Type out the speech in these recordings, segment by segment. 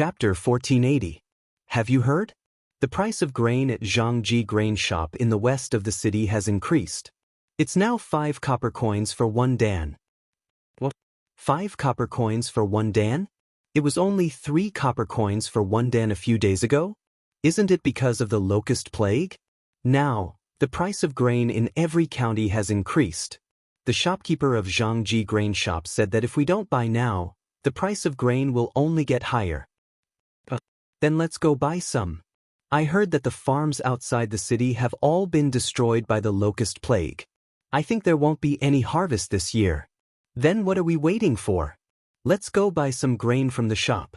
Chapter 1480. Have you heard? The price of grain at Zhangji grain shop in the west of the city has increased. It's now 5 copper coins for 1 dan. What? 5 copper coins for 1 dan? It was only 3 copper coins for 1 dan a few days ago? Isn't it because of the locust plague? Now, the price of grain in every county has increased. The shopkeeper of Zhangji grain shop said that if we don't buy now, the price of grain will only get higher. Then let's go buy some. I heard that the farms outside the city have all been destroyed by the locust plague. I think there won't be any harvest this year. Then what are we waiting for? Let's go buy some grain from the shop.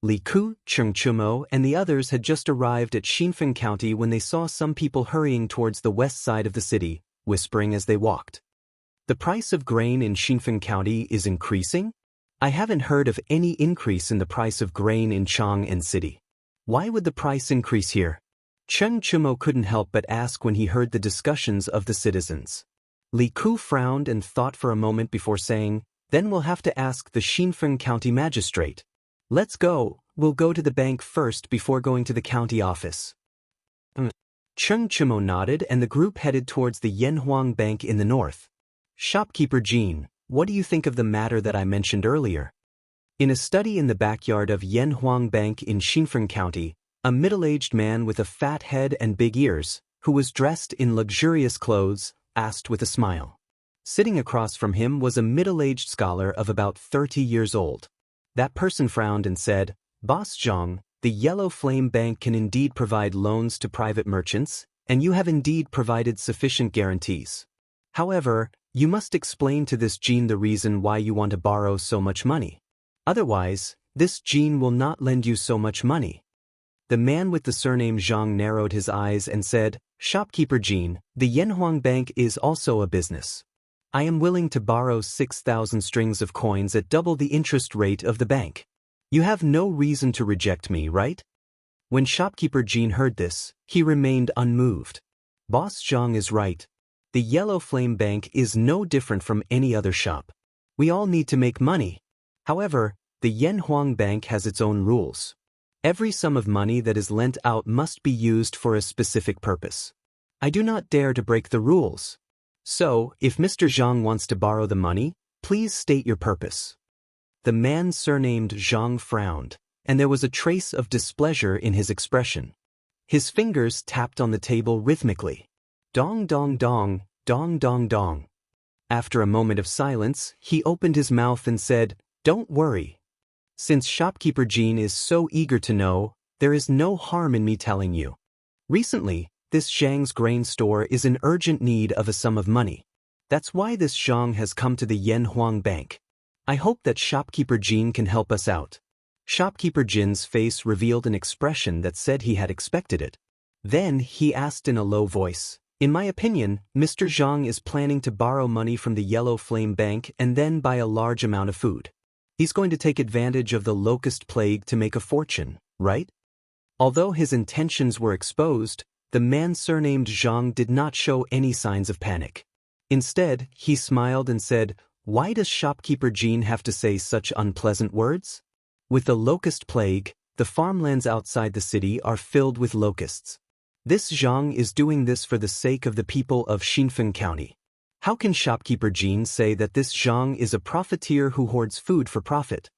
Li Ku, Cheng Chumo, and the others had just arrived at Xinfeng County when they saw some people hurrying towards the west side of the city, whispering as they walked. The price of grain in Xinfeng County is increasing? I haven't heard of any increase in the price of grain in Chang'an City. Why would the price increase here? Cheng Chumo couldn't help but ask when he heard the discussions of the citizens. Li Ku frowned and thought for a moment before saying, "Then we'll have to ask the Xinfeng County magistrate. Let's go, we'll go to the bank first before going to the county office." Cheng Chumo nodded and the group headed towards the Yanhuang Bank in the north. Shopkeeper Jean, what do you think of the matter that I mentioned earlier? In a study in the backyard of Yanhuang Bank in Xinfeng County, a middle-aged man with a fat head and big ears, who was dressed in luxurious clothes, asked with a smile. Sitting across from him was a middle-aged scholar of about 30 years old. That person frowned and said, "Boss Zhang, the Yellow Flame Bank can indeed provide loans to private merchants, and you have indeed provided sufficient guarantees. However, you must explain to this Jean the reason why you want to borrow so much money. Otherwise, this Jean will not lend you so much money." The man with the surname Zhang narrowed his eyes and said, "Shopkeeper Jean, the Yanhuang Bank is also a business. I am willing to borrow 6,000 strings of coins at double the interest rate of the bank. You have no reason to reject me, right?" When Shopkeeper Jean heard this, he remained unmoved. Boss Zhang is right. The Yellow Flame Bank is no different from any other shop. We all need to make money. However, the Yanhuang Bank has its own rules. Every sum of money that is lent out must be used for a specific purpose. I do not dare to break the rules. So, if Mr. Zhang wants to borrow the money, please state your purpose." The man surnamed Zhang frowned, and there was a trace of displeasure in his expression. His fingers tapped on the table rhythmically. Dong dong dong, dong dong dong. After a moment of silence, he opened his mouth and said, "Don't worry. Since Shopkeeper Jean is so eager to know, there is no harm in me telling you. Recently, this Zhang's grain store is in urgent need of a sum of money. That's why this Zhang has come to the Yanhuang Bank. I hope that Shopkeeper Jean can help us out." Shopkeeper Jin's face revealed an expression that said he had expected it. Then he asked in a low voice, "In my opinion, Mr. Zhang is planning to borrow money from the Yellow Flame Bank and then buy a large amount of food. He's going to take advantage of the locust plague to make a fortune, right?" Although his intentions were exposed, the man surnamed Zhang did not show any signs of panic. Instead, he smiled and said, "Why does Shopkeeper Jean have to say such unpleasant words? With the locust plague, the farmlands outside the city are filled with locusts. This Zhang is doing this for the sake of the people of Xinfeng County. How can Shopkeeper Jean say that this Zhang is a profiteer who hoards food for profit?"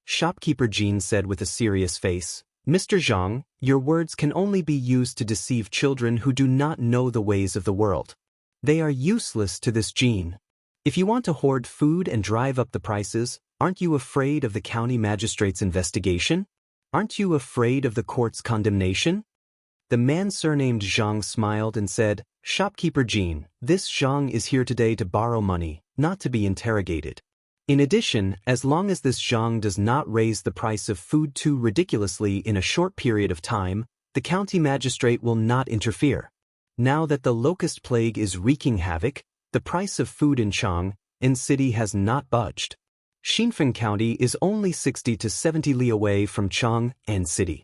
Shopkeeper Jean said with a serious face, "Mr. Zhang, your words can only be used to deceive children who do not know the ways of the world. They are useless to this Jean. If you want to hoard food and drive up the prices, aren't you afraid of the county magistrate's investigation? Aren't you afraid of the court's condemnation?" The man surnamed Zhang smiled and said, "Shopkeeper Jean, this Zhang is here today to borrow money, not to be interrogated. In addition, as long as this Zhang does not raise the price of food too ridiculously in a short period of time, the county magistrate will not interfere. Now that the locust plague is wreaking havoc, the price of food in Chang'an City has not budged. Xinfeng County is only 60 to 70 li away from Chang'an City.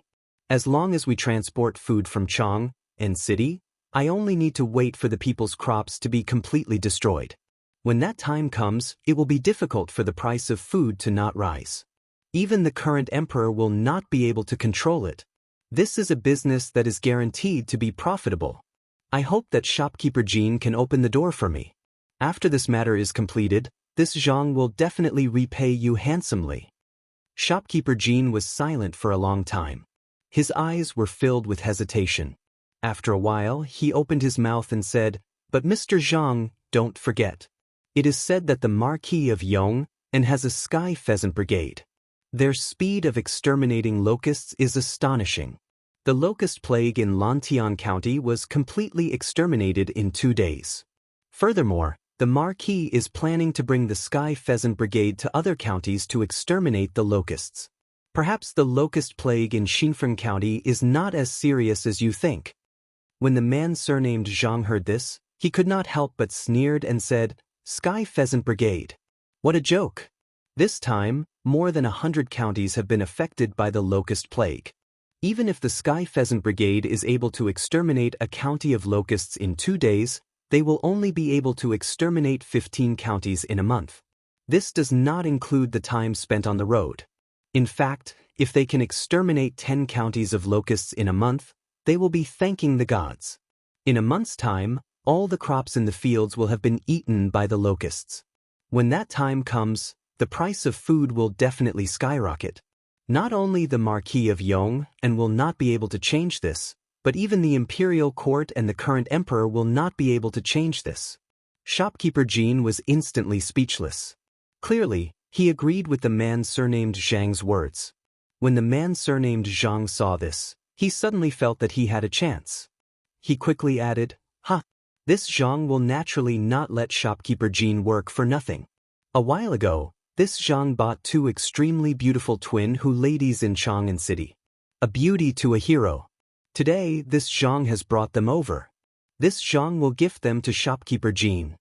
As long as we transport food from Chang'an City, I only need to wait for the people's crops to be completely destroyed. When that time comes, it will be difficult for the price of food to not rise. Even the current emperor will not be able to control it. This is a business that is guaranteed to be profitable. I hope that shopkeeper Jin can open the door for me. After this matter is completed, this Zhang will definitely repay you handsomely. Shopkeeper Jin was silent for a long time. His eyes were filled with hesitation. After a while, he opened his mouth and said, "But Mr. Zhang, don't forget. It is said that the Marquis of Yong and has a sky pheasant brigade. Their speed of exterminating locusts is astonishing. The locust plague in Longtime County was completely exterminated in 2 days. Furthermore, the Marquis is planning to bring the sky pheasant brigade to other counties to exterminate the locusts. Perhaps the locust plague in Xianxia County is not as serious as you think." When the man surnamed Zhang heard this, he could not help but sneered and said, "Sky pheasant brigade. What a joke. This time, more than 100 counties have been affected by the locust plague. Even if the sky pheasant brigade is able to exterminate a county of locusts in 2 days, they will only be able to exterminate 15 counties in a month. This does not include the time spent on the road. In fact, if they can exterminate 10 counties of locusts in a month, they will be thanking the gods. In a month's time, all the crops in the fields will have been eaten by the locusts. When that time comes, the price of food will definitely skyrocket. Not only the Marquis of Yong and will not be able to change this, but even the imperial court and the current emperor will not be able to change this." Shopkeeper Jin was instantly speechless. Clearly, he agreed with the man surnamed Zhang's words. When the man surnamed Zhang saw this, he suddenly felt that he had a chance. He quickly added, This Zhang will naturally not let shopkeeper Jin work for nothing. A while ago, this Zhang bought 2 extremely beautiful twin ladies in Chang'an City. A beauty to a hero. Today, this Zhang has brought them over. This Zhang will gift them to shopkeeper Jin."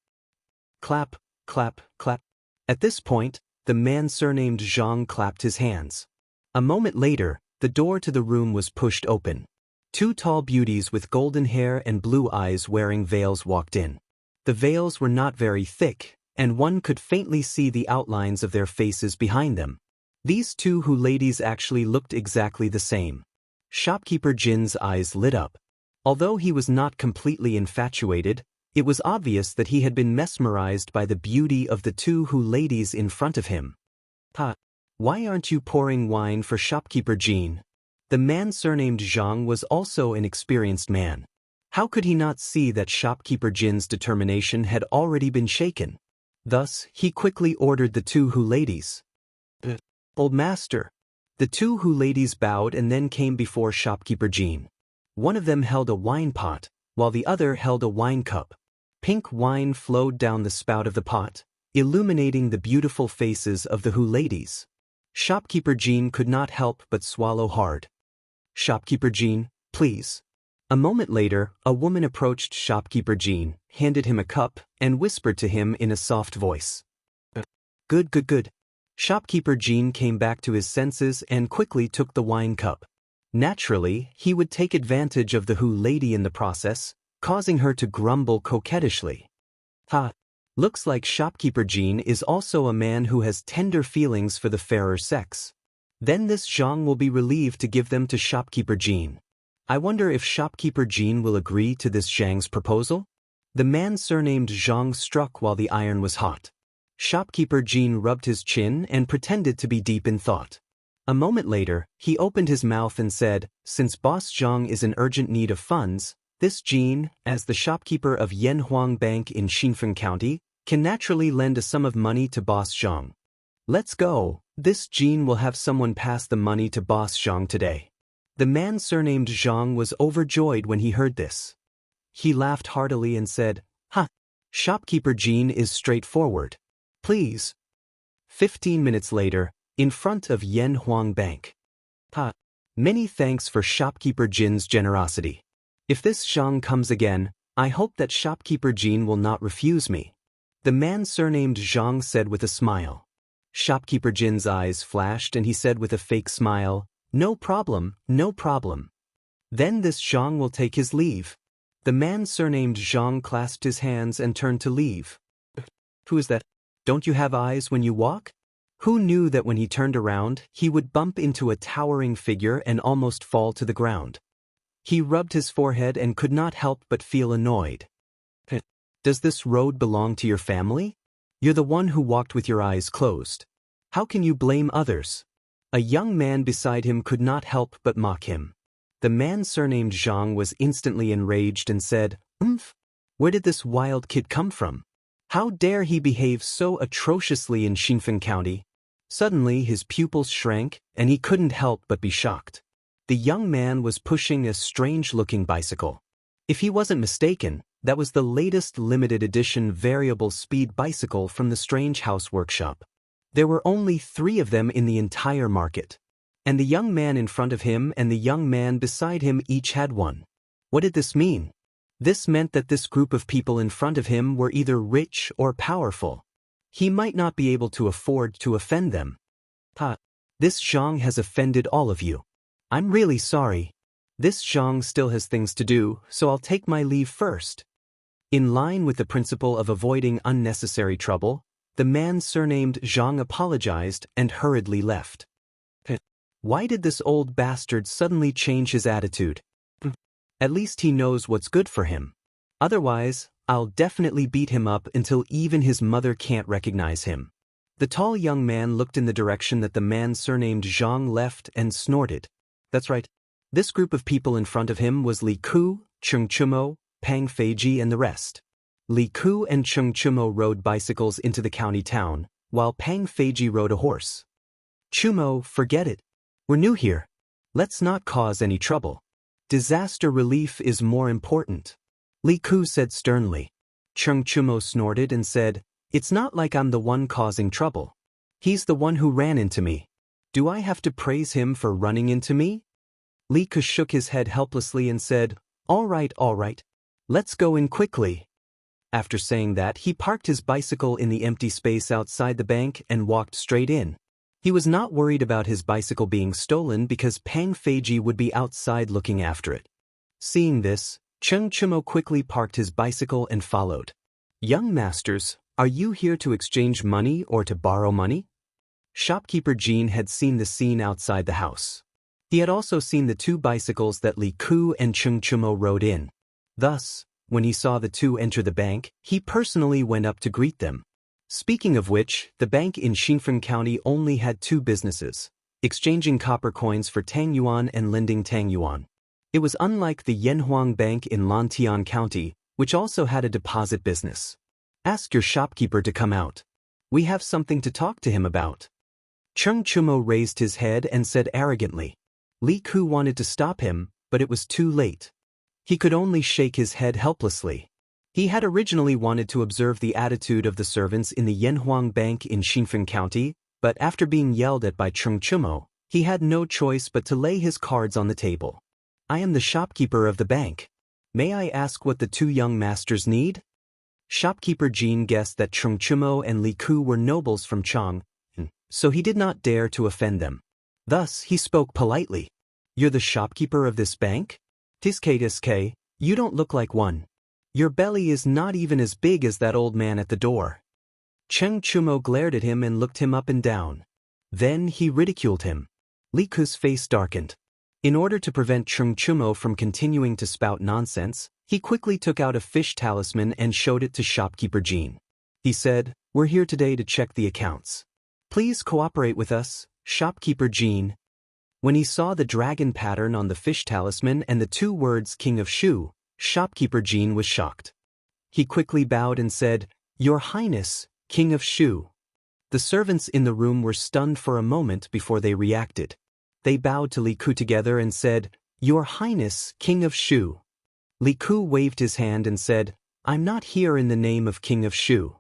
Clap, clap, clap. At this point, the man surnamed Zhang clapped his hands. A moment later, the door to the room was pushed open. 2 tall beauties with golden hair and blue eyes wearing veils walked in. The veils were not very thick, and one could faintly see the outlines of their faces behind them. These 2 ladies actually looked exactly the same. Shopkeeper Jin's eyes lit up. Although he was not completely infatuated, it was obvious that he had been mesmerized by the beauty of the 2 ladies in front of him. Why aren't you pouring wine for shopkeeper Jin?" The man surnamed Zhang was also an experienced man. How could he not see that shopkeeper Jin's determination had already been shaken? Thus, he quickly ordered the 2 ladies. "Old master." The 2 ladies bowed and then came before shopkeeper Jin. One of them held a wine pot, while the other held a wine cup. Pink wine flowed down the spout of the pot, illuminating the beautiful faces of the ladies. Shopkeeper Jin could not help but swallow hard. "Shopkeeper Jin, please." A moment later, a woman approached shopkeeper Jin, handed him a cup, and whispered to him in a soft voice. Good. Shopkeeper Jin came back to his senses and quickly took the wine cup. Naturally, he would take advantage of the lady in the process, causing her to grumble coquettishly. Looks like shopkeeper Jin is also a man who has tender feelings for the fairer sex. Then this Zhang will be relieved to give them to shopkeeper Jin. I wonder if shopkeeper Jin will agree to this Zhang's proposal? The man surnamed Zhang struck while the iron was hot. Shopkeeper Jin rubbed his chin and pretended to be deep in thought. A moment later, he opened his mouth and said, "Since Boss Zhang is in urgent need of funds, this Jin, as the shopkeeper of Yanhuang Bank in Xianxia County, can naturally lend a sum of money to Boss Zhang. Let's go. This Jin will have someone pass the money to Boss Zhang today." The man surnamed Zhang was overjoyed when he heard this. He laughed heartily and said, Shopkeeper Jin is straightforward. Please. 15 minutes later, in front of Yanhuang Bank. Many thanks for shopkeeper Jin's generosity. If this Zhang comes again, I hope that shopkeeper Jin will not refuse me. The man surnamed Zhang said with a smile. Shopkeeper Jin's eyes flashed and he said with a fake smile, No problem. Then this Zhang will take his leave. The man surnamed Zhang clasped his hands and turned to leave. Who is that? Don't you have eyes when you walk? Who knew that when he turned around, he would bump into a towering figure and almost fall to the ground? He rubbed his forehead and could not help but feel annoyed. Does this road belong to your family? You're the one who walked with your eyes closed. How can you blame others? A young man beside him could not help but mock him. The man surnamed Zhang was instantly enraged and said, Where did this wild kid come from? How dare he behave so atrociously in Xinfeng County? Suddenly his pupils shrank, and he couldn't help but be shocked. The young man was pushing a strange-looking bicycle. If he wasn't mistaken, that was the latest limited edition variable speed bicycle from the Strange House workshop. There were only 3 of them in the entire market. And the young man in front of him and the young man beside him each had one. What did this mean? This meant that this group of people in front of him were either rich or powerful. He might not be able to afford to offend them. This Zhang has offended all of you. I'm really sorry. This Zhang still has things to do, so I'll take my leave first. In line with the principle of avoiding unnecessary trouble, the man surnamed Zhang apologized and hurriedly left. Why did this old bastard suddenly change his attitude? At least he knows what's good for him. Otherwise, I'll definitely beat him up until even his mother can't recognize him. The tall young man looked in the direction that the man surnamed Zhang left and snorted. That's right. This group of people in front of him was Li Ku, Cheng Chumo, Pang Feiji and the rest. Li Ku and Cheng Chumo rode bicycles into the county town, while Pang Feiji rode a horse. Chumo, forget it. We're new here. Let's not cause any trouble. Disaster relief is more important. Li Ku said sternly. Cheng Chumo snorted and said, It's not like I'm the one causing trouble. He's the one who ran into me. Do I have to praise him for running into me? Li Ku shook his head helplessly and said, All right. Let's go in quickly. After saying that, he parked his bicycle in the empty space outside the bank and walked straight in. He was not worried about his bicycle being stolen because Pang Feiji would be outside looking after it. Seeing this, Cheng Chumo quickly parked his bicycle and followed. Young masters, are you here to exchange money or to borrow money? Shopkeeper Jean had seen the scene outside the house. He had also seen the 2 bicycles that Li Ku and Cheng Chumo rode in. Thus, when he saw the 2 enter the bank, he personally went up to greet them. Speaking of which, the bank in Xinfeng County only had 2 businesses, exchanging copper coins for Tang Yuan and lending Tang Yuan. It was unlike the Yanhuang Bank in Lantian County, which also had a deposit business. Ask your shopkeeper to come out. We have something to talk to him about. Cheng Chumo raised his head and said arrogantly. Li Ku wanted to stop him, but it was too late. He could only shake his head helplessly. He had originally wanted to observe the attitude of the servants in the Yanhuang Bank in Xinfeng County, but after being yelled at by Cheng Chumo, he had no choice but to lay his cards on the table. I am the shopkeeper of the bank. May I ask what the 2 young masters need? Shopkeeper Jean guessed that Cheng Chumo and Li Ku were nobles from Chang, so he did not dare to offend them. Thus, he spoke politely. You're the shopkeeper of this bank? Tiske, you don't look like one. Your belly is not even as big as that old man at the door. Cheng Chumo glared at him and looked him up and down. Then he ridiculed him. Li Ku's face darkened. In order to prevent Cheng Chumo from continuing to spout nonsense, he quickly took out a fish talisman and showed it to shopkeeper Jean. He said, We're here today to check the accounts. Please cooperate with us, shopkeeper Jean. When he saw the dragon pattern on the fish talisman and the 2 words King of Shu, shopkeeper Jean was shocked. He quickly bowed and said, Your Highness, King of Shu. The servants in the room were stunned for a moment before they reacted. They bowed to Li Ku together and said, Your Highness, King of Shu. Li Ku waved his hand and said, I'm not here in the name of King of Shu.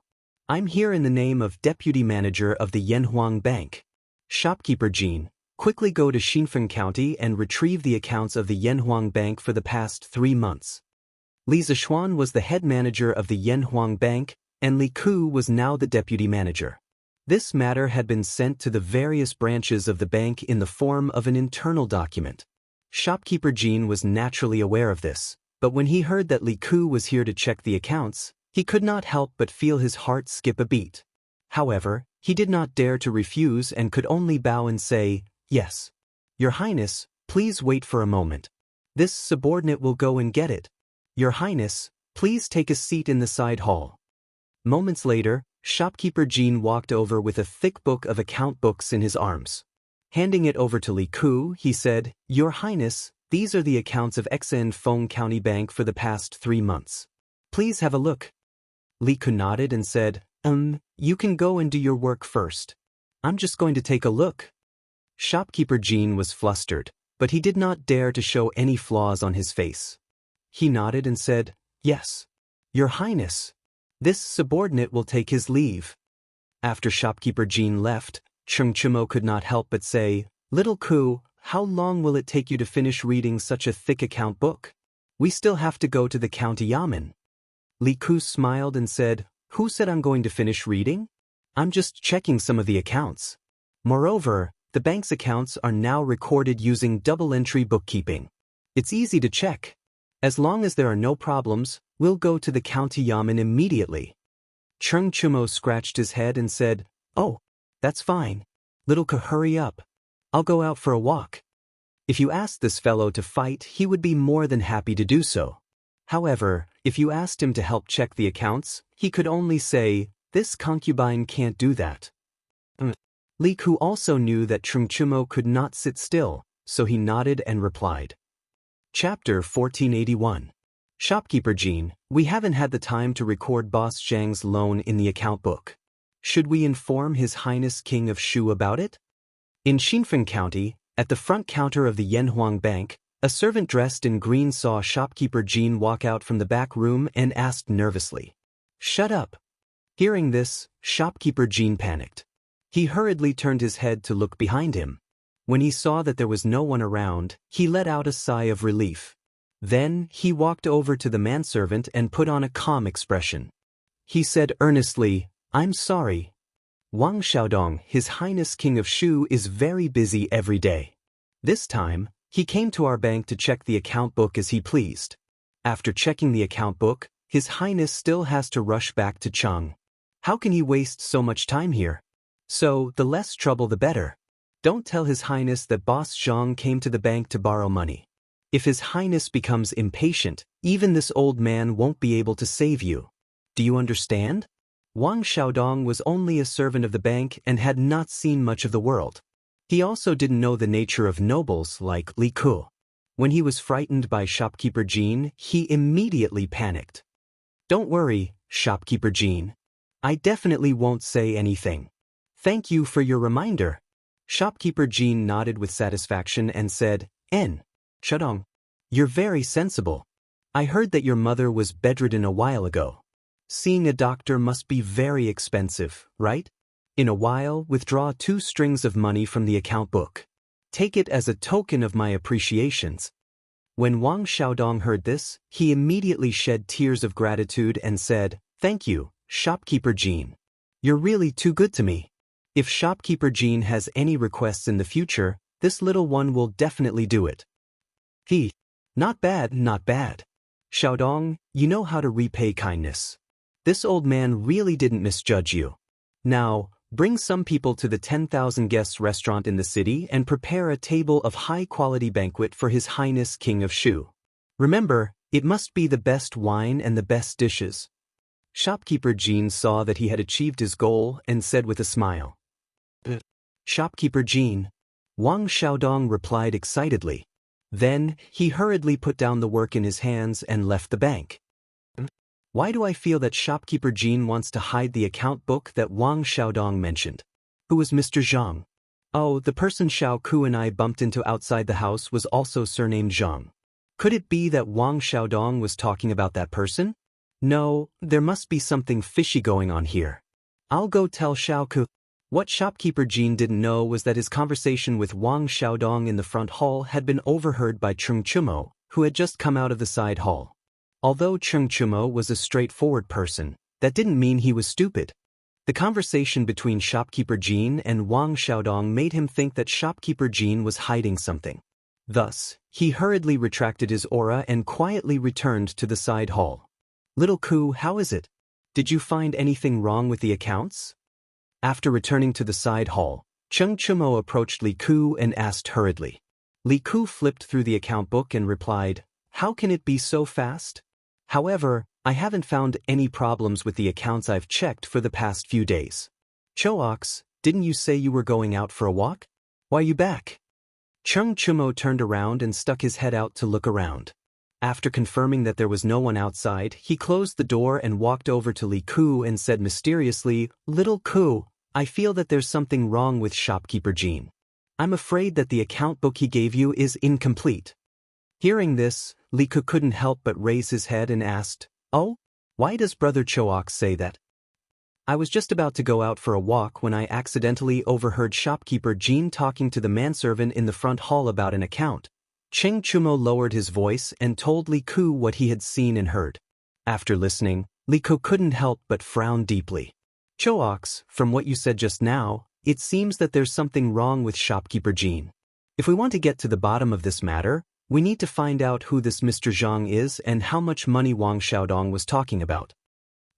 I'm here in the name of Deputy Manager of the Yanhuang Bank. Shopkeeper Jean, quickly go to Xinfeng County and retrieve the accounts of the Yanhuang Bank for the past 3 months. Li Zishuan was the head manager of the Yanhuang Bank, and Li Ku was now the deputy manager. This matter had been sent to the various branches of the bank in the form of an internal document. Shopkeeper Jean was naturally aware of this, but when he heard that Li Ku was here to check the accounts, he could not help but feel his heart skip a beat. However, He did not dare to refuse and could only bow and say, "Yes. Your Highness, please wait for a moment. This subordinate will go and get it. Your Highness, please take a seat in the side hall." Moments later, shopkeeper Jean walked over with a thick book of account books in his arms. Handing it over to Li Ku, he said, "Your Highness, these are the accounts of Feng County Bank for the past 3 months. Please have a look." Li Ku nodded and said, You can go and do your work first. I'm just going to take a look." Shopkeeper Jean was flustered, but he did not dare to show any flaws on his face. He nodded and said, "Yes. Your Highness. This subordinate will take his leave." After shopkeeper Jean left, Chengchumo could not help but say, "Little Ku, how long will it take you to finish reading such a thick account book? We still have to go to the county yamen." Li Ku smiled and said, "Who said I'm going to finish reading? I'm just checking some of the accounts. Moreover, the bank's accounts are now recorded using double-entry bookkeeping. It's easy to check. As long as there are no problems, we'll go to the county yamen immediately." Cheng Chumo scratched his head and said, "Oh, that's fine. Little Ku, hurry up. I'll go out for a walk." If you asked this fellow to fight, he would be more than happy to do so. However, if you asked him to help check the accounts, he could only say, "This concubine can't do that." Li Ku also knew that Chengchumo could not sit still, so he nodded and replied. Chapter 1481. Shopkeeper Jean, we haven't had the time to record Boss Zhang's loan in the account book. Should we inform His Highness King of Shu about it? In Xinfeng County, at the front counter of the Yanhuang Bank, a servant dressed in green saw shopkeeper Jean walk out from the back room and asked nervously, "Shut up." Hearing this, shopkeeper Jean panicked. He hurriedly turned his head to look behind him. When he saw that there was no one around, he let out a sigh of relief. Then, he walked over to the manservant and put on a calm expression. He said earnestly, "I'm sorry. Wang Xiaodong, His Highness King of Shu, is very busy every day. This time, he came to our bank to check the account book as he pleased. After checking the account book, His Highness still has to rush back to Chang. How can he waste so much time here? So, the less trouble the better. Don't tell His Highness that Boss Zhang came to the bank to borrow money. If His Highness becomes impatient, even this old man won't be able to save you. Do you understand?" Wang Xiaodong was only a servant of the bank and had not seen much of the world. He also didn't know the nature of nobles like Li Ku. When he was frightened by shopkeeper Jean, he immediately panicked. "Don't worry, shopkeeper Jean. I definitely won't say anything. Thank you for your reminder." Shopkeeper Jean nodded with satisfaction and said, Xiaodong, you're very sensible. I heard that your mother was bedridden a while ago. Seeing a doctor must be very expensive, right? In a while, withdraw 2 strings of money from the account book. Take it as a token of my appreciations." When Wang Xiaodong heard this, he immediately shed tears of gratitude and said, "Thank you, shopkeeper Jean. You're really too good to me. If shopkeeper Jean has any requests in the future, this little one will definitely do it." Not bad, not bad. Xiaodong, you know how to repay kindness. This old man really didn't misjudge you. Now, bring some people to the 10,000 guests restaurant in the city and prepare a table of high-quality banquet for His Highness King of Shu. Remember, it must be the best wine and the best dishes. Shopkeeper Jean saw that he had achieved his goal and said with a smile. "Shopkeeper Jean," Wang Xiaodong replied excitedly. Then, he hurriedly put down the work in his hands and left the bank. Why do I feel that shopkeeper Jean wants to hide the account book that Wang Xiaodong mentioned? Who was Mr. Zhang? Oh, the person Xiao Ku and I bumped into outside the house was also surnamed Zhang. Could it be that Wang Xiaodong was talking about that person? No, there must be something fishy going on here. I'll go tell Xiao Ku. What shopkeeper Jean didn't know was that his conversation with Wang Xiaodong in the front hall had been overheard by Chengchumo, who had just come out of the side hall. Although Chengchumo was a straightforward person, that didn't mean he was stupid. The conversation between shopkeeper Jean and Wang Xiaodong made him think that shopkeeper Jean was hiding something. Thus, he hurriedly retracted his aura and quietly returned to the side hall. "Little Ku, how is it? Did you find anything wrong with the accounts?" After returning to the side hall, Cheng Chumo approached Li Ku and asked hurriedly. Li Ku flipped through the account book and replied, "How can it be so fast? However, I haven't found any problems with the accounts I've checked for the past few days." "Choax, didn't you say you were going out for a walk? Why are you back?" Cheng Chumo turned around and stuck his head out to look around. After confirming that there was no one outside, he closed the door and walked over to Li Ku and said mysteriously, "Little Ku, I feel that there's something wrong with shopkeeper Jean. I'm afraid that the account book he gave you is incomplete." Hearing this, Li Ku couldn't help but raise his head and asked, "Oh? Why does Brother Choax say that?" "I was just about to go out for a walk when I accidentally overheard shopkeeper Jean talking to the manservant in the front hall about an account." Cheng Chumo lowered his voice and told Li Ku what he had seen and heard. After listening, Li Ku couldn't help but frown deeply. "Choax, from what you said just now, it seems that there's something wrong with shopkeeper Jean. If we want to get to the bottom of this matter, we need to find out who this Mr. Zhang is and how much money Wang Xiaodong was talking about."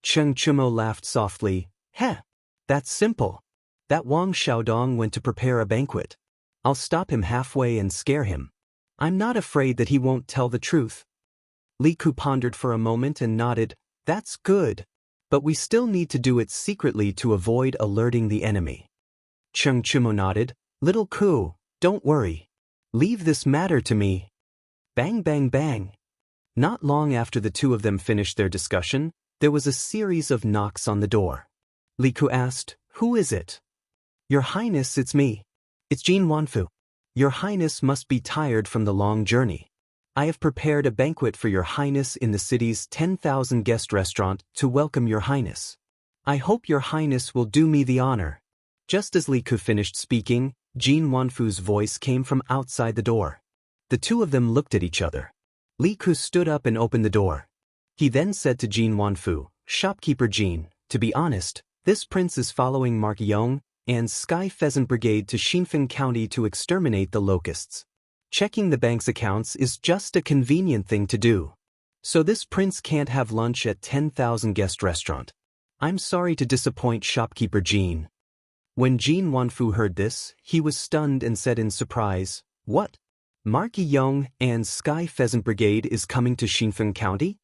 Cheng Chumo laughed softly. "Heh, that's simple. That Wang Xiaodong went to prepare a banquet. I'll stop him halfway and scare him. I'm not afraid that he won't tell the truth." Li Ku pondered for a moment and nodded. "That's good. But we still need to do it secretly to avoid alerting the enemy." Cheng Chumo nodded. "Little Ku, don't worry. Leave this matter to me." Bang bang bang. Not long after the two of them finished their discussion, there was a series of knocks on the door. Li Ku asked, "Who is it?" "Your Highness, it's me. It's Jean Wanfu. Your Highness must be tired from the long journey. I have prepared a banquet for Your Highness in the city's 10,000 guest restaurant to welcome Your Highness. I hope Your Highness will do me the honor." Just as Li Ku finished speaking, Jean Wanfu's voice came from outside the door. The two of them looked at each other. Li Ku stood up and opened the door. He then said to Jean Wanfu, "Shopkeeper Jean, to be honest, this prince is following Mark Yong and Sky Pheasant Brigade to Xinfeng County to exterminate the locusts. Checking the bank's accounts is just a convenient thing to do. So this prince can't have lunch at 10,000 guest restaurant. I'm sorry to disappoint shopkeeper Jean." When Jean Wanfu heard this, he was stunned and said in surprise, "What? Mark Yong and Sky Pheasant Brigade is coming to Xinfeng County?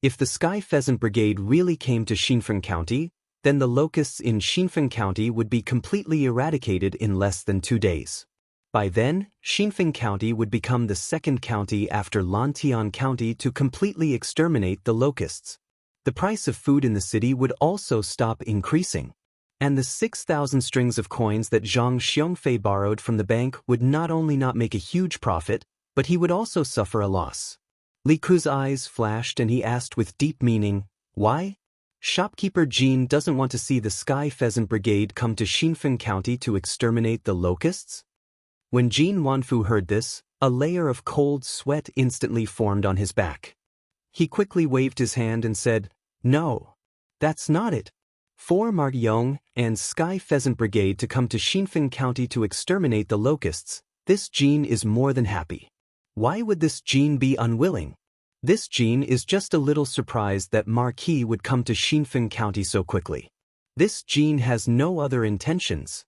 If the Sky Pheasant Brigade really came to Xinfeng County, then the locusts in Xinfeng County would be completely eradicated in less than 2 days. By then, Xinfeng County would become the second county after Lantian County to completely exterminate the locusts. The price of food in the city would also stop increasing. And the 6,000 strings of coins that Zhang Xiongfei borrowed from the bank would not only not make a huge profit, but he would also suffer a loss." Li Ku's eyes flashed and he asked with deep meaning, "Why? Shopkeeper Jean doesn't want to see the Sky Pheasant Brigade come to Xinfeng County to exterminate the locusts?" When Jean Wanfu heard this, a layer of cold sweat instantly formed on his back. He quickly waved his hand and said, "No, that's not it. For Mark Yong and Sky Pheasant Brigade to come to Xinfeng County to exterminate the locusts, this Jean is more than happy. Why would this Jean be unwilling? This Jean is just a little surprised that Marquis would come to Xinfeng County so quickly. This Jean has no other intentions."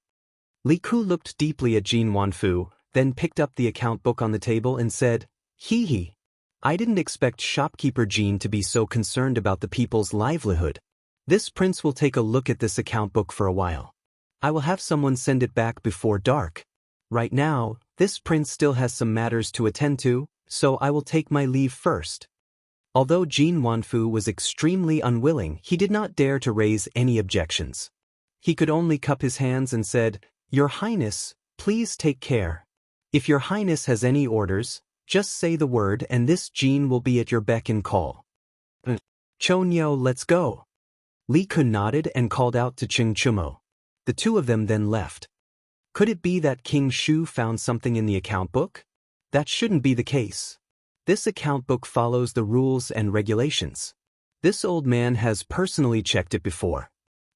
Li Ku looked deeply at Jean Wanfu, then picked up the account book on the table and said, "Hee hee. I didn't expect shopkeeper Jean to be so concerned about the people's livelihood. This prince will take a look at this account book for a while. I will have someone send it back before dark. Right now, this prince still has some matters to attend to, so I will take my leave first." Although Jean Wanfu was extremely unwilling, he did not dare to raise any objections. He could only cup his hands and said, "Your Highness, please take care. If Your Highness has any orders, just say the word and this Jean will be at your beck and call." "Chonyo, let's go." Li Ku nodded and called out to Cheng Chumo. The two of them then left. Could it be that King Shu found something in the account book? That shouldn't be the case. This account book follows the rules and regulations. This old man has personally checked it before.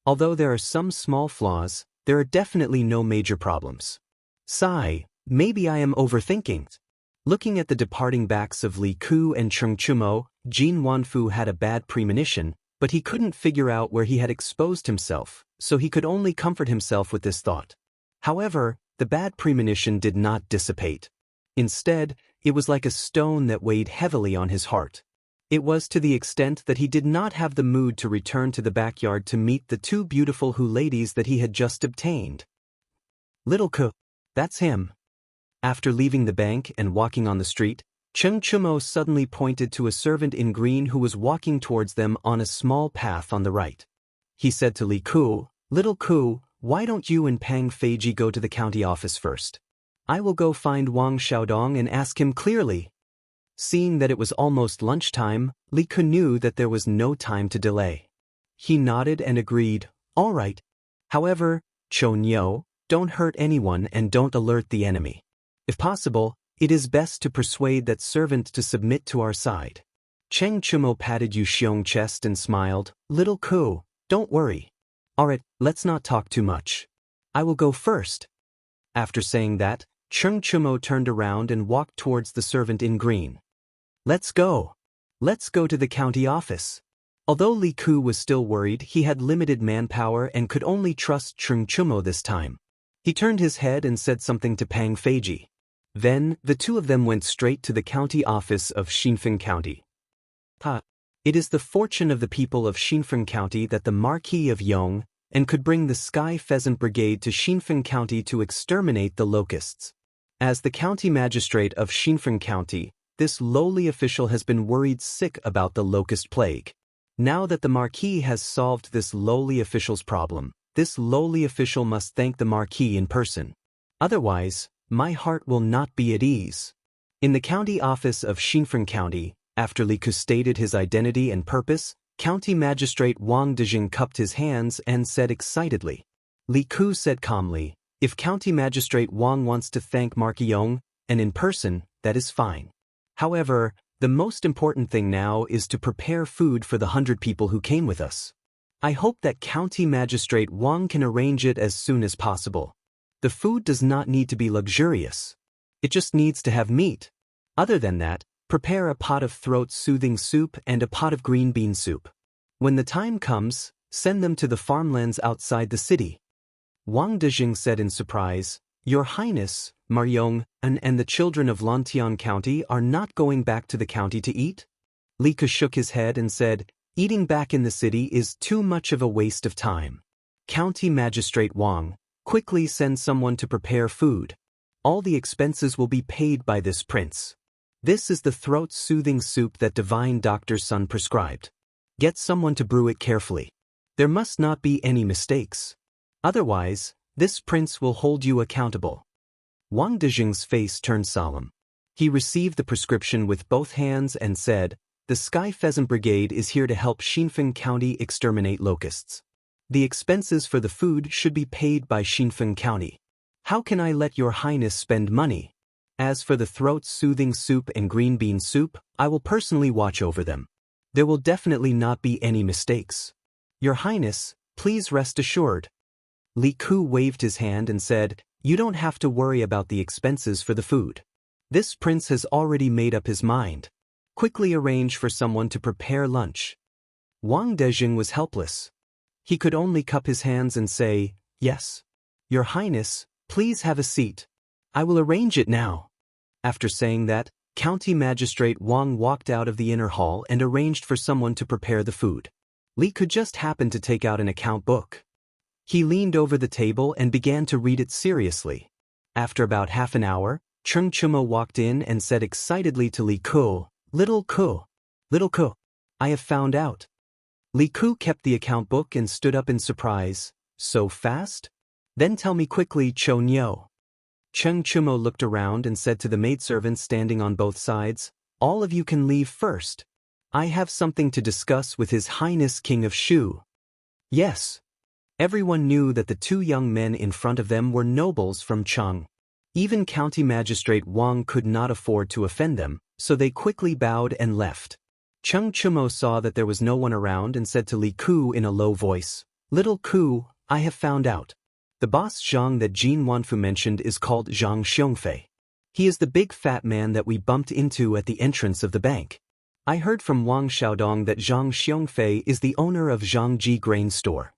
Although there are some small flaws, there are definitely no major problems. Sigh, maybe I am overthinking. Looking at the departing backs of Li Ku and Cheng Chumo, Jean Wanfu had a bad premonition, but he couldn't figure out where he had exposed himself, so he could only comfort himself with this thought. However, the bad premonition did not dissipate. Instead, it was like a stone that weighed heavily on his heart. It was to the extent that he did not have the mood to return to the backyard to meet the two beautiful ladies that he had just obtained. Little Ku, that's him. After leaving the bank and walking on the street, Cheng Chumo suddenly pointed to a servant in green who was walking towards them on a small path on the right. He said to Li Ku, "Little Ku, why don't you and Pang Feiji go to the county office first? I will go find Wang Xiaodong and ask him clearly." Seeing that it was almost lunchtime, Li Ku knew that there was no time to delay. He nodded and agreed, "All right. However, Chonyo, don't hurt anyone and don't alert the enemy. If possible, it is best to persuade that servant to submit to our side." Cheng Chumo patted Yu Xiong's chest and smiled, "Little Ku, don't worry. Alright, let's not talk too much. I will go first." After saying that, Cheng Chumo turned around and walked towards the servant in green. "Let's go. Let's go to the county office." Although Li Ku was still worried, he had limited manpower and could only trust Cheng Chumo this time. He turned his head and said something to Pang Feiji. Then, the two of them went straight to the county office of Xinfeng County. It is the fortune of the people of Xinfeng County that the Marquis of Yong and could bring the Sky Pheasant Brigade to Xinfeng County to exterminate the locusts. As the county magistrate of Xinfeng County, this lowly official has been worried sick about the locust plague. Now that the Marquis has solved this lowly official's problem, this lowly official must thank the Marquis in person. Otherwise, my heart will not be at ease. In the county office of Xinfeng County, after Li Ku stated his identity and purpose, County Magistrate Wang Dijing cupped his hands and said excitedly. Li Ku said calmly, "If County Magistrate Wang wants to thank Marquis Yong, and in person, that is fine. However, the most important thing now is to prepare food for the 100 people who came with us. I hope that County Magistrate Wang can arrange it as soon as possible. The food does not need to be luxurious. It just needs to have meat. Other than that, prepare a pot of throat-soothing soup and a pot of green bean soup. When the time comes, send them to the farmlands outside the city." Wang Dijing said in surprise, "Your Highness, Maryong, and the children of Lantian County are not going back to the county to eat?" Li Ku shook his head and said, "Eating back in the city is too much of a waste of time. County Magistrate Wang, quickly send someone to prepare food. All the expenses will be paid by this prince. This is the throat-soothing soup that Divine Doctor's son prescribed. Get someone to brew it carefully. There must not be any mistakes. Otherwise, this prince will hold you accountable." Wang Dijing's face turned solemn. He received the prescription with both hands and said, "The Sky Pheasant Brigade is here to help Xinfeng County exterminate locusts. The expenses for the food should be paid by Xinfeng County. How can I let your Highness spend money? As for the throat-soothing soup and green bean soup, I will personally watch over them. There will definitely not be any mistakes. Your Highness, please rest assured." Li Ku waved his hand and said, "You don't have to worry about the expenses for the food. This prince has already made up his mind. Quickly arrange for someone to prepare lunch." Wang Dijing was helpless. He could only cup his hands and say, "Yes. Your Highness, please have a seat. I will arrange it now." After saying that, County Magistrate Wang walked out of the inner hall and arranged for someone to prepare the food. Li could just happen to take out an account book. He leaned over the table and began to read it seriously. After about half an hour, Cheng Chumo walked in and said excitedly to Li Ku, Little Ku, I have found out." Li Ku kept the account book and stood up in surprise. "So fast? Then tell me quickly, Chonyo." Cheng Chumo looked around and said to the maidservants standing on both sides, "All of you can leave first. I have something to discuss with His Highness King of Shu." Yes. Everyone knew that the two young men in front of them were nobles from Cheng. Even County Magistrate Wang could not afford to offend them, so they quickly bowed and left. Cheng Chumo saw that there was no one around and said to Li Ku in a low voice, "Little Ku, I have found out. The boss Zhang that Jin Wanfu mentioned is called Zhang Xiongfei. He is the big fat man that we bumped into at the entrance of the bank. I heard from Wang Xiaodong that Zhang Xiongfei is the owner of Zhangji Grain Store.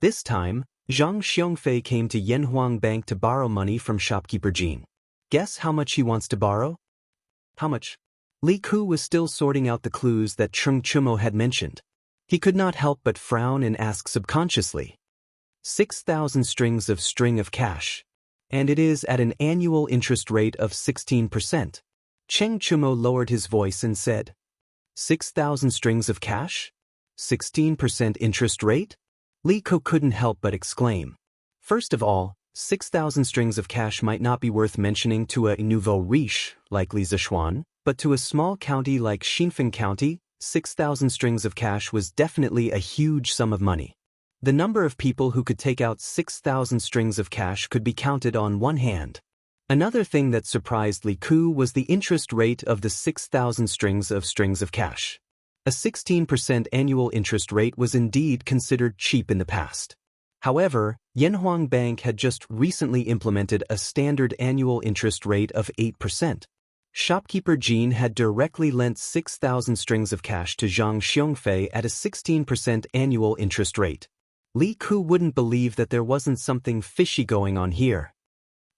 This time, Zhang Xiongfei came to Yanhuang Bank to borrow money from shopkeeper Jin. Guess how much he wants to borrow? How much? Li Ku was still sorting out the clues that Cheng Chumo had mentioned. He could not help but frown and ask subconsciously. 6,000 strings of cash. And it is at an annual interest rate of 16%. Cheng Chumo lowered his voice and said, 6,000 strings of cash? 16% interest rate? Li Ku couldn't help but exclaim. First of all, 6,000 strings of cash might not be worth mentioning to a nouveau riche like Li Zishuan, but to a small county like Xinfeng County, 6,000 strings of cash was definitely a huge sum of money. The number of people who could take out 6,000 strings of cash could be counted on one hand. Another thing that surprised Li Ku was the interest rate of the 6,000 strings of cash. A 16% annual interest rate was indeed considered cheap in the past. However, Yanhuang Bank had just recently implemented a standard annual interest rate of 8%. Shopkeeper Jin had directly lent 6,000 strings of cash to Zhang Xiongfei at a 16% annual interest rate. Li Ku wouldn't believe that there wasn't something fishy going on here.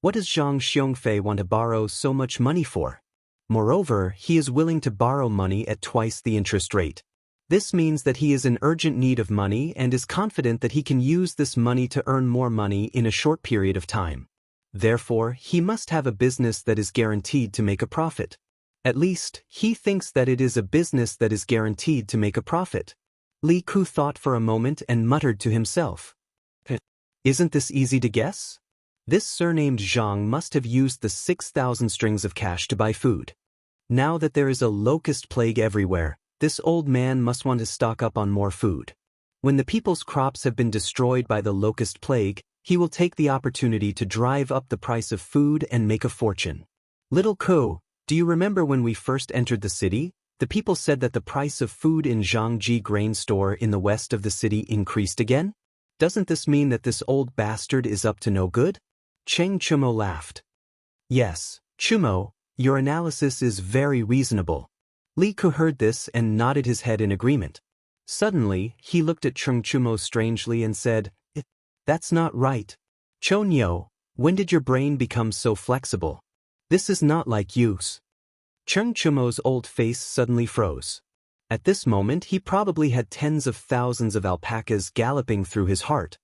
What does Zhang Xiongfei want to borrow so much money for? Moreover, he is willing to borrow money at twice the interest rate. This means that he is in urgent need of money and is confident that he can use this money to earn more money in a short period of time. Therefore, he must have a business that is guaranteed to make a profit. At least, he thinks that it is a business that is guaranteed to make a profit. Li Ku thought for a moment and muttered to himself. Isn't this easy to guess? This surnamed Zhang must have used the 6,000 strings of cash to buy food. Now that there is a locust plague everywhere, this old man must want to stock up on more food. When the people's crops have been destroyed by the locust plague, he will take the opportunity to drive up the price of food and make a fortune. Little Ko, do you remember when we first entered the city? The people said that the price of food in Zhangji grain store in the west of the city increased again? Doesn't this mean that this old bastard is up to no good? Cheng Chumo laughed. Yes, Chumo, your analysis is very reasonable. Li Ku heard this and nodded his head in agreement. Suddenly, he looked at Cheng Chumo strangely and said, That's not right. Chonyo, when did your brain become so flexible? This is not like use. Cheng Chumo's old face suddenly froze. At this moment he probably had tens of thousands of alpacas galloping through his heart.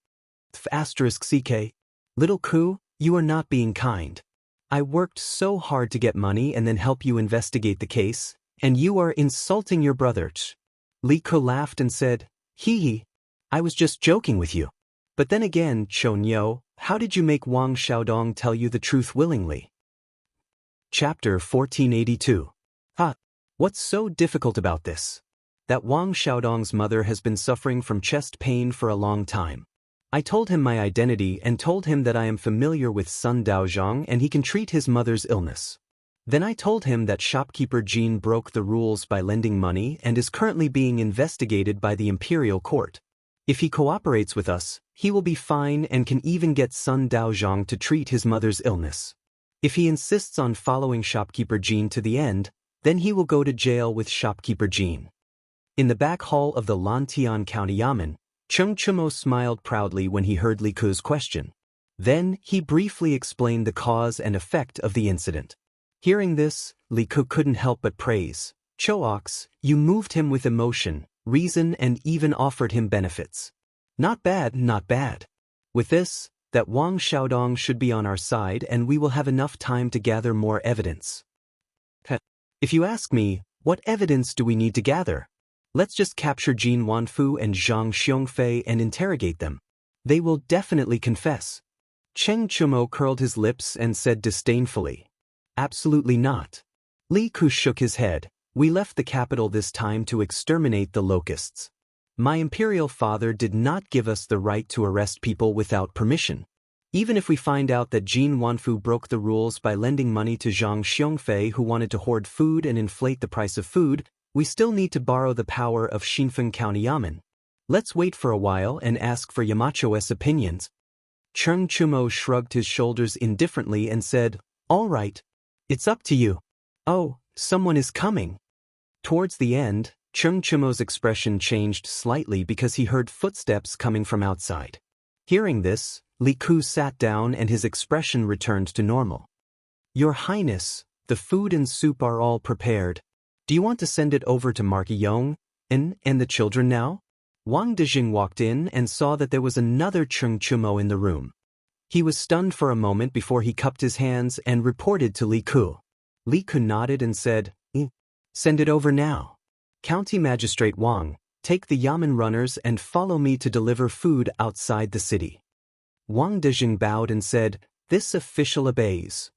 *CK. Little Ku, you are not being kind. I worked so hard to get money and then help you investigate the case, and you are insulting your brother. Li Ku laughed and said, Hee, I was just joking with you. But then again, Chonyo, how did you make Wang Xiaodong tell you the truth willingly? Chapter 1482. What's so difficult about this? That Wang Xiaodong's mother has been suffering from chest pain for a long time. I told him my identity and told him that I am familiar with Sun Daozhong and he can treat his mother's illness. Then I told him that shopkeeper Jin broke the rules by lending money and is currently being investigated by the imperial court. If he cooperates with us, he will be fine and can even get Sun Daozhong to treat his mother's illness. If he insists on following shopkeeper Jin to the end, then he will go to jail with shopkeeper Jin. In the back hall of the Lantian County Yamen, Cheng Chumo smiled proudly when he heard Li Ku's question. Then, he briefly explained the cause and effect of the incident. Hearing this, Li Ku couldn't help but praise. Choox, you moved him with emotion, reason and even offered him benefits. Not bad, not bad. With this, that Wang Xiaodong should be on our side and we will have enough time to gather more evidence. If you ask me, what evidence do we need to gather? Let's just capture Jin Wanfu and Zhang Xiongfei and interrogate them. They will definitely confess. Cheng Chumo curled his lips and said disdainfully. Absolutely not. Li Ku shook his head. We left the capital this time to exterminate the locusts. My imperial father did not give us the right to arrest people without permission. Even if we find out that Jin Wanfu broke the rules by lending money to Zhang Xiongfei who wanted to hoard food and inflate the price of food, we still need to borrow the power of Xinfeng County Yamen. Let's wait for a while and ask for Yamacho's opinions. Cheng Chumo shrugged his shoulders indifferently and said, All right. It's up to you. Oh, someone is coming. Towards the end, Cheng Chumo's expression changed slightly because he heard footsteps coming from outside. Hearing this, Li Ku sat down and his expression returned to normal. Your Highness, the food and soup are all prepared. Do you want to send it over to Marquis Yong and the children now? Wang Dijing walked in and saw that there was another Chung Chumo in the room. He was stunned for a moment before he cupped his hands and reported to Li Ku. Li Ku nodded and said, Send it over now. County Magistrate Wang, take the Yamen runners and follow me to deliver food outside the city. Wang Dijing bowed and said, This official obeys.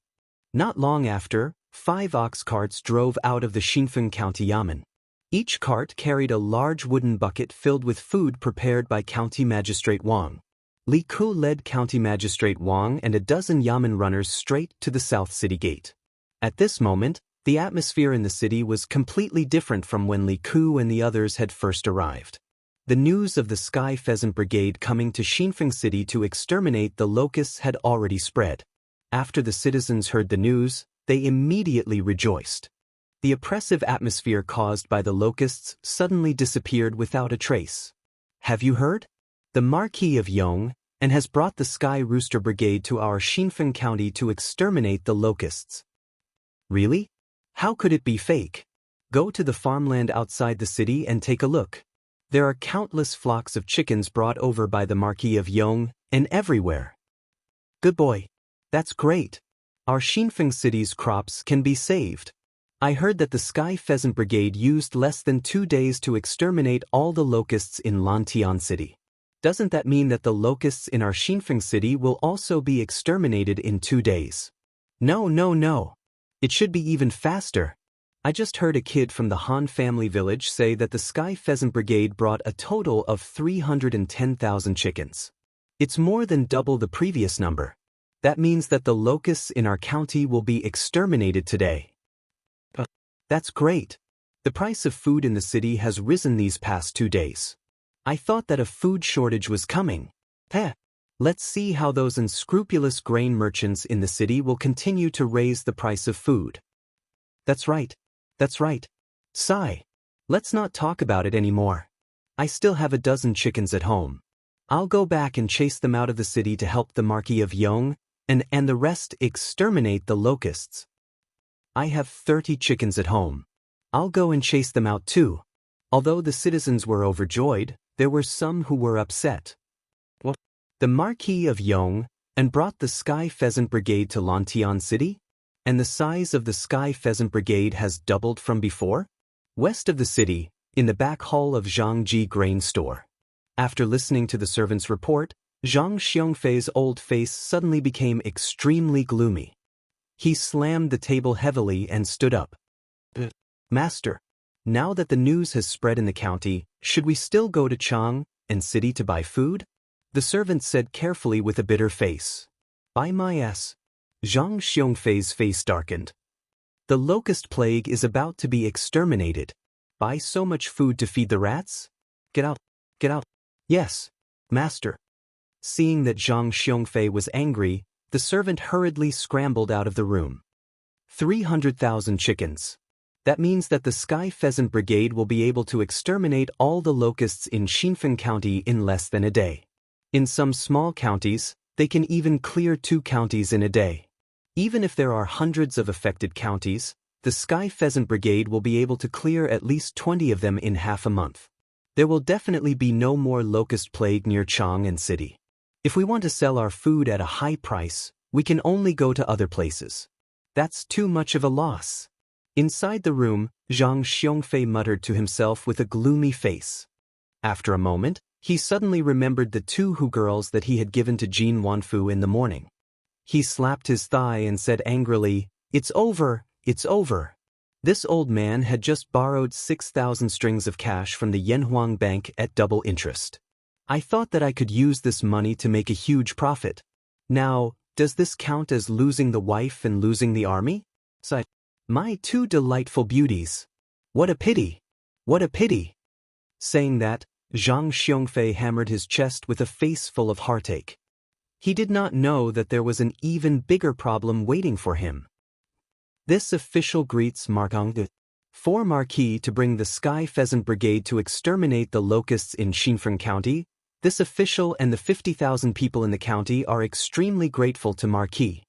Not long after, 5 ox carts drove out of the Xinfeng County Yamen. Each cart carried a large wooden bucket filled with food prepared by County Magistrate Wang. Li Ku led County Magistrate Wang and a dozen Yamen runners straight to the South City Gate. At this moment, the atmosphere in the city was completely different from when Li Ku and the others had first arrived. The news of the Sky Pheasant Brigade coming to Xinfeng City to exterminate the locusts had already spread. After the citizens heard the news, they immediately rejoiced. The oppressive atmosphere caused by the locusts suddenly disappeared without a trace. Have you heard? The Marquis of Yong and has brought the Sky Rooster Brigade to our Xinfeng County to exterminate the locusts. Really? How could it be fake? Go to the farmland outside the city and take a look. There are countless flocks of chickens brought over by the Marquis of Yong, and everywhere. Good boy. That's great. Our Xinfeng city's crops can be saved. I heard that the Sky Pheasant Brigade used less than 2 days to exterminate all the locusts in Lantian City. Doesn't that mean that the locusts in our Xinfeng city will also be exterminated in 2 days? No. It should be even faster. I just heard a kid from the Han family village say that the Sky Pheasant Brigade brought a total of 310,000 chickens. It's more than double the previous number. That means that the locusts in our county will be exterminated today. That's great. The price of food in the city has risen these past 2 days. I thought that a food shortage was coming. Let's see how those unscrupulous grain merchants in the city will continue to raise the price of food. That's right. Sigh. Let's not talk about it anymore. I still have a dozen chickens at home. I'll go back and chase them out of the city to help the Marquis of Yong and the rest exterminate the locusts. I have 30 chickens at home. I'll go and chase them out too. Although the citizens were overjoyed, there were some who were upset. What? The Marquis of Yong and brought the Sky Pheasant Brigade to Lantian City? And the size of the Sky Pheasant Brigade has doubled from before? West of the city, in the back hall of Zhangji Grain Store. After listening to the servant's report, Zhang Xiongfei's old face suddenly became extremely gloomy. He slammed the table heavily and stood up. Master, now that the news has spread in the county, should we still go to Chang and city to buy food? The servant said carefully with a bitter face. By my ass. Zhang Xiongfei's face darkened. The locust plague is about to be exterminated. Buy so much food to feed the rats? Get out. Yes, master. Seeing that Zhang Xiongfei was angry, the servant hurriedly scrambled out of the room. 300,000 chickens. That means that the Sky Pheasant Brigade will be able to exterminate all the locusts in Xinfeng County in less than a day. In some small counties, they can even clear 2 counties in a day. Even if there are hundreds of affected counties, the Sky Pheasant Brigade will be able to clear at least 20 of them in half a month. There will definitely be no more locust plague near Chang and city. If we want to sell our food at a high price, we can only go to other places. That's too much of a loss. Inside the room, Zhang Xiongfei muttered to himself with a gloomy face. After a moment, he suddenly remembered the 2 girls that he had given to Jin Wanfu in the morning. He slapped his thigh and said angrily, It's over. This old man had just borrowed 6,000 strings of cash from the Yanhuang Bank at double interest. I thought that I could use this money to make a huge profit. Now, does this count as losing the wife and losing the army? Sighed. My 2 delightful beauties. What a pity. Saying that, Zhang Xiongfei hammered his chest with a face full of heartache. He did not know that there was an even bigger problem waiting for him. This official greets Markang for Marquis to bring the Sky Pheasant Brigade to exterminate the locusts in Xinfeng County, This official and the 50,000 people in the county are extremely grateful to Marquis.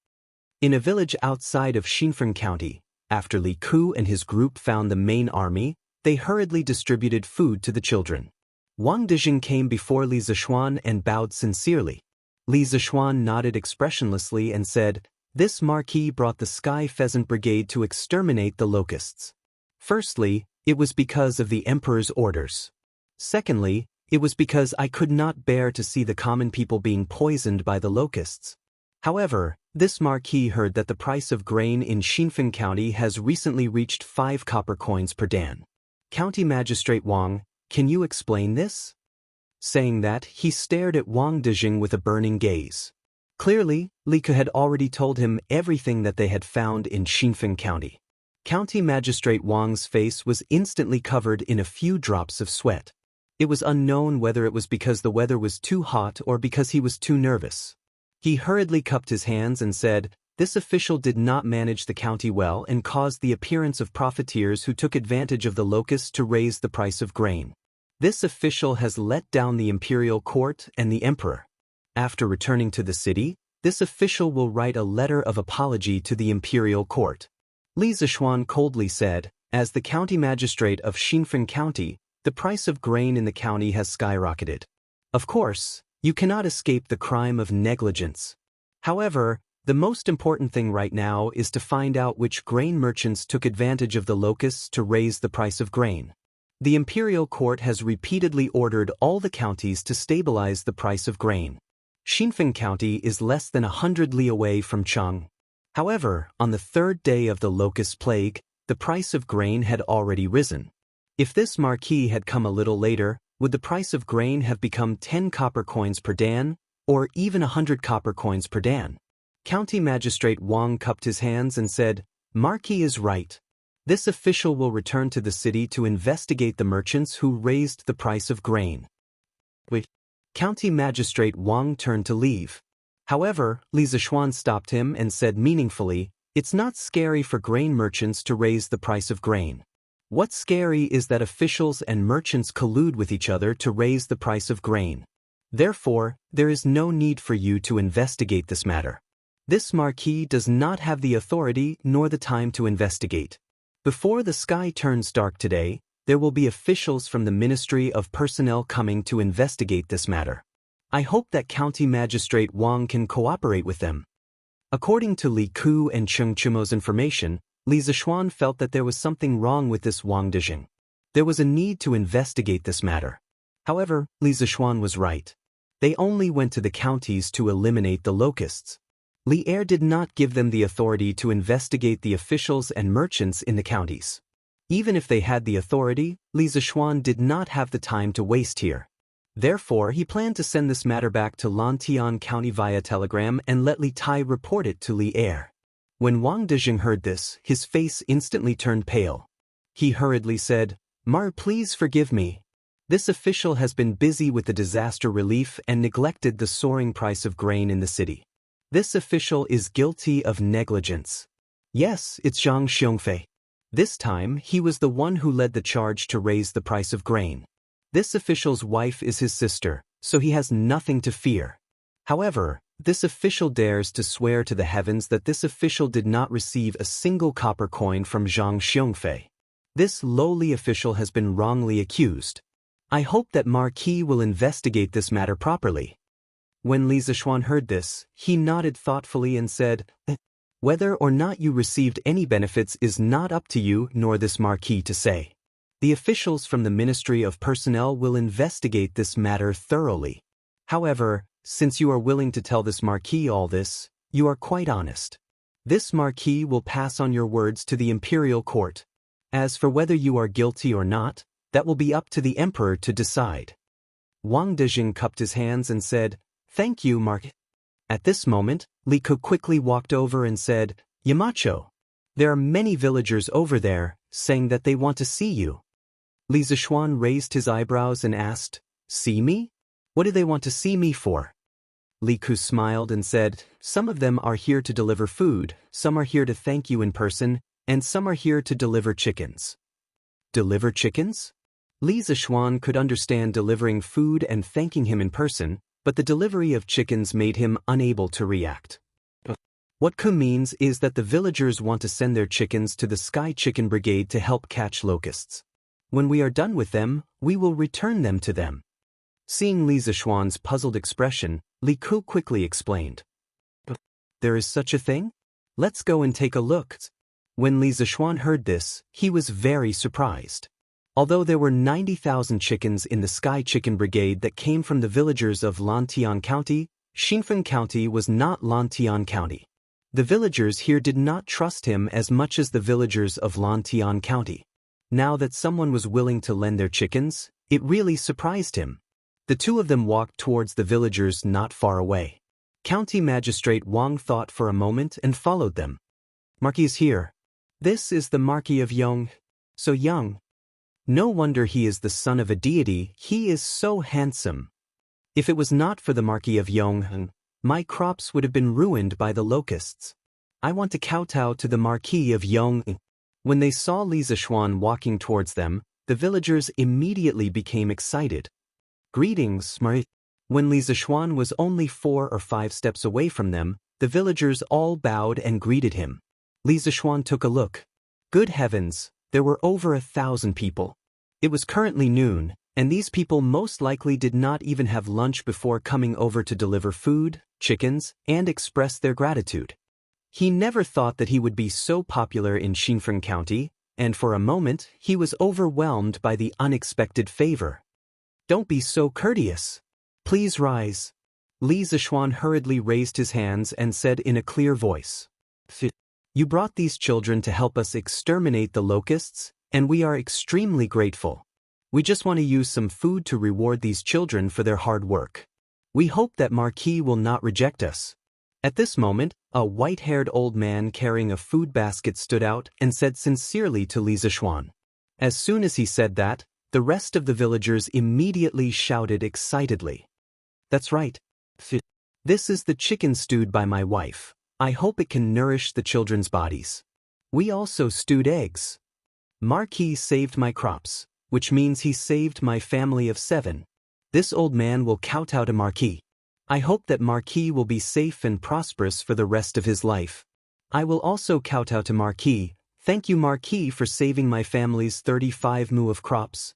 In a village outside of Xinfeng County, after Li Ku and his group found the main army, they hurriedly distributed food to the children. Wang Dijing came before Li Zishuan and bowed sincerely. Li Zishuan nodded expressionlessly and said, "This Marquis brought the Sky Pheasant Brigade to exterminate the locusts. Firstly, it was because of the Emperor's orders. Secondly, it was because I could not bear to see the common people being poisoned by the locusts. However, this Marquis heard that the price of grain in Xinfeng County has recently reached 5 copper coins per dan. County Magistrate Wang, can you explain this?" Saying that, he stared at Wang Dijing with a burning gaze. Clearly, Li Ke had already told him everything that they had found in Xinfeng County. County Magistrate Wang's face was instantly covered in a few drops of sweat. It was unknown whether it was because the weather was too hot or because he was too nervous. He hurriedly cupped his hands and said, "This official did not manage the county well and caused the appearance of profiteers who took advantage of the locusts to raise the price of grain. This official has let down the imperial court and the emperor. After returning to the city, this official will write a letter of apology to the imperial court." Li Zishuan coldly said, "As the county magistrate of Xinfeng County, the price of grain in the county has skyrocketed. Of course, you cannot escape the crime of negligence. However, the most important thing right now is to find out which grain merchants took advantage of the locusts to raise the price of grain. The imperial court has repeatedly ordered all the counties to stabilize the price of grain. Xinfeng County is less than 100 li away from Chang. However, on the 3rd day of the locust plague, the price of grain had already risen. If this Marquis had come a little later, would the price of grain have become 10 copper coins per dan, or even 100 copper coins per dan?" County Magistrate Wang cupped his hands and said, "Marquis is right. This official will return to the city to investigate the merchants who raised the price of grain." Wait. County Magistrate Wang turned to leave. However, Li Zishuan stopped him and said meaningfully, "It's not scary for grain merchants to raise the price of grain. What's scary is that officials and merchants collude with each other to raise the price of grain. Therefore, there is no need for you to investigate this matter. This Marquis does not have the authority nor the time to investigate. Before the sky turns dark today, there will be officials from the Ministry of Personnel coming to investigate this matter. I hope that County Magistrate Wang can cooperate with them." According to Li Ku and Cheng Chimo's information, Li Zishuan felt that there was something wrong with this Wang Dijing. There was a need to investigate this matter. However, Li Zishuan was right. They only went to the counties to eliminate the locusts. Li Er did not give them the authority to investigate the officials and merchants in the counties. Even if they had the authority, Li Zishuan did not have the time to waste here. Therefore, he planned to send this matter back to Lantian County via telegram and let Li Tai report it to Li Er. When Wang Dijing heard this, his face instantly turned pale. He hurriedly said, "Mar, please forgive me. This official has been busy with the disaster relief and neglected the soaring price of grain in the city. This official is guilty of negligence." Yes, it's Zhang Xiongfei. This time, he was the one who led the charge to raise the price of grain. This official's wife is his sister, so he has nothing to fear. However, this official dares to swear to the heavens that this official did not receive a single copper coin from Zhang Xiongfei. This lowly official has been wrongly accused. I hope that Marquis will investigate this matter properly. When Li Zishuan heard this, he nodded thoughtfully and said, "Whether or not you received any benefits is not up to you nor this Marquis to say. The officials from the Ministry of Personnel will investigate this matter thoroughly. However, since you are willing to tell this Marquis all this, you are quite honest. This Marquis will pass on your words to the imperial court. As for whether you are guilty or not, that will be up to the emperor to decide." Wang Dijing cupped his hands and said, "Thank you, Marquis." At this moment, Li Ke quickly walked over and said, "Yamacho, there are many villagers over there, saying that they want to see you." Li Zishuan raised his eyebrows and asked, "See me? What do they want to see me for?" Li Ke smiled and said, "Some of them are here to deliver food, some are here to thank you in person, and some are here to deliver chickens." "Deliver chickens?" Li Zishuan could understand delivering food and thanking him in person, but the delivery of chickens made him unable to react. What Ku means is that the villagers want to send their chickens to the Sky Chicken Brigade to help catch locusts. When we are done with them, we will return them to them. Seeing Li Zishuan's puzzled expression, Li Ku quickly explained. There is such a thing? Let's go and take a look. When Li Zishuan heard this, he was very surprised. Although there were 90,000 chickens in the Sky Chicken Brigade that came from the villagers of Longtime County, Xinfeng County was not Longtime County. The villagers here did not trust him as much as the villagers of Longtime County. Now that someone was willing to lend their chickens, it really surprised him. The two of them walked towards the villagers not far away. County Magistrate Wang thought for a moment and followed them. Marquis is here. This is the Marquis of Yong. So young. No wonder he is the son of a deity, he is so handsome. If it was not for the Marquis of Yong, my crops would have been ruined by the locusts. I want to kowtow to the Marquis of Yong. When they saw Li Zishuan walking towards them, the villagers immediately became excited. Greetings, Marquis. When Li Zishuan was only 4 or 5 steps away from them, the villagers all bowed and greeted him. Li Zishuan took a look. Good heavens, there were over 1,000 people. It was currently noon, and these people most likely did not even have lunch before coming over to deliver food, chickens, and express their gratitude. He never thought that he would be so popular in Xinfeng County, and for a moment he was overwhelmed by the unexpected favor. Don't be so courteous. Please rise. Li Zishuan hurriedly raised his hands and said in a clear voice. You brought these children to help us exterminate the locusts, and we are extremely grateful. We just want to use some food to reward these children for their hard work. We hope that Marquis will not reject us. At this moment, a white-haired old man carrying a food basket stood out and said sincerely to Li Zishuan. As soon as he said that, the rest of the villagers immediately shouted excitedly. That's right. This is the chicken stewed by my wife. I hope it can nourish the children's bodies. We also stewed eggs. Marquis saved my crops, which means he saved my family of 7. This old man will kowtow to Marquis. I hope that Marquis will be safe and prosperous for the rest of his life. I will also kowtow to Marquis. Thank you, Marquis, for saving my family's 35 mu of crops.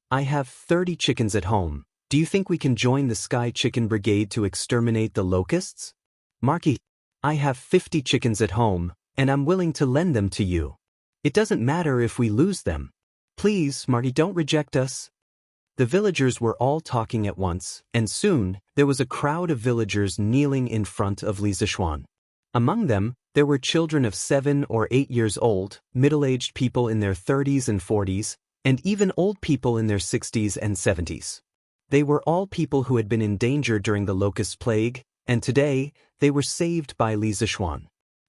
I have 30 chickens at home. Do you think we can join the Sky Chicken Brigade to exterminate the locusts? Marquis, I have 50 chickens at home, and I'm willing to lend them to you. It doesn't matter if we lose them. Please, Marquis, don't reject us. The villagers were all talking at once, and soon, there was a crowd of villagers kneeling in front of Li Zishuan. Among them, there were children of 7 or 8 years old, middle-aged people in their 30s and 40s, and even old people in their 60s and 70s. They were all people who had been in danger during the locust plague, and today, they were saved by Li Zishuan.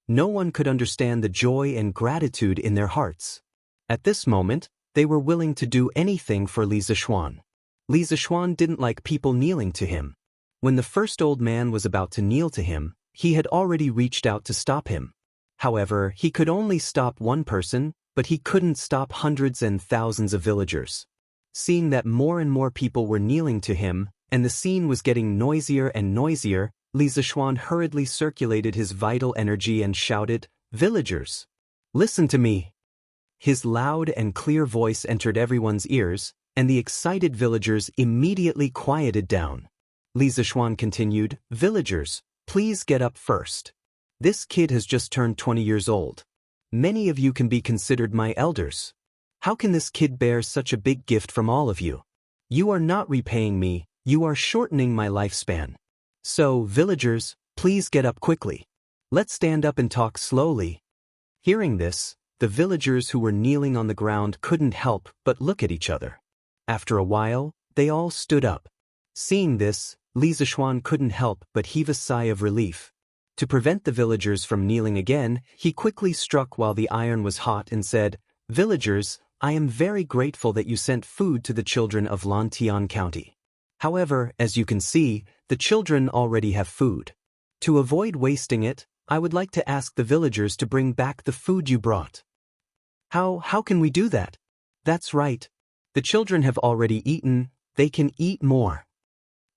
No one could understand the joy and gratitude in their hearts. At this moment, they were willing to do anything for Li Zishuan. Li Zishuan didn't like people kneeling to him. When the first old man was about to kneel to him, he had already reached out to stop him. However, he could only stop one person, but he couldn't stop hundreds and thousands of villagers. Seeing that more and more people were kneeling to him, and the scene was getting noisier and noisier, Li Zishuan hurriedly circulated his vital energy and shouted, "Villagers! Listen to me!" His loud and clear voice entered everyone's ears, and the excited villagers immediately quieted down. Li Zishuan continued, "Villagers, please get up first. This kid has just turned 20 years old. Many of you can be considered my elders. How can this kid bear such a big gift from all of you? You are not repaying me, you are shortening my lifespan. So, villagers, please get up quickly. Let's stand up and talk slowly." Hearing this, the villagers who were kneeling on the ground couldn't help but look at each other. After a while, they all stood up. Seeing this, Li Zishuan couldn't help but heave a sigh of relief. To prevent the villagers from kneeling again, he quickly struck while the iron was hot and said, "Villagers, I am very grateful that you sent food to the children of Longtime County. However, as you can see, the children already have food. To avoid wasting it, I would like to ask the villagers to bring back the food you brought." How can we do that? That's right. The children have already eaten, they can eat more.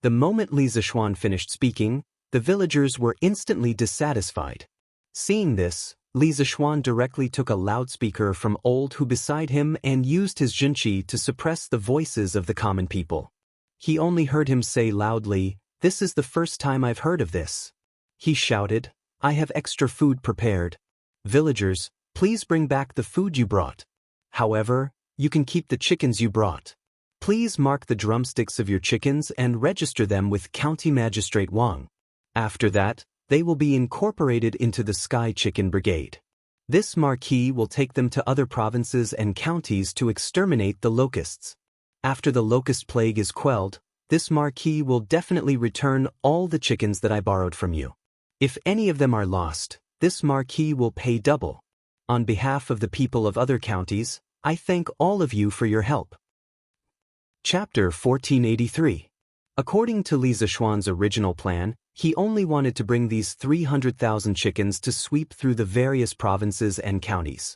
The moment Li Zishuan finished speaking, the villagers were instantly dissatisfied. Seeing this, Li Zishuan directly took a loudspeaker from Old Hu beside him and used his Junqi to suppress the voices of the common people. He only heard him say loudly, "This is the first time I've heard of this." He shouted, "I have extra food prepared. Villagers, please bring back the food you brought. However, you can keep the chickens you brought. Please mark the drumsticks of your chickens and register them with County Magistrate Wang. After that, they will be incorporated into the Sky Chicken Brigade. This marquee will take them to other provinces and counties to exterminate the locusts. After the locust plague is quelled, this marquee will definitely return all the chickens that I borrowed from you. If any of them are lost, this marquee will pay double. On behalf of the people of other counties, I thank all of you for your help." Chapter 1483. According to Li Zishuan's original plan, he only wanted to bring these 300,000 chickens to sweep through the various provinces and counties.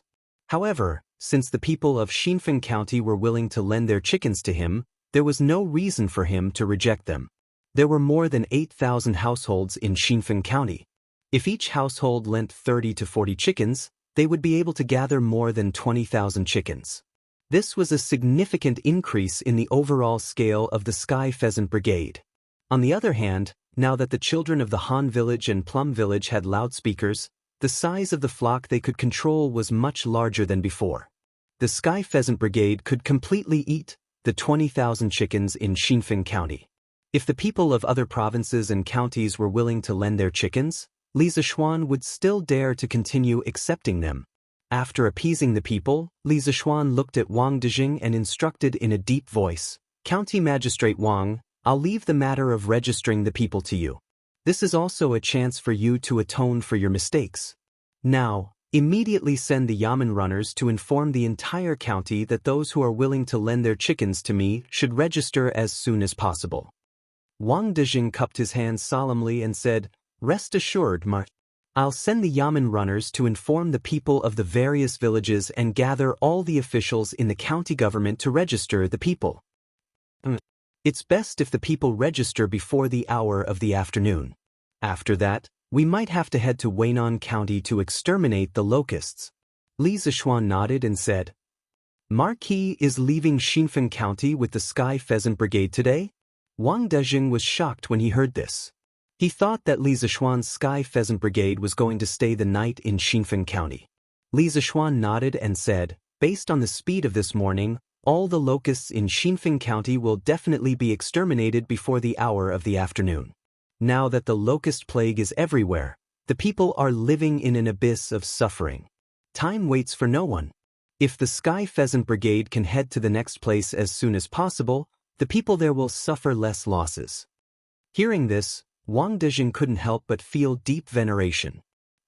However, since the people of Xinfeng County were willing to lend their chickens to him, there was no reason for him to reject them. There were more than 8,000 households in Xinfeng County. If each household lent 30 to 40 chickens, they would be able to gather more than 20,000 chickens. This was a significant increase in the overall scale of the Sky Pheasant Brigade. On the other hand, now that the children of the Han Village and Plum Village had loudspeakers, the size of the flock they could control was much larger than before. The Sky Pheasant Brigade could completely eat the 20,000 chickens in Xinfeng County. If the people of other provinces and counties were willing to lend their chickens, Li Zishuan would still dare to continue accepting them. After appeasing the people, Li Zishuan looked at Wang Dijing and instructed in a deep voice, "County Magistrate Wang, I'll leave the matter of registering the people to you. This is also a chance for you to atone for your mistakes. Now, immediately send the Yamen runners to inform the entire county that those who are willing to lend their chickens to me should register as soon as possible." Wang Dijing cupped his hands solemnly and said, "Rest assured, I'll send the Yamen runners to inform the people of the various villages and gather all the officials in the county government to register the people. It's best if the people register before the hour of the afternoon. After that, we might have to head to Weinan County to exterminate the locusts." Li Zishuan nodded and said, "Marquis is leaving Xinfeng County with the Sky Pheasant Brigade today?" Wang Dejing was shocked when he heard this. He thought that Li Zishuan's Sky Pheasant Brigade was going to stay the night in Xinfeng County. Li Zishuan nodded and said, "Based on the speed of this morning, all the locusts in Xinfeng County will definitely be exterminated before the hour of the afternoon. Now that the locust plague is everywhere, the people are living in an abyss of suffering. Time waits for no one. If the Sky Pheasant Brigade can head to the next place as soon as possible, the people there will suffer less losses." Hearing this, Wang Dijing couldn't help but feel deep veneration.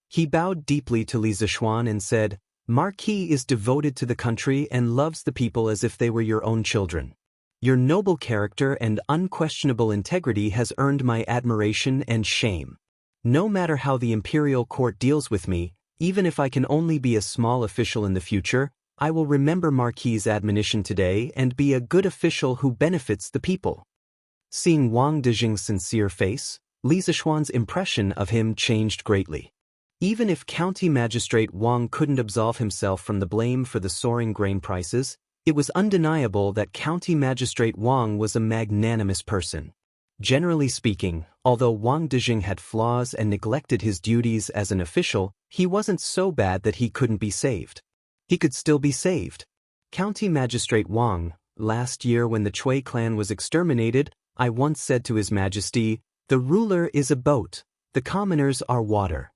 He bowed deeply to Li Zishuan and said, "Marquis is devoted to the country and loves the people as if they were your own children. Your noble character and unquestionable integrity has earned my admiration and shame. No matter how the imperial court deals with me, even if I can only be a small official in the future, I will remember Marquis' admonition today and be a good official who benefits the people." Seeing Wang Dijing's sincere face, Li Zishuan's impression of him changed greatly. Even if County Magistrate Wang couldn't absolve himself from the blame for the soaring grain prices, it was undeniable that County Magistrate Wang was a magnanimous person. Generally speaking, although Wang Dijing had flaws and neglected his duties as an official, he wasn't so bad that he couldn't be saved. He could still be saved. County Magistrate Wang, last year when the Chui clan was exterminated, I once said to His Majesty, "The ruler is a boat, the commoners are water.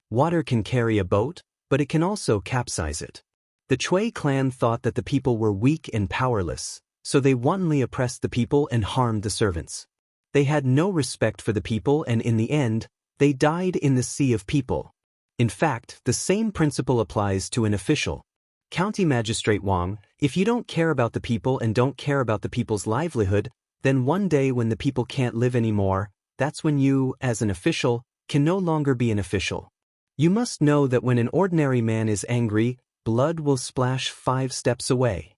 Water can carry a boat, but it can also capsize it." The Chui clan thought that the people were weak and powerless, so they wantonly oppressed the people and harmed the servants. They had no respect for the people and in the end, they died in the sea of people. In fact, the same principle applies to an official. County Magistrate Wang, if you don't care about the people and don't care about the people's livelihood, then one day when the people can't live anymore, that's when you, as an official, can no longer be an official. You must know that when an ordinary man is angry, blood will splash 5 steps away.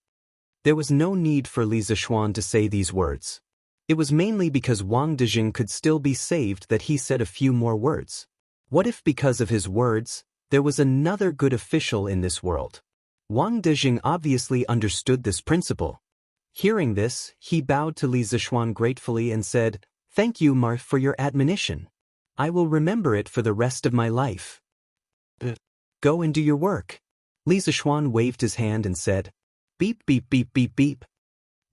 There was no need for Li Zishuan to say these words. It was mainly because Wang Dijing could still be saved that he said a few more words. What if because of his words, there was another good official in this world? Wang Dijing obviously understood this principle. Hearing this, he bowed to Li Zishuan gratefully and said, "Thank you, Mar, for your admonition. I will remember it for the rest of my life. Go and do your work." Li Zishuan waved his hand and said, "Beep beep beep beep beep."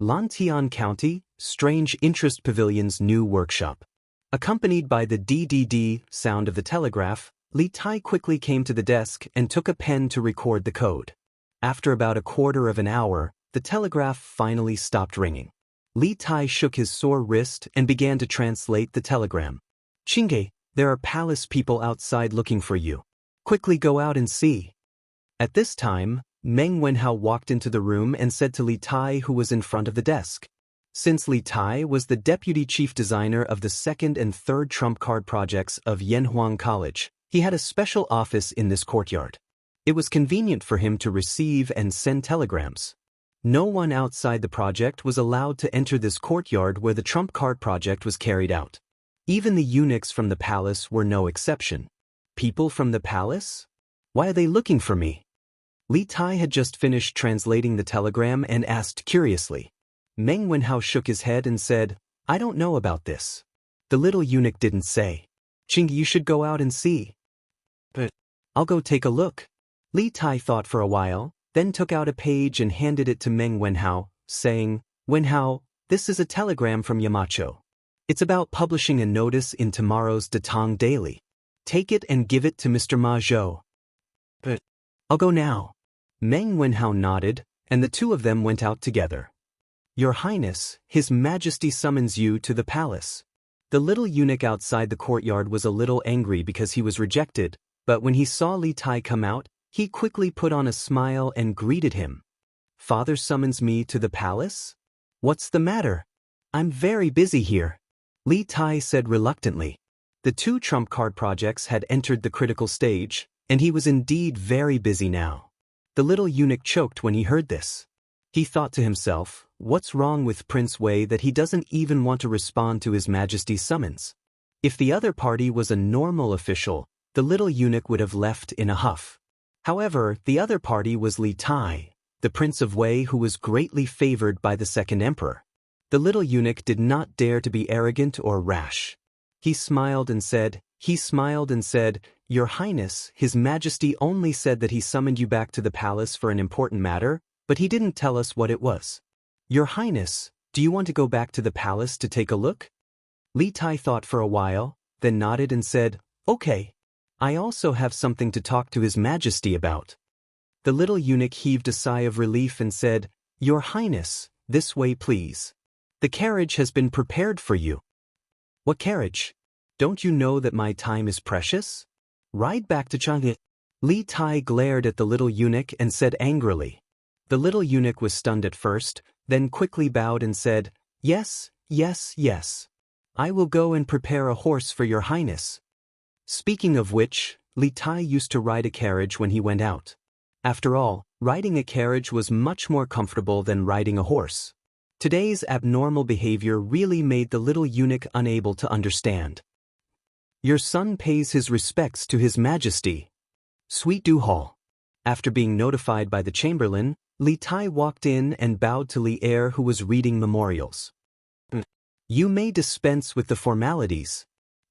Lantian County, Strange Interest Pavilion's new workshop. Accompanied by the DDD sound of the telegraph, Li Tai quickly came to the desk and took a pen to record the code. After about a quarter of an hour, the telegraph finally stopped ringing. Li Tai shook his sore wrist and began to translate the telegram. "Qingge, there are palace people outside looking for you. Quickly go out and see." At this time, Meng Wenhao walked into the room and said to Li Tai, who was in front of the desk. Since Li Tai was the deputy chief designer of the second and third trump card projects of Yanhuang College, he had a special office in this courtyard. It was convenient for him to receive and send telegrams. No one outside the project was allowed to enter this courtyard where the trump card project was carried out. Even the eunuchs from the palace were no exception. People from the palace? Why are they looking for me? Li Tai had just finished translating the telegram and asked curiously. Meng Wenhao shook his head and said, "I don't know about this." The little eunuch didn't say. "Qing, you should go out and see." "But I'll go take a look." Li Tai thought for a while, then took out a page and handed it to Meng Wenhao, saying, "Wenhao, this is a telegram from Yamacho. It's about publishing a notice in tomorrow's Datong Daily. Take it and give it to Mr. Ma Zhou." "But I'll go now." Meng Wenhao nodded, and the two of them went out together. "Your Highness, His Majesty summons you to the palace." The little eunuch outside the courtyard was a little angry because he was rejected, but when he saw Li Tai come out, he quickly put on a smile and greeted him. "Father summons me to the palace? What's the matter? I'm very busy here," Li Tai said reluctantly. The two trump card projects had entered the critical stage, and he was indeed very busy now. The little eunuch choked when he heard this. He thought to himself, what's wrong with Prince Wei that he doesn't even want to respond to His Majesty's summons? If the other party was a normal official, the little eunuch would have left in a huff. However, the other party was Li Tai, the Prince of Wei, who was greatly favored by the second emperor. The little eunuch did not dare to be arrogant or rash. He smiled and said, "Your Highness, His Majesty only said that he summoned you back to the palace for an important matter, but he didn't tell us what it was. Your Highness, do you want to go back to the palace to take a look?" Li Tai thought for a while, then nodded and said, "Okay. I also have something to talk to His Majesty about." The little eunuch heaved a sigh of relief and said, "Your Highness, this way please. The carriage has been prepared for you." "What carriage? Don't you know that my time is precious? Ride back to Chang'e." Li Tai glared at the little eunuch and said angrily. The little eunuch was stunned at first, then quickly bowed and said, "Yes, yes, yes. I will go and prepare a horse for your Highness." Speaking of which, Li Tai used to ride a carriage when he went out. After all, riding a carriage was much more comfortable than riding a horse. Today's abnormal behavior really made the little eunuch unable to understand. "Your son pays his respects to His Majesty." Sweet Du Hall. After being notified by the chamberlain, Li Tai walked in and bowed to Li Er, who was reading memorials. "You may dispense with the formalities."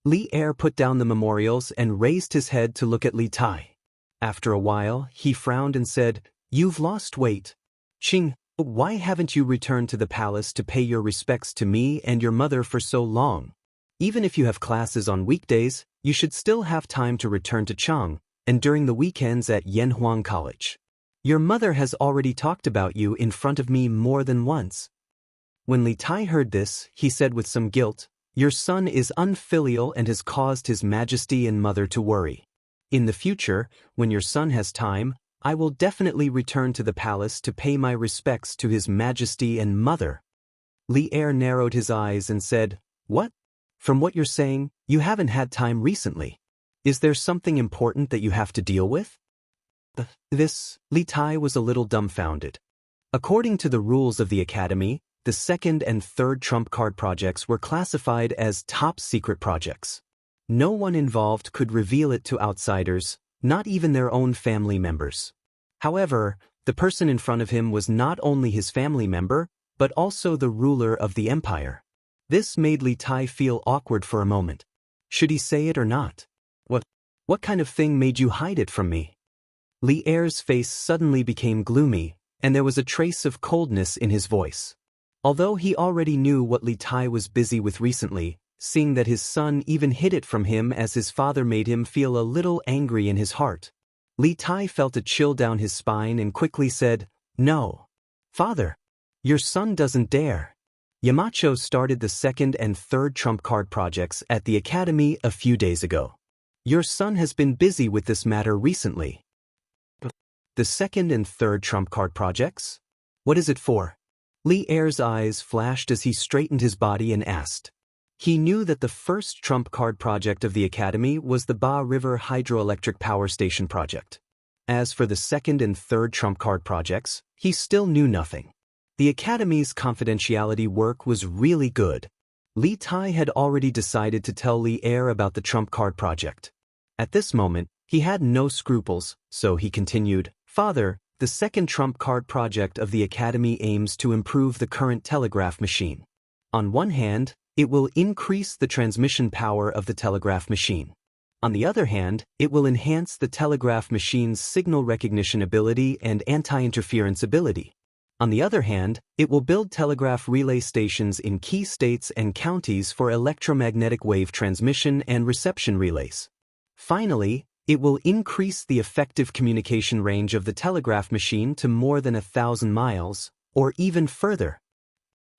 Li Er put down the memorials and raised his head to look at Li Tai. After a while, he frowned and said, "You've lost weight. Qing, why haven't you returned to the palace to pay your respects to me and your mother for so long? Even if you have classes on weekdays, you should still have time to return to Chang, and during the weekends at Yanhuang College. Your mother has already talked about you in front of me more than once." When Li Tai heard this, he said with some guilt, "Your son is unfilial and has caused His Majesty and mother to worry. In the future, when your son has time, I will definitely return to the palace to pay my respects to His Majesty and mother." Li Er narrowed his eyes and said, "What? From what you're saying, you haven't had time recently. Is there something important that you have to deal with?" Li Tai was a little dumbfounded. According to the rules of the Academy, the second and third trump card projects were classified as top secret projects. No one involved could reveal it to outsiders, not even their own family members. However, the person in front of him was not only his family member, but also the ruler of the empire. This made Li Tai feel awkward for a moment. Should he say it or not? What kind of thing made you hide it from me? Li Er's face suddenly became gloomy, and there was a trace of coldness in his voice. Although he already knew what Li Tai was busy with recently, seeing that his son even hid it from him as his father made him feel a little angry in his heart. Li Tai felt a chill down his spine and quickly said, "No. Father, your son doesn't dare." Yamacho started the second and third trump card projects at the Academy a few days ago. Your son has been busy with this matter recently. The second and third trump card projects? What is it for? Li Er's eyes flashed as he straightened his body and asked. He knew that the first trump card project of the Academy was the Ba River Hydroelectric Power Station project. As for the second and third trump card projects, he still knew nothing. The Academy's confidentiality work was really good. Li Tai had already decided to tell Li Er about the trump card project. At this moment, he had no scruples, so he continued, "Father, the second trump card project of the Academy aims to improve the current telegraph machine. On one hand, it will increase the transmission power of the telegraph machine. On the other hand, it will enhance the telegraph machine's signal recognition ability and anti-interference ability. On the other hand, it will build telegraph relay stations in key states and counties for electromagnetic wave transmission and reception relays. Finally, it will increase the effective communication range of the telegraph machine to more than 1,000 miles, or even further.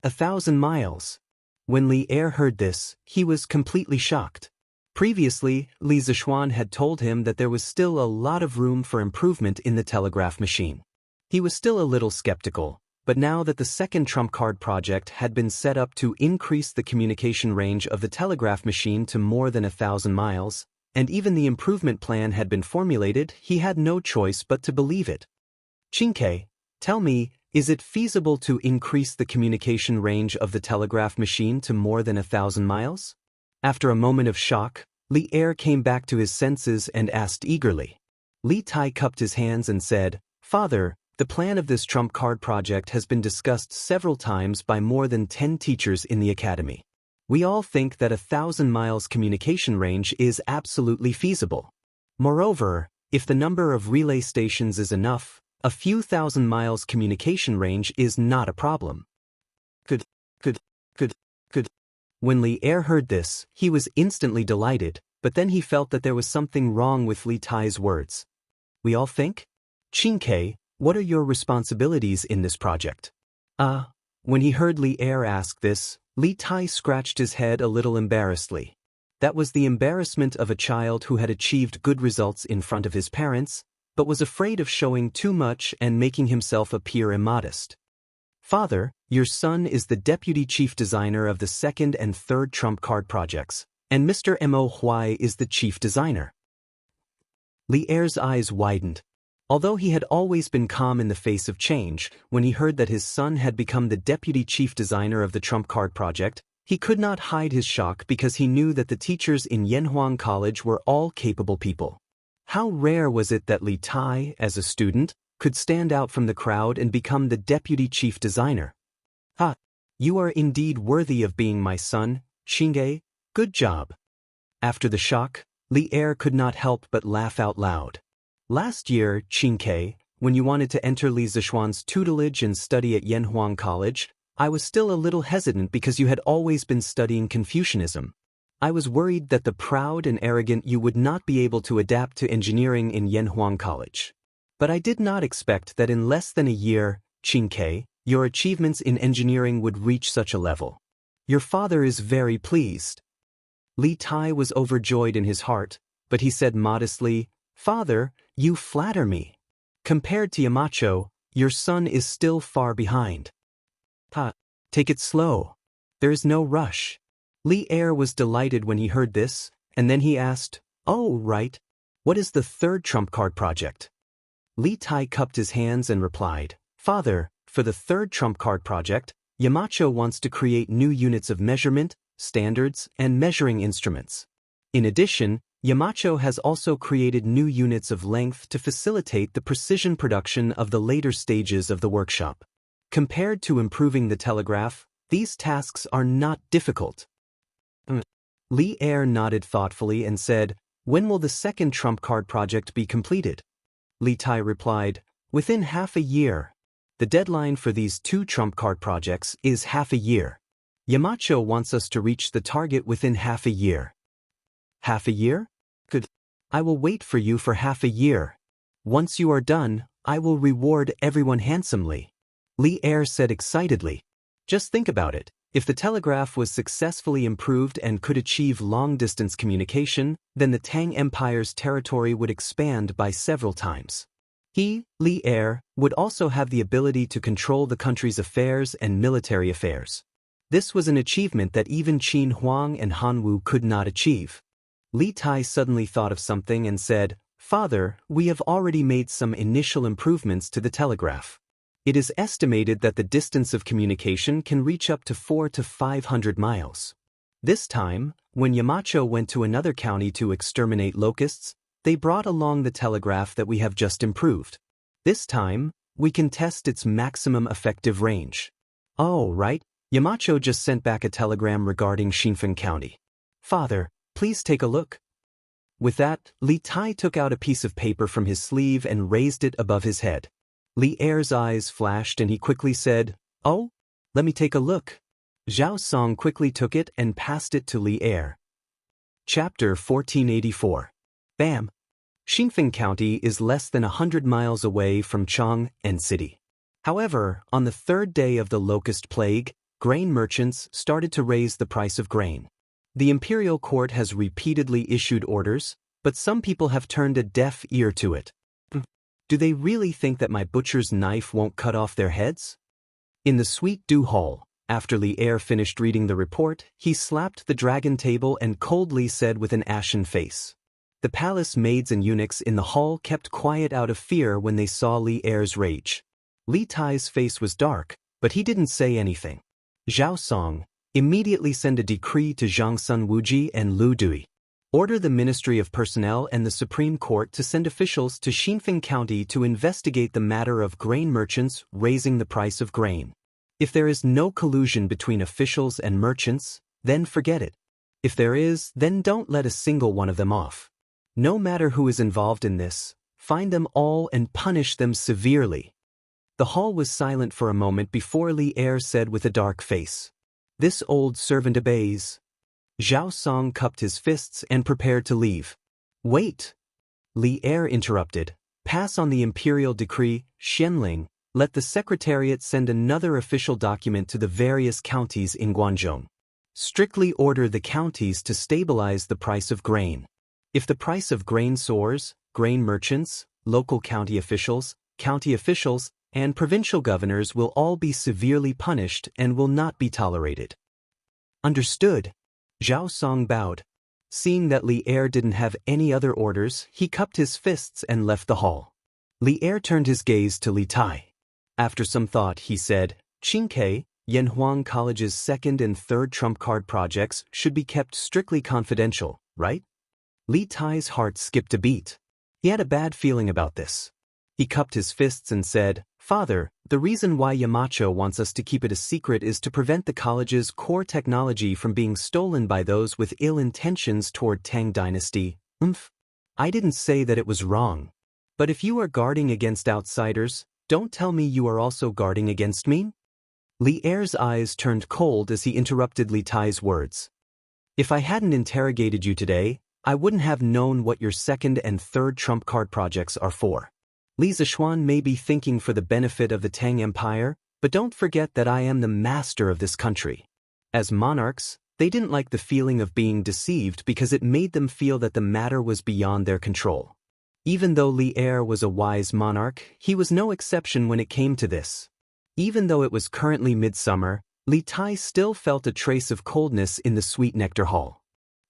1,000 miles. When Li Er heard this, he was completely shocked. Previously, Li Zixuan had told him that there was still a lot of room for improvement in the telegraph machine. He was still a little skeptical, but now that the second trump card project had been set up to increase the communication range of the telegraph machine to more than 1,000 miles, and even the improvement plan had been formulated, he had no choice but to believe it. "Qingke, tell me, is it feasible to increase the communication range of the telegraph machine to more than 1,000 miles? After a moment of shock, Li Er came back to his senses and asked eagerly. Li Tai cupped his hands and said, "Father, the plan of this trump card project has been discussed several times by more than 10 teachers in the Academy. We all think that 1,000 miles communication range is absolutely feasible. Moreover, if the number of relay stations is enough, a few thousand miles communication range is not a problem." Could. When Li Er heard this, he was instantly delighted, but then he felt that there was something wrong with Li Tai's words. "We all think? Qingke, what are your responsibilities in this project?" When he heard Li Er ask this, Li Tai scratched his head a little embarrassedly. That was the embarrassment of a child who had achieved good results in front of his parents, but was afraid of showing too much and making himself appear immodest. "Father, your son is the deputy chief designer of the second and third trump card projects, and Mr. Mo Huai is the chief designer." Li Er's eyes widened. Although he had always been calm in the face of change, when he heard that his son had become the deputy chief designer of the trump card project, he could not hide his shock because he knew that the teachers in Yanhuang College were all capable people. How rare was it that Li Tai, as a student, could stand out from the crowd and become the deputy chief designer. You are indeed worthy of being my son, Qingge. Good job." After the shock, Li Er could not help but laugh out loud. "Last year, Qingke, when you wanted to enter Li Zixuan's tutelage and study at Yanhuang College, I was still a little hesitant because you had always been studying Confucianism. I was worried that the proud and arrogant you would not be able to adapt to engineering in Yanhuang College. But I did not expect that in less than a year, Qingke, your achievements in engineering would reach such a level. Your father is very pleased." Li Tai was overjoyed in his heart, but he said modestly, "Father, you flatter me. Compared to Yamacho, your son is still far behind." Take it slow. There is no rush." Li Er was delighted when he heard this, and then he asked, "Oh, right. What is the third trump card project?" Li Tai cupped his hands and replied, "Father, For the third trump card project, Yamacho wants to create new units of measurement, standards, and measuring instruments. In addition, Yamacho has also created new units of length to facilitate the precision production of the later stages of the workshop. Compared to improving the telegraph, these tasks are not difficult. Li Er nodded thoughtfully and said, "When will the second trump card project be completed?" Li Tai replied, "Within half a year. The deadline for these two trump card projects is half a year. Yamacho wants us to reach the target within half a year." "Half a year? Good. I will wait for you for half a year. Once you are done, I will reward everyone handsomely," Li Er said excitedly. Just think about it. If the telegraph was successfully improved and could achieve long-distance communication, then the Tang Empire's territory would expand by several times. He, Li Er, would also have the ability to control the country's affairs and military affairs. This was an achievement that even Qin Huang and Han Wu could not achieve. Li Tai suddenly thought of something and said, "Father, we have already made some initial improvements to the telegraph. It is estimated that the distance of communication can reach up to 400 to 500 miles. This time, when Yamacho went to another county to exterminate locusts, they brought along the telegraph that we have just improved. This time, we can test its maximum effective range." "Oh, right. Yamacho just sent back a telegram regarding Xinfeng County. Father, please take a look." With that, Li Tai took out a piece of paper from his sleeve and raised it above his head. Li Er's eyes flashed and he quickly said, "Oh, let me take a look." Zhao Song quickly took it and passed it to Li Er. Chapter 1484. Bam! Xinfeng County is less than 100 miles away from Chang'an City. However, on the third day of the locust plague, grain merchants started to raise the price of grain. The imperial court has repeatedly issued orders, but some people have turned a deaf ear to it. Do they really think that my butcher's knife won't cut off their heads? In the Sweet Dew Hall, after Li Er finished reading the report, he slapped the dragon table and coldly said with an ashen face. The palace maids and eunuchs in the hall kept quiet out of fear when they saw Li Er's rage. Li Tai's face was dark, but he didn't say anything. Zhao Song, immediately send a decree to Zhang Sun Wuji and Lu Dui. Order the Ministry of Personnel and the Supreme Court to send officials to Xinfeng County to investigate the matter of grain merchants raising the price of grain. If there is no collusion between officials and merchants, then forget it. If there is, then don't let a single one of them off. No matter who is involved in this, find them all and punish them severely. The hall was silent for a moment before Li Er said with a dark face, "This old servant obeys." Zhao Song cupped his fists and prepared to leave. "Wait!" Li Er interrupted. "Pass on the imperial decree, Xianling. Let the secretariat send another official document to the various counties in Guangzhou. Strictly order the counties to stabilize the price of grain. If the price of grain soars, grain merchants, local county officials, and provincial governors will all be severely punished and will not be tolerated." "Understood." Zhao Song bowed. Seeing that Li Er didn't have any other orders, he cupped his fists and left the hall. Li Er turned his gaze to Li Tai. After some thought, he said, "Qingke, Yanhuang College's second and third trump card projects should be kept strictly confidential, right?" Li Tai's heart skipped a beat. He had a bad feeling about this. He cupped his fists and said, "Father, the reason why Yamacho wants us to keep it a secret is to prevent the college's core technology from being stolen by those with ill intentions toward Tang Dynasty." I didn't say that it was wrong. But if you are guarding against outsiders, don't tell me you are also guarding against me? Li Er's eyes turned cold as he interrupted Li Tai's words. "If I hadn't interrogated you today, I wouldn't have known what your second and third trump card projects are for. Li Zishuan may be thinking for the benefit of the Tang Empire, but don't forget that I am the master of this country." As monarchs, they didn't like the feeling of being deceived because it made them feel that the matter was beyond their control. Even though Li Er was a wise monarch, he was no exception when it came to this. Even though it was currently midsummer, Li Tai still felt a trace of coldness in the Sweet Nectar Hall.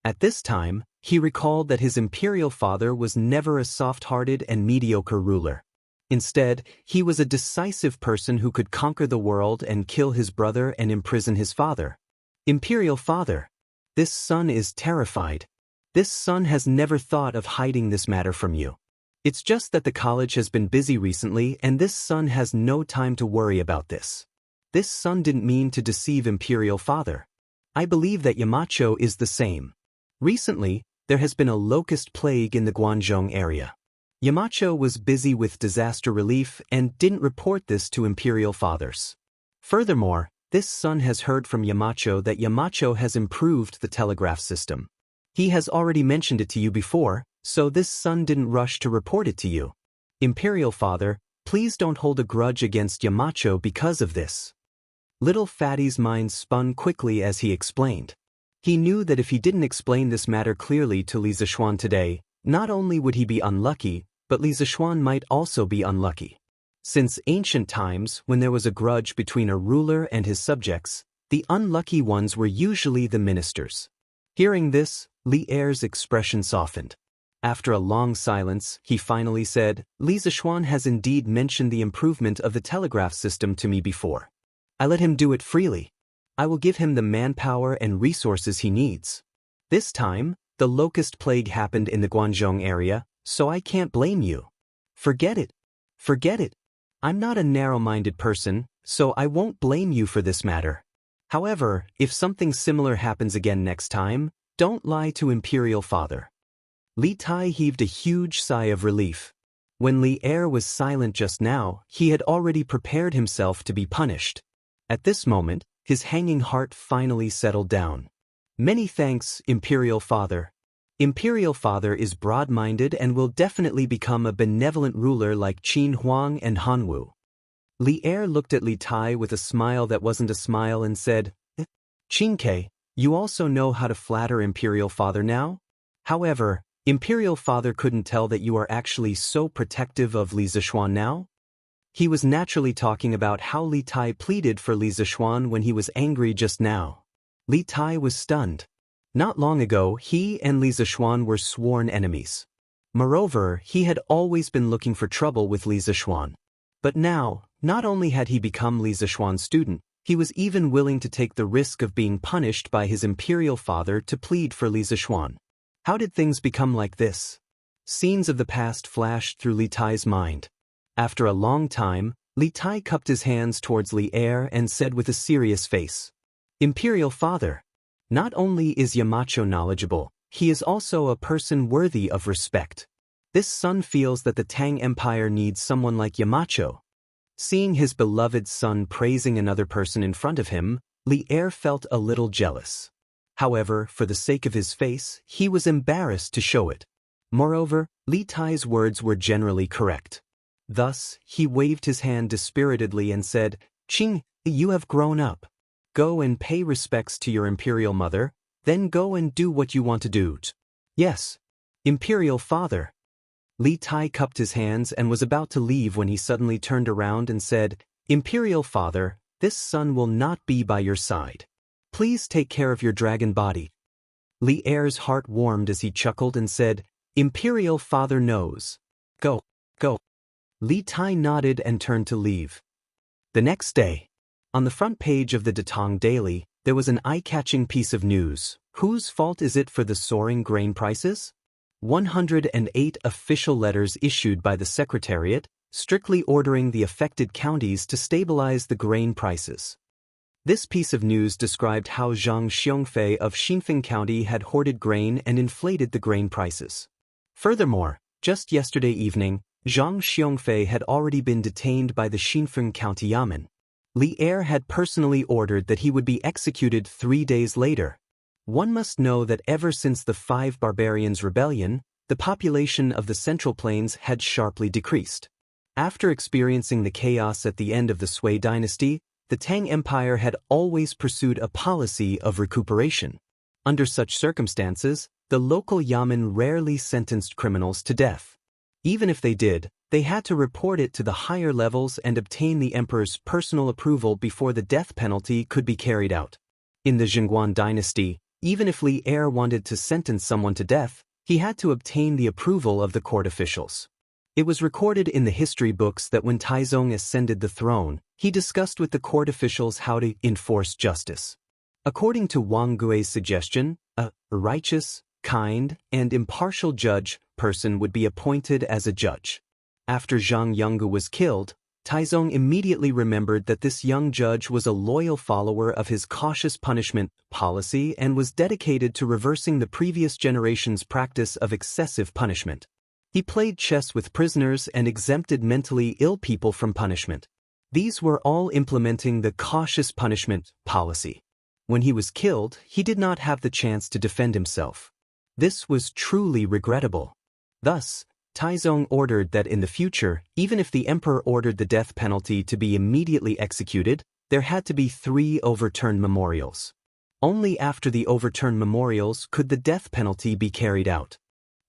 At this time, he recalled that his imperial father was never a soft-hearted and mediocre ruler. Instead, he was a decisive person who could conquer the world and kill his brother and imprison his father. Imperial Father. This son is terrified. This son has never thought of hiding this matter from you. It's just that the college has been busy recently and this son has no time to worry about this. This son didn't mean to deceive Imperial Father. I believe that Yamacho is the same. Recently, there has been a locust plague in the Guangzhou area. Yamacho was busy with disaster relief and didn't report this to Imperial Fathers. Furthermore, this son has heard from Yamacho that Yamacho has improved the telegraph system. He has already mentioned it to you before, so this son didn't rush to report it to you. Imperial Father, please don't hold a grudge against Yamacho because of this. Little Fatty's mind spun quickly as he explained. He knew that if he didn't explain this matter clearly to Li Zishuan today, not only would he be unlucky, but Li Zishuan might also be unlucky. Since ancient times, when there was a grudge between a ruler and his subjects, the unlucky ones were usually the ministers. Hearing this, Li Er's expression softened. After a long silence, he finally said, Li Zishuan has indeed mentioned the improvement of the telegraph system to me before. I let him do it freely. I will give him the manpower and resources he needs. This time, the locust plague happened in the Guangzhou area, so I can't blame you. Forget it. Forget it. I'm not a narrow-minded person, so I won't blame you for this matter. However, if something similar happens again next time, don't lie to Imperial Father. Li Tai heaved a huge sigh of relief. When Li Er was silent just now, he had already prepared himself to be punished. At this moment, his hanging heart finally settled down. Many thanks, Imperial Father. Imperial Father is broad-minded and will definitely become a benevolent ruler like Qin Huang and Han Wu. Li Er looked at Li Tai with a smile that wasn't a smile and said, Qin Ke, you also know how to flatter Imperial Father now? However, Imperial Father couldn't tell that you are actually so protective of Li Zishuan now? He was naturally talking about how Li Tai pleaded for Li Zishuan when he was angry just now. Li Tai was stunned. Not long ago, he and Li Zishuan were sworn enemies. Moreover, he had always been looking for trouble with Li Zishuan. But now, not only had he become Li Zishuan's student, he was even willing to take the risk of being punished by his Imperial Father to plead for Li Zishuan. How did things become like this? Scenes of the past flashed through Li Tai's mind. After a long time, Li Tai cupped his hands towards Li Er and said with a serious face, Imperial Father, not only is Yamacho knowledgeable, he is also a person worthy of respect. This son feels that the Tang Empire needs someone like Yamacho. Seeing his beloved son praising another person in front of him, Li Er felt a little jealous. However, for the sake of his face, he was embarrassed to show it. Moreover, Li Tai's words were generally correct. Thus, he waved his hand dispiritedly and said, Qing, you have grown up. Go and pay respects to your Imperial Mother, then go and do what you want to do. Yes, Imperial Father. Li Tai cupped his hands and was about to leave when he suddenly turned around and said, Imperial Father, this son will not be by your side. Please take care of your dragon body. Li Er's heart warmed as he chuckled and said, Imperial Father knows. Go, go. Li Tai nodded and turned to leave. The next day, on the front page of the Datong Daily, there was an eye-catching piece of news. Whose fault is it for the soaring grain prices? 108 official letters issued by the Secretariat, strictly ordering the affected counties to stabilize the grain prices. This piece of news described how Zhang Xiongfei of Xinfeng County had hoarded grain and inflated the grain prices. Furthermore, just yesterday evening, Zhang Xiongfei had already been detained by the Xinfeng County Yamen. Li Er had personally ordered that he would be executed 3 days later. One must know that ever since the Five Barbarians' Rebellion, the population of the Central Plains had sharply decreased. After experiencing the chaos at the end of the Sui dynasty, the Tang Empire had always pursued a policy of recuperation. Under such circumstances, the local Yamen rarely sentenced criminals to death. Even if they did, they had to report it to the higher levels and obtain the emperor's personal approval before the death penalty could be carried out. In the Jingguan dynasty, even if Li Er wanted to sentence someone to death, he had to obtain the approval of the court officials. It was recorded in the history books that when Taizong ascended the throne, he discussed with the court officials how to enforce justice. According to Wang Gui's suggestion, a righteous, kind, and impartial person would be appointed as a judge. After Zhang Yonggu was killed, Taizong immediately remembered that this young judge was a loyal follower of his cautious punishment policy and was dedicated to reversing the previous generation's practice of excessive punishment. He played chess with prisoners and exempted mentally ill people from punishment. These were all implementing the cautious punishment policy. When he was killed, he did not have the chance to defend himself. This was truly regrettable. Thus, Taizong ordered that in the future, even if the emperor ordered the death penalty to be immediately executed, there had to be 3 overturned memorials. Only after the overturned memorials could the death penalty be carried out.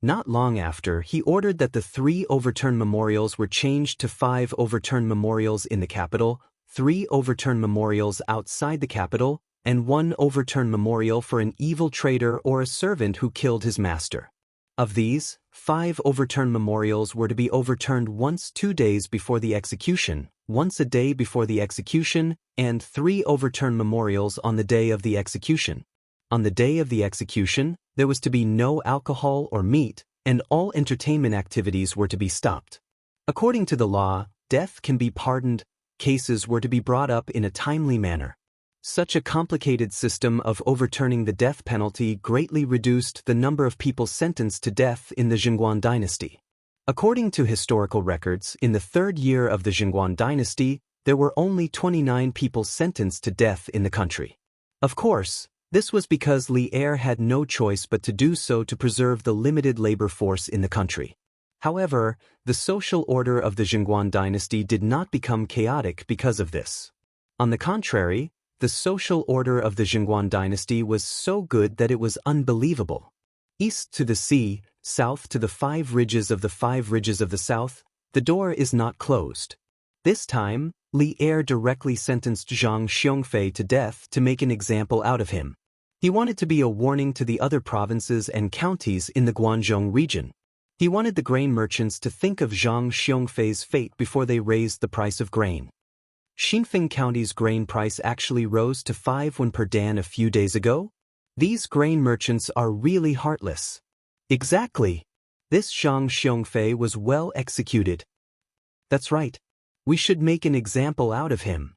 Not long after, he ordered that the 3 overturned memorials were changed to 5 overturned memorials in the capital, 3 overturned memorials outside the capital, and 1 overturned memorial for an evil trader or a servant who killed his master. Of these, 5 overturned memorials were to be overturned once 2 days before the execution, once a day before the execution, and 3 overturned memorials on the day of the execution. On the day of the execution, there was to be no alcohol or meat, and all entertainment activities were to be stopped. According to the law, death can be pardoned, cases were to be brought up in a timely manner. Such a complicated system of overturning the death penalty greatly reduced the number of people sentenced to death in the Jingguan dynasty. According to historical records, in the 3rd year of the Jingguan dynasty, there were only 29 people sentenced to death in the country. Of course, this was because Li Er had no choice but to do so to preserve the limited labor force in the country. However, the social order of the Jingguan dynasty did not become chaotic because of this. On the contrary, the social order of the Jingguan dynasty was so good that it was unbelievable. East to the sea, south to the 5 ridges of the 5 ridges of the south, the door is not closed. This time, Li Er directly sentenced Zhang Xiongfei to death to make an example out of him. He wanted to be a warning to the other provinces and counties in the Guangzhou region. He wanted the grain merchants to think of Zhang Xiongfei's fate before they raised the price of grain. Xinfeng County's grain price actually rose to 5 won per dan a few days ago. These grain merchants are really heartless. Exactly. This Zhang Xiongfei was well executed. That's right. We should make an example out of him.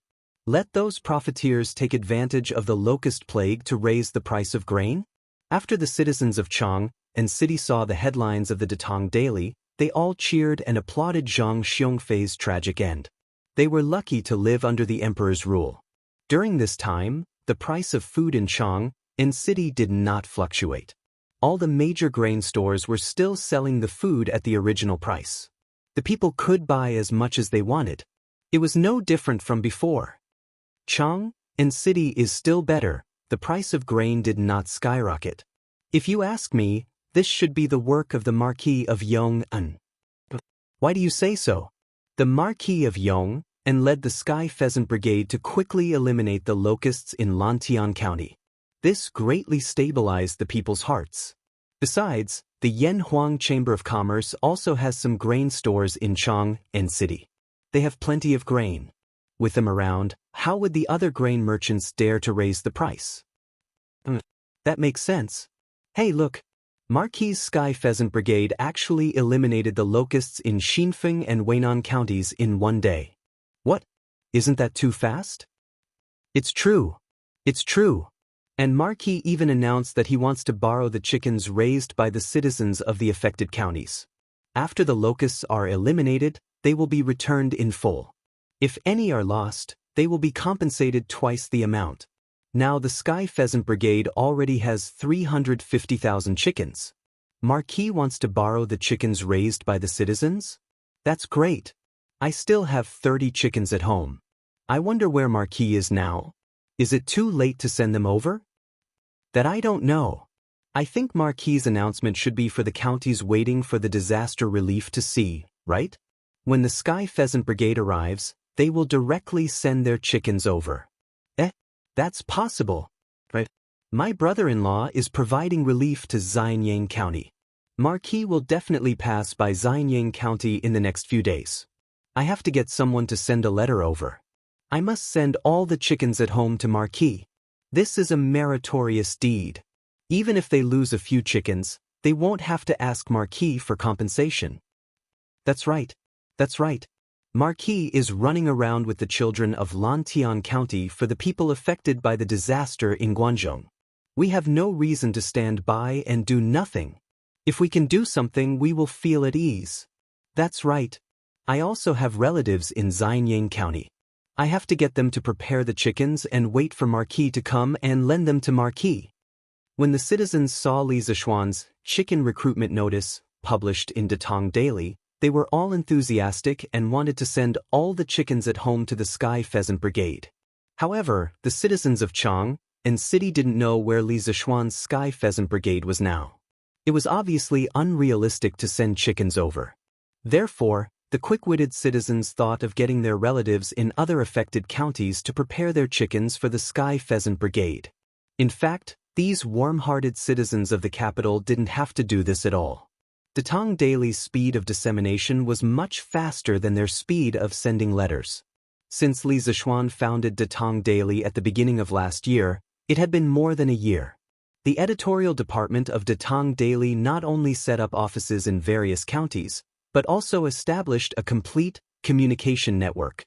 Let those profiteers take advantage of the locust plague to raise the price of grain? After the citizens of Chang and city saw the headlines of the Datong Daily, they all cheered and applauded Zhang Xiongfei's tragic end. They were lucky to live under the emperor's rule. During this time, the price of food in Chang and city did not fluctuate. All the major grain stores were still selling the food at the original price. The people could buy as much as they wanted. It was no different from before. Chang and city is still better. The price of grain did not skyrocket. If you ask me, this should be the work of the Marquis of Yong'an. Why do you say so? The Marquis of Yong'an led the Sky Pheasant Brigade to quickly eliminate the locusts in Lantian County. This greatly stabilized the people's hearts. Besides, the Yanhuang Chamber of Commerce also has some grain stores in Chang and city. They have plenty of grain. With them around, how would the other grain merchants dare to raise the price? That makes sense. Hey look, Marquis Sky Pheasant Brigade actually eliminated the locusts in Xinfeng and Weinan counties in 1 day. What? Isn't that too fast? It's true. It's true. And Marquis even announced that he wants to borrow the chickens raised by the citizens of the affected counties. After the locusts are eliminated, they will be returned in full. If any are lost, they will be compensated twice the amount. Now the Sky Pheasant Brigade already has 350,000 chickens. Marquis wants to borrow the chickens raised by the citizens? That's great. I still have 30 chickens at home. I wonder where Marquis is now. Is it too late to send them over? That I don't know. I think Marquis' announcement should be for the counties waiting for the disaster relief to see, right? When the Sky Pheasant Brigade arrives, they will directly send their chickens over. That's possible, right? My brother-in-law is providing relief to Xianyang County. Marquis will definitely pass by Xianyang County in the next few days. I have to get someone to send a letter over. I must send all the chickens at home to Marquis. This is a meritorious deed. Even if they lose a few chickens, they won't have to ask Marquis for compensation. That's right. That's right. Marquis is running around with the children of Longtime County for the people affected by the disaster in Guangzhou. We have no reason to stand by and do nothing. If we can do something, we will feel at ease. That's right. I also have relatives in Xianyang County. I have to get them to prepare the chickens and wait for Marquis to come and lend them to Marquis. When the citizens saw Li Zishuan's chicken recruitment notice published in Datong Daily, they were all enthusiastic and wanted to send all the chickens at home to the Sky Pheasant Brigade. However, the citizens of Chang and City didn't know where Li Zishuan's Sky Pheasant Brigade was now. It was obviously unrealistic to send chickens over. Therefore, the quick-witted citizens thought of getting their relatives in other affected counties to prepare their chickens for the Sky Pheasant Brigade. In fact, these warm-hearted citizens of the capital didn't have to do this at all. Datong Daily's speed of dissemination was much faster than their speed of sending letters. Since Li Zishuan founded Datong Daily at the beginning of last year, it had been more than a year. The editorial department of Datong Daily not only set up offices in various counties, but also established a complete communication network.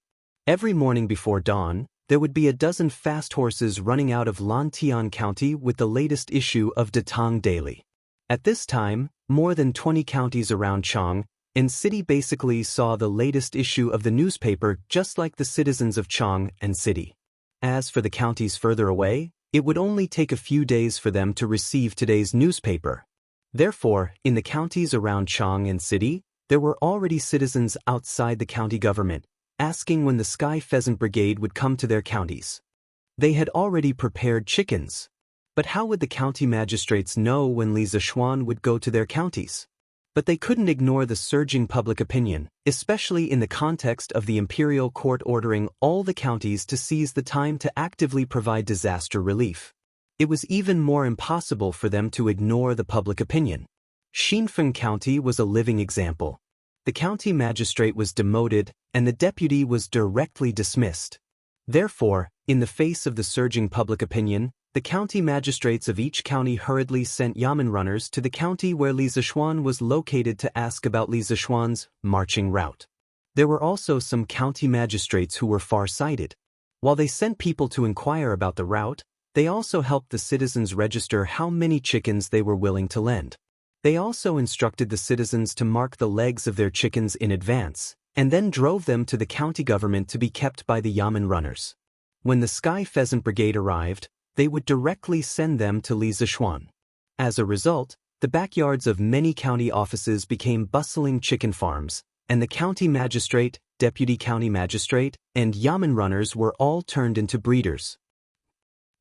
Every morning before dawn, there would be a dozen fast horses running out of Lantian County with the latest issue of Datong Daily. At this time, more than 20 counties around Chang and City basically saw the latest issue of the newspaper just like the citizens of Chang and City. As for the counties further away, it would only take a few days for them to receive today's newspaper. Therefore, in the counties around Chang and City, there were already citizens outside the county government, asking when the Sky Pheasant Brigade would come to their counties. They had already prepared chickens. But how would the county magistrates know when Li Zishuan would go to their counties? But they couldn't ignore the surging public opinion, especially in the context of the imperial court ordering all the counties to seize the time to actively provide disaster relief. It was even more impossible for them to ignore the public opinion. Xinfeng County was a living example. The county magistrate was demoted, and the deputy was directly dismissed. Therefore, in the face of the surging public opinion, the county magistrates of each county hurriedly sent yamen runners to the county where Li Zishuan was located to ask about Li Zishuan's marching route. There were also some county magistrates who were far-sighted. While they sent people to inquire about the route, they also helped the citizens register how many chickens they were willing to lend. They also instructed the citizens to mark the legs of their chickens in advance, and then drove them to the county government to be kept by the yamen runners. When the Sky Pheasant Brigade arrived, they would directly send them to Li Zishuan. As a result, the backyards of many county offices became bustling chicken farms, and the county magistrate, deputy county magistrate, and yamen runners were all turned into breeders.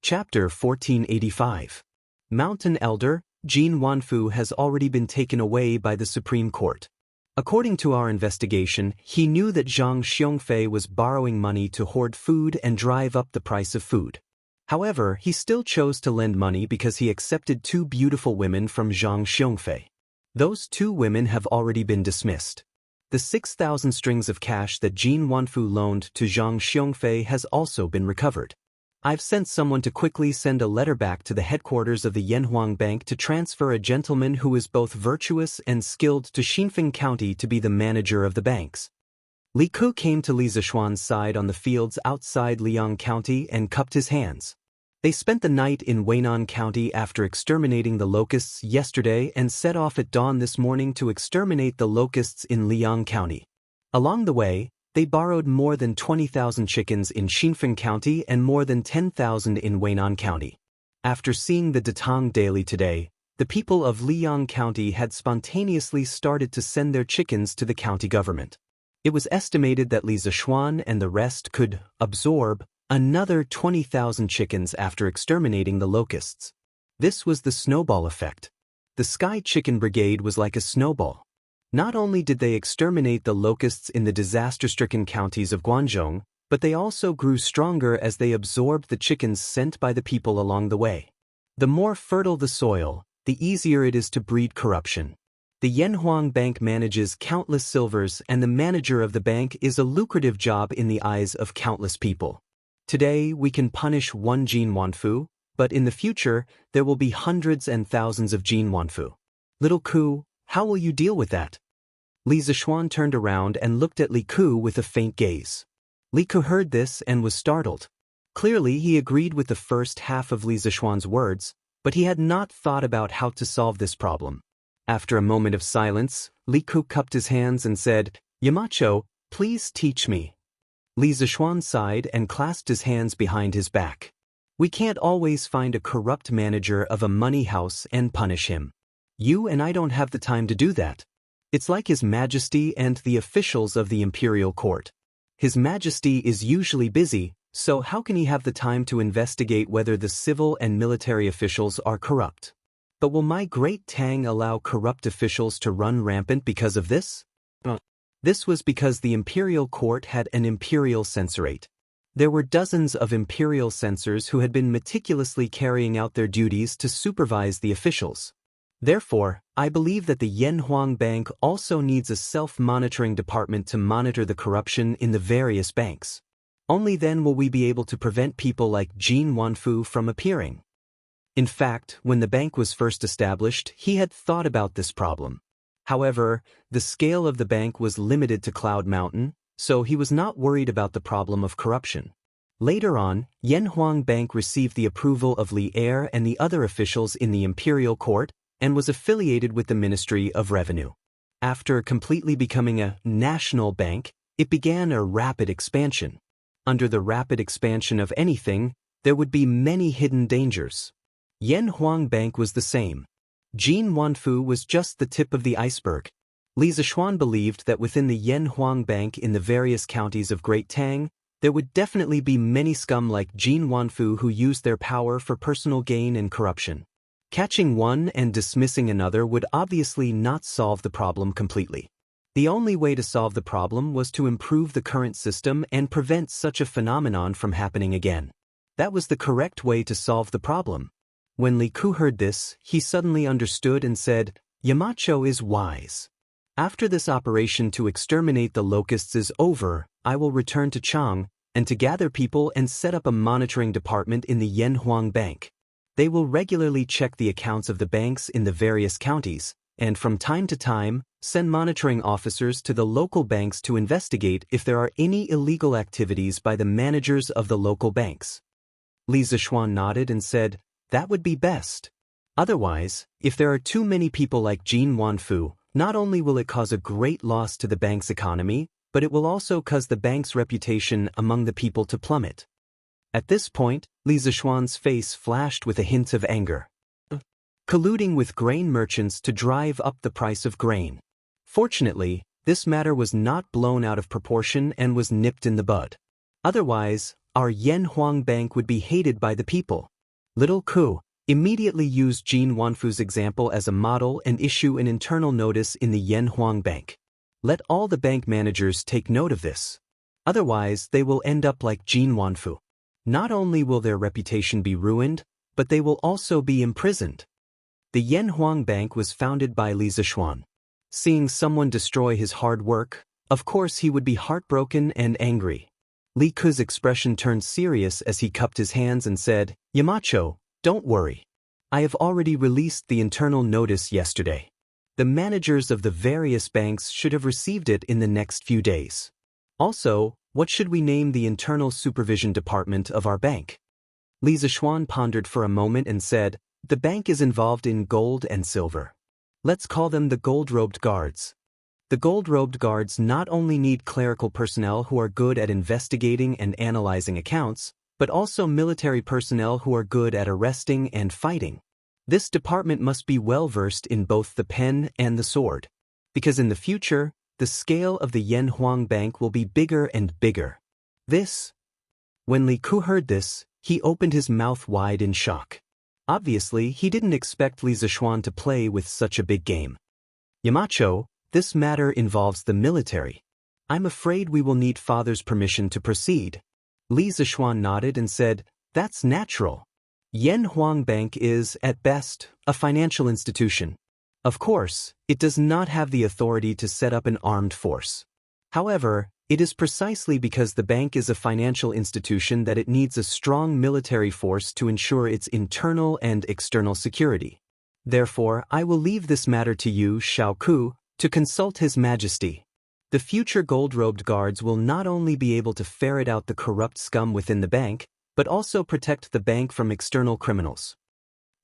Chapter 1485. Mountain Elder Jin Wanfu has already been taken away by the Supreme Court. According to our investigation, he knew that Zhang Xiongfei was borrowing money to hoard food and drive up the price of food. However, he still chose to lend money because he accepted two beautiful women from Zhang Xiongfei. Those two women have already been dismissed. The 6,000 strings of cash that Jin Wanfu loaned to Zhang Xiongfei has also been recovered. I've sent someone to quickly send a letter back to the headquarters of the Yanhuang Bank to transfer a gentleman who is both virtuous and skilled to Xinfeng County to be the manager of the banks. Li Ku came to Li Zishuan's side on the fields outside Liang County and cupped his hands. They spent the night in Weinan County after exterminating the locusts yesterday and set off at dawn this morning to exterminate the locusts in Liang County. Along the way, they borrowed more than 20,000 chickens in Xinfeng County and more than 10,000 in Weinan County. After seeing the Datong Daily today, the people of Liang County had spontaneously started to send their chickens to the county government. It was estimated that Li Zishuan and the rest could absorb another 20,000 chickens after exterminating the locusts. This was the snowball effect. The Sky Chicken Brigade was like a snowball. Not only did they exterminate the locusts in the disaster-stricken counties of Guangzhou, but they also grew stronger as they absorbed the chickens sent by the people along the way. The more fertile the soil, the easier it is to breed corruption. The Yanhuang Bank manages countless silvers, and the manager of the bank is a lucrative job in the eyes of countless people. Today, we can punish one Jin Wanfu, but in the future, there will be hundreds and thousands of Jin Wanfu. Little Ku, how will you deal with that? Li Zishuan turned around and looked at Li Ku with a faint gaze. Li Ku heard this and was startled. Clearly, he agreed with the first half of Li Zishuan's words, but he had not thought about how to solve this problem. After a moment of silence, Li Ku cupped his hands and said, "Yamacho, please teach me." Li Zishuan sighed and clasped his hands behind his back. We can't always find a corrupt manager of a money house and punish him. You and I don't have the time to do that. It's like His Majesty and the officials of the imperial court. His Majesty is usually busy, so how can he have the time to investigate whether the civil and military officials are corrupt? But will my great Tang allow corrupt officials to run rampant because of this? This was because the imperial court had an imperial censorate. There were dozens of imperial censors who had been meticulously carrying out their duties to supervise the officials. Therefore, I believe that the Yanhuang Bank also needs a self-monitoring department to monitor the corruption in the various banks. Only then will we be able to prevent people like Jin Wanfu from appearing. In fact, when the bank was first established, he had thought about this problem. However, the scale of the bank was limited to Cloud Mountain, so he was not worried about the problem of corruption. Later on, Yanhuang Bank received the approval of Li Er and the other officials in the imperial court and was affiliated with the Ministry of Revenue. After completely becoming a national bank, it began a rapid expansion. Under the rapid expansion of anything, there would be many hidden dangers. Yanhuang Bank was the same. Jin Wanfu was just the tip of the iceberg. Li Zishuan believed that within the Yanhuang Bank in the various counties of Great Tang, there would definitely be many scum like Jin Wanfu who used their power for personal gain and corruption. Catching one and dismissing another would obviously not solve the problem completely. The only way to solve the problem was to improve the current system and prevent such a phenomenon from happening again. That was the correct way to solve the problem. When Li Ku heard this, he suddenly understood and said, "Yamacho is wise. After this operation to exterminate the locusts is over, I will return to Chang and to gather people and set up a monitoring department in the Yanhuang Bank. They will regularly check the accounts of the banks in the various counties, and from time to time, send monitoring officers to the local banks to investigate if there are any illegal activities by the managers of the local banks." Li Zishuan nodded and said, "That would be best. Otherwise, if there are too many people like Jin Wanfu, not only will it cause a great loss to the bank's economy, but it will also cause the bank's reputation among the people to plummet." At this point, Li Zishuan's face flashed with a hint of anger. Colluding with grain merchants to drive up the price of grain. Fortunately, this matter was not blown out of proportion and was nipped in the bud. Otherwise, our Yanhuang Bank would be hated by the people. Little Ku, immediately use Jin Wanfu's example as a model and issue an internal notice in the Yanhuang Bank. Let all the bank managers take note of this. Otherwise, they will end up like Jin Wanfu. Not only will their reputation be ruined, but they will also be imprisoned. The Yanhuang Bank was founded by Li Zishuan. Seeing someone destroy his hard work, of course he would be heartbroken and angry. Li Ku's expression turned serious as he cupped his hands and said, "Yamacho, don't worry. I have already released the internal notice yesterday. The managers of the various banks should have received it in the next few days. Also, what should we name the internal supervision department of our bank?" Li Zishuan pondered for a moment and said, "The bank is involved in gold and silver. Let's call them the gold-robed guards." The gold-robed guards not only need clerical personnel who are good at investigating and analyzing accounts, but also military personnel who are good at arresting and fighting. This department must be well-versed in both the pen and the sword, because in the future, the scale of the Yanhuang Bank will be bigger and bigger. When Li Ku heard this, he opened his mouth wide in shock. Obviously, he didn't expect Li Zishuan to play with such a big game. "Yamacho, this matter involves the military. I'm afraid we will need Father's permission to proceed." Li Zishuan nodded and said, "That's natural. Yanhuang Bank is, at best, a financial institution. Of course, it does not have the authority to set up an armed force. However, it is precisely because the bank is a financial institution that it needs a strong military force to ensure its internal and external security. Therefore, I will leave this matter to you, Xiao Ku, to consult His Majesty. The future gold-robed guards will not only be able to ferret out the corrupt scum within the bank, but also protect the bank from external criminals.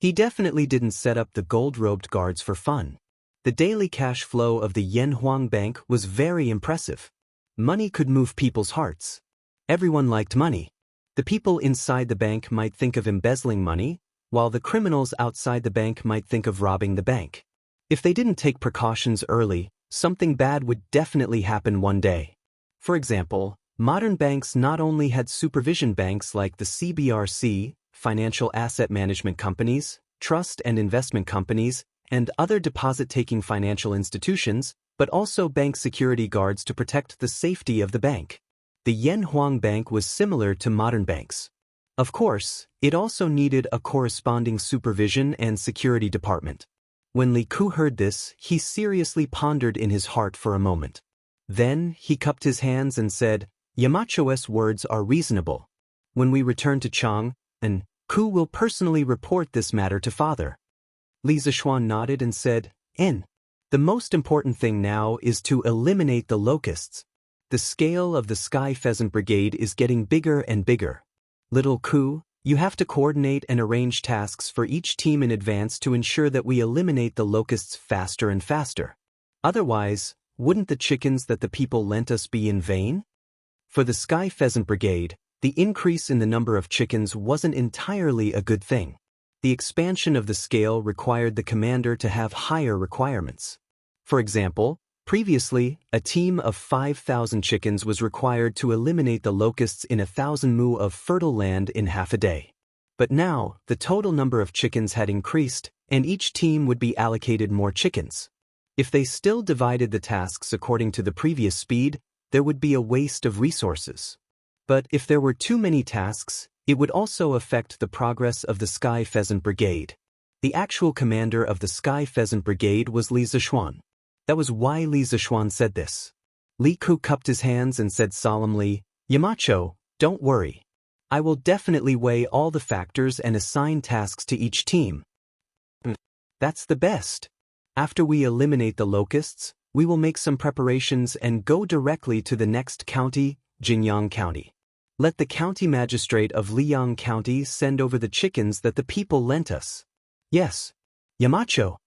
He definitely didn't set up the gold-robed guards for fun. The daily cash flow of the Yanhuang Bank was very impressive. Money could move people's hearts. Everyone liked money. The people inside the bank might think of embezzling money, while the criminals outside the bank might think of robbing the bank. If they didn't take precautions early, something bad would definitely happen one day. For example, modern banks not only had supervision banks like the CBRC, financial asset management companies, trust and investment companies, and other deposit-taking financial institutions, but also bank security guards to protect the safety of the bank. The Yanhuang Bank was similar to modern banks. Of course, it also needed a corresponding supervision and security department. When Li Ku heard this, he seriously pondered in his heart for a moment. Then, he cupped his hands and said, "Yamacho's words are reasonable. When we return to Chang, and Ku will personally report this matter to father." Li Zishuan nodded and said, "N. The most important thing now is to eliminate the locusts. The scale of the Sky Pheasant Brigade is getting bigger and bigger. Little Ku, you have to coordinate and arrange tasks for each team in advance to ensure that we eliminate the locusts faster and faster. Otherwise, wouldn't the chickens that the people lent us be in vain?" For the Sky Pheasant Brigade, the increase in the number of chickens wasn't entirely a good thing. The expansion of the scale required the commander to have higher requirements. For example, previously, a team of 5,000 chickens was required to eliminate the locusts in 1,000 mu of fertile land in half a day. But now, the total number of chickens had increased, and each team would be allocated more chickens. If they still divided the tasks according to the previous speed, there would be a waste of resources. But if there were too many tasks, it would also affect the progress of the Sky Pheasant Brigade. The actual commander of the Sky Pheasant Brigade was Li Zishuan. That was why Li Zishuan said this. Li Ku cupped his hands and said solemnly, "Yamacho, don't worry. I will definitely weigh all the factors and assign tasks to each team." "That's the best. After we eliminate the locusts, we will make some preparations and go directly to the next county, Jinyang County. Let the county magistrate of Liang County send over the chickens that the people lent us." "Yes, Yamacho."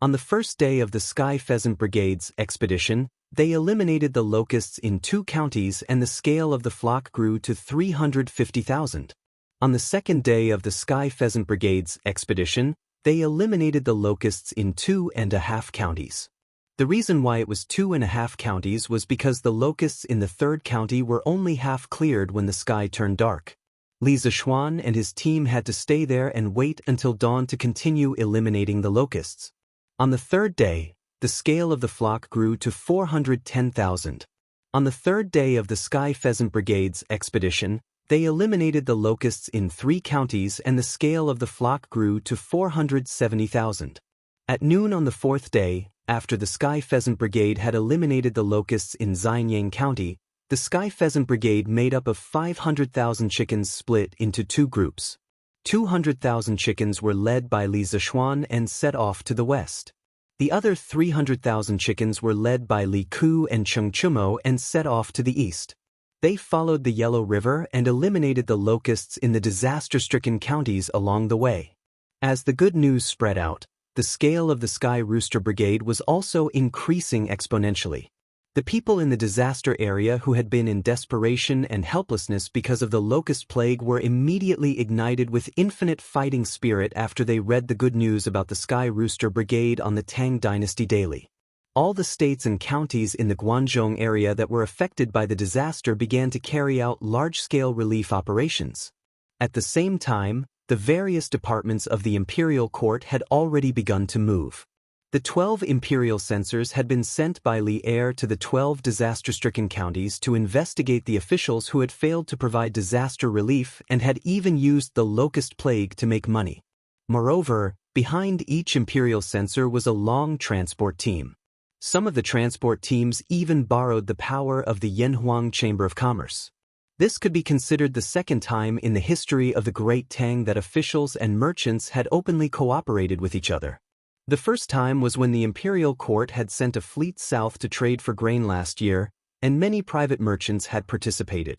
On the first day of the Sky Pheasant Brigade's expedition, they eliminated the locusts in 2 counties and the scale of the flock grew to 350,000. On the second day of the Sky Pheasant Brigade's expedition, they eliminated the locusts in 2.5 counties. The reason why it was 2.5 counties was because the locusts in the third county were only half cleared when the sky turned dark. Li Zishuan and his team had to stay there and wait until dawn to continue eliminating the locusts. On the third day, the scale of the flock grew to 410,000. On the third day of the Sky Pheasant Brigade's expedition, they eliminated the locusts in 3 counties and the scale of the flock grew to 470,000. At noon on the fourth day, after the Sky Pheasant Brigade had eliminated the locusts in Xianyang County, the Sky Pheasant Brigade made up of 500,000 chickens split into 2 groups. 200,000 chickens were led by Li Zishuan and set off to the west. The other 300,000 chickens were led by Li Ku and Cheng Chumo and set off to the east. They followed the Yellow River and eliminated the locusts in the disaster-stricken counties along the way. As the good news spread out, the scale of the Sky Rooster Brigade was also increasing exponentially. The people in the disaster area who had been in desperation and helplessness because of the locust plague were immediately ignited with infinite fighting spirit after they read the good news about the Sky Rooster Brigade on the Tang Dynasty Daily. All the states and counties in the Guangzhou area that were affected by the disaster began to carry out large-scale relief operations. At the same time, the various departments of the imperial court had already begun to move. The 12 imperial censors had been sent by Li Er to the 12 disaster-stricken counties to investigate the officials who had failed to provide disaster relief and had even used the locust plague to make money. Moreover, Behind each imperial censor was a long transport team. Some of the transport teams even borrowed the power of the Yanhuang Chamber of Commerce. This could be considered the second time in the history of the Great Tang that officials and merchants had openly cooperated with each other. The first time was when the imperial court had sent a fleet south to trade for grain last year, and many private merchants had participated.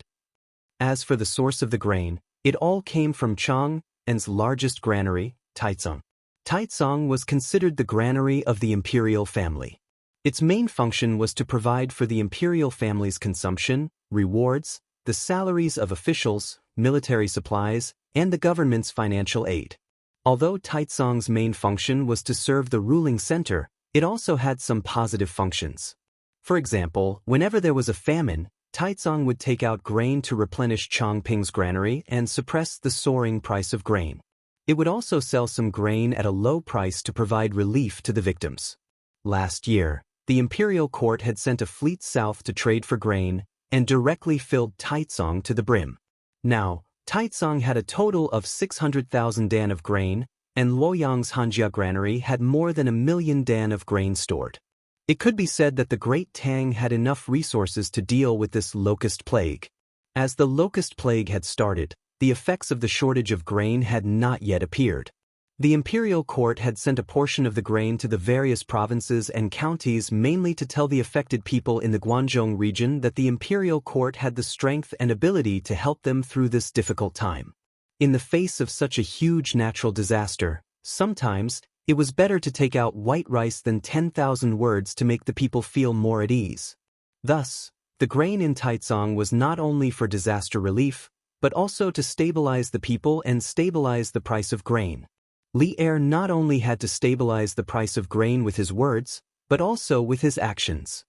As for the source of the grain, it all came from Chang'an's largest granary, Taicang. Taicang was considered the granary of the imperial family. Its main function was to provide for the imperial family's consumption, rewards, the salaries of officials, military supplies, and the government's financial aid. Although Taicang's main function was to serve the ruling center, it also had some positive functions. For example, whenever there was a famine, Taicang would take out grain to replenish Chongping's granary and suppress the soaring price of grain. It would also sell some grain at a low price to provide relief to the victims. Last year, the imperial court had sent a fleet south to trade for grain and directly filled Taicang to the brim. Now, Taicang had a total of 600,000 dan of grain, and Luoyang's Hanjia granary had more than 1,000,000 dan of grain stored. It could be said that the Great Tang had enough resources to deal with this locust plague. As the locust plague had started, the effects of the shortage of grain had not yet appeared. The imperial court had sent a portion of the grain to the various provinces and counties mainly to tell the affected people in the Guangzhou region that the imperial court had the strength and ability to help them through this difficult time. In the face of such a huge natural disaster, sometimes it was better to take out white rice than 10,000 words to make the people feel more at ease. Thus, the grain in Taicang was not only for disaster relief, but also to stabilize the people and stabilize the price of grain. Li Er not only had to stabilize the price of grain with his words, but also with his actions.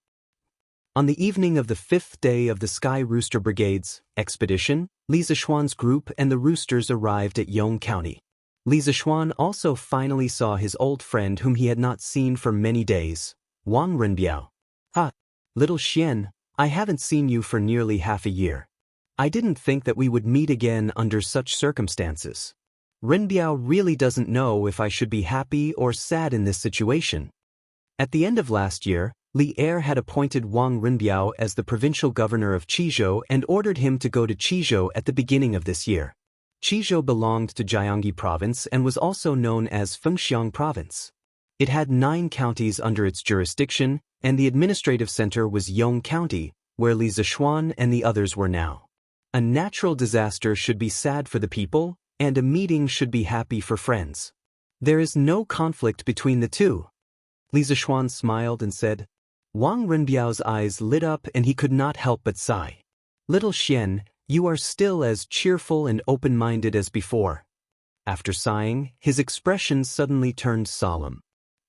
On the evening of the 5th day of the Sky Rooster Brigade's expedition, Li Zishuan's group and the roosters arrived at Yong County. Li Zishuan also finally saw his old friend whom he had not seen for many days, Wang Rinbiao. "Ah, little Xian, I haven't seen you for nearly half a year. I didn't think that we would meet again under such circumstances. Rinbiao really doesn't know if I should be happy or sad in this situation." At the end of last year, Li Er had appointed Wang Rinbiao as the provincial governor of Qizhou and ordered him to go to Qizhou at the beginning of this year. Qizhou belonged to Jiangxi province and was also known as Fengxiang province. It had 9 counties under its jurisdiction, and the administrative center was Yong County, where Li Zishuan and the others were now. A natural disaster should be sad for the people, and a meeting should be happy for friends. There is no conflict between the two. Li Zishuan smiled and said. Wang Rinbiao's eyes lit up and he could not help but sigh. "Little Xian, you are still as cheerful and open-minded as before." After sighing, his expression suddenly turned solemn.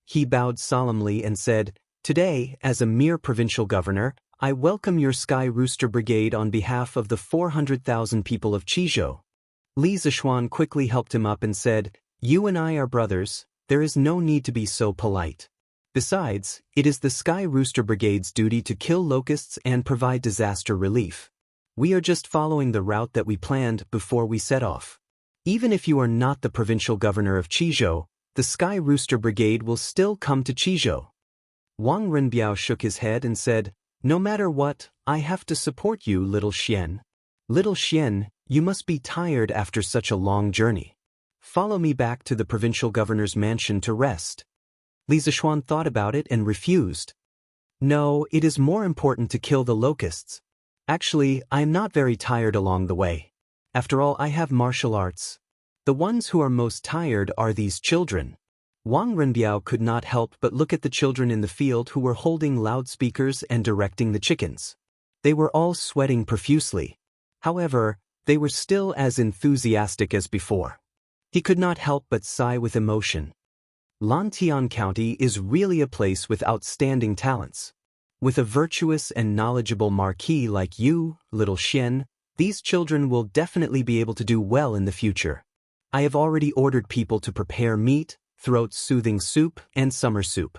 He bowed solemnly and said, "Today, as a mere provincial governor, I welcome your Sky Rooster Brigade on behalf of the 400,000 people of Qizhou." Li Zishuan quickly helped him up and said, "You and I are brothers, there is no need to be so polite. Besides, it is the Sky Rooster Brigade's duty to kill locusts and provide disaster relief. We are just following the route that we planned before we set off. Even if you are not the provincial governor of Qizhou, the Sky Rooster Brigade will still come to Qizhou." Wang Rinbiao shook his head and said, "No matter what, I have to support you, little Xian. Little Xian, you must be tired after such a long journey. Follow me back to the provincial governor's mansion to rest." Li Zishuan thought about it and refused. "No, it is more important to kill the locusts. Actually, I am not very tired along the way. After all, I have martial arts. The ones who are most tired are these children." Wang Rinbiao could not help but look at the children in the field who were holding loudspeakers and directing the chickens. They were all sweating profusely. However, they were still as enthusiastic as before. He could not help but sigh with emotion. Longtime County is really a place with outstanding talents. With a virtuous and knowledgeable marquis like you, little Xian, these children will definitely be able to do well in the future. I have already ordered people to prepare meat, throat-soothing soup, and summer soup.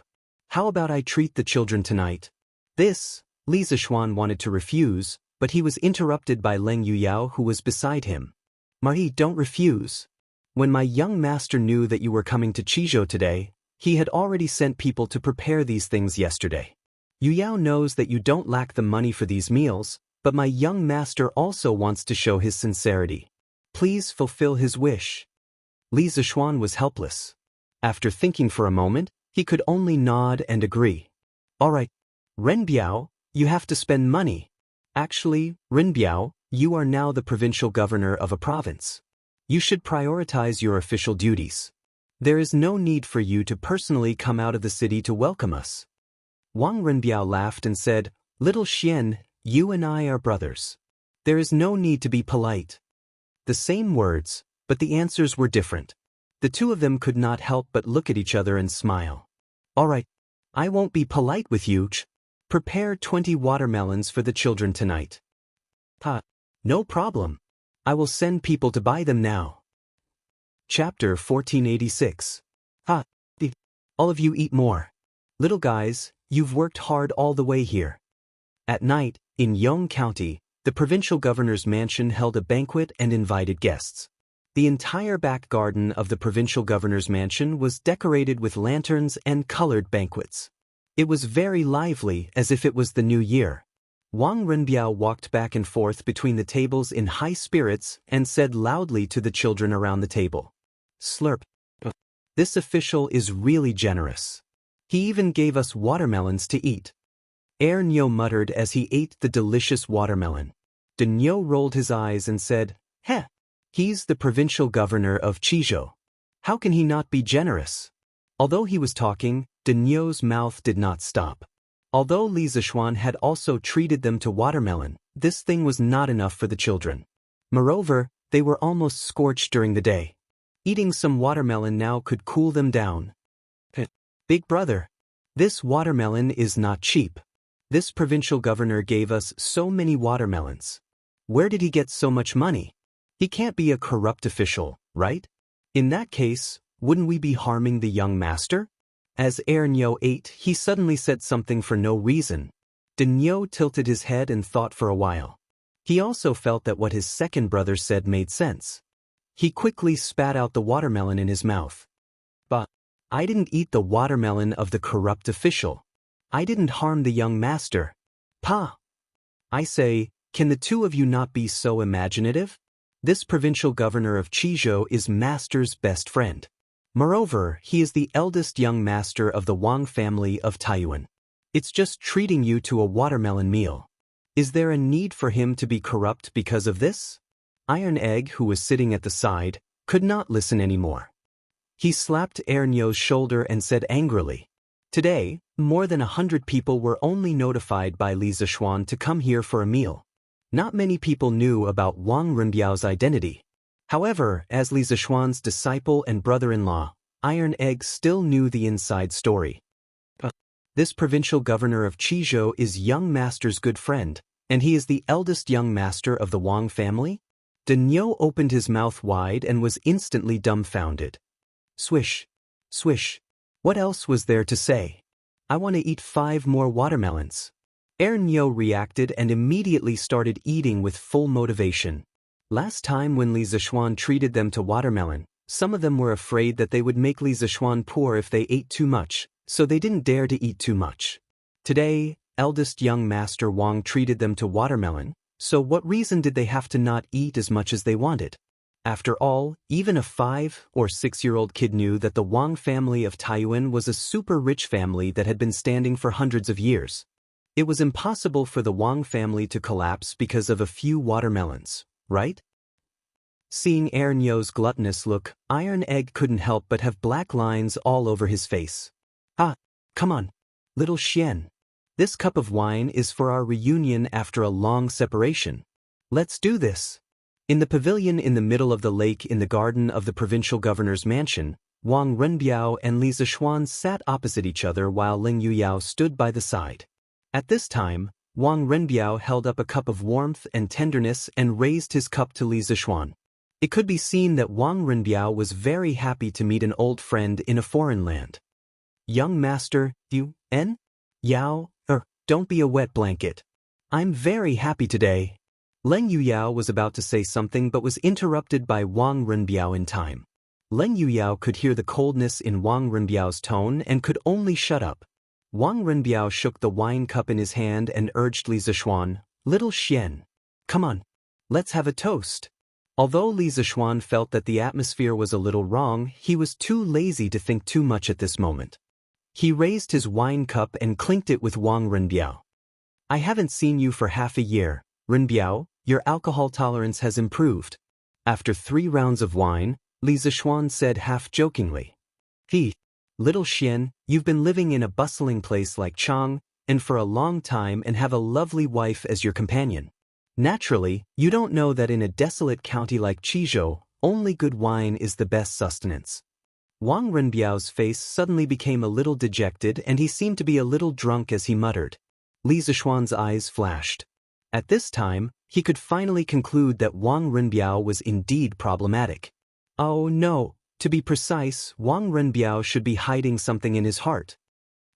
How about I treat the children tonight? This, Li Zishuan wanted to refuse, but he was interrupted by Leng Yuyao who was beside him. "Marie, don't refuse. When my young master knew that you were coming to Chizhou today, he had already sent people to prepare these things yesterday. Yu Yao knows that you don't lack the money for these meals, but my young master also wants to show his sincerity. Please fulfill his wish. Li Zishuan was helpless. After thinking for a moment, he could only nod and agree. All right, Renbiao, you have to spend money. Actually, Renbiao, you are now the provincial governor of a province. You should prioritize your official duties. There is no need for you to personally come out of the city to welcome us. Wang Renbiao laughed and said, Little Xian, you and I are brothers. There is no need to be polite. The same words, but the answers were different. The two of them could not help but look at each other and smile. All right, I won't be polite with you. Prepare 20 watermelons for the children tonight. No problem. I will send people to buy them now. Chapter 1486. All of you eat more. Little guys, you've worked hard all the way here. At night, in Yong County, the provincial governor's mansion held a banquet and invited guests. The entire back garden of the provincial governor's mansion was decorated with lanterns and colored banquets. It was very lively, as if it was the new year. Wang Renbiao walked back and forth between the tables in high spirits and said loudly to the children around the table, Slurp. This official is really generous. He even gave us watermelons to eat. Nyo muttered as he ate the delicious watermelon. Nyo rolled his eyes and said, Heh, he's the provincial governor of Chizhou. How can he not be generous? Although he was talking, Nyo's mouth did not stop. Although Li Zishuan had also treated them to watermelon, this thing was not enough for the children. Moreover, they were almost scorched during the day. Eating some watermelon now could cool them down. Big brother, this watermelon is not cheap. This provincial governor gave us so many watermelons. Where did he get so much money? He can't be a corrupt official, right? In that case, wouldn't we be harming the young master? As Nyo ate, he suddenly said something for no reason. Nyo tilted his head and thought for a while. He also felt that what his second brother said made sense. He quickly spat out the watermelon in his mouth. But I didn't eat the watermelon of the corrupt official. I didn't harm the young master. Pa! I say, can the two of you not be so imaginative? This provincial governor of Chizhou is master's best friend. Moreover, he is the eldest young master of the Wang family of Taiyuan. It's just treating you to a watermelon meal. Is there a need for him to be corrupt because of this? Iron Egg, who was sitting at the side, could not listen anymore. He slapped Nyo's shoulder and said angrily, Today, more than 100 people were only notified by Li Zishuan to come here for a meal. Not many people knew about Wang Renbiao's identity. However, as Li Zishuan's disciple and brother-in-law, Iron Egg still knew the inside story. This provincial governor of Chizhou is young master's good friend, and he is the eldest young master of the Wang family? Nyo opened his mouth wide and was instantly dumbfounded. Swish, swish. What else was there to say? I want to eat 5 more watermelons. Nyo reacted and immediately started eating with full motivation. Last time when Li Zishuan treated them to watermelon, some of them were afraid that they would make Li Zishuan poor if they ate too much, so they didn't dare to eat too much. Today, eldest young master Wang treated them to watermelon, so what reason did they have to not eat as much as they wanted? After all, even a 5 or 6-year-old kid knew that the Wang family of Taiyuan was a super rich family that had been standing for hundreds of years. It was impossible for the Wang family to collapse because of a few watermelons, right? Seeing Nyo's gluttonous look, Iron Egg couldn't help but have black lines all over his face. Come on, little Xian. This cup of wine is for our reunion after a long separation. Let's do this. In the pavilion in the middle of the lake in the garden of the provincial governor's mansion, Wang Renbiao and Li Zishuan sat opposite each other while Ling Yuyao stood by the side. At this time, Wang Renbiao held up a cup of warmth and tenderness and raised his cup to Li Zishuan. It could be seen that Wang Renbiao was very happy to meet an old friend in a foreign land. Young master, Yao, don't be a wet blanket. I'm very happy today. Leng Yuyao was about to say something but was interrupted by Wang Renbiao in time. Leng Yuyao could hear the coldness in Wang Renbiao's tone and could only shut up. Wang Renbiao shook the wine cup in his hand and urged Li Zishuan, "Little Xian, come on, let's have a toast." Although Li Zishuan felt that the atmosphere was a little wrong, he was too lazy to think too much at this moment. He raised his wine cup and clinked it with Wang Renbiao. "I haven't seen you for half a year, Renbiao, your alcohol tolerance has improved." After 3 rounds of wine, Li Zishuan said half-jokingly, "Little Xian, you've been living in a bustling place like Chang, and for a long time and have a lovely wife as your companion. Naturally, you don't know that in a desolate county like Qizhou, only good wine is the best sustenance." Wang Renbiao's face suddenly became a little dejected and he seemed to be a little drunk as he muttered. Li Zishuan's eyes flashed. At this time, he could finally conclude that Wang Renbiao was indeed problematic. Oh no, to be precise, Wang Renbiao should be hiding something in his heart.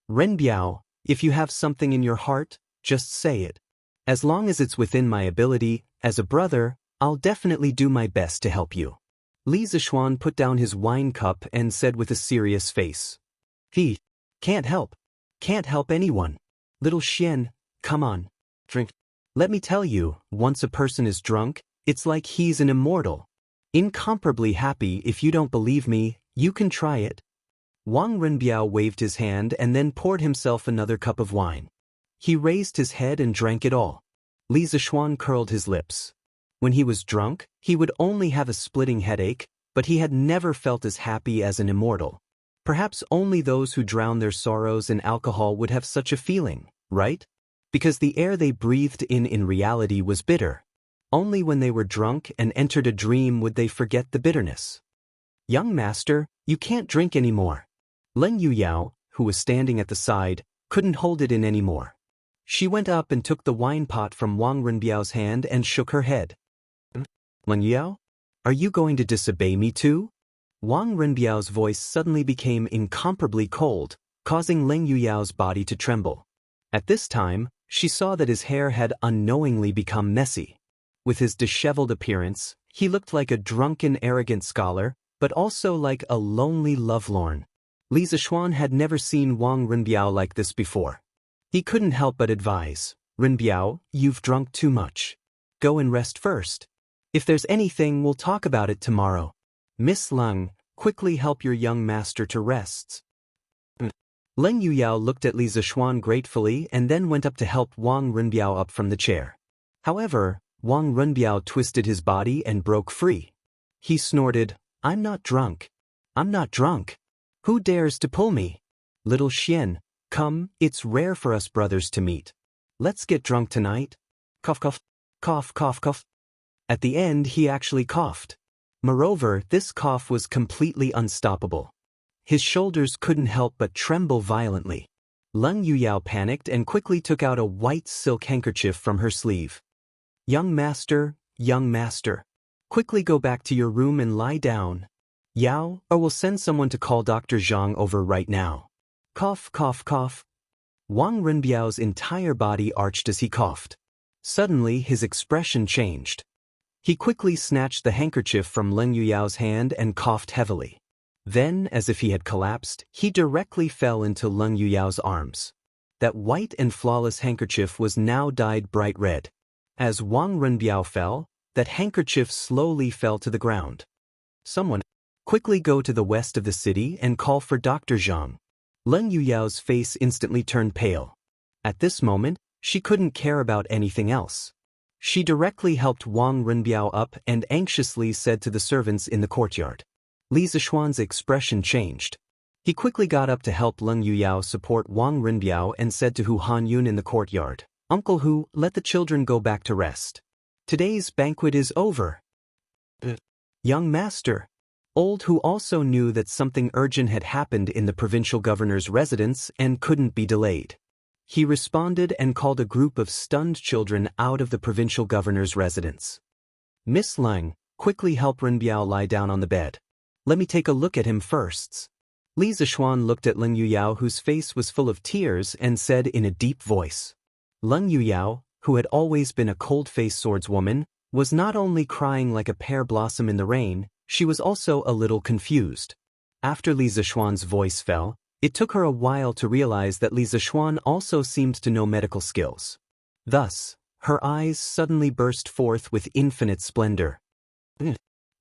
"Renbiao, if you have something in your heart, just say it. As long as it's within my ability, as a brother, I'll definitely do my best to help you." Li Zishuan put down his wine cup and said with a serious face, Can't help anyone. Little Xian, come on, drink. Let me tell you, once a person is drunk, it's like he's an immortal. Incomparably happy. If you don't believe me, you can try it." Wang Renbiao waved his hand and then poured himself another cup of wine. He raised his head and drank it all. Li Zishuan curled his lips. When he was drunk, he would only have a splitting headache, but he had never felt as happy as an immortal. Perhaps only those who drown their sorrows in alcohol would have such a feeling, right? Because the air they breathed in reality was bitter. Only when they were drunk and entered a dream would they forget the bitterness. "Young master, you can't drink anymore." Leng Yuyao, who was standing at the side, couldn't hold it in anymore. She went up and took the wine pot from Wang Renbiao's hand and shook her head. "Leng Yuyao, are you going to disobey me too?" Wang Renbiao's voice suddenly became incomparably cold, causing Leng Yuyao's body to tremble. At this time, she saw that his hair had unknowingly become messy. With his disheveled appearance, he looked like a drunken, arrogant scholar, but also like a lonely lovelorn. Li Zishuan had never seen Wang Renbiao like this before. He couldn't help but advise, "Renbiao, you've drunk too much. Go and rest first. If there's anything, we'll talk about it tomorrow. Miss Leng, quickly help your young master to rest." Leng Yuyao looked at Li Zishuan gratefully and then went up to help Wang Renbiao up from the chair. However, Wang Renbiao twisted his body and broke free. He snorted, "I'm not drunk. I'm not drunk. Who dares to pull me? Little Xian, come, it's rare for us brothers to meet. Let's get drunk tonight." Cough, cough, cough, cough, cough. At the end, he actually coughed. Moreover, this cough was completely unstoppable. His shoulders couldn't help but tremble violently. Leng Yuyao panicked and quickly took out a white silk handkerchief from her sleeve. Young master, quickly go back to your room and lie down. Yao, or we'll send someone to call Dr. Zhang over right now." Cough, cough, cough. Wang Renbiao's entire body arched as he coughed. Suddenly, his expression changed. He quickly snatched the handkerchief from Leng Yuyao's hand and coughed heavily. Then, as if he had collapsed, he directly fell into Leng Yuyao's arms. That white and flawless handkerchief was now dyed bright red. As Wang Renbiao fell, that handkerchief slowly fell to the ground. "Someone, quickly go to the west of the city and call for Dr. Zhang." Leng Yuyao's face instantly turned pale. At this moment, she couldn't care about anything else. She directly helped Wang Renbiao up and anxiously said to the servants in the courtyard. Li Zishuan's expression changed. He quickly got up to help Leng Yuyao support Wang Renbiao and said to Hu Hanyun in the courtyard, "Uncle Hu, let the children go back to rest. Today's banquet is over." Young master. Old Hu also knew that something urgent had happened in the provincial governor's residence and couldn't be delayed. He responded and called a group of stunned children out of the provincial governor's residence. "Miss Leng, quickly help Renbiao lie down on the bed. Let me take a look at him first." Li Zishuan looked at Leng Yuyao, whose face was full of tears, and said in a deep voice. Leng Yuyao, who had always been a cold-faced swordswoman, was not only crying like a pear blossom in the rain, She was also a little confused. After Li Zishuan's voice fell, it took her a while to realize that Li Zishuan also seemed to know medical skills. Thus, her eyes suddenly burst forth with infinite splendor.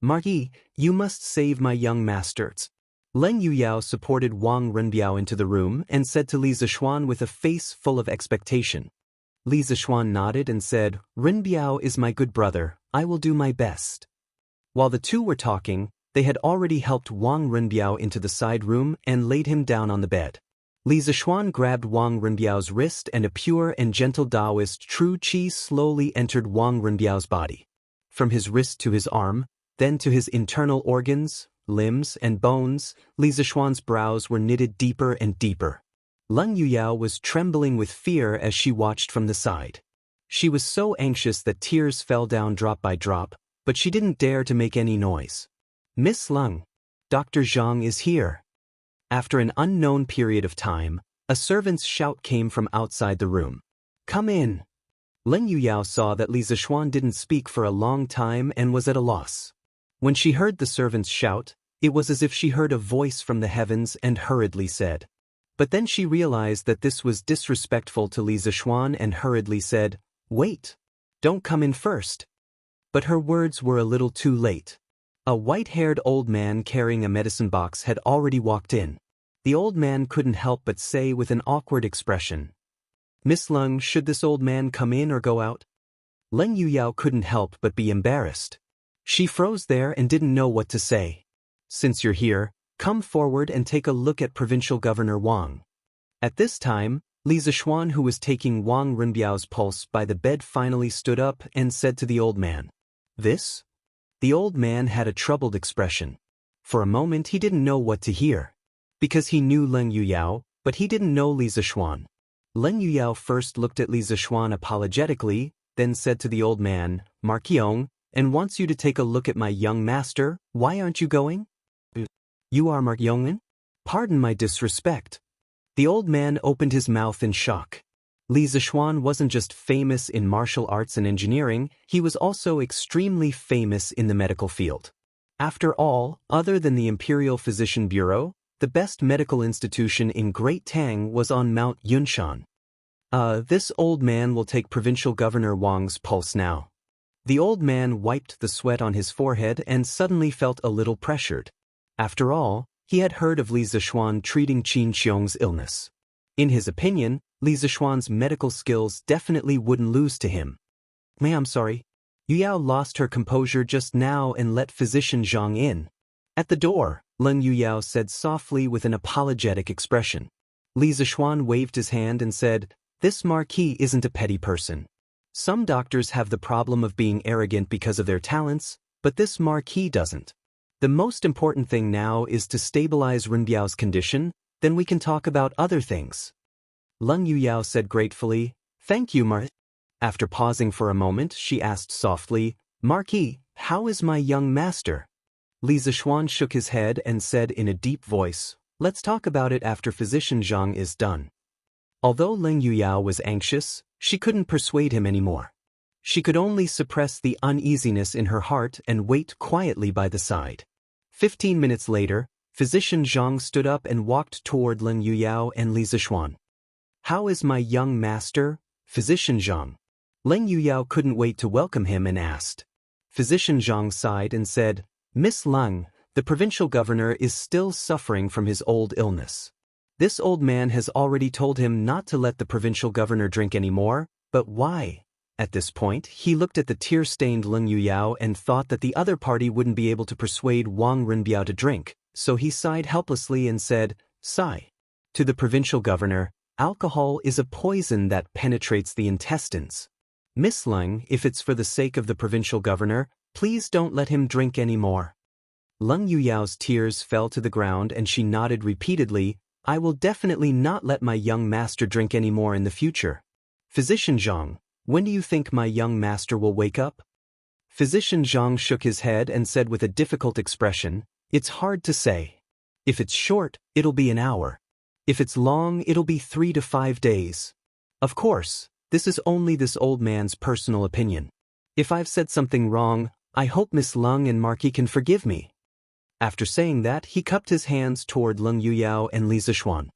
Marquis, you must save my young masters. Leng Yuyao supported Wang Renbiao into the room and said to Li Zishuan with a face full of expectation. Li Zishuan nodded and said, Renbiao is my good brother, I will do my best. While the two were talking, they had already helped Wang Renbiao into the side room and laid him down on the bed. Li Zishuan grabbed Wang Renbiao's wrist and a pure and gentle Daoist true qi slowly entered Wang Renbiao's body. From his wrist to his arm, then to his internal organs, limbs, and bones, Li Zishuan's brows were knitted deeper and deeper. Leng Yuyao was trembling with fear as she watched from the side. She was so anxious that tears fell down drop by drop, but she didn't dare to make any noise. Miss Leng, Dr. Zhang is here. After an unknown period of time, a servant's shout came from outside the room. Come in. Leng Yuyao saw that Li Zishuan didn't speak for a long time and was at a loss. When she heard the servant's shout, it was as if she heard a voice from the heavens and hurriedly said. But then she realized that this was disrespectful to Li Zishuan and hurriedly said, Wait. Don't come in first. But her words were a little too late. A white-haired old man carrying a medicine box had already walked in. The old man couldn't help but say with an awkward expression, Miss Leng, should this old man come in or go out? Leng Yuyao couldn't help but be embarrassed. She froze there and didn't know what to say. Since you're here, come forward and take a look at Provincial Governor Wang. At this time, Li Zishuan, who was taking Wang Renbiao's pulse by the bed, finally stood up and said to the old man, This? The old man had a troubled expression. For a moment he didn't know what to hear. Because he knew Leng Yuyao, but he didn't know Li Zishuan. Leng Yuyao first looked at Li Zishuan apologetically, then said to the old man, Marquion, and wants you to take a look at my young master, why aren't you going? You are Marquion? Pardon my disrespect. The old man opened his mouth in shock. Li Zishuan wasn't just famous in martial arts and engineering, he was also extremely famous in the medical field. After all, other than the Imperial Physician Bureau, the best medical institution in Great Tang was on Mount Yunshan. This old man will take Provincial Governor Wang's pulse now. The old man wiped the sweat on his forehead and suddenly felt a little pressured. After all, he had heard of Li Zishuan treating Qin Xiong's illness. In his opinion, Li Zishuan's medical skills definitely wouldn't lose to him. I'm sorry. Yuyao lost her composure just now and let Physician Zhang in. At the door, Leng Yuyao said softly with an apologetic expression. Li Zishuan waved his hand and said, This Marquis isn't a petty person. Some doctors have the problem of being arrogant because of their talents, but this Marquis doesn't. The most important thing now is to stabilize Renbiao's condition, then we can talk about other things. Leng Yuyao said gratefully, Thank you, Mar. After pausing for a moment, she asked softly, Marquis, how is my young master? Li Zishuan shook his head and said in a deep voice, Let's talk about it after Physician Zhang is done. Although Leng Yuyao was anxious, she couldn't persuade him anymore. She could only suppress the uneasiness in her heart and wait quietly by the side. 15 minutes later, Physician Zhang stood up and walked toward Leng Yuyao and Li Zishuan. How is my young master, Physician Zhang? Leng Yuyao couldn't wait to welcome him and asked. Physician Zhang sighed and said, Miss Leng, the provincial governor is still suffering from his old illness. This old man has already told him not to let the provincial governor drink anymore, but why? At this point, he looked at the tear-stained Leng Yuyao and thought that the other party wouldn't be able to persuade Wang Renbiao to drink, so he sighed helplessly and said, Sigh. To the provincial governor, alcohol is a poison that penetrates the intestines. Miss Leng, if it's for the sake of the provincial governor, please don't let him drink anymore. Leng Yuyao's tears fell to the ground and she nodded repeatedly, I will definitely not let my young master drink anymore in the future. Physician Zhang, when do you think my young master will wake up? Physician Zhang shook his head and said with a difficult expression, It's hard to say. If it's short, it'll be an hour. If it's long, it'll be 3 to 5 days. Of course, this is only this old man's personal opinion. If I've said something wrong, I hope Miss Leng and Marquis can forgive me. After saying that, he cupped his hands toward Leng Yuyao and Li Zixuan.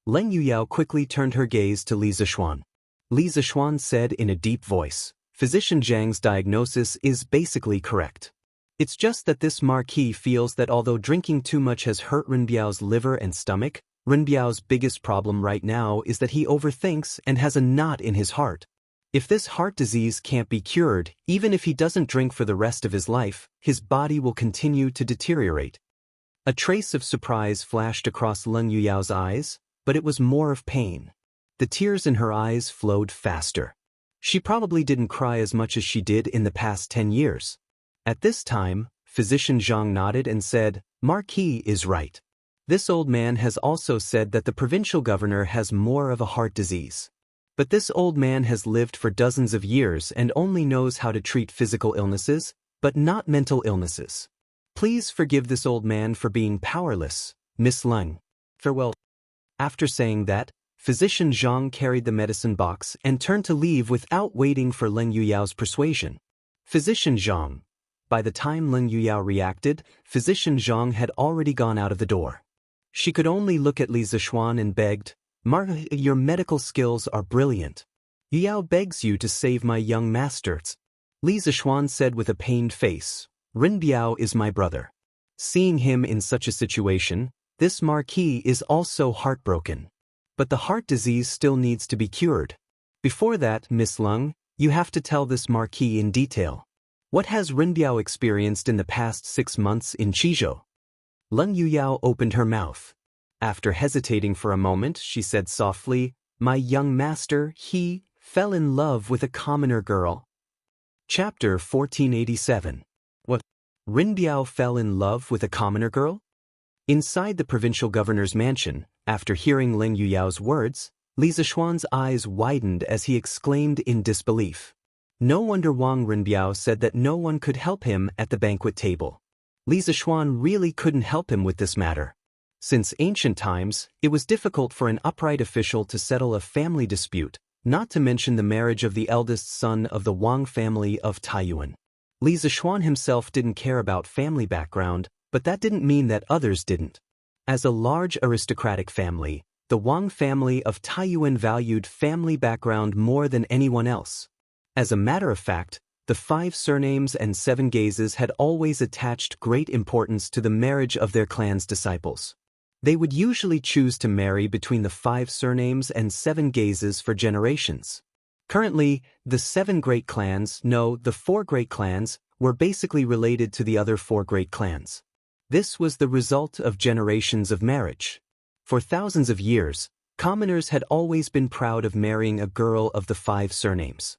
Leng Yuyao quickly turned her gaze to Li Zixuan. Li Zixuan said in a deep voice, "Physician Zhang's diagnosis is basically correct. It's just that this marquis feels that although drinking too much has hurt Renbiao's liver and stomach, Renbiao's biggest problem right now is that he overthinks and has a knot in his heart. If this heart disease can't be cured, even if he doesn't drink for the rest of his life, his body will continue to deteriorate." A trace of surprise flashed across Leng Yuyao's eyes, but it was more of pain. The tears in her eyes flowed faster. She probably didn't cry as much as she did in the past 10 years. At this time, Physician Zhang nodded and said, "Marquis is right. This old man has also said that the provincial governor has more of a heart disease. But this old man has lived for dozens of years and only knows how to treat physical illnesses, but not mental illnesses. Please forgive this old man for being powerless, Miss Leng. Farewell." After saying that, Physician Zhang carried the medicine box and turned to leave without waiting for Leng Yuyao's persuasion. Physician Zhang. By the time Leng Yuyao reacted, Physician Zhang had already gone out of the door. She could only look at Li Zixuan and begged, "Your medical skills are brilliant. Yuyao begs you to save my young masters." Li Zixuan said with a pained face, "Renbiao is my brother." Seeing him in such a situation, this marquis is also heartbroken. But the heart disease still needs to be cured. Before that, Miss Leng, you have to tell this marquis in detail. What has Renbiao experienced in the past 6 months in Qizhou? Leng Yuyao opened her mouth. After hesitating for a moment, she said softly, "My young master, he fell in love with a commoner girl." Chapter 1487. What? Renbiao fell in love with a commoner girl? Inside the provincial governor's mansion, after hearing Leng Yuyao's words, Li Zixuan's eyes widened as he exclaimed in disbelief. No wonder Wang Renbiao said that no one could help him at the banquet table. Li Zixuan really couldn't help him with this matter. Since ancient times, it was difficult for an upright official to settle a family dispute, not to mention the marriage of the eldest son of the Wang family of Taiyuan. Li Zixuan himself didn't care about family background, but that didn't mean that others didn't. As a large aristocratic family, the Wang family of Taiyuan valued family background more than anyone else. As a matter of fact, the 5 surnames and 7 gazes had always attached great importance to the marriage of their clan's disciples. They would usually choose to marry between the 5 surnames and 7 gazes for generations. Currently, the 7 great clans, the 4 great clans, were basically related to the other 4 great clans. This was the result of generations of marriage. For thousands of years, commoners had always been proud of marrying a girl of the 5 surnames.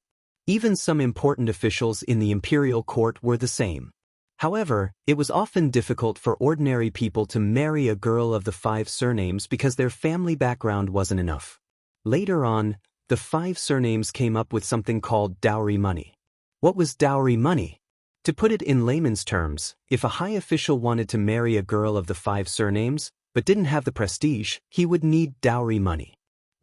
Even some important officials in the imperial court were the same. However, it was often difficult for ordinary people to marry a girl of the 5 surnames because their family background wasn't enough. Later on, the 5 surnames came up with something called dowry money. What was dowry money? To put it in layman's terms, if a high official wanted to marry a girl of the 5 surnames, but didn't have the prestige, he would need dowry money.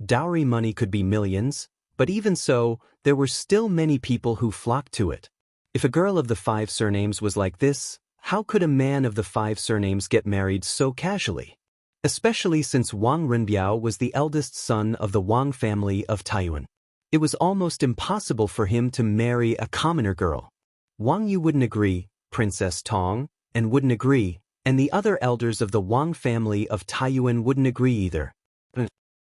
Dowry money could be millions, but even so, there were still many people who flocked to it. If a girl of the 5 surnames was like this, how could a man of the 5 surnames get married so casually? Especially since Wang Renbiao was the eldest son of the Wang family of Taiyuan. It was almost impossible for him to marry a commoner girl. Wang Yu wouldn't agree, Princess Tong, and wouldn't agree, and the other elders of the Wang family of Taiyuan wouldn't agree either.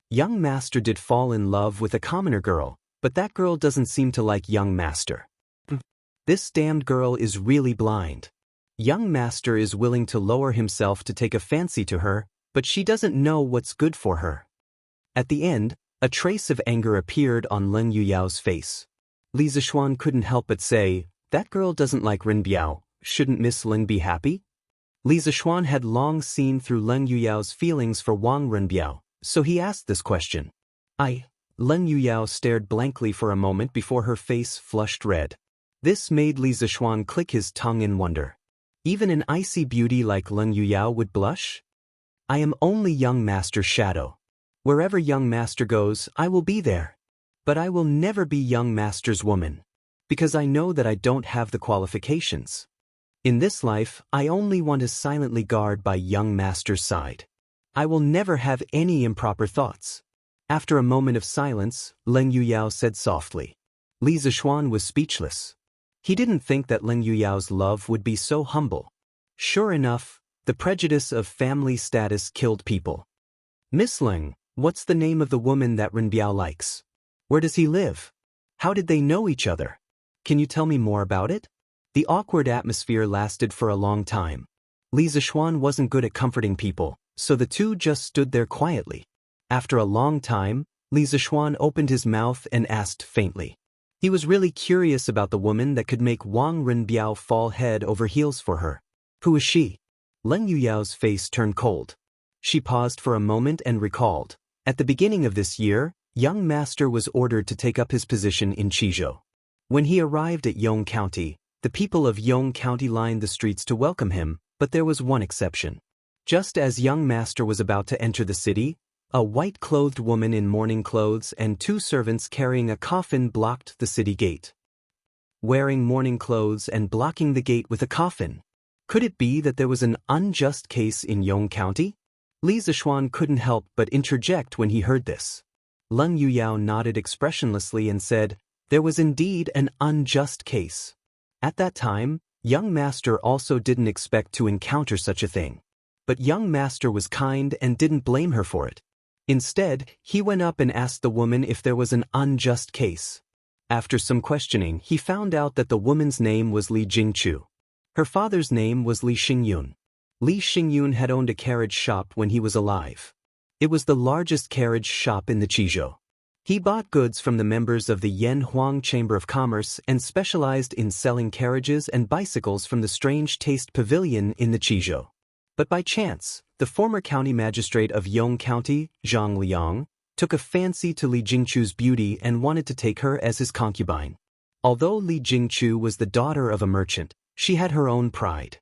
Young master did fall in love with a commoner girl, but that girl doesn't seem to like young master. This damned girl is really blind. Young master is willing to lower himself to take a fancy to her, but she doesn't know what's good for her. At the end, a trace of anger appeared on Leng Yuyao's face. Li Zixuan couldn't help but say, "That girl doesn't like Renbiao, shouldn't Miss Leng be happy?" Li Zixuan had long seen through Leng Yuyao's feelings for Wang Renbiao, so he asked this question. Leng Yuyao stared blankly for a moment before her face flushed red. This made Li Zixuan click his tongue in wonder. Even an icy beauty like Leng Yuyao would blush? "I am only young master's shadow. Wherever young master goes, I will be there. But I will never be young master's woman, because I know that I don't have the qualifications." In this life, I only want to silently guard by young master's side. I will never have any improper thoughts. After a moment of silence, Leng Yuyao said softly. Li Zixuan was speechless. He didn't think that Leng Yuyao's love would be so humble. Sure enough, the prejudice of family status killed people. Miss Leng, what's the name of the woman that Renbiao likes? Where does he live? How did they know each other? Can you tell me more about it? The awkward atmosphere lasted for a long time. Li Zixuan wasn't good at comforting people, so the two just stood there quietly. After a long time, Li Zixuan opened his mouth and asked faintly. He was really curious about the woman that could make Wang Renbiao fall head over heels for her. Who is she? Leng Yuyao's face turned cold. She paused for a moment and recalled. At the beginning of this year, young master was ordered to take up his position in Qizhou. When he arrived at Yong County, the people of Yong County lined the streets to welcome him, but there was one exception. Just as young master was about to enter the city, a white-clothed woman in mourning clothes and two servants carrying a coffin blocked the city gate. Wearing mourning clothes and blocking the gate with a coffin. Could it be that there was an unjust case in Yong County? Li Zixuan couldn't help but interject when he heard this. Leng Yuyao nodded expressionlessly and said, there was indeed an unjust case. At that time, young master also didn't expect to encounter such a thing. But young master was kind and didn't blame her for it. Instead, he went up and asked the woman if there was an unjust case. After some questioning, he found out that the woman's name was Li Jingchu. Her father's name was Li Xingyun. Li Xingyun had owned a carriage shop when he was alive. It was the largest carriage shop in the Qizhou. He bought goods from the members of the Yan Huang Chamber of Commerce and specialized in selling carriages and bicycles from the Strange Taste Pavilion in the Qizhou. But by chance, the former county magistrate of Yong County, Zhang Liang, took a fancy to Li Jingchu's beauty and wanted to take her as his concubine. Although Li Jingchu was the daughter of a merchant, she had her own pride.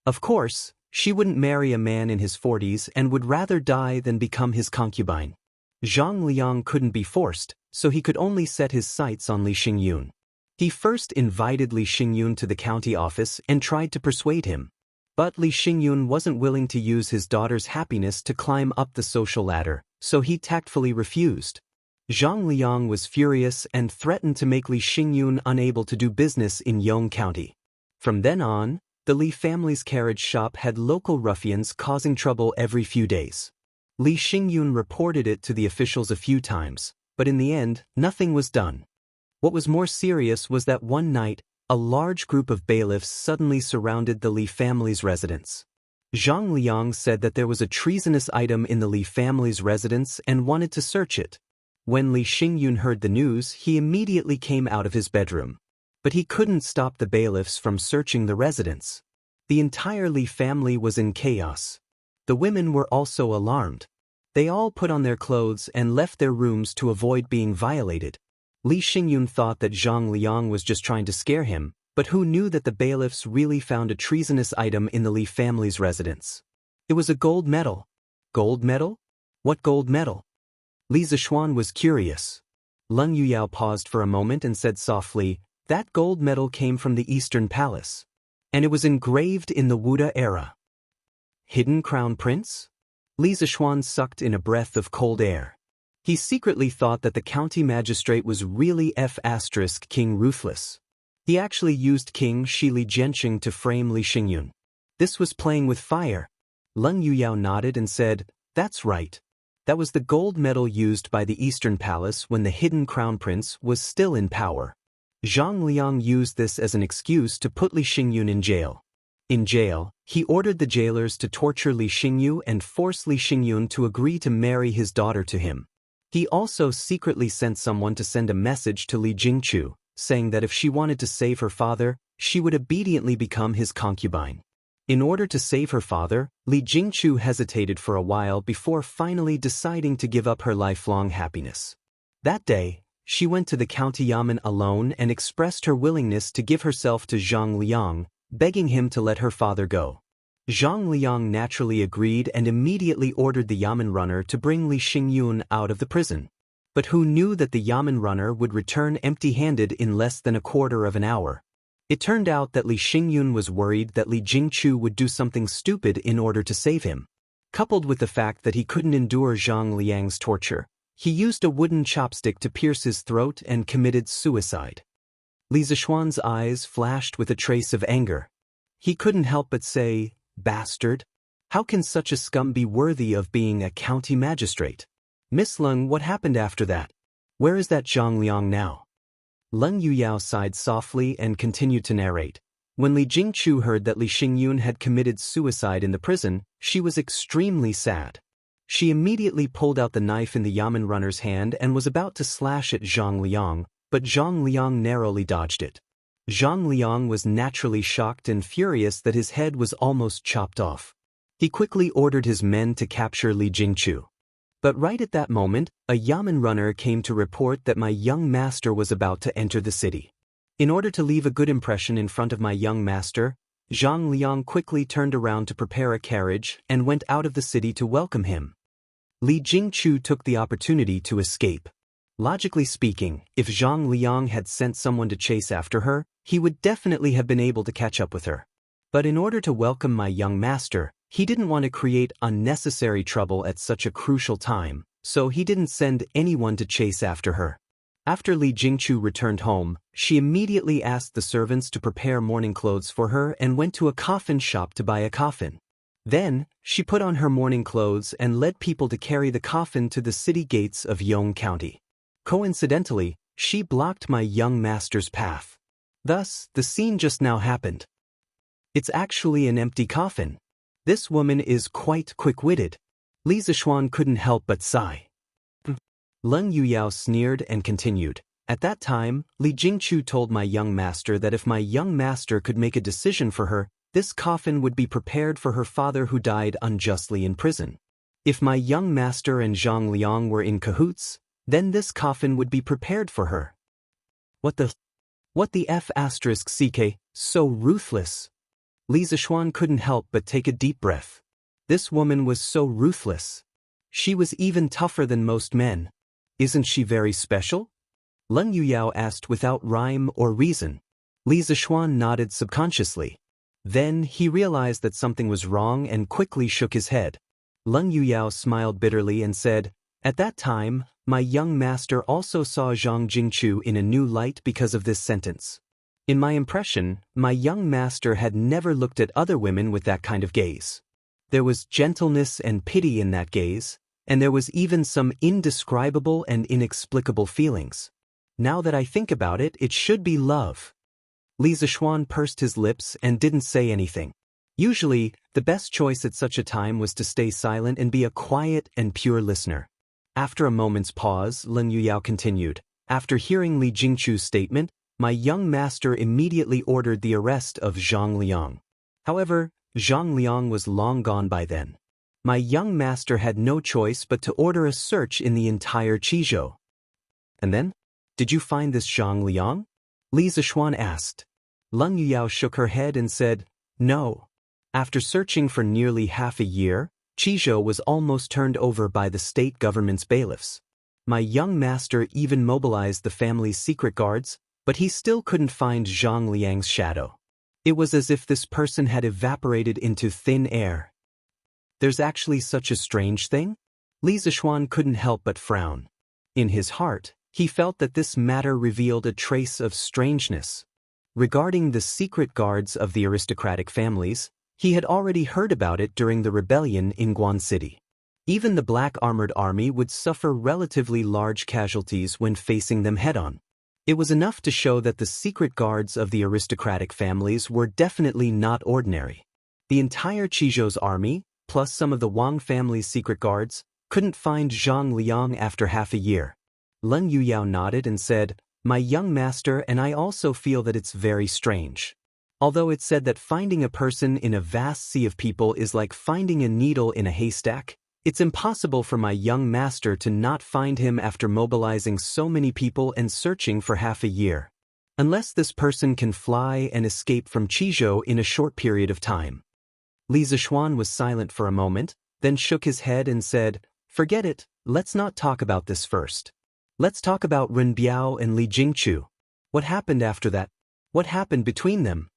Of course, she wouldn't marry a man in his 40s and would rather die than become his concubine. Zhang Liang couldn't be forced, so he could only set his sights on Li Xingyun. He first invited Li Xingyun to the county office and tried to persuade him. But Li Xingyun wasn't willing to use his daughter's happiness to climb up the social ladder, so he tactfully refused. Zhang Liang was furious and threatened to make Li Xingyun unable to do business in Yong County. From then on, the Li family's carriage shop had local ruffians causing trouble every few days. Li Xingyun reported it to the officials a few times, but in the end, nothing was done. What was more serious was that one night, a large group of bailiffs suddenly surrounded the Li family's residence. Zhang Liang said that there was a treasonous item in the Li family's residence and wanted to search it. When Li Xingyun heard the news, he immediately came out of his bedroom. But he couldn't stop the bailiffs from searching the residence. The entire Li family was in chaos. The women were also alarmed. They all put on their clothes and left their rooms to avoid being violated. Li Xingyun thought that Zhang Liang was just trying to scare him, but who knew that the bailiffs really found a treasonous item in the Li family's residence? It was a gold medal. Gold medal? What gold medal? Li Zixuan was curious. Leng Yuyao paused for a moment and said softly, that gold medal came from the Eastern Palace. And it was engraved in the Wuda era. Hidden Crown Prince? Li Zixuan sucked in a breath of cold air. He secretly thought that the county magistrate was really King Ruthless. He actually used King Shi Li Jianxing to frame Li Xingyun. This was playing with fire. Leng Yuyao nodded and said, that's right. That was the gold medal used by the Eastern Palace when the hidden crown prince was still in power. Zhang Liang used this as an excuse to put Li Xingyun in jail. In jail, he ordered the jailers to torture Li Xingyun and force Li Xingyun to agree to marry his daughter to him. He also secretly sent someone to send a message to Li Jingchu, saying that if she wanted to save her father, she would obediently become his concubine. In order to save her father, Li Jingchu hesitated for a while before finally deciding to give up her lifelong happiness. That day, she went to the county yamen alone and expressed her willingness to give herself to Zhang Liang, begging him to let her father go. Zhang Liang naturally agreed and immediately ordered the yamen runner to bring Li Xingyun out of the prison. But who knew that the yamen runner would return empty-handed in less than a quarter of an hour? It turned out that Li Xingyun was worried that Li Jingchu would do something stupid in order to save him. Coupled with the fact that he couldn't endure Zhang Liang's torture, he used a wooden chopstick to pierce his throat and committed suicide. Li Zishuan's eyes flashed with a trace of anger. He couldn't help but say, "Bastard! How can such a scum be worthy of being a county magistrate?" "Miss Leng, what happened after that? Where is that Zhang Liang now?" Leng Yuyao sighed softly and continued to narrate. When Li Jingchu heard that Li Xingyun had committed suicide in the prison, she was extremely sad. She immediately pulled out the knife in the Yamen runner's hand and was about to slash at Zhang Liang, but Zhang Liang narrowly dodged it. Zhang Liang was naturally shocked and furious that his head was almost chopped off. He quickly ordered his men to capture Li Jingchu. But right at that moment, a Yamen runner came to report that my young master was about to enter the city. In order to leave a good impression in front of my young master, Zhang Liang quickly turned around to prepare a carriage and went out of the city to welcome him. Li Jingchu took the opportunity to escape. Logically speaking, if Zhang Liang had sent someone to chase after her, he would definitely have been able to catch up with her. But in order to welcome my young master, he didn't want to create unnecessary trouble at such a crucial time, so he didn't send anyone to chase after her. After Li Jingchu returned home, she immediately asked the servants to prepare mourning clothes for her and went to a coffin shop to buy a coffin. Then, she put on her mourning clothes and led people to carry the coffin to the city gates of Yong County. Coincidentally, she blocked my young master's path. Thus, the scene just now happened. It's actually an empty coffin. This woman is quite quick-witted. Li Zishuan couldn't help but sigh. Leng Yuyao sneered and continued. At that time, Li Jingchu told my young master that if my young master could make a decision for her, this coffin would be prepared for her father who died unjustly in prison. If my young master and Zhang Liang were in cahoots, then this coffin would be prepared for her. What the F***CK, so ruthless. Li Zishuan couldn't help but take a deep breath. This woman was so ruthless. She was even tougher than most men. Isn't she very special? Leng Yuyao asked without rhyme or reason. Li Zishuan nodded subconsciously. Then he realized that something was wrong and quickly shook his head. Leng Yuyao smiled bitterly and said, "At that time, my young master also saw Zhang Jingchu in a new light because of this sentence. In my impression, my young master had never looked at other women with that kind of gaze. There was gentleness and pity in that gaze, and there was even some indescribable and inexplicable feelings. Now that I think about it, it should be love." Li Zishuan pursed his lips and didn't say anything. Usually, the best choice at such a time was to stay silent and be a quiet and pure listener. After a moment's pause, Leng Yuyao continued. After hearing Li Jingchu's statement, my young master immediately ordered the arrest of Zhang Liang. However, Zhang Liang was long gone by then. My young master had no choice but to order a search in the entire Qizhou. "And then? Did you find this Zhang Liang?" Li Zishuan asked. Leng Yuyao shook her head and said, "No." After searching for nearly half a year, Qizhou was almost turned over by the state government's bailiffs. My young master even mobilized the family's secret guards, but he still couldn't find Zhang Liang's shadow. It was as if this person had evaporated into thin air. There's actually such a strange thing? Li Zishuan couldn't help but frown. In his heart, he felt that this matter revealed a trace of strangeness. Regarding the secret guards of the aristocratic families, he had already heard about it during the rebellion in Guan City. Even the black armored army would suffer relatively large casualties when facing them head-on. It was enough to show that the secret guards of the aristocratic families were definitely not ordinary. The entire Qizhou's army, plus some of the Wang family's secret guards, couldn't find Zhang Liang after half a year. Leng Yuyao nodded and said, "My young master and I also feel that it's very strange. Although it's said that finding a person in a vast sea of people is like finding a needle in a haystack, it's impossible for my young master to not find him after mobilizing so many people and searching for half a year. Unless this person can fly and escape from Qizhou in a short period of time." Li Zishuan was silent for a moment, then shook his head and said, "Forget it, let's not talk about this first. Let's talk about Ren Biao and Li Jingchu. What happened after that?" What happened between them?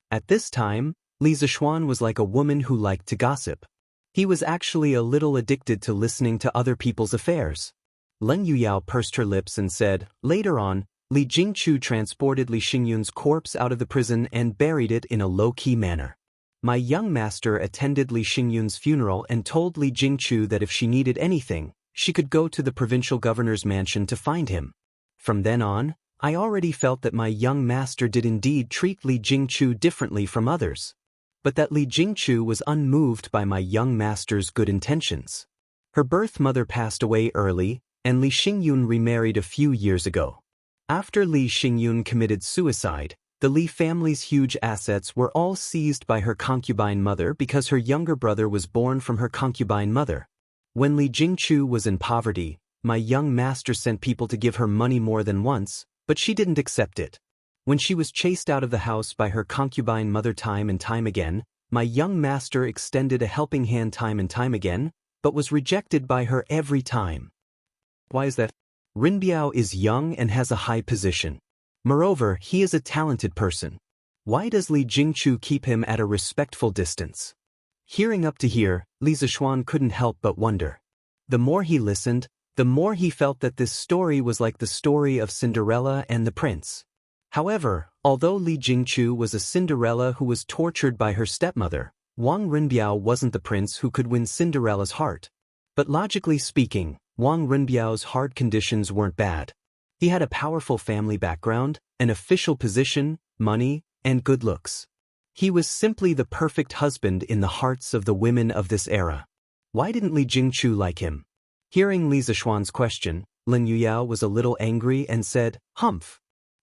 At this time, Li Zixuan was like a woman who liked to gossip. He was actually a little addicted to listening to other people's affairs. Leng Yuyao pursed her lips and said, later on, Li Jingchu transported Li Xingyun's corpse out of the prison and buried it in a low-key manner. My young master attended Li Xingyun's funeral and told Li Jingchu that if she needed anything, she could go to the provincial governor's mansion to find him. From then on, I already felt that my young master did indeed treat Li Jingchu differently from others, but that Li Jingchu was unmoved by my young master's good intentions. Her birth mother passed away early, and Li Xingyun remarried a few years ago. After Li Xingyun committed suicide, the Li family's huge assets were all seized by her concubine mother because her younger brother was born from her concubine mother. When Li Jingchu was in poverty, my young master sent people to give her money more than once, but she didn't accept it. When she was chased out of the house by her concubine mother time and time again, my young master extended a helping hand time and time again, but was rejected by her every time. Why is that? Rinbiao is young and has a high position. Moreover, he is a talented person. Why does Li Jingchu keep him at a respectful distance? Hearing up to here, Li Zixuan couldn't help but wonder. The more he listened, the more he felt that this story was like the story of Cinderella and the prince. However, although Li Jingchu was a Cinderella who was tortured by her stepmother, Wang Rinbiao wasn't the prince who could win Cinderella's heart. But logically speaking, Wang Rinbiao's hard conditions weren't bad. He had a powerful family background, an official position, money, and good looks. He was simply the perfect husband in the hearts of the women of this era. Why didn't Li Jingchu like him? Hearing Li Zixuan's question, Leng Yuyao was a little angry and said, "Humph.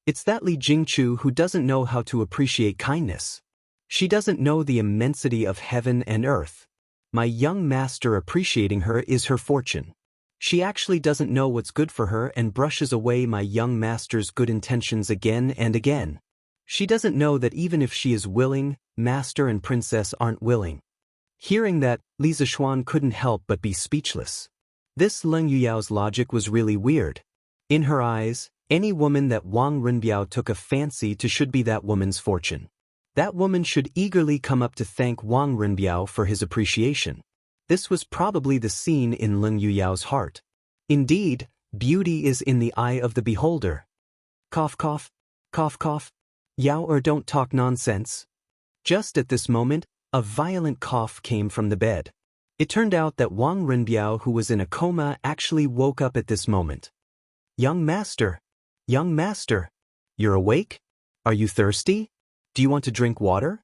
It's that Li Jingchu who doesn't know how to appreciate kindness. She doesn't know the immensity of heaven and earth. My young master appreciating her is her fortune. She actually doesn't know what's good for her and brushes away my young master's good intentions again and again. She doesn't know that even if she is willing, master and princess aren't willing." Hearing that, Li Zixuan couldn't help but be speechless. This Leng Yuyao's logic was really weird. In her eyes, any woman that Wang Rinbiao took a fancy to should be that woman's fortune. That woman should eagerly come up to thank Wang Rinbiao for his appreciation. This was probably the scene in Leng Yuyao's heart. Indeed, beauty is in the eye of the beholder. Cough cough, cough cough. Yao don't talk nonsense. Just at this moment, a violent cough came from the bed. It turned out that Wang Rinbiao, who was in a coma, actually woke up at this moment. Young master, you're awake? Are you thirsty? Do you want to drink water?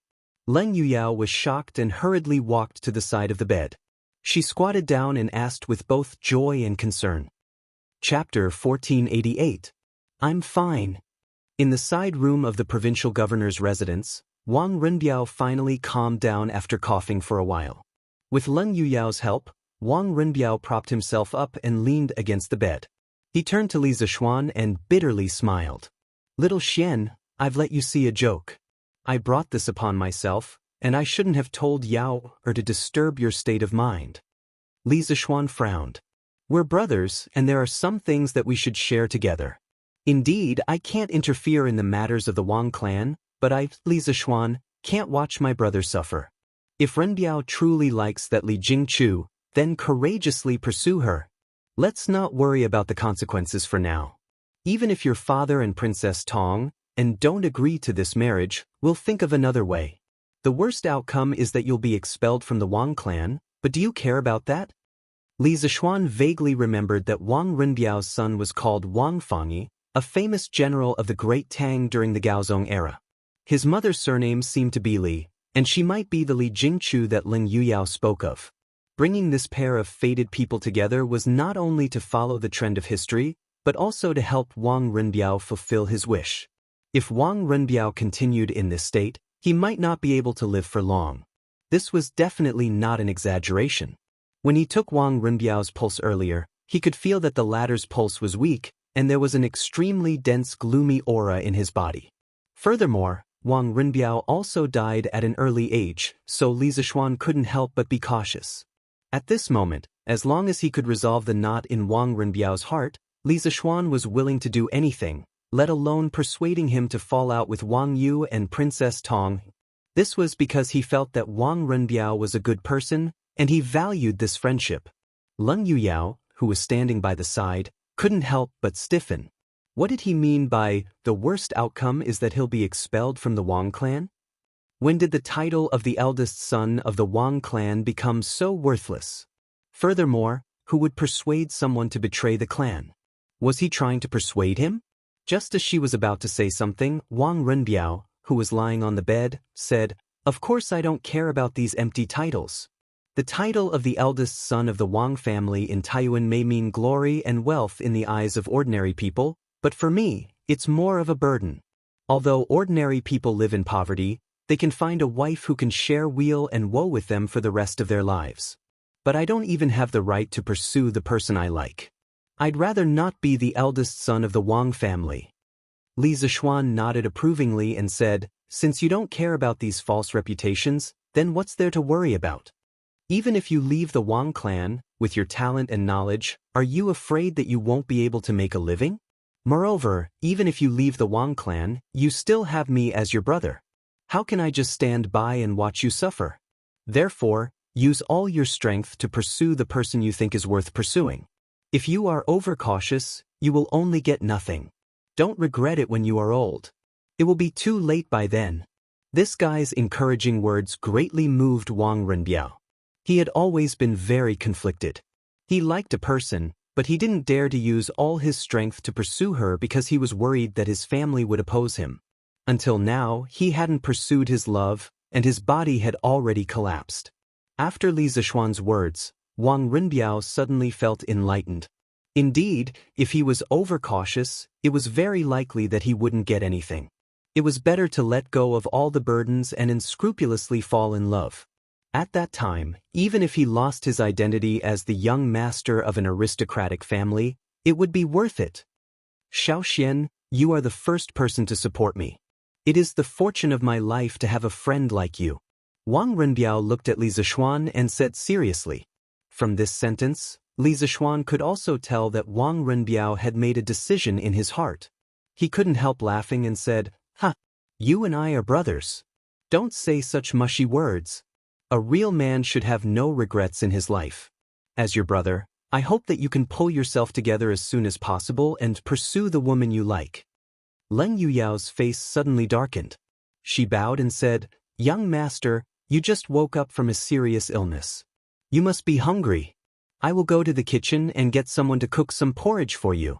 Leng Yuyao was shocked and hurriedly walked to the side of the bed. She squatted down and asked with both joy and concern. Chapter 1488. I'm fine. In the side room of the provincial governor's residence, Wang Rinbiao finally calmed down after coughing for a while. With Leng Yuyao's help, Wang Rinbiao propped himself up and leaned against the bed. He turned to Li Zixuan and bitterly smiled. Little Xian, I've let you see a joke. I brought this upon myself, and I shouldn't have told Yao to disturb your state of mind. Li Zixuan frowned. We're brothers, and there are some things that we should share together. Indeed, I can't interfere in the matters of the Wang clan, but I, Li Zixuan, can't watch my brother suffer. If Renbiao truly likes that Li Jingchu, then courageously pursue her. Let's not worry about the consequences for now. Even if your father and Princess Tong and don't agree to this marriage, we'll think of another way. The worst outcome is that you'll be expelled from the Wang clan, but do you care about that? Li Zixuan vaguely remembered that Wang Rinbiao's son was called Wang Fangyi, a famous general of the Great Tang during the Gaozong era. His mother's surname seemed to be Li, and she might be the Li Jingchu that Leng Yuyao spoke of. Bringing this pair of fated people together was not only to follow the trend of history, but also to help Wang Rinbiao fulfill his wish. If Wang Rinbiao continued in this state, he might not be able to live for long. This was definitely not an exaggeration. When he took Wang Rinbiao's pulse earlier, he could feel that the latter's pulse was weak, and there was an extremely dense gloomy aura in his body. Furthermore, Wang Rinbiao also died at an early age, so Li Zixuan couldn't help but be cautious. At this moment, as long as he could resolve the knot in Wang Rinbiao's heart, Li Zixuan was willing to do anything, let alone persuading him to fall out with Wang Yu and Princess Tong. This was because he felt that Wang Renbiao was a good person, and he valued this friendship. Leng Yuyao, who was standing by the side, couldn't help but stiffen. What did he mean by, the worst outcome is that he'll be expelled from the Wang clan? When did the title of the eldest son of the Wang clan become so worthless? Furthermore, who would persuade someone to betray the clan? Was he trying to persuade him? Just as she was about to say something, Wang Renbiao, who was lying on the bed, said, "Of course I don't care about these empty titles. The title of the eldest son of the Wang family in Taiyuan may mean glory and wealth in the eyes of ordinary people, but for me, it's more of a burden. Although ordinary people live in poverty, they can find a wife who can share weal and woe with them for the rest of their lives. But I don't even have the right to pursue the person I like. I'd rather not be the eldest son of the Wang family." Li Zishuan nodded approvingly and said, "Since you don't care about these false reputations, then what's there to worry about? Even if you leave the Wang clan, with your talent and knowledge, are you afraid that you won't be able to make a living? Moreover, even if you leave the Wang clan, you still have me as your brother. How can I just stand by and watch you suffer? Therefore, use all your strength to pursue the person you think is worth pursuing. If you are overcautious, you will only get nothing. Don't regret it when you are old. It will be too late by then." This guy's encouraging words greatly moved Wang Renbiao. He had always been very conflicted. He liked a person, but he didn't dare to use all his strength to pursue her because he was worried that his family would oppose him. Until now, he hadn't pursued his love, and his body had already collapsed. After Li Zishuan's words, Wang Renbiao suddenly felt enlightened. Indeed, if he was overcautious, it was very likely that he wouldn't get anything. It was better to let go of all the burdens and unscrupulously fall in love. At that time, even if he lost his identity as the young master of an aristocratic family, it would be worth it. "Xiaoxian, you are the first person to support me. It is the fortune of my life to have a friend like you." Wang Renbiao looked at Li Zishuan and said seriously. From this sentence, Li Zishuan could also tell that Wang Renbiao had made a decision in his heart. He couldn't help laughing and said, "Ha! You and I are brothers. Don't say such mushy words. A real man should have no regrets in his life. As your brother, I hope that you can pull yourself together as soon as possible and pursue the woman you like." Leng Yuyao's face suddenly darkened. She bowed and said, "Young master, you just woke up from a serious illness. You must be hungry. I will go to the kitchen and get someone to cook some porridge for you."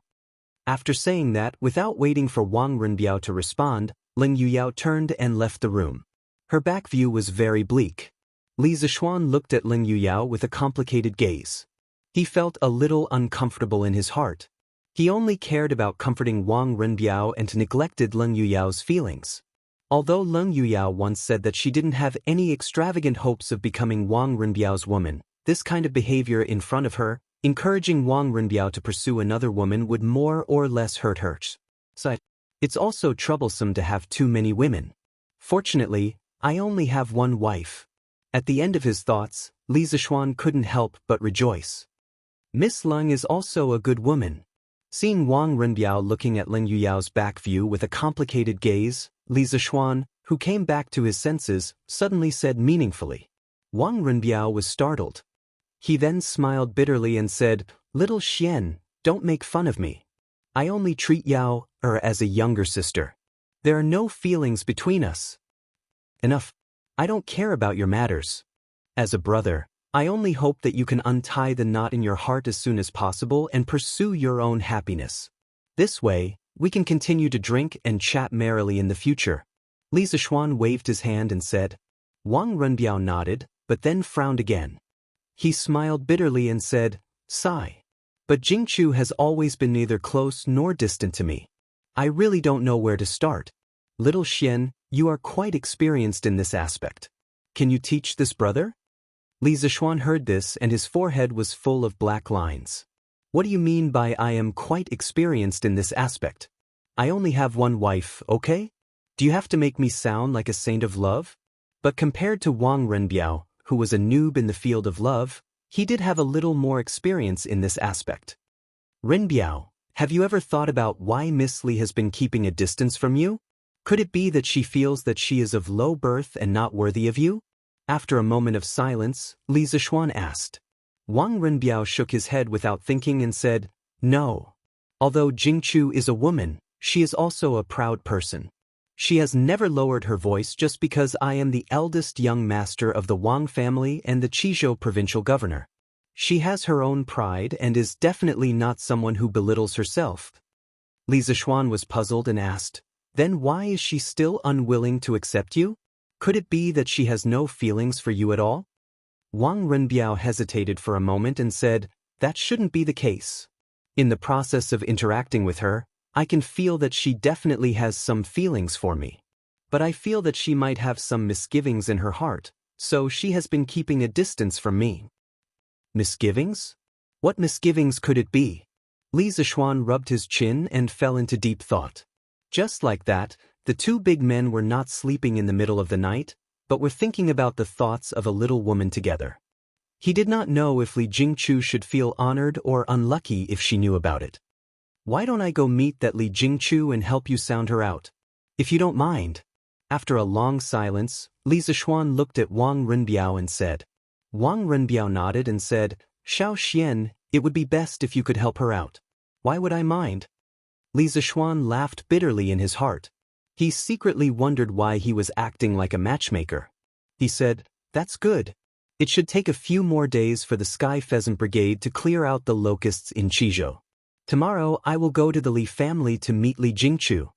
After saying that, without waiting for Wang Renbiao to respond, Leng Yuyao turned and left the room. Her back view was very bleak. Li Zishuan looked at Leng Yuyao with a complicated gaze. He felt a little uncomfortable in his heart. He only cared about comforting Wang Renbiao and neglected Leng Yuyao's feelings. Although Leng Yuyao once said that she didn't have any extravagant hopes of becoming Wang Renbiao's woman, this kind of behavior in front of her, encouraging Wang Renbiao to pursue another woman, would more or less hurt her. So, it's also troublesome to have too many women. Fortunately, I only have one wife. At the end of his thoughts, Li Zishuan couldn't help but rejoice. Miss Leng is also a good woman. Seeing Wang Renbiao looking at Leng Yuyao's back view with a complicated gaze, Li Zishuan, who came back to his senses, suddenly said meaningfully. Wang Renbiao was startled. He then smiled bitterly and said, "Little Xian, don't make fun of me. I only treat Yao as a younger sister. There are no feelings between us." "Enough. I don't care about your matters. As a brother, I only hope that you can untie the knot in your heart as soon as possible and pursue your own happiness. This way, we can continue to drink and chat merrily in the future." Li Zishuan waved his hand and said. Wang Renbiao nodded, but then frowned again. He smiled bitterly and said, "Sigh. But Jingchu has always been neither close nor distant to me. I really don't know where to start. Little Xian, you are quite experienced in this aspect. Can you teach this brother?" Li Zishuan heard this and his forehead was full of black lines. "What do you mean by I am quite experienced in this aspect? I only have one wife, okay? Do you have to make me sound like a saint of love?" But compared to Wang Renbiao, who was a noob in the field of love, he did have a little more experience in this aspect. "Renbiao, Have you ever thought about why Miss Li has been keeping a distance from you? Could it be that she feels that she is of low birth and not worthy of you? After a moment of silence, Li Zishuan asked. Wang Renbiao shook his head without thinking and said, No. Although Jingchu is a woman, she is also a proud person. She has never lowered her voice just because I am the eldest young master of the Wang family and the Qizhou provincial governor. She has her own pride and is definitely not someone who belittles herself. Li Zishuan was puzzled and asked, Then why is she still unwilling to accept you? Could it be that she has no feelings for you at all? Wang Renbiao hesitated for a moment and said, That shouldn't be the case. In the process of interacting with her, I can feel that she definitely has some feelings for me. But I feel that she might have some misgivings in her heart, so she has been keeping a distance from me. Misgivings? What misgivings could it be? Li Zishuan rubbed his chin and fell into deep thought. Just like that, the two big men were not sleeping in the middle of the night, but were thinking about the thoughts of a little woman together. He did not know if Li Jingchu should feel honored or unlucky if she knew about it. Why don't I go meet that Li Jingchu and help you sound her out? If you don't mind. After a long silence, Li Zishuan looked at Wang Renbiao and said. Wang Renbiao nodded and said, Xiao Xian, it would be best if you could help her out. Why would I mind? Li Zishuan laughed bitterly in his heart. He secretly wondered why he was acting like a matchmaker. He said, That's good. It should take a few more days for the Sky Pheasant Brigade to clear out the locusts in Qizhou. Tomorrow I will go to the Li family to meet Li Jingchu.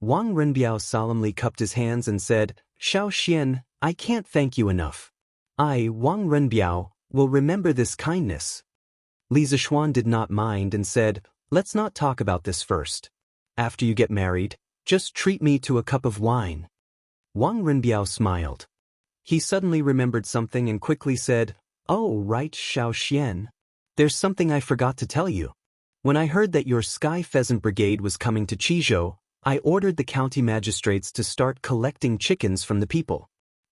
Wang Renbiao solemnly cupped his hands and said, Xiao Xian, I can't thank you enough. I, Wang Renbiao, will remember this kindness. Li Zishuan did not mind and said, Let's not talk about this first. After you get married, just treat me to a cup of wine. Wang Renbiao smiled. He suddenly remembered something and quickly said, Oh, right, Xiao Xian. There's something I forgot to tell you. When I heard that your Sky Pheasant Brigade was coming to Qizhou, I ordered the county magistrates to start collecting chickens from the people.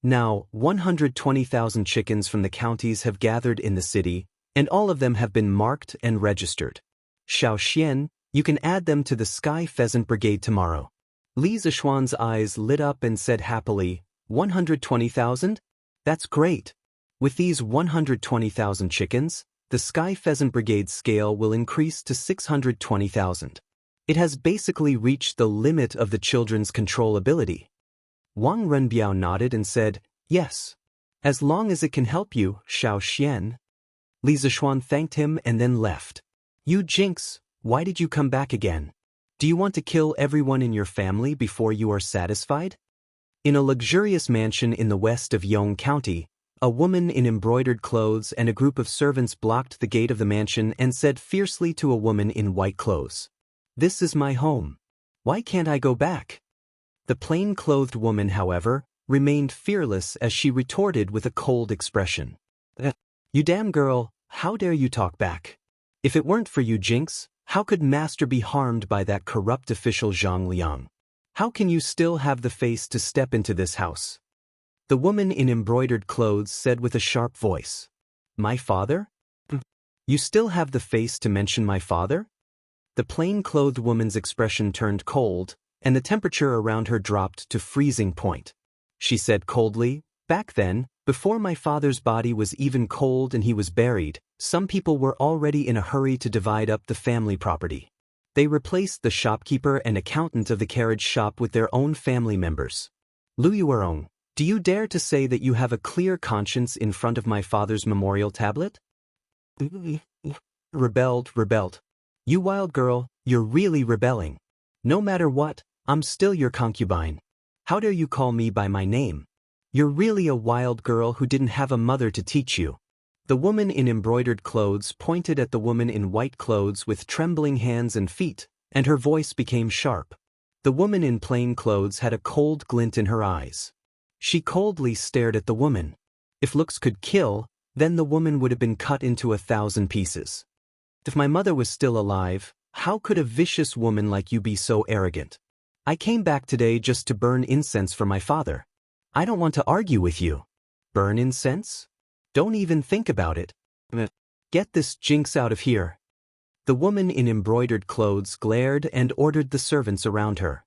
Now, 120,000 chickens from the counties have gathered in the city, and all of them have been marked and registered. Xiao Xian, you can add them to the Sky Pheasant Brigade tomorrow. Li Zishuan's eyes lit up and said happily, 120,000? That's great. With these 120,000 chickens, the Sky Pheasant Brigade's scale will increase to 620,000. It has basically reached the limit of the children's control ability. Wang Renbiao nodded and said, Yes. As long as it can help you, Xiao Xian. Li Zishuan thanked him and then left. You jinx, why did you come back again? Do you want to kill everyone in your family before you are satisfied? In a luxurious mansion in the west of Yong County, a woman in embroidered clothes and a group of servants blocked the gate of the mansion and said fiercely to a woman in white clothes, This is my home. Why can't I go back? The plain-clothed woman, however, remained fearless as she retorted with a cold expression. You damn girl, how dare you talk back? If it weren't for you, Jinx, how could Master be harmed by that corrupt official Zhang Liang? How can you still have the face to step into this house? The woman in embroidered clothes said with a sharp voice. My father? You still have the face to mention my father? The plain-clothed woman's expression turned cold, and the temperature around her dropped to freezing point. She said coldly, Back then, before my father's body was even cold and he was buried, some people were already in a hurry to divide up the family property. They replaced the shopkeeper and accountant of the carriage shop with their own family members. Lu Yuerong, do you dare to say that you have a clear conscience in front of my father's memorial tablet? Rebelled. You wild girl, you're really rebelling. No matter what, I'm still your concubine. How dare you call me by my name? You're really a wild girl who didn't have a mother to teach you. The woman in embroidered clothes pointed at the woman in white clothes with trembling hands and feet, and her voice became sharp. The woman in plain clothes had a cold glint in her eyes. She coldly stared at the woman. If looks could kill, then the woman would have been cut into 1,000 pieces. If my mother was still alive, how could a vicious woman like you be so arrogant? I came back today just to burn incense for my father. I don't want to argue with you. Burn incense? Don't even think about it. Get this jinx out of here. The woman in embroidered clothes glared and ordered the servants around her.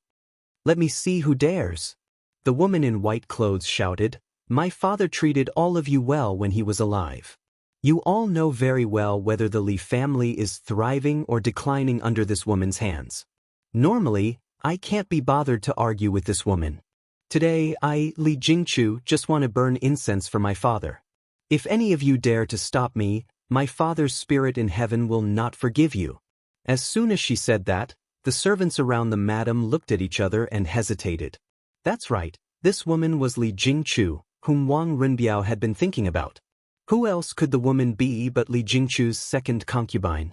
"Let me see who dares." The woman in white clothes shouted, "My father treated all of you well when he was alive. You all know very well whether the Li family is thriving or declining under this woman's hands. Normally, I can't be bothered to argue with this woman. Today I, Li Jingchu, just want to burn incense for my father. If any of you dare to stop me, my father's spirit in heaven will not forgive you." As soon as she said that, the servants around the madam looked at each other and hesitated. That's right, this woman was Li Jingchu, whom Wang Renbiao had been thinking about. Who else could the woman be but Li Jingchu's second concubine?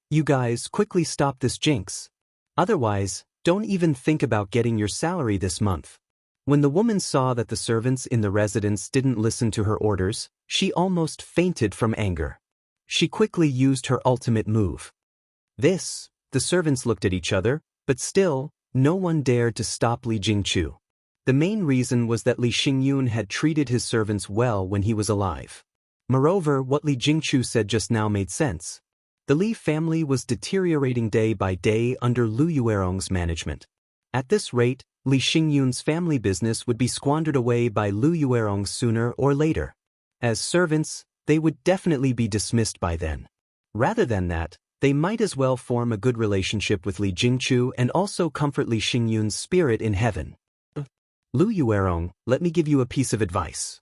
"You guys quickly stop this jinx. Otherwise, don't even think about getting your salary this month." When the woman saw that the servants in the residence didn't listen to her orders, she almost fainted from anger. She quickly used her ultimate move. The servants looked at each other, but still, no one dared to stop Li Jingchu. The main reason was that Li Xingyun had treated his servants well when he was alive. Moreover, what Li Jingchu said just now made sense. The Li family was deteriorating day by day under Lu Yuerong's management. At this rate, Li Xingyun's family business would be squandered away by Lu Yuerong sooner or later. As servants, they would definitely be dismissed by then. Rather than that, they might as well form a good relationship with Li Jingchu and also comfort Li Xingyun's spirit in heaven. "Lu Yuerong, let me give you a piece of advice.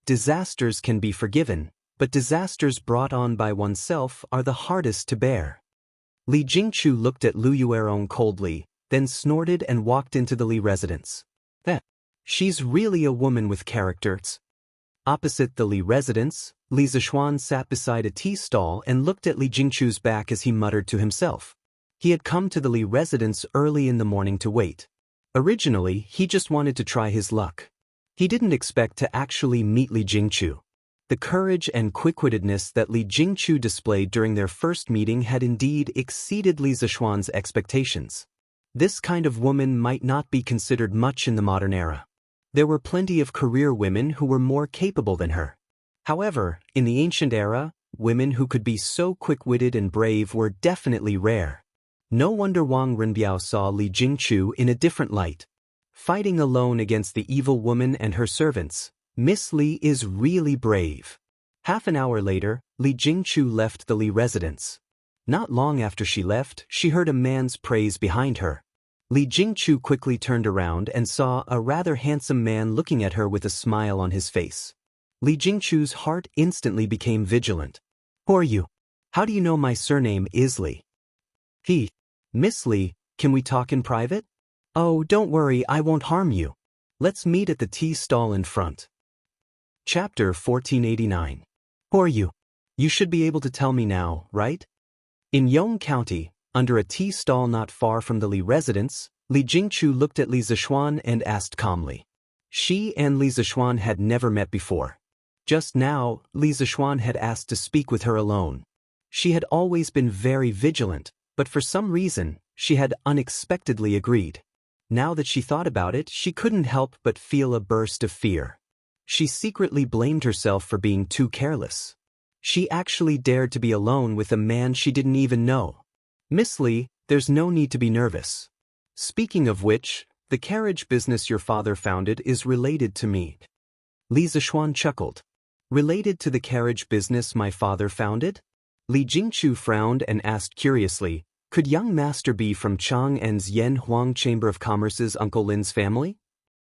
Disasters can be forgiven, but disasters brought on by oneself are the hardest to bear." Li Jingchu looked at Lu Yuerong coldly, then snorted and walked into the Li residence. She's really a woman with characters. Opposite the Li residence, Li Zishuan sat beside a tea stall and looked at Li Jingchu's back as he muttered to himself. He had come to the Li residence early in the morning to wait. Originally, he just wanted to try his luck. He didn't expect to actually meet Li Jingchu. The courage and quick-wittedness that Li Jingchu displayed during their first meeting had indeed exceeded Li Zishuan's expectations. This kind of woman might not be considered much in the modern era. There were plenty of career women who were more capable than her. However, in the ancient era, women who could be so quick-witted and brave were definitely rare. No wonder Wang Renbiao saw Li Jingchu in a different light. Fighting alone against the evil woman and her servants, Miss Li is really brave. Half an hour later, Li Jingchu left the Li residence. Not long after she left, she heard a man's praise behind her. Li Jingchu quickly turned around and saw a rather handsome man looking at her with a smile on his face. Li Jingchu's heart instantly became vigilant. "Who are you? How do you know my surname is Li?" "Miss Li, can we talk in private?" "Oh, don't worry, I won't harm you. Let's meet at the tea stall in front." Chapter 1489. "Who are you? You should be able to tell me now, right?" In Yong County, under a tea stall not far from the Li residence, Li Jingchu looked at Li Zishuan and asked calmly. She and Li Zishuan had never met before. Just now, Li Zishuan had asked to speak with her alone. She had always been very vigilant, but for some reason, she had unexpectedly agreed. Now that she thought about it, she couldn't help but feel a burst of fear. She secretly blamed herself for being too careless. She actually dared to be alone with a man she didn't even know. "Miss Li, there's no need to be nervous. Speaking of which, the carriage business your father founded is related to me." Li Zishuan chuckled. "Related to the carriage business my father founded?" Li Jingchu frowned and asked curiously, "Could young master be from Chang En's Yan Huang Chamber of Commerce's Uncle Lin's family?"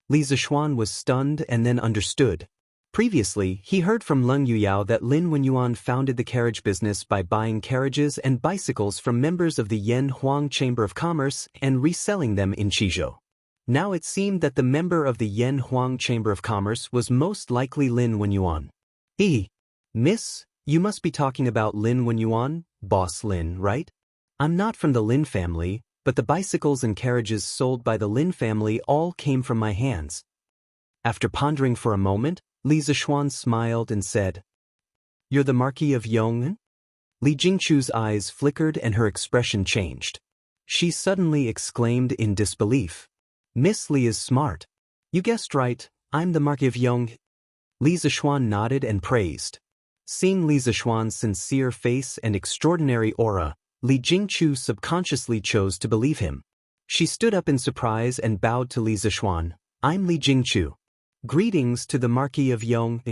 Li Zishuan was stunned and then understood. Previously, he heard from Leng Yuyao that Lin Wenyuan founded the carriage business by buying carriages and bicycles from members of the Yan Huang Chamber of Commerce and reselling them in Qizhou. Now it seemed that the member of the Yan Huang Chamber of Commerce was most likely Lin Wenyuan. "Miss, you must be talking about Lin Wenyuan, Boss Lin, right? I'm not from the Lin family, but the bicycles and carriages sold by the Lin family all came from my hands." After pondering for a moment, Li Zishuan smiled and said, "You're the Marquis of Yong'an?" Li Jingchu's eyes flickered and her expression changed. She suddenly exclaimed in disbelief. "Miss Li is smart. You guessed right, I'm the Marquis of Yong." Li Zishuan nodded and praised. Seeing Li Zishuan's sincere face and extraordinary aura, Li Jingchu subconsciously chose to believe him. She stood up in surprise and bowed to Li Zishuan. I'm Li Jingchu. Greetings to the Marquis of Yong.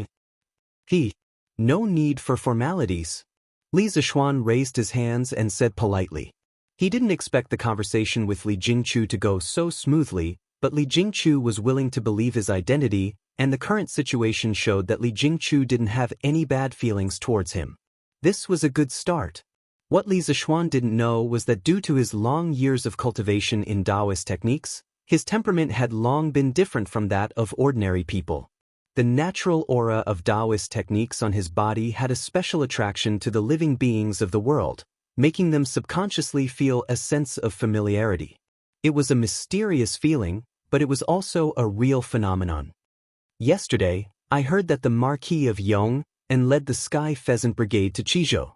No need for formalities. Li Zishuan raised his hands and said politely. He didn't expect the conversation with Li Jingchu to go so smoothly, but Li Jingchu was willing to believe his identity, and the current situation showed that Li Jingchu didn't have any bad feelings towards him. This was a good start. What Li Zishuan didn't know was that due to his long years of cultivation in Daoist techniques, his temperament had long been different from that of ordinary people. The natural aura of Daoist techniques on his body had a special attraction to the living beings of the world, making them subconsciously feel a sense of familiarity. It was a mysterious feeling, but it was also a real phenomenon. Yesterday, I heard that the Marquis of Yong and led the Sky Pheasant Brigade to Chizhou.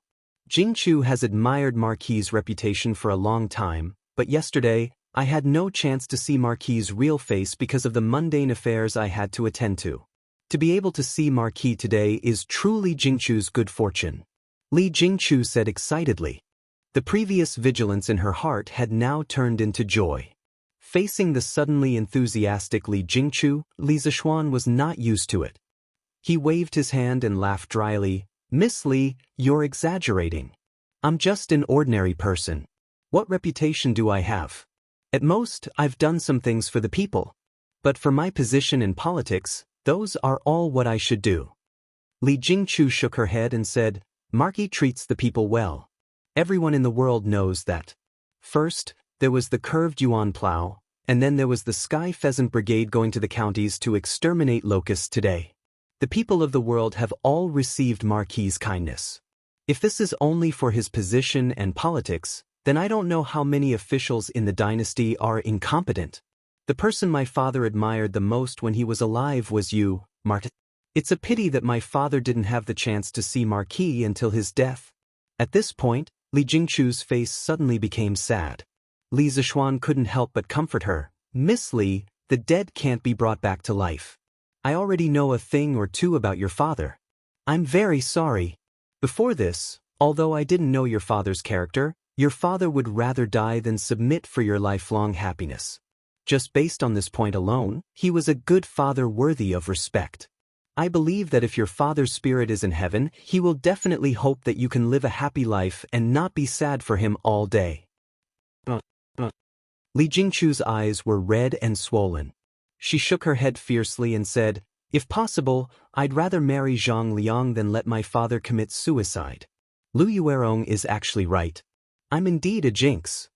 Jingchu has admired Marquis's reputation for a long time, but yesterday, I had no chance to see Marquis's real face because of the mundane affairs I had to attend to. To be able to see Marquis today is truly Jingchu's good fortune. Li Jingchu said excitedly. The previous vigilance in her heart had now turned into joy. Facing the suddenly enthusiastic Li Jingchu, Li Zishuan was not used to it. He waved his hand and laughed dryly. Miss Li, you're exaggerating. I'm just an ordinary person. What reputation do I have? At most, I've done some things for the people. But for my position in politics, those are all what I should do. Li Jingchu shook her head and said, Marquis treats the people well. Everyone in the world knows that. First, there was the curved yuan plow, and then there was the Sky Pheasant Brigade going to the counties to exterminate locusts today. The people of the world have all received Marquis's kindness. If this is only for his position and politics, then I don't know how many officials in the dynasty are incompetent. The person my father admired the most when he was alive was you, Martin. It's a pity that my father didn't have the chance to see Marquis until his death. At this point, Li Jingchu's face suddenly became sad. Li Zishuan couldn't help but comfort her. Miss Li, the dead can't be brought back to life. I already know a thing or two about your father. I'm very sorry. Before this, although I didn't know your father's character, your father would rather die than submit for your lifelong happiness. Just based on this point alone, he was a good father worthy of respect. I believe that if your father's spirit is in heaven, he will definitely hope that you can live a happy life and not be sad for him all day. Li Jingchu's eyes were red and swollen. She shook her head fiercely and said, If possible, I'd rather marry Zhang Liang than let my father commit suicide. Lu Yuerong is actually right. I'm indeed a jinx.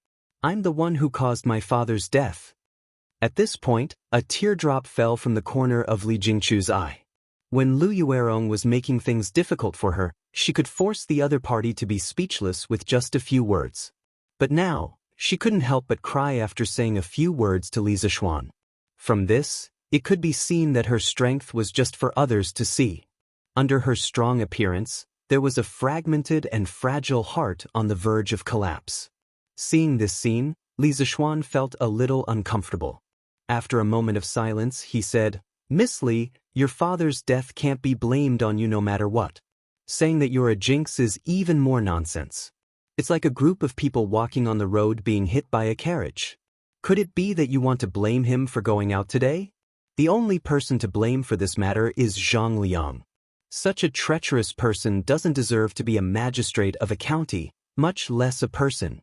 I'm the one who caused my father's death. At this point, a teardrop fell from the corner of Li Jingchu's eye. When Lu Yuerong was making things difficult for her, she could force the other party to be speechless with just a few words. But now, she couldn't help but cry after saying a few words to Li Zishuan. From this, it could be seen that her strength was just for others to see. Under her strong appearance, there was a fragmented and fragile heart on the verge of collapse. Seeing this scene, Li Zishuan felt a little uncomfortable. After a moment of silence, he said, Miss Li, your father's death can't be blamed on you no matter what. Saying that you're a jinx is even more nonsense. It's like a group of people walking on the road being hit by a carriage. Could it be that you want to blame him for going out today? The only person to blame for this matter is Zhang Liang. Such a treacherous person doesn't deserve to be a magistrate of a county, much less a person.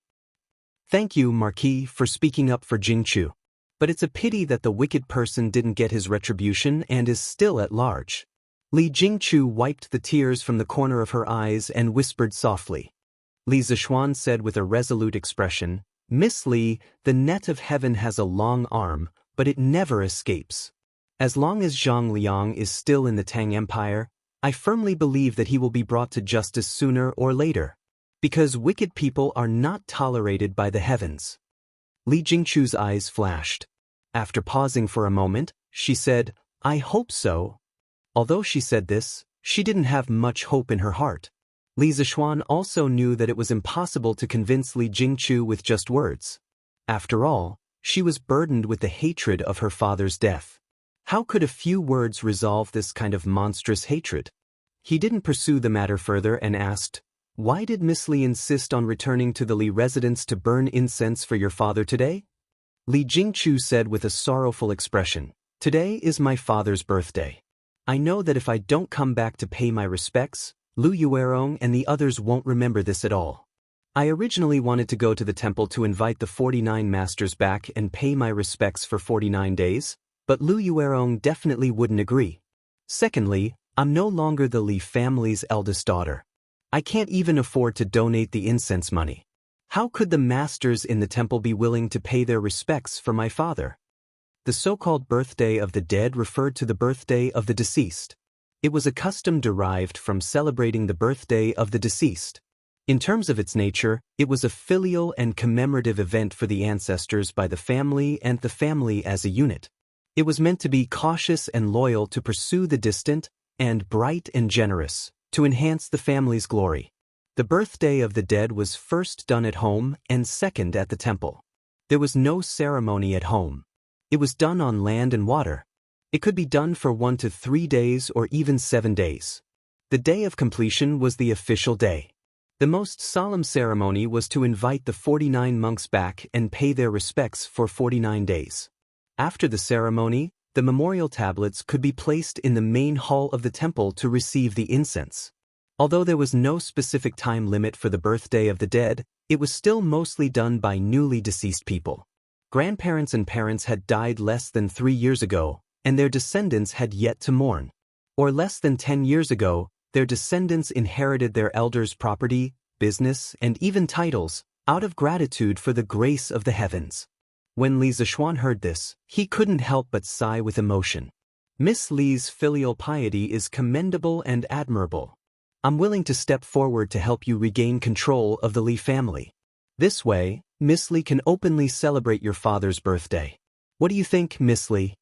Thank you, Marquis, for speaking up for Jingchu. But it's a pity that the wicked person didn't get his retribution and is still at large. Li Jingchu wiped the tears from the corner of her eyes and whispered softly. Li Zishuan said with a resolute expression, Miss Li, the net of heaven has a long arm, but it never escapes. As long as Zhang Liang is still in the Tang Empire, I firmly believe that he will be brought to justice sooner or later. Because wicked people are not tolerated by the heavens. Li Jingchu's eyes flashed. After pausing for a moment, she said, I hope so. Although she said this, she didn't have much hope in her heart. Li Zishuan also knew that it was impossible to convince Li Jingchu with just words. After all, she was burdened with the hatred of her father's death. How could a few words resolve this kind of monstrous hatred? He didn't pursue the matter further and asked, Why did Miss Li insist on returning to the Li residence to burn incense for your father today? Li Jingchu said with a sorrowful expression. Today is my father's birthday. I know that if I don't come back to pay my respects, Lu Yuerong and the others won't remember this at all. I originally wanted to go to the temple to invite the 49 masters back and pay my respects for 49 days, but Lu Yuerong definitely wouldn't agree. Secondly, I'm no longer the Li family's eldest daughter. I can't even afford to donate the incense money. How could the masters in the temple be willing to pay their respects for my father? The so-called birthday of the dead referred to the birthday of the deceased. It was a custom derived from celebrating the birthday of the deceased. In terms of its nature, it was a filial and commemorative event for the ancestors by the family and the family as a unit. It was meant to be cautious and loyal, to pursue the distant, and bright and generous, to enhance the family's glory. The birthday of the dead was first done at home and second at the temple. There was no ceremony at home. It was done on land and water. It could be done for 1 to 3 days or even 7 days. The day of completion was the official day. The most solemn ceremony was to invite the 49 monks back and pay their respects for 49 days. After the ceremony, the memorial tablets could be placed in the main hall of the temple to receive the incense. Although there was no specific time limit for the birthday of the dead, it was still mostly done by newly deceased people. Grandparents and parents had died less than 3 years ago, and their descendants had yet to mourn. Or less than 10 years ago, their descendants inherited their elders' property, business, and even titles, out of gratitude for the grace of the heavens. When Li Zishuan heard this, he couldn't help but sigh with emotion. Miss Li's filial piety is commendable and admirable. I'm willing to step forward to help you regain control of the Li family. This way, Miss Li can openly celebrate your father's birthday. What do you think, Miss Li?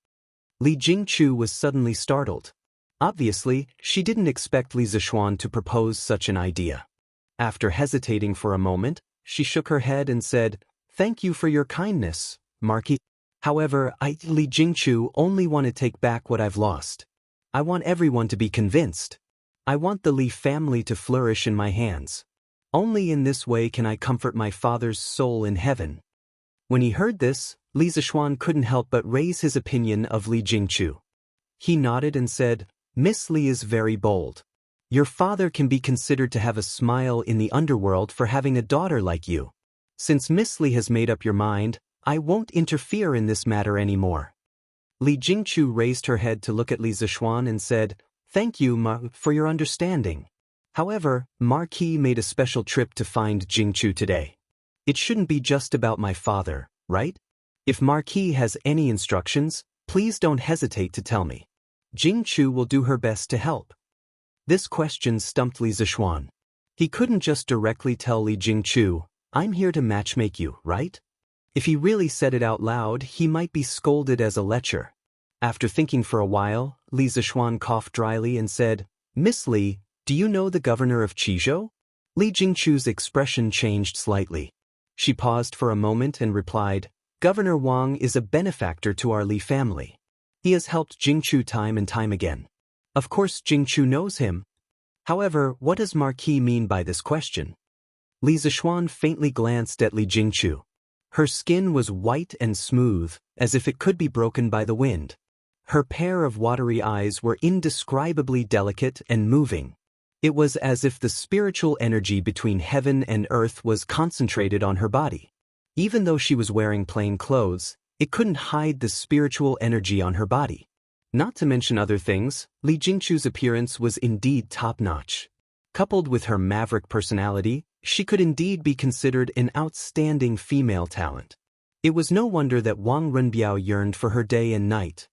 Li Jingchu was suddenly startled. Obviously, she didn't expect Li Zishuan to propose such an idea. After hesitating for a moment, she shook her head and said, "Thank you for your kindness, Marquis. However, Li Jingchu, only want to take back what I've lost. I want everyone to be convinced. I want the Li family to flourish in my hands. Only in this way can I comfort my father's soul in heaven." When he heard this, Li Zishuan couldn't help but raise his opinion of Li Jingchu. He nodded and said, "Miss Li is very bold. Your father can be considered to have a smile in the underworld for having a daughter like you. Since Miss Li has made up your mind, I won't interfere in this matter anymore." Li Jingchu raised her head to look at Li Zishuan and said, "Thank you, for your understanding. However, Marquis made a special trip to find Jingchu today. It shouldn't be just about my father, right? If Marquis has any instructions, please don't hesitate to tell me. Jingchu will do her best to help." This question stumped Li Zishuan. He couldn't just directly tell Li Jingchu, "I'm here to matchmake you, right?" If he really said it out loud, he might be scolded as a lecher. After thinking for a while, Li Zishuan coughed dryly and said, "Miss Li, do you know the governor of Qizhou?" Li Jingchu's expression changed slightly. She paused for a moment and replied, "Governor Wang is a benefactor to our Li family. He has helped Jingchu time and time again. Of course Jingchu knows him. However, what does Marquis mean by this question?" Li Zishuan faintly glanced at Li Jingchu. Her skin was white and smooth, as if it could be broken by the wind. Her pair of watery eyes were indescribably delicate and moving. It was as if the spiritual energy between heaven and earth was concentrated on her body. Even though she was wearing plain clothes, it couldn't hide the spiritual energy on her body. Not to mention other things, Li Jingchu's appearance was indeed top-notch. Coupled with her maverick personality, she could indeed be considered an outstanding female talent. It was no wonder that Wang Renbiao yearned for her day and night.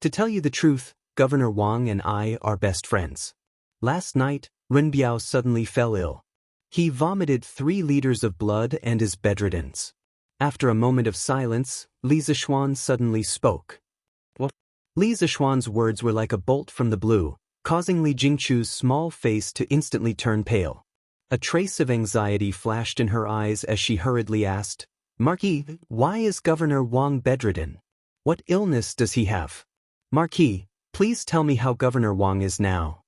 To tell you the truth, Governor Wang and I are best friends. Last night, Renbiao suddenly fell ill. He vomited 3 liters of blood and is bedridden. After a moment of silence, Li Zishuan suddenly spoke. "What?" Li Zishuan's words were like a bolt from the blue, causing Li Jingchu's small face to instantly turn pale. A trace of anxiety flashed in her eyes as she hurriedly asked, "Marquis, why is Governor Wang bedridden? What illness does he have? Marquis, please tell me how Governor Wang is now."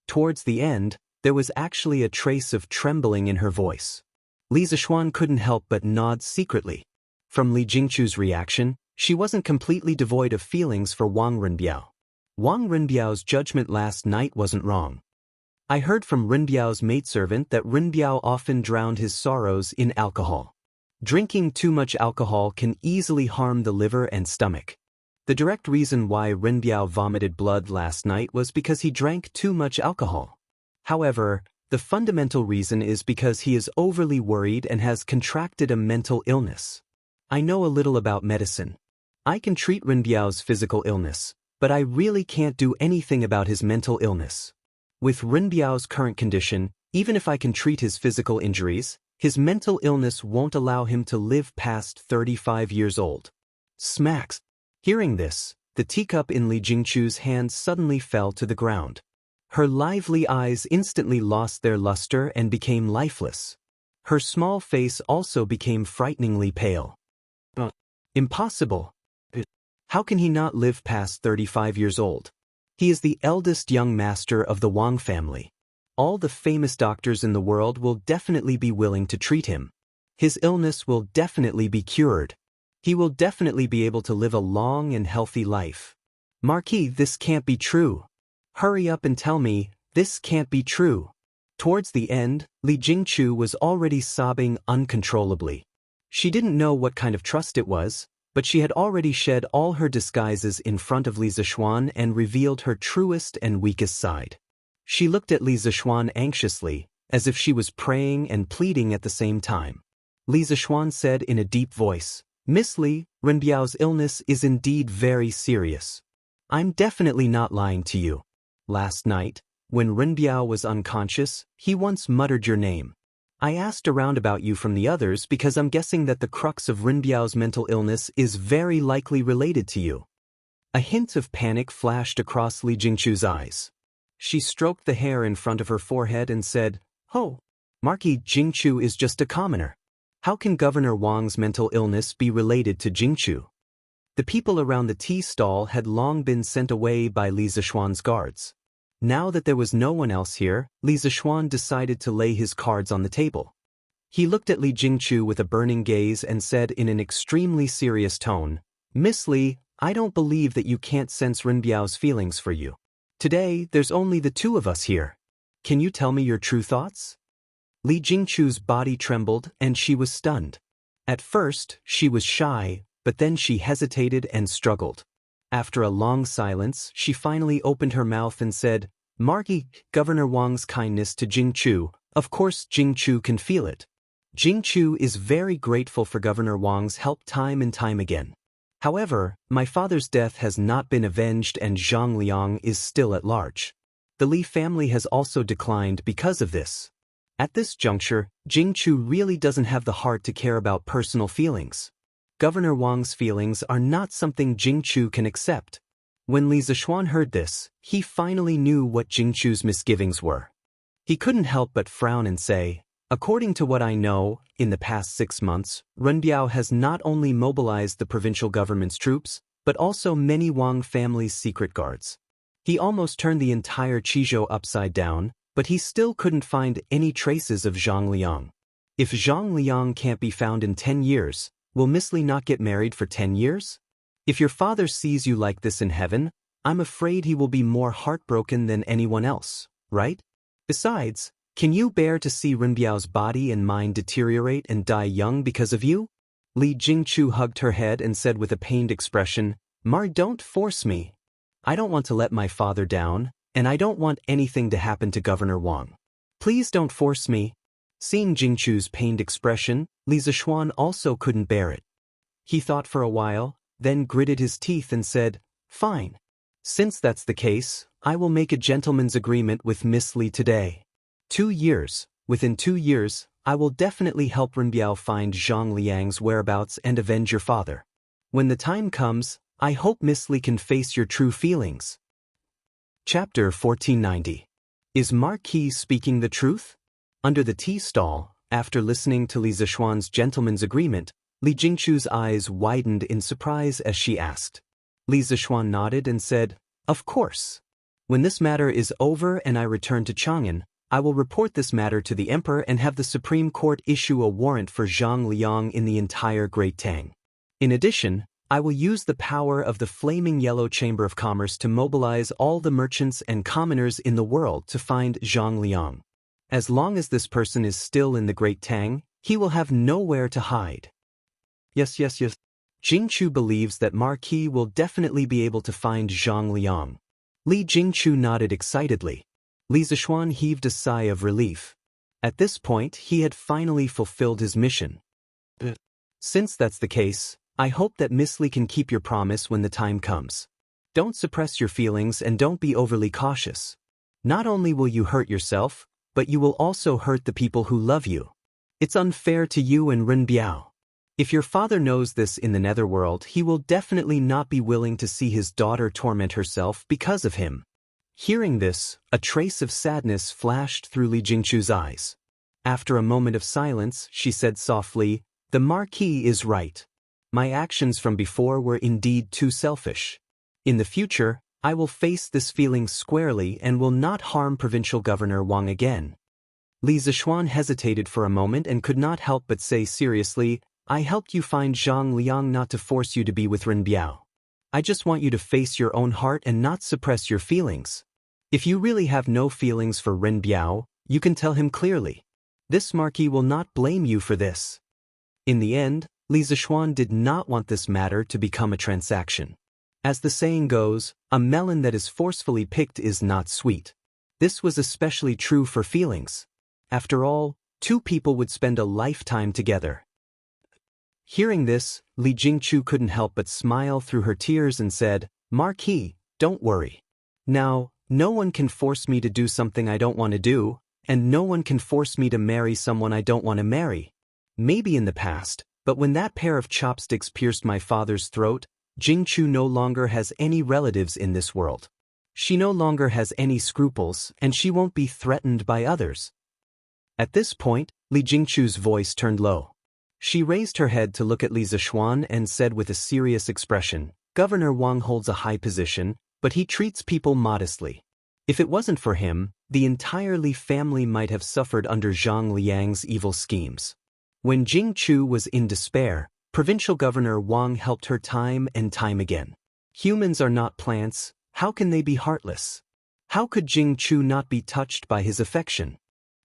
Towards the end, There was actually a trace of trembling in her voice. Li Zixuan couldn't help but nod secretly. From Li Jingchu's reaction, she wasn't completely devoid of feelings for Wang Renbiao. Wang Renbiao's judgment last night wasn't wrong. I heard from Renbiao's maidservant that Renbiao often drowned his sorrows in alcohol. Drinking too much alcohol can easily harm the liver and stomach. The direct reason why Renbiao vomited blood last night was because he drank too much alcohol. However, the fundamental reason is because he is overly worried and has contracted a mental illness. I know a little about medicine. I can treat Renbiao's physical illness, but I really can't do anything about his mental illness. With Renbiao's current condition, even if I can treat his physical injuries, his mental illness won't allow him to live past 35 years old. Smacks. Hearing this, the teacup in Li Jingchu's hand suddenly fell to the ground. Her lively eyes instantly lost their luster and became lifeless. Her small face also became frighteningly pale. Impossible. How can he not live past 35 years old? He is the eldest young master of the Wang family. All the famous doctors in the world will definitely be willing to treat him. His illness will definitely be cured. He will definitely be able to live a long and healthy life. Marquis, this can't be true. Hurry up and tell me, this can't be true. Towards the end, Li Jingchu was already sobbing uncontrollably. She didn't know what kind of trust it was, but she had already shed all her disguises in front of Li Zixuan and revealed her truest and weakest side. She looked at Li Zixuan anxiously, as if she was praying and pleading at the same time. Li Zixuan said in a deep voice, "Miss Li, Renbiao's illness is indeed very serious. I'm definitely not lying to you. Last night, when Renbiao was unconscious, he once muttered your name. I asked around about you from the others because I'm guessing that the crux of Renbiao's mental illness is very likely related to you." A hint of panic flashed across Li Jingchu's eyes. She stroked the hair in front of her forehead and said, "Oh, Marquis Jingchu is just a commoner. How can Governor Wang's mental illness be related to Jingchu?" The people around the tea stall had long been sent away by Li Zixuan's guards. Now that there was no one else here, Li Zixuan decided to lay his cards on the table. He looked at Li Jingchu with a burning gaze and said in an extremely serious tone, "Miss Li, I don't believe that you can't sense Renbiao's feelings for you. Today, there's only the two of us here. Can you tell me your true thoughts?" Li Jingchu's body trembled and she was stunned. At first, she was shy, but then she hesitated and struggled. After a long silence, she finally opened her mouth and said, "Marquis, Governor Wang's kindness to Jingchu, of course Jingchu can feel it. Jingchu is very grateful for Governor Wang's help time and time again. However, my father's death has not been avenged and Zhang Liang is still at large. The Li family has also declined because of this. At this juncture, Jingchu really doesn't have the heart to care about personal feelings. Governor Wang's feelings are not something Jingchu can accept." When Li Zixuan heard this, he finally knew what Jingchu's misgivings were. He couldn't help but frown and say, "According to what I know, in the past 6 months, Renbiao has not only mobilized the provincial government's troops, but also many Wang family's secret guards. He almost turned the entire Qizhou upside down, but he still couldn't find any traces of Zhang Liang. If Zhang Liang can't be found in 10 years, will Miss Li not get married for 10 years? If your father sees you like this in heaven, I'm afraid he will be more heartbroken than anyone else, right? Besides, can you bear to see Renbiao's body and mind deteriorate and die young because of you?" Li Jingchu hugged her head and said with a pained expression, "Mar, don't force me. I don't want to let my father down, and I don't want anything to happen to Governor Wang. Please don't force me." Seeing Jingchu's pained expression, Li Zixuan also couldn't bear it. He thought for a while, then gritted his teeth and said, "Fine. Since that's the case, I will make a gentleman's agreement with Miss Li today. 2 years, within 2 years, I will definitely help Renbiao find Zhang Liang's whereabouts and avenge your father. When the time comes, I hope Miss Li can face your true feelings." Chapter 1490. Is Marquis speaking the truth? Under the tea stall, after listening to Li Zixuan's gentleman's agreement, Li Jingchu's eyes widened in surprise as she asked. Li Zixuan nodded and said, "Of course. When this matter is over and I return to Chang'an, I will report this matter to the emperor and have the Supreme Court issue a warrant for Zhang Liang in the entire Great Tang. In addition, I will use the power of the Flaming Yellow Chamber of Commerce to mobilize all the merchants and commoners in the world to find Zhang Liang. As long as this person is still in the Great Tang, he will have nowhere to hide. Yes. Jingchu believes that Marquis will definitely be able to find Zhang Liang. Li Jingchu nodded excitedly. Li Zishuan heaved a sigh of relief. At this point, he had finally fulfilled his mission. Since that's the case, I hope that Miss Li can keep your promise when the time comes. Don't suppress your feelings and don't be overly cautious. Not only will you hurt yourself, but you will also hurt the people who love you. It's unfair to you and Ren Biao. If your father knows this in the netherworld, he will definitely not be willing to see his daughter torment herself because of him. Hearing this, a trace of sadness flashed through Li Jingchu's eyes. After a moment of silence, she said softly, "The Marquis is right. My actions from before were indeed too selfish. In the future, I will face this feeling squarely and will not harm Provincial Governor Wang again." Li Zishuan hesitated for a moment and could not help but say seriously, "I helped you find Zhang Liang not to force you to be with Ren Biao. I just want you to face your own heart and not suppress your feelings. If you really have no feelings for Ren Biao, you can tell him clearly. This Marquis will not blame you for this." In the end, Li Zishuan did not want this matter to become a transaction. As the saying goes, a melon that is forcefully picked is not sweet. This was especially true for feelings. After all, two people would spend a lifetime together. Hearing this, Li Jingchu couldn't help but smile through her tears and said, "Marquis, don't worry. Now, no one can force me to do something I don't want to do, and no one can force me to marry someone I don't want to marry. Maybe in the past, but when that pair of chopsticks pierced my father's throat, Jingchu no longer has any relatives in this world. She no longer has any scruples, and she won't be threatened by others." At this point, Li Jingchu's voice turned low. She raised her head to look at Li Zishuan and said with a serious expression, "Governor Wang holds a high position, but he treats people modestly. If it wasn't for him, the entire Li family might have suffered under Zhang Liang's evil schemes." When Jingchu was in despair, Provincial Governor Wang helped her time and time again. Humans are not plants, how can they be heartless? How could Jingchu not be touched by his affection?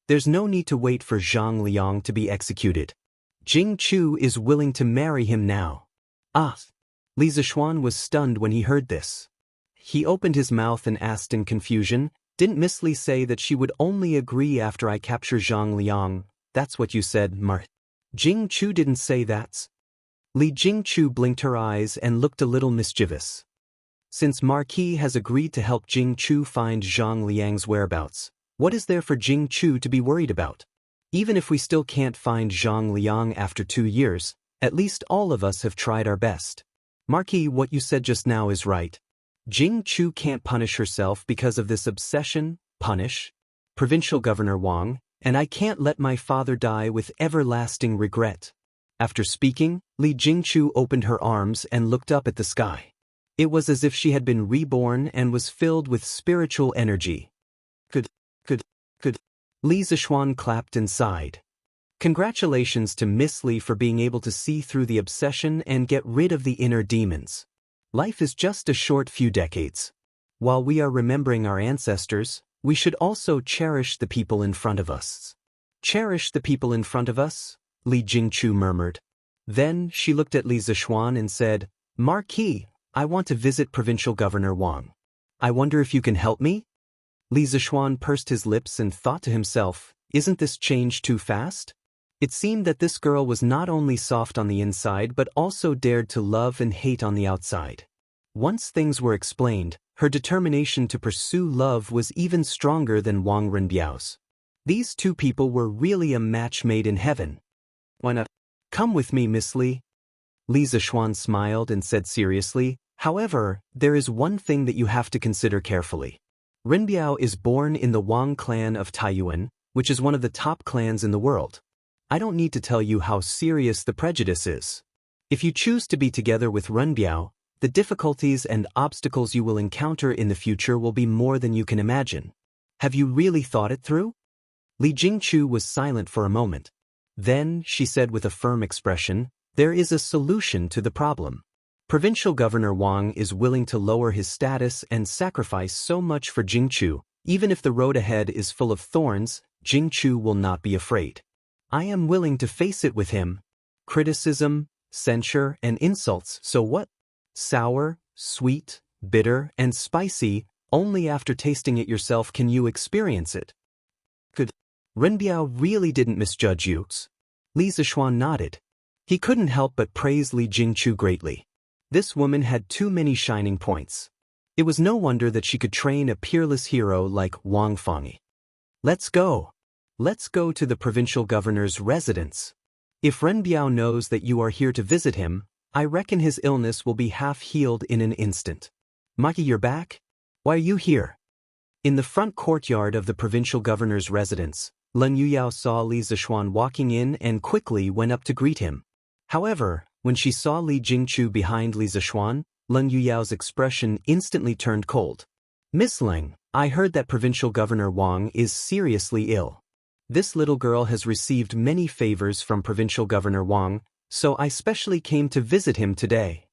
There's no need to wait for Zhang Liang to be executed. Jingchu is willing to marry him now. Ah! Li Zishuan was stunned when he heard this. He opened his mouth and asked in confusion, "Didn't Miss Li say that she would only agree after I capture Zhang Liang? That's what you said, Mar." Jingchu didn't say that. Li Jingchu blinked her eyes and looked a little mischievous. Since Marquis has agreed to help Jingchu find Zhang Liang's whereabouts, what is there for Jingchu to be worried about? Even if we still can't find Zhang Liang after 2 years, at least all of us have tried our best. Marquis, what you said just now is right. Jingchu can't punish herself because of this obsession, punish Provincial Governor Wang, and I can't let my father die with everlasting regret. After speaking, Li Jingchu opened her arms and looked up at the sky. It was as if she had been reborn and was filled with spiritual energy. Good. Li Zishuan clapped and sighed. Congratulations to Miss Li for being able to see through the obsession and get rid of the inner demons. Life is just a short few decades. While we are remembering our ancestors, we should also cherish the people in front of us. Cherish the people in front of us? Li Jingchu murmured. Then she looked at Li Zishuan and said, "Marquis, I want to visit Provincial Governor Wang. I wonder if you can help me?" Li Zishuan pursed his lips and thought to himself, "Isn't this change too fast?" It seemed that this girl was not only soft on the inside but also dared to love and hate on the outside. Once things were explained, her determination to pursue love was even stronger than Wang Renbiao's. These two people were really a match made in heaven. "Why not? Come with me, Miss Li." Li Zishuan smiled and said seriously, "However, there is one thing that you have to consider carefully. Renbiao is born in the Wang clan of Taiyuan, which is one of the top clans in the world. I don't need to tell you how serious the prejudice is. If you choose to be together with Renbiao, the difficulties and obstacles you will encounter in the future will be more than you can imagine. Have you really thought it through?" Li Jingchu was silent for a moment. Then, she said with a firm expression, "There is a solution to the problem. Provincial Governor Wang is willing to lower his status and sacrifice so much for Jingchu. Even if the road ahead is full of thorns, Jingchu will not be afraid. I am willing to face it with him. Criticism, censure, and insults, so what? Sour, sweet, bitter, and spicy, only after tasting it yourself can you experience it." Good. Renbiao really didn't misjudge Yux. Li Zishuan nodded. He couldn't help but praise Li Jingchu greatly. This woman had too many shining points. It was no wonder that she could train a peerless hero like Wang Fangyi. Let's go. Let's go to the provincial governor's residence. If Renbiao knows that you are here to visit him, I reckon his illness will be half healed in an instant. Maki, you're back? Why are you here? In the front courtyard of the provincial governor's residence, Leng Yuyao saw Li Zishuan walking in and quickly went up to greet him. However, when she saw Li Jingchu behind Li Zishuan, Leng Yuyao's expression instantly turned cold. "Miss Leng, I heard that Provincial Governor Wang is seriously ill. This little girl has received many favors from Provincial Governor Wang, so I specially came to visit him today."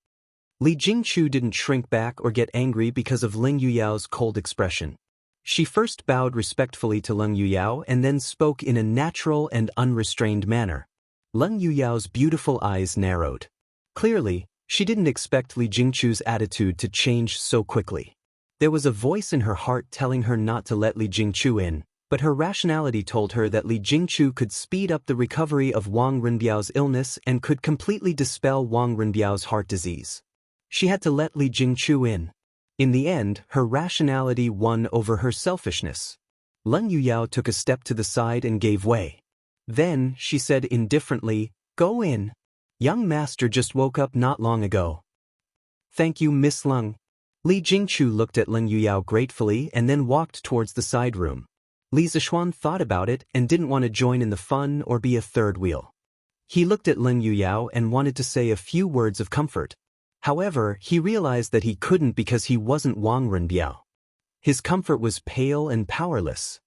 Li Jingchu didn't shrink back or get angry because of Leng Yuyao's cold expression. She first bowed respectfully to Leng Yuyao and then spoke in a natural and unrestrained manner. Leng Yuyao's beautiful eyes narrowed. Clearly, she didn't expect Li Jingchu's attitude to change so quickly. There was a voice in her heart telling her not to let Li Jingchu in, but her rationality told her that Li Jingchu could speed up the recovery of Wang Renbiao's illness and could completely dispel Wang Renbiao's heart disease. She had to let Li Jingchu in. In the end, her rationality won over her selfishness. Leng Yuyao took a step to the side and gave way. Then, she said indifferently, "Go in. Young master just woke up not long ago." "Thank you, Miss Leng." Li Jingchu looked at Leng Yuyao gratefully and then walked towards the side room. Li Zishuan thought about it and didn't want to join in the fun or be a third wheel. He looked at Leng Yuyao and wanted to say a few words of comfort. However, he realized that he couldn't because he wasn't Wang Renbiao. His comfort was pale and powerless.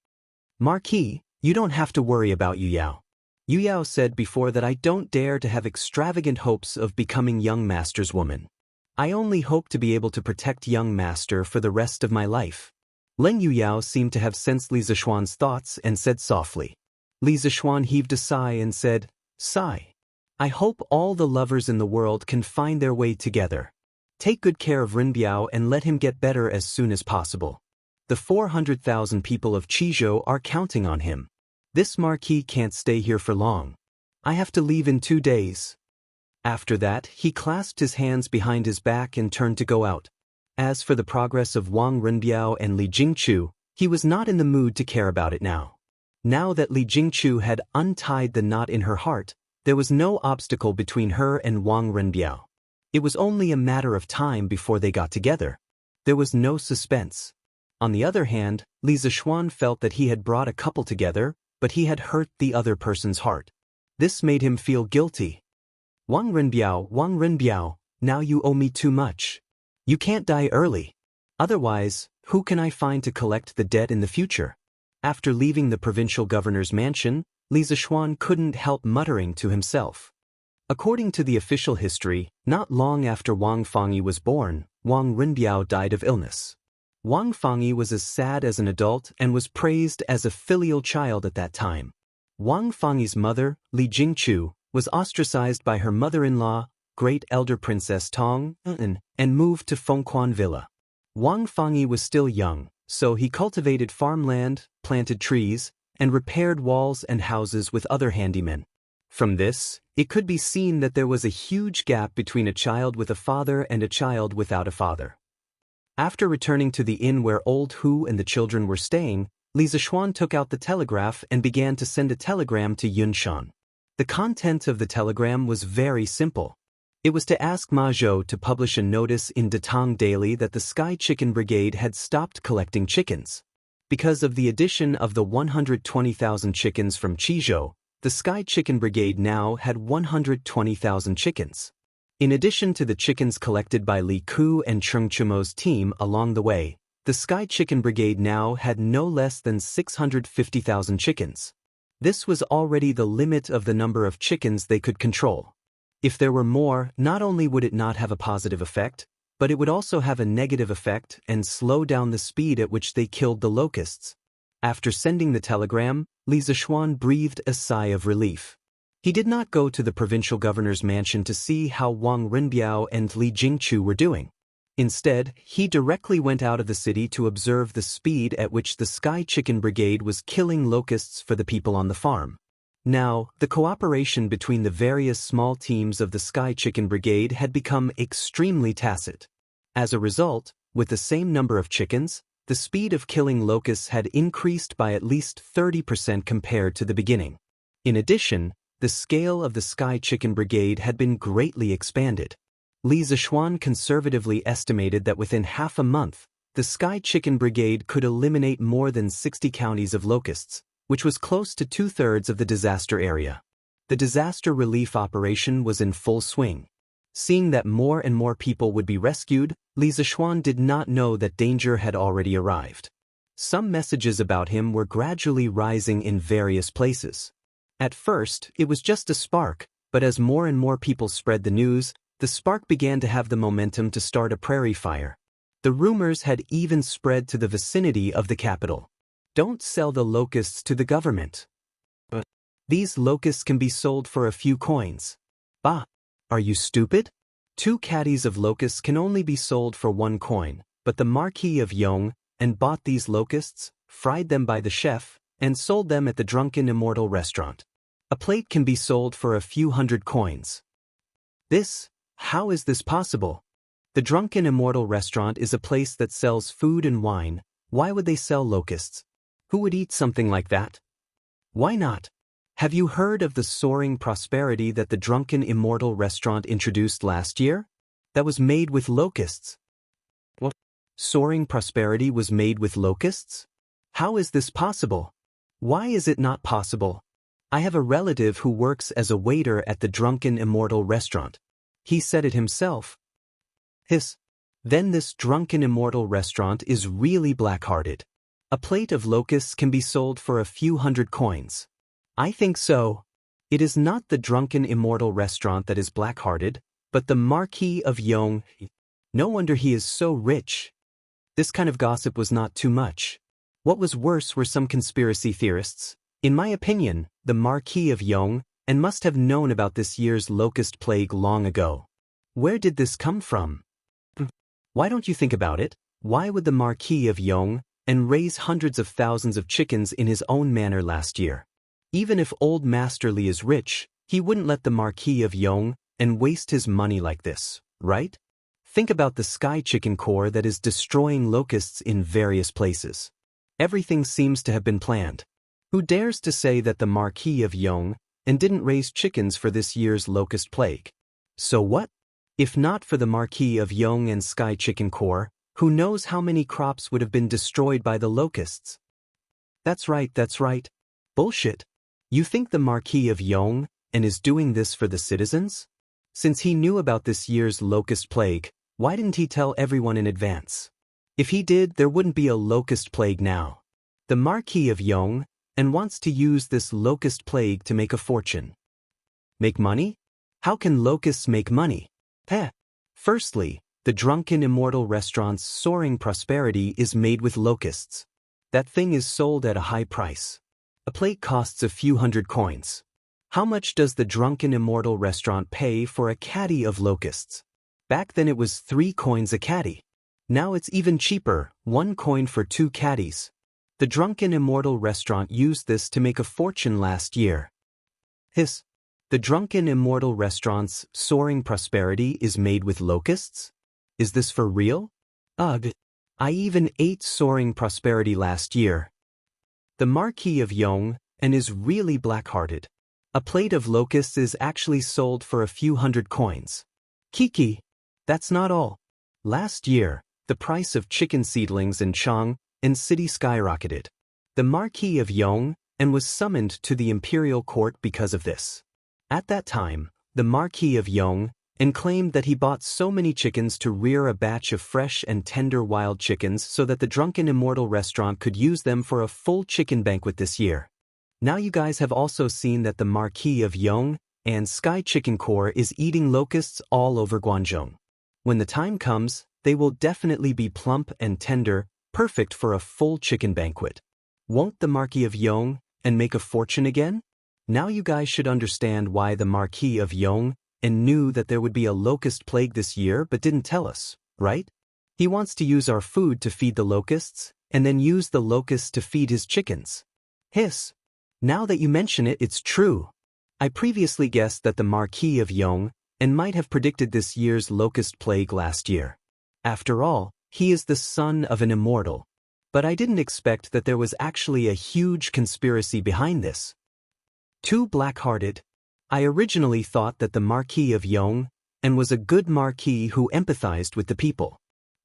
"Marquis, you don't have to worry about Yuyao. Yuyao said before that I don't dare to have extravagant hopes of becoming young master's woman. I only hope to be able to protect young master for the rest of my life." Leng Yuyao seemed to have sensed Li Zishuan's thoughts and said softly. Li Zishuan heaved a sigh and said, "Sigh. I hope all the lovers in the world can find their way together. Take good care of Renbiao and let him get better as soon as possible. The 400,000 people of Qizhou are counting on him. This marquis can't stay here for long. I have to leave in 2 days." After that, he clasped his hands behind his back and turned to go out. As for the progress of Wang Renbiao and Li Jingchu, he was not in the mood to care about it now. Now that Li Jingchu had untied the knot in her heart, there was no obstacle between her and Wang Renbiao. It was only a matter of time before they got together. There was no suspense. On the other hand, Li Zishuan felt that he had brought a couple together, but he had hurt the other person's heart. This made him feel guilty. Wang Renbiao, now you owe me too much. You can't die early. Otherwise, who can I find to collect the debt in the future?" After leaving the provincial governor's mansion, Li Zishuan couldn't help muttering to himself. According to the official history, not long after Wang Fangyi was born, Wang Renbiao died of illness. Wang Fangyi was as sad as an adult and was praised as a filial child at that time. Wang Fangyi's mother, Li Jingchu, was ostracized by her mother-in-law, great elder Princess Tong, and moved to Fengquan Villa. Wang Fangyi was still young, so he cultivated farmland, planted trees, and repaired walls and houses with other handymen. From this, it could be seen that there was a huge gap between a child with a father and a child without a father. After returning to the inn where old Hu and the children were staying, Li Zishuan took out the telegraph and began to send a telegram to Yunshan. The content of the telegram was very simple. It was to ask Ma Zhou to publish a notice in Datang Daily that the Sky Chicken Brigade had stopped collecting chickens. Because of the addition of the 120,000 chickens from Qizhou, the Sky Chicken Brigade now had 120,000 chickens. In addition to the chickens collected by Li Ku and Cheng Chumo's team along the way, the Sky Chicken Brigade now had no less than 650,000 chickens. This was already the limit of the number of chickens they could control. If there were more, not only would it not have a positive effect, but it would also have a negative effect and slow down the speed at which they killed the locusts. After sending the telegram, Li Zishuan breathed a sigh of relief. He did not go to the provincial governor's mansion to see how Wang Rinbiao and Li Jingchu were doing. Instead, he directly went out of the city to observe the speed at which the Sky Chicken Brigade was killing locusts for the people on the farm. Now, the cooperation between the various small teams of the Sky Chicken Brigade had become extremely tacit. As a result, with the same number of chickens, the speed of killing locusts had increased by at least 30% compared to the beginning. In addition, the scale of the Sky Chicken Brigade had been greatly expanded. Li Zishuan conservatively estimated that within half a month, the Sky Chicken Brigade could eliminate more than 60 counties of locusts, which was close to 2/3 of the disaster area. The disaster relief operation was in full swing. Seeing that more and more people would be rescued, Li Zishuan did not know that danger had already arrived. Some messages about him were gradually rising in various places. At first, it was just a spark, but as more and more people spread the news, the spark began to have the momentum to start a prairie fire. The rumors had even spread to the vicinity of the capital. Don't sell the locusts to the government. But these locusts can be sold for a few coins. Bah! Are you stupid? 2 caddies of locusts can only be sold for 1 coin, but the Marquis of Yong and bought these locusts, fried them by the chef, and sold them at the drunken Immortal restaurant. A plate can be sold for a few hundred coins. How is this possible? The drunken Immortal restaurant is a place that sells food and wine. Why would they sell locusts? Who would eat something like that? Why not? Have you heard of the soaring prosperity that the drunken Immortal restaurant introduced last year? That was made with locusts. What? Soaring prosperity was made with locusts? How is this possible? Why is it not possible? I have a relative who works as a waiter at the drunken Immortal restaurant. He said it himself. Then this drunken Immortal restaurant is really black-hearted. A plate of locusts can be sold for a few hundred coins. I think so. It is not the drunken Immortal restaurant that is black-hearted, but the Marquis of Yong. No wonder he is so rich. This kind of gossip was not too much. What was worse were some conspiracy theorists. In my opinion, the Marquis of Yong and must have known about this year's locust plague long ago. Where did this come from? Why don't you think about it? Why would the Marquis of Yong and raise hundreds of thousands of chickens in his own manner last year? Even if old Master Li is rich, he wouldn't let the Marquis of Yong and waste his money like this, right? Think about the Sky Chicken Corps that is destroying locusts in various places. Everything seems to have been planned. Who dares to say that the Marquis of Yong and didn't raise chickens for this year's locust plague? So what? If not for the Marquis of Yong and Sky Chicken Corps, who knows how many crops would have been destroyed by the locusts? That's right. Bullshit. You think the Marquis of Yong and is doing this for the citizens? Since he knew about this year's locust plague, why didn't he tell everyone in advance? If he did, there wouldn't be a locust plague now. The Marquis of Yong and wants to use this locust plague to make a fortune. Make money? How can locusts make money? Firstly, the drunken Immortal restaurant's soaring prosperity is made with locusts. That thing is sold at a high price. A plate costs a few hundred coins. How much does the drunken Immortal restaurant pay for a caddy of locusts? Back then it was 3 coins a caddy. Now it's even cheaper, 1 coin for 2 caddies. The drunken Immortal restaurant used this to make a fortune last year. The drunken Immortal restaurant's soaring prosperity is made with locusts? Is this for real? Ugh. I even ate soaring prosperity last year. The Marquis of Yong and is really black-hearted. A plate of locusts is actually sold for a few hundred coins. Kiki. That's not all. Last year, the price of chicken seedlings in Chang and city skyrocketed. The Marquis of Yong and was summoned to the imperial court because of this. At that time, the Marquis of Yong and claimed that he bought so many chickens to rear a batch of fresh and tender wild chickens so that the drunken Immortal restaurant could use them for a full chicken banquet this year. Now you guys have also seen that the Marquis of Yong and Sky Chicken Corps is eating locusts all over Guangzhou. When the time comes, they will definitely be plump and tender, perfect for a full chicken banquet. Won't the Marquis of Yong and make a fortune again? Now you guys should understand why the Marquis of Yong and knew that there would be a locust plague this year but didn't tell us, right? He wants to use our food to feed the locusts, and then use the locusts to feed his chickens. Hiss. Now that you mention it, it's true. I previously guessed that the Marquis of Yong and might have predicted this year's locust plague last year. After all, he is the son of an immortal. But I didn't expect that there was actually a huge conspiracy behind this. Too black-hearted. I originally thought that the Marquis of Yong and was a good marquis who empathized with the people.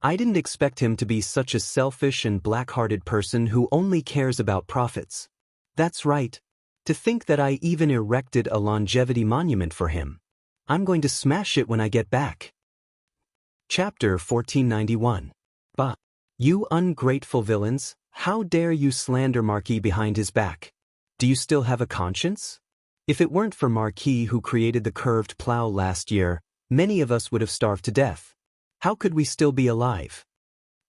I didn't expect him to be such a selfish and black-hearted person who only cares about profits. That's right. To think that I even erected a longevity monument for him. I'm going to smash it when I get back. Chapter 1491. Bah! You ungrateful villains, how dare you slander Marquis behind his back? Do you still have a conscience? If it weren't for Marquis who created the curved plow last year, many of us would have starved to death. How could we still be alive?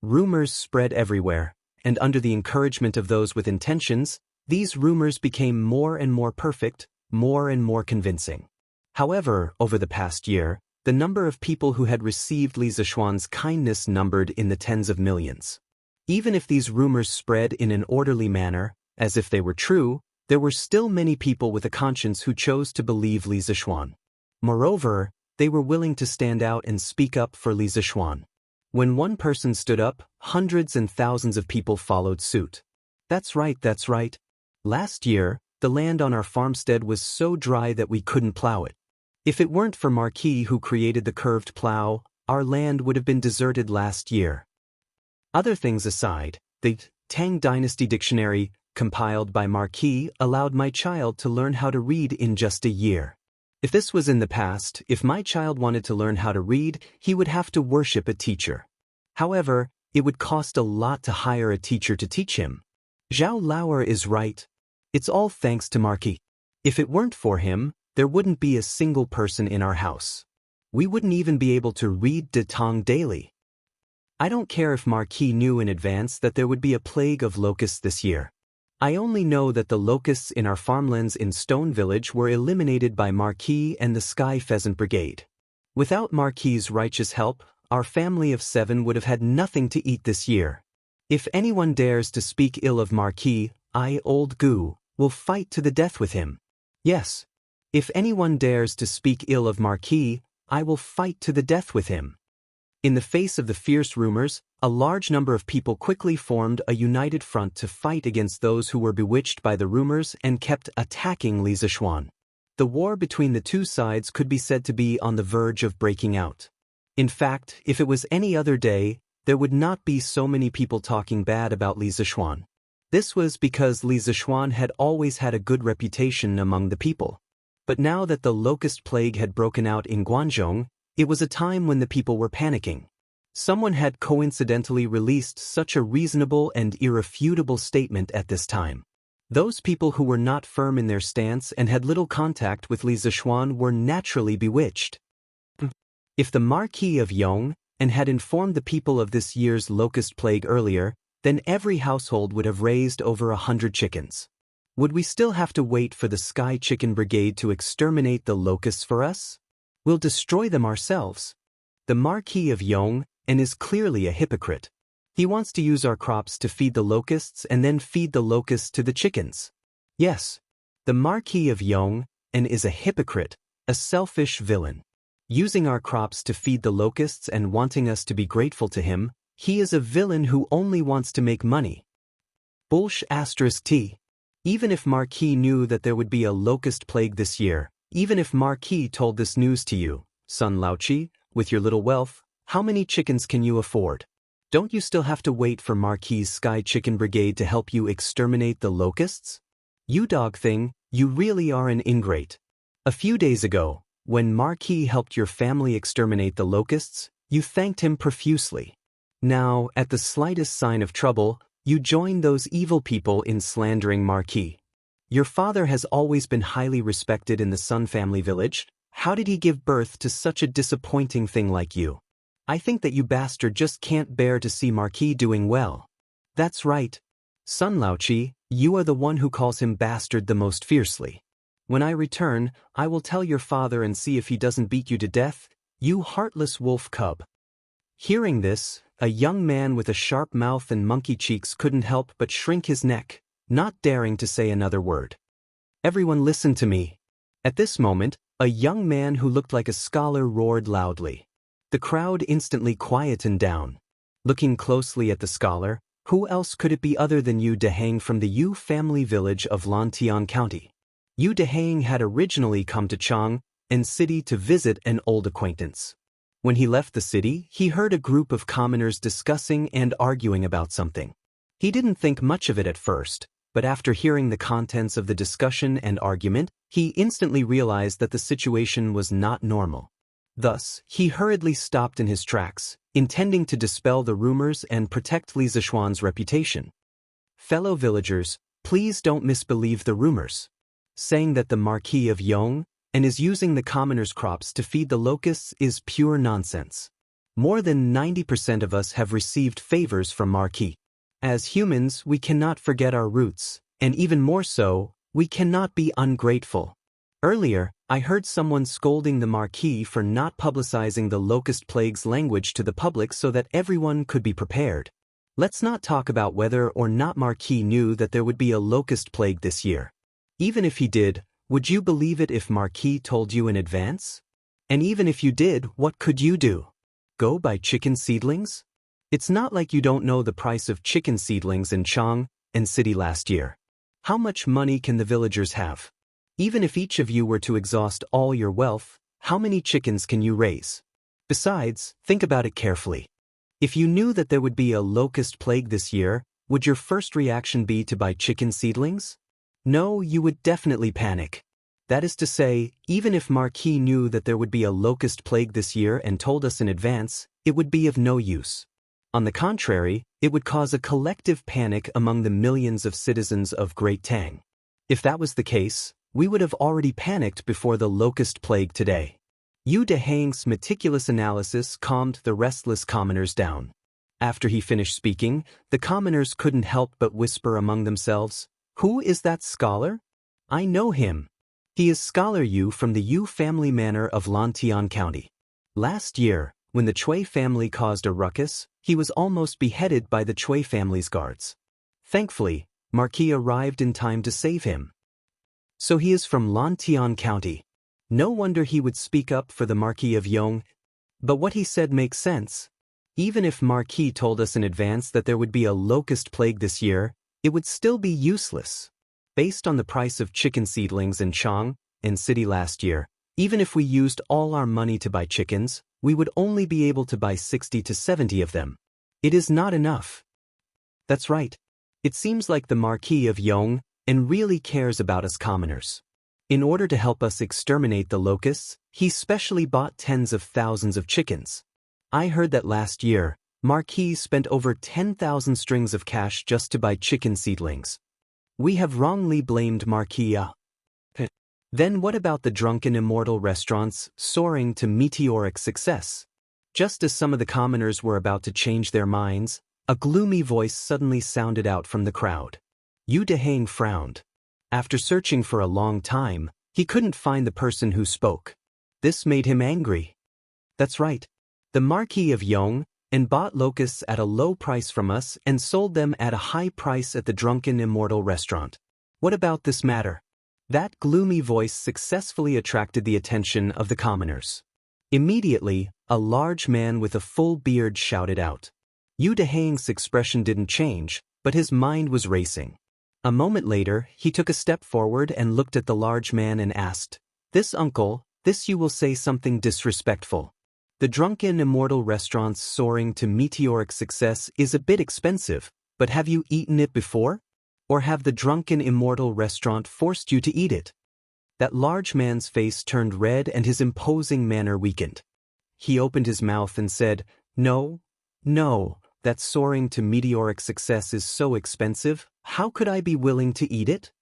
Rumors spread everywhere, and under the encouragement of those with intentions, these rumors became more and more perfect, more and more convincing. However, over the past year, the number of people who had received Li Zishuan's kindness numbered in the tens of millions. Even if these rumors spread in an orderly manner, as if they were true, there were still many people with a conscience who chose to believe Li Zishuan. Moreover, they were willing to stand out and speak up for Li Zishuan. When one person stood up, hundreds and thousands of people followed suit. That's right, that's right. Last year, the land on our farmstead was so dry that we couldn't plow it. If it weren't for Marquis who created the curved plow, our land would have been deserted last year. Other things aside, the Tang Dynasty Dictionary, compiled by Marquis, allowed my child to learn how to read in just a year. If this was in the past, if my child wanted to learn how to read, he would have to worship a teacher. However, it would cost a lot to hire a teacher to teach him. Zhao Lauer is right. It's all thanks to Marquis. If it weren't for him, there wouldn't be a single person in our house. We wouldn't even be able to read De Tong daily. I don't care if Marquis knew in advance that there would be a plague of locusts this year. I only know that the locusts in our farmlands in Stone Village were eliminated by Marquis and the Sky Pheasant Brigade. Without Marquis's righteous help, our family of 7 would have had nothing to eat this year. If anyone dares to speak ill of Marquis, I, Old Gu, will fight to the death with him. Yes. If anyone dares to speak ill of Marquis, I will fight to the death with him. In the face of the fierce rumors, a large number of people quickly formed a united front to fight against those who were bewitched by the rumors and kept attacking Li Zishuan. The war between the two sides could be said to be on the verge of breaking out. In fact, if it was any other day, there would not be so many people talking bad about Li Zishuan. This was because Li Zishuan had always had a good reputation among the people. But now that the locust plague had broken out in Guangzhou, it was a time when the people were panicking. Someone had coincidentally released such a reasonable and irrefutable statement at this time. Those people who were not firm in their stance and had little contact with Li Zishuan were naturally bewitched. If the Marquis of Yong and had informed the people of this year's locust plague earlier, then every household would have raised over 100 chickens. Would we still have to wait for the Sky Chicken Brigade to exterminate the locusts for us? We'll destroy them ourselves. The Marquis of Yong and is clearly a hypocrite. He wants to use our crops to feed the locusts and then feed the locusts to the chickens. Yes, the Marquis of Yong and is a hypocrite, a selfish villain. Using our crops to feed the locusts and wanting us to be grateful to him, he is a villain who only wants to make money. T. Even if Marquis knew that there would be a locust plague this year, even if Marquis told this news to you, son Laochi, with your little wealth, how many chickens can you afford? Don't you still have to wait for Marquis's Sky Chicken Brigade to help you exterminate the locusts? You dog thing, you really are an ingrate. A few days ago, When Marquis helped your family exterminate the locusts, you thanked him profusely. Now, at the slightest sign of trouble, you join those evil people in slandering Marquis. Your father has always been highly respected in the Sun family village. How did he give birth to such a disappointing thing like you? I think that you bastard just can't bear to see Marquis doing well. That's right. Sun Laoqi, you are the one who calls him bastard the most fiercely. When I return, I will tell your father and see if he doesn't beat you to death, you heartless wolf cub. Hearing this, a young man with a sharp mouth and monkey cheeks couldn't help but shrink his neck, not daring to say another word. Everyone listen to me. At this moment, a young man who looked like a scholar roared loudly. The crowd instantly quietened down. Looking closely at the scholar, who else could it be other than Yu Dehang from the Yu family village of Longtime County? Yu Dehang had originally come to Chang and City to visit an old acquaintance. When he left the city, he heard a group of commoners discussing and arguing about something. He didn't think much of it at first, but after hearing the contents of the discussion and argument, he instantly realized that the situation was not normal. Thus, he hurriedly stopped in his tracks, intending to dispel the rumors and protect Li Zishuan's reputation. Fellow villagers, please don't misbelieve the rumors. Saying that the Marquis of Yong and is using the commoners' crops to feed the locusts is pure nonsense. More than 90% of us have received favors from Marquis. As humans, we cannot forget our roots, and even more so, we cannot be ungrateful. Earlier, I heard someone scolding the Marquis for not publicizing the locust plague's language to the public so that everyone could be prepared. Let's not talk about whether or not Marquis knew that there would be a locust plague this year. Even if he did, would you believe it if Marquis told you in advance? And even if you did, what could you do? Go buy chicken seedlings? It's not like you don't know the price of chicken seedlings in Chang and City last year. How much money can the villagers have? Even if each of you were to exhaust all your wealth, how many chickens can you raise? Besides, think about it carefully. If you knew that there would be a locust plague this year, would your first reaction be to buy chicken seedlings? No, you would definitely panic. That is to say, even if Marquis knew that there would be a locust plague this year and told us in advance, it would be of no use. On the contrary, it would cause a collective panic among the millions of citizens of Great Tang. If that was the case, we would have already panicked before the locust plague today. Yu Dehang's meticulous analysis calmed the restless commoners down. After he finished speaking, the commoners couldn't help but whisper among themselves, "Who is that scholar? I know him. He is Scholar Yu from the Yu family manor of Lantian County. Last year, when the Chui family caused a ruckus, he was almost beheaded by the Chui family's guards. Thankfully, Marquis arrived in time to save him. So he is from Lantian County. No wonder he would speak up for the Marquis of Yong. But what he said makes sense. Even if Marquis told us in advance that there would be a locust plague this year, it would still be useless. Based on the price of chicken seedlings in Chang and City last year, even if we used all our money to buy chickens, we would only be able to buy 60 to 70 of them. It is not enough. That's right. It seems like the Marquis of Yong and really cares about us commoners. In order to help us exterminate the locusts, he specially bought tens of thousands of chickens. I heard that last year, Marquis spent over 10,000 strings of cash just to buy chicken seedlings. We have wrongly blamed Marquis. Then what about the drunken Immortal restaurants soaring to meteoric success? Just as some of the commoners were about to change their minds, a gloomy voice suddenly sounded out from the crowd. Yu Dehang frowned. After searching for a long time, he couldn't find the person who spoke. This made him angry. That's right. The Marquis of Yong and bought locusts at a low price from us and sold them at a high price at the drunken Immortal restaurant. What about this matter? That gloomy voice successfully attracted the attention of the commoners. Immediately, a large man with a full beard shouted out. Yu Dehang's expression didn't change, but his mind was racing. A moment later, he took a step forward and looked at the large man and asked, "This uncle, this you will say something disrespectful. The drunken Immortal restaurant's soaring to meteoric success is a bit expensive, but have you eaten it before? Or have the drunken Immortal restaurant forced you to eat it?" That large man's face turned red and his imposing manner weakened. He opened his mouth and said, "No, no, that soaring to meteoric success is so expensive, how could I be willing to eat it?"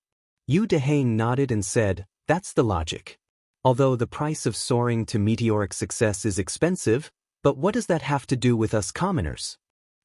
Yu Deheng nodded and said, "That's the logic. Although the price of soaring to meteoric success is expensive, but what does that have to do with us commoners?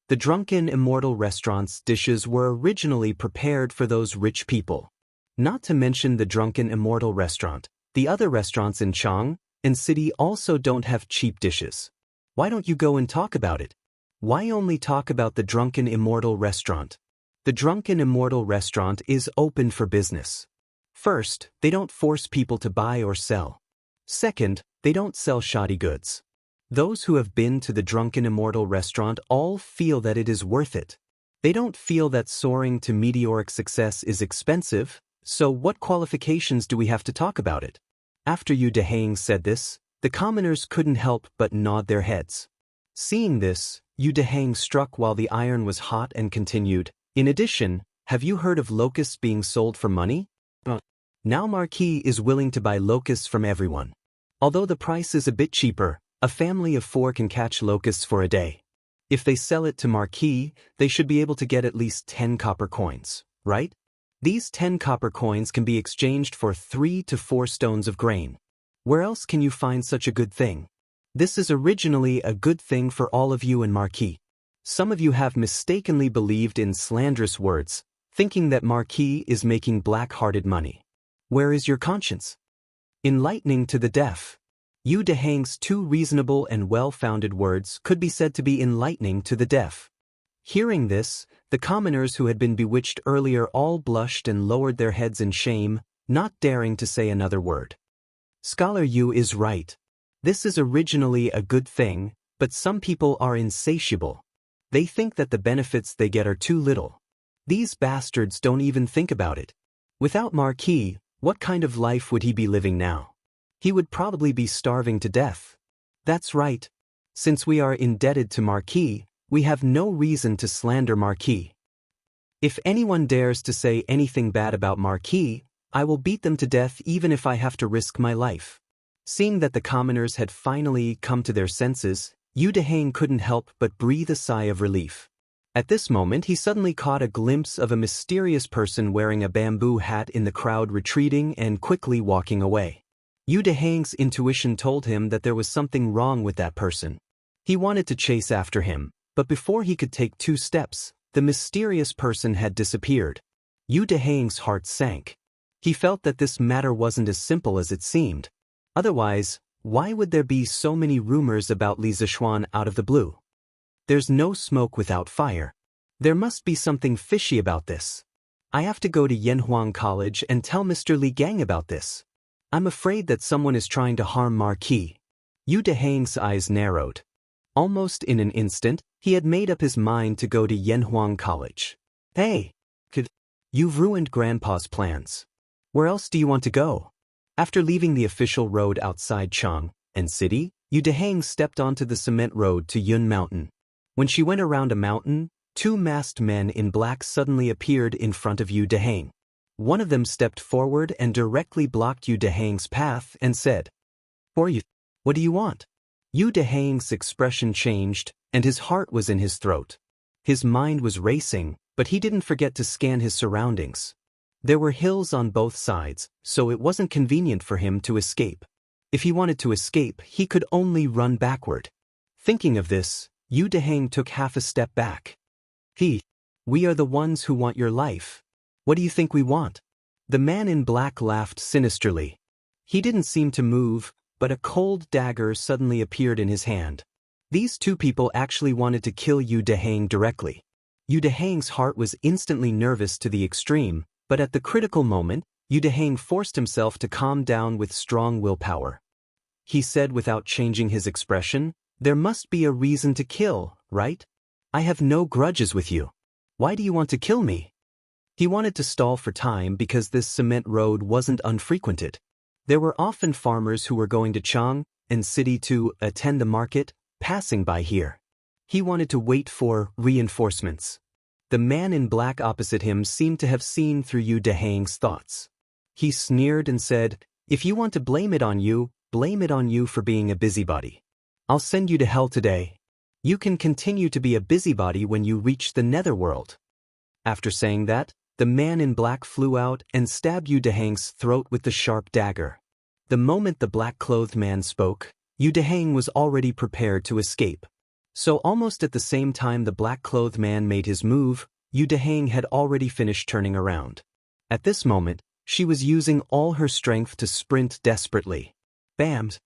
The drunken Immortal restaurant's dishes were originally prepared for those rich people. Not to mention the drunken Immortal restaurant, the other restaurants in Chang and City also don't have cheap dishes. Why don't you go and talk about it? Why only talk about the drunken Immortal restaurant? The drunken Immortal restaurant is open for business. First, they don't force people to buy or sell. Second, they don't sell shoddy goods. Those who have been to the drunken Immortal restaurant all feel that it is worth it. They don't feel that soaring to meteoric success is expensive, so what qualifications do we have to talk about it? After Yu Deheng said this, the commoners couldn't help but nod their heads. Seeing this, Yu Deheng struck while the iron was hot and continued, "In addition, have you heard of locusts being sold for money? Now Marquis is willing to buy locusts from everyone. Although the price is a bit cheaper, a family of 4 can catch locusts for a day. If they sell it to Marquis, they should be able to get at least 10 copper coins, right? These 10 copper coins can be exchanged for 3 to 4 stones of grain. Where else can you find such a good thing? This is originally a good thing for all of you and Marquis. Some of you have mistakenly believed in slanderous words, thinking that Marquis is making black-hearted money. Where is your conscience? Enlightening to the deaf." Yu Deheng's 2 reasonable and well-founded words could be said to be enlightening to the deaf. Hearing this, the commoners who had been bewitched earlier all blushed and lowered their heads in shame, not daring to say another word. Scholar Yu is right. This is originally a good thing, but some people are insatiable. They think that the benefits they get are too little. These bastards don't even think about it. Without Marquis, what kind of life would he be living now? He would probably be starving to death. That's right. Since we are indebted to Marquis, we have no reason to slander Marquis. If anyone dares to say anything bad about Marquis, I will beat them to death even if I have to risk my life." Seeing that the commoners had finally come to their senses, Yu Deheng couldn't help but breathe a sigh of relief. At this moment he suddenly caught a glimpse of a mysterious person wearing a bamboo hat in the crowd retreating and quickly walking away. Yu Deheng's intuition told him that there was something wrong with that person. He wanted to chase after him, but before he could take 2 steps, the mysterious person had disappeared. Yu Deheng's heart sank. He felt that this matter wasn't as simple as it seemed. Otherwise, why would there be so many rumors about Li Zishuan out of the blue? There's no smoke without fire. There must be something fishy about this. I have to go to Yanhuang College and tell Mr. Li Gang about this. I'm afraid that someone is trying to harm Marquis. Yu Deheng's eyes narrowed. Almost in an instant, he had made up his mind to go to Yanhuang College. "Hey, you've ruined Grandpa's plans. Where else do you want to go?" After leaving the official road outside Chang and City, Yu Deheng stepped onto the cement road to Yun Mountain. When she went around a mountain, 2 masked men in black suddenly appeared in front of Yu Deheng. One of them stepped forward and directly blocked Yu Deheng's path and said, "What do you want?" Yu Deheng's expression changed, and his heart was in his throat. His mind was racing, but he didn't forget to scan his surroundings. There were hills on both sides, so it wasn't convenient for him to escape. If he wanted to escape, he could only run backward. Thinking of this, Yu Deheng took half a step back. We are the ones who want your life. What do you think we want?" The man in black laughed sinisterly. He didn't seem to move, but a cold dagger suddenly appeared in his hand. These 2 people actually wanted to kill Yu Deheng directly. Yu Deheng's heart was instantly nervous to the extreme, but at the critical moment, Yu Deheng forced himself to calm down with strong willpower. He said without changing his expression, "There must be a reason to kill, right? I have no grudges with you. Why do you want to kill me?" He wanted to stall for time because this cement road wasn't unfrequented. There were often farmers who were going to Chang and City to attend the market, passing by here. He wanted to wait for reinforcements. The man in black opposite him seemed to have seen through Yu Deheng's thoughts. He sneered and said, If you want to blame it on you for being a busybody. I'll send you to hell today. You can continue to be a busybody when you reach the netherworld. After saying that, the man in black flew out and stabbed Yu Dehang's throat with the sharp dagger. The moment the black-clothed man spoke, Yu Dehang was already prepared to escape. So almost at the same time the black-clothed man made his move, Yu Dehang had already finished turning around. At this moment, she was using all her strength to sprint desperately. Bams!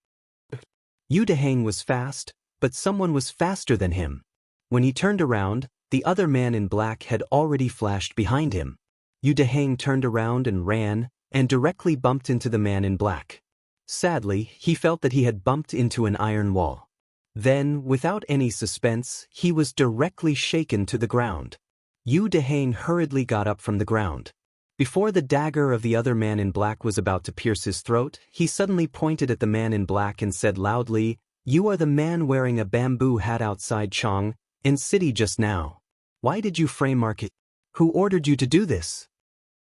Yu Dehang was fast, but someone was faster than him. When he turned around, the other man in black had already flashed behind him. Yu Dehang turned around and ran, and directly bumped into the man in black. Sadly, he felt that he had bumped into an iron wall. Then, without any suspense, he was directly shaken to the ground. Yu Dehang hurriedly got up from the ground. Before the dagger of the other man in black was about to pierce his throat, he suddenly pointed at the man in black and said loudly, "You are the man wearing a bamboo hat outside Chong in city just now. Why did you frame market? Who ordered you to do this?"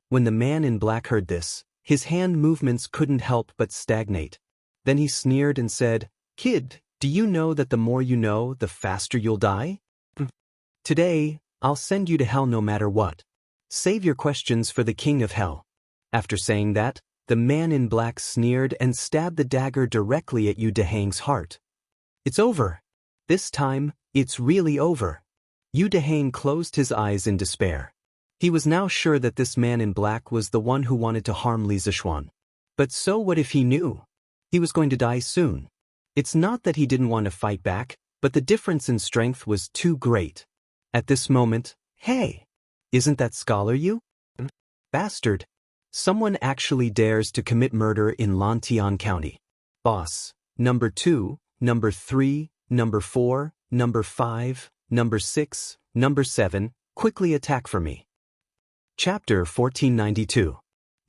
When the man in black heard this, his hand movements couldn't help but stagnate. Then he sneered and said, "Kid, do you know that the more you know, the faster you'll die? Today, I'll send you to hell no matter what. Save your questions for the king of hell." After saying that, the man in black sneered and stabbed the dagger directly at Yu Dehang's heart. It's over. This time, it's really over. Yu Dehang closed his eyes in despair. He was now sure that this man in black was the one who wanted to harm Li Zixuan. But so what if he knew? He was going to die soon. It's not that he didn't want to fight back, but the difference in strength was too great. At this moment, hey! Isn't that scholar you? Bastard. Someone actually dares to commit murder in Longtime County. Boss. Number 2, number 3, number 4, number 5, number 6, number 7, quickly attack for me. Chapter 1492.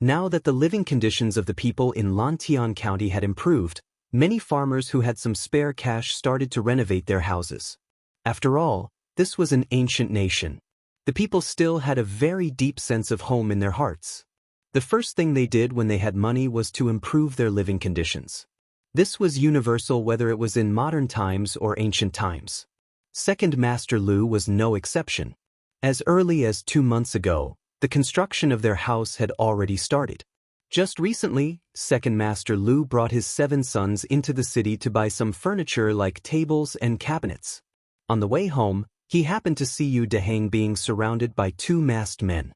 Now that the living conditions of the people in Longtime County had improved, many farmers who had some spare cash started to renovate their houses. After all, this was an ancient nation. The people still had a very deep sense of home in their hearts. The first thing they did when they had money was to improve their living conditions. This was universal whether it was in modern times or ancient times. Second Master Lu was no exception. As early as 2 months ago, the construction of their house had already started. Just recently, Second Master Lu brought his 7 sons into the city to buy some furniture like tables and cabinets. On the way home, he happened to see Yu Dehang being surrounded by 2 masked men.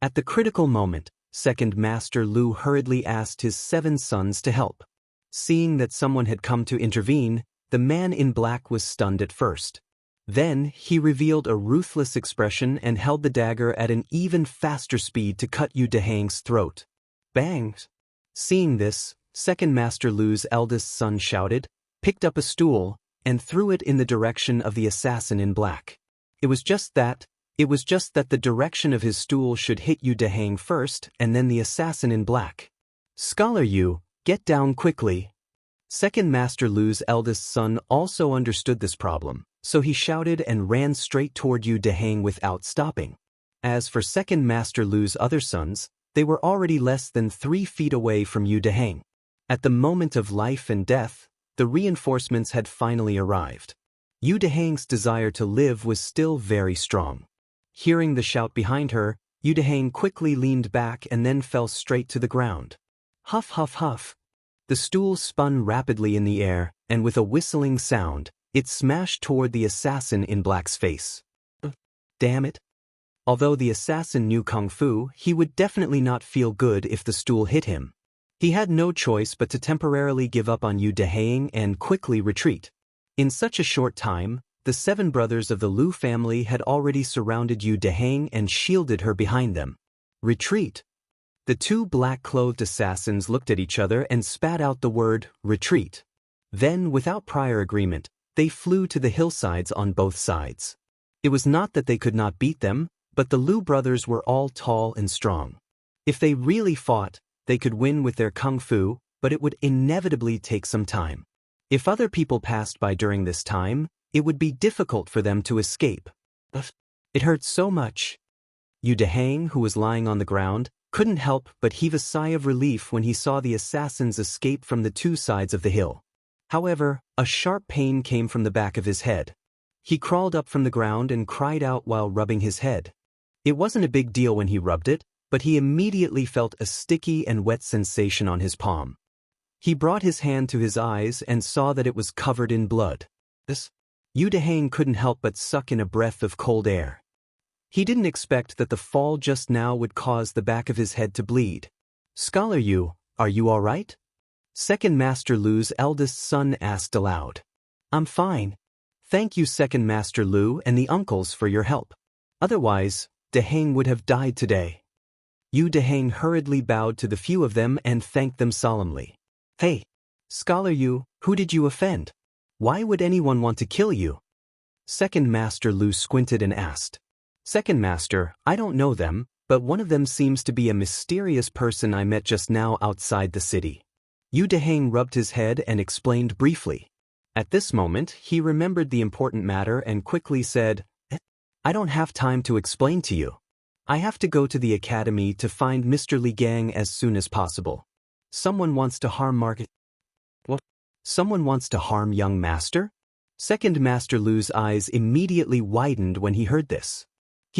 At the critical moment, Second Master Lu hurriedly asked his 7 sons to help. Seeing that someone had come to intervene, the man in black was stunned at first. Then, he revealed a ruthless expression and held the dagger at an even faster speed to cut Yu Dehang's throat. Bang! Seeing this, Second Master Lu's eldest son shouted, picked up a stool, and threw it in the direction of the assassin in black. It was just that the direction of his stool should hit Yu Dehang first and then the assassin in black. Scholar Yu, get down quickly. Second Master Lu's eldest son also understood this problem, so he shouted and ran straight toward Yu Dehang without stopping. As for Second Master Lu's other sons, they were already less than 3 feet away from Yu Dehang. At the moment of life and death, the reinforcements had finally arrived. Yu Dehang's desire to live was still very strong. Hearing the shout behind her, Yu Dehang quickly leaned back and then fell straight to the ground. Huff, huff, huff. The stool spun rapidly in the air, and with a whistling sound, it smashed toward the assassin in black's face. Damn it. Although the assassin knew Kung Fu, he would definitely not feel good if the stool hit him. He had no choice but to temporarily give up on Yu Dehang and quickly retreat. In such a short time, the 7 brothers of the Lu family had already surrounded Yu Dehang and shielded her behind them. Retreat. The 2 black-clothed assassins looked at each other and spat out the word, retreat. Then, without prior agreement, they flew to the hillsides on both sides. It was not that they could not beat them, but the Lu brothers were all tall and strong. If they really fought, they could win with their kung fu, but it would inevitably take some time. If other people passed by during this time, it would be difficult for them to escape. It hurt so much. Yu Dehang, who was lying on the ground, couldn't help but heave a sigh of relief when he saw the assassins escape from the two sides of the hill. However, a sharp pain came from the back of his head. He crawled up from the ground and cried out while rubbing his head. It wasn't a big deal when he rubbed it, but he immediately felt a sticky and wet sensation on his palm. He brought his hand to his eyes and saw that it was covered in blood. Yu Deheng couldn't help but suck in a breath of cold air. He didn't expect that the fall just now would cause the back of his head to bleed. "Scholar Yu, are you all right?" Second Master Lu's eldest son asked aloud. "I'm fine. Thank you, Second Master Lu and the uncles, for your help. Otherwise, Deheng would have died today." Yu Deheng hurriedly bowed to the few of them and thanked them solemnly. "Hey, Scholar Yu, who did you offend? Why would anyone want to kill you?" Second Master Lu squinted and asked. "Second Master, I don't know them, but one of them seems to be a mysterious person I met just now outside the city." Yu Deheng rubbed his head and explained briefly. At this moment, he remembered the important matter and quickly said, "I don't have time to explain to you. I have to go to the academy to find Mr. Li Gang as soon as possible. Someone wants to harm What? Someone wants to harm young master?" Second Master Lu's eyes immediately widened when he heard this.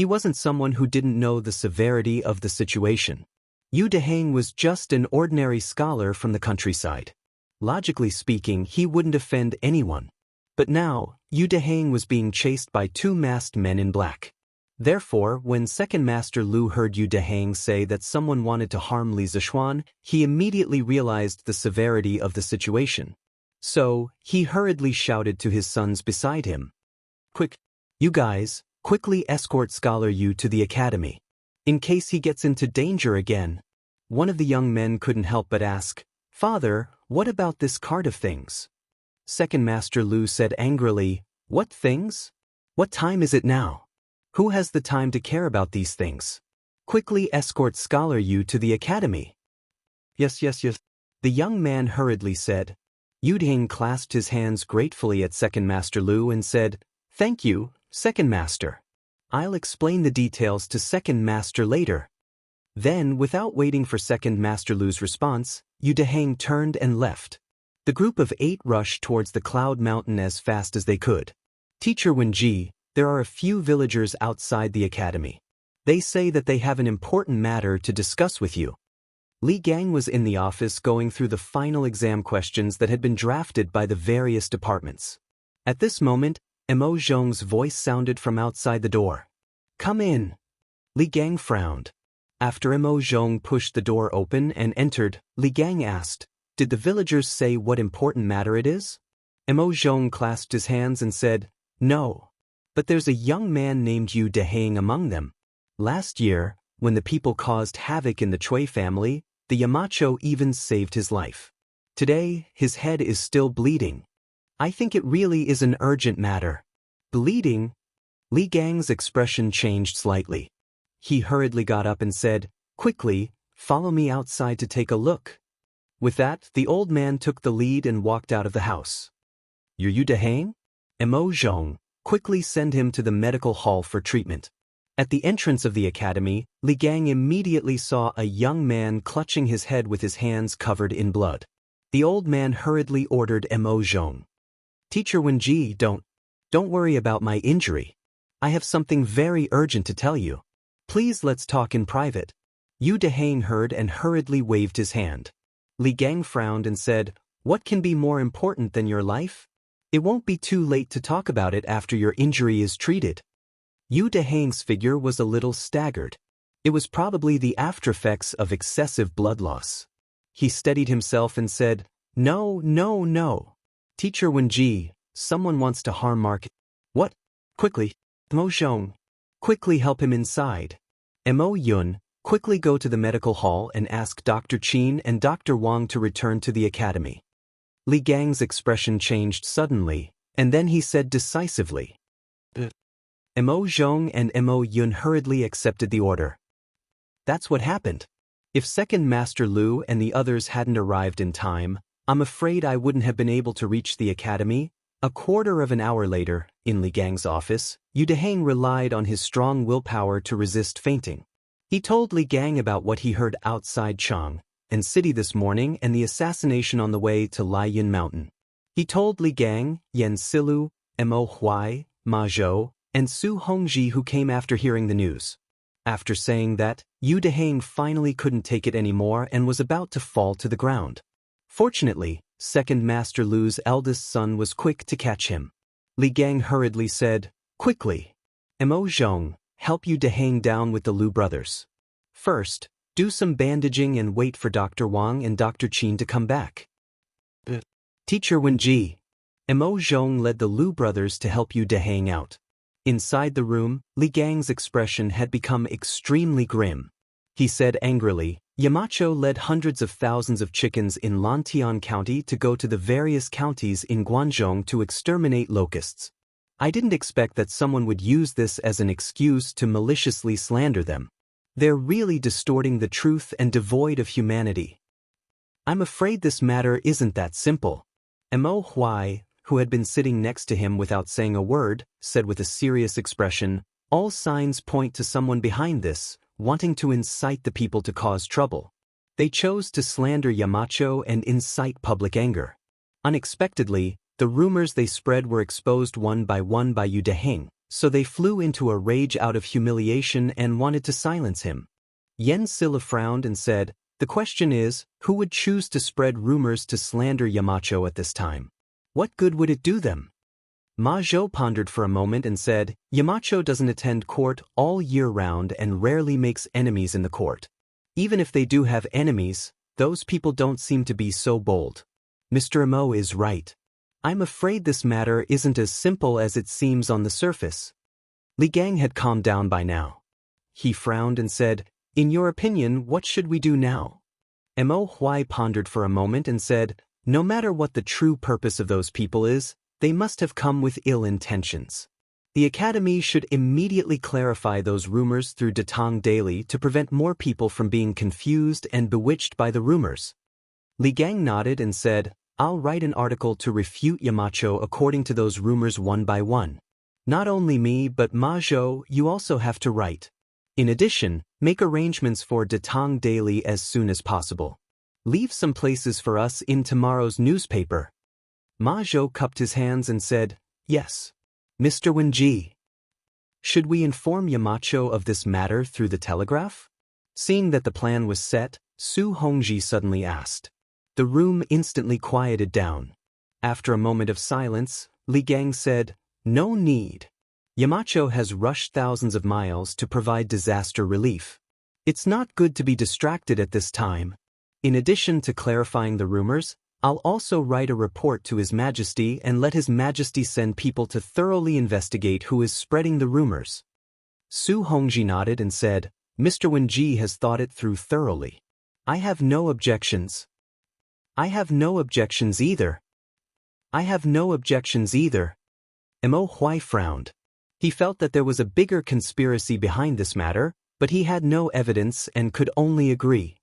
He wasn't someone who didn't know the severity of the situation. Yu Deheng was just an ordinary scholar from the countryside. Logically speaking, he wouldn't offend anyone. But now, Yu Deheng was being chased by two masked men in black. Therefore, when Second Master Lu heard Yu Deheng say that someone wanted to harm Li Zishuan, he immediately realized the severity of the situation. So, he hurriedly shouted to his sons beside him. "Quick, you guys, quickly escort Scholar Yu to the academy. In case he gets into danger again." One of the young men couldn't help but ask, "Father, what about this cart of things?" Second Master Lu said angrily, "What things? What time is it now? Who has the time to care about these things? Quickly escort Scholar Yu to the academy." Yes. The young man hurriedly said. Yu Deheng clasped his hands gratefully at Second Master Lu and said, "Thank you, Second Master. I'll explain the details to Second Master later." Then, without waiting for Second Master Lu's response, Yu Deheng turned and left. The group of 8 rushed towards the Cloud Mountain as fast as they could. "Teacher Wenji, there are a few villagers outside the academy. They say that they have an important matter to discuss with you." Li Gang was in the office going through the final exam questions that had been drafted by the various departments. At this moment, Emo Zhong's voice sounded from outside the door. "Come in." Li Gang frowned. After Emo Zhong pushed the door open and entered, Li Gang asked, "Did the villagers say what important matter it is?" Emo Zhong clasped his hands and said, "No. But there's a young man named Yu Deheng among them. Last year, when the people caused havoc in the Chui family, the Yamacho even saved his life. Today, his head is still bleeding. I think it really is an urgent matter." "Bleeding?" Li Gang's expression changed slightly. He hurriedly got up and said, "Quickly, follow me outside to take a look." With that, the old man took the lead and walked out of the house. "You're Yu Deheng?" "Emo Zhong, quickly send him to the medical hall for treatment." At the entrance of the academy, Li Gang immediately saw a young man clutching his head with his hands covered in blood. The old man hurriedly ordered Emo Zhong, "Teacher Wenji, don't worry about my injury. I have something very urgent to tell you. Please let's talk in private." Yu Deheng heard and hurriedly waved his hand. Li Gang frowned and said, "What can be more important than your life? It won't be too late to talk about it after your injury is treated." Yu Deheng's figure was a little staggered. It was probably the aftereffects of excessive blood loss. He steadied himself and said, No. Teacher Wenji, someone wants to harm Mark." "What? Quickly, Mo Zhong. Quickly help him inside. Mo Yun, quickly go to the medical hall and ask Dr. Qin and Dr. Wang to return to the academy." Li Gang's expression changed suddenly, and then he said decisively. Mo Zhong and Mo Yun hurriedly accepted the order. That's what happened. If Second Master Lu and the others hadn't arrived in time, I'm afraid I wouldn't have been able to reach the academy. A quarter of an hour later, in Li Gang's office, Yu Deheng relied on his strong willpower to resist fainting. He told Li Gang about what he heard outside Chang and City this morning and the assassination on the way to Laiyan Mountain. He told Li Gang, Yan Silu, Mo Huai, Ma Zhou, and Su Hongji who came after hearing the news. After saying that, Yu Deheng finally couldn't take it anymore and was about to fall to the ground. Fortunately, Second Master Lu's eldest son was quick to catch him. Li Gang hurriedly said, "Quickly, Mo Zhong, help Yu Deheng down with the Lu brothers. First, do some bandaging and wait for Dr. Wang and Dr. Qin to come back." Teacher Wenji. Mo Zhong led the Lu brothers to help Yu Deheng out. Inside the room, Li Gang's expression had become extremely grim. He said angrily, "Yamacho led hundreds of thousands of chickens in Lantian County to go to the various counties in Guangzhou to exterminate locusts. I didn't expect that someone would use this as an excuse to maliciously slander them. They're really distorting the truth and devoid of humanity. I'm afraid this matter isn't that simple." Mo Huai, who had been sitting next to him without saying a word, said with a serious expression, "All signs point to someone behind this, wanting to incite the people to cause trouble. They chose to slander Yamacho and incite public anger. Unexpectedly, the rumors they spread were exposed one by Yu Deheng, so they flew into a rage out of humiliation and wanted to silence him." Yen Silla frowned and said, "The question is, who would choose to spread rumors to slander Yamacho at this time? What good would it do them?" Ma Zhou pondered for a moment and said, "Yamacho doesn't attend court all year round and rarely makes enemies in the court. Even if they do have enemies, those people don't seem to be so bold. Mr. Mo is right. I'm afraid this matter isn't as simple as it seems on the surface." Li Gang had calmed down by now. He frowned and said, "In your opinion, what should we do now?" Mo Huai pondered for a moment and said, "No matter what the true purpose of those people is, they must have come with ill intentions. The Academy should immediately clarify those rumors through Datang Daily to prevent more people from being confused and bewitched by the rumors." Li Gang nodded and said, "I'll write an article to refute Yamacho according to those rumors one by one. Not only me but Ma Zhou, you also have to write. In addition, make arrangements for Datang Daily as soon as possible. Leave some places for us in tomorrow's newspaper." Ma Zhou cupped his hands and said, "Yes. Mr. Wenji. Should we inform Yamacho of this matter through the telegraph?" Seeing that the plan was set, Su Hongji suddenly asked. The room instantly quieted down. After a moment of silence, Li Gang said, "No need. Yamacho has rushed thousands of miles to provide disaster relief. It's not good to be distracted at this time. In addition to clarifying the rumors, I'll also write a report to His Majesty and let His Majesty send people to thoroughly investigate who is spreading the rumors." Su Hongji nodded and said, "Mr. Wenji has thought it through thoroughly. I have no objections." "I have no objections either." "I have no objections either." Mo Huai frowned. He felt that there was a bigger conspiracy behind this matter, but he had no evidence and could only agree.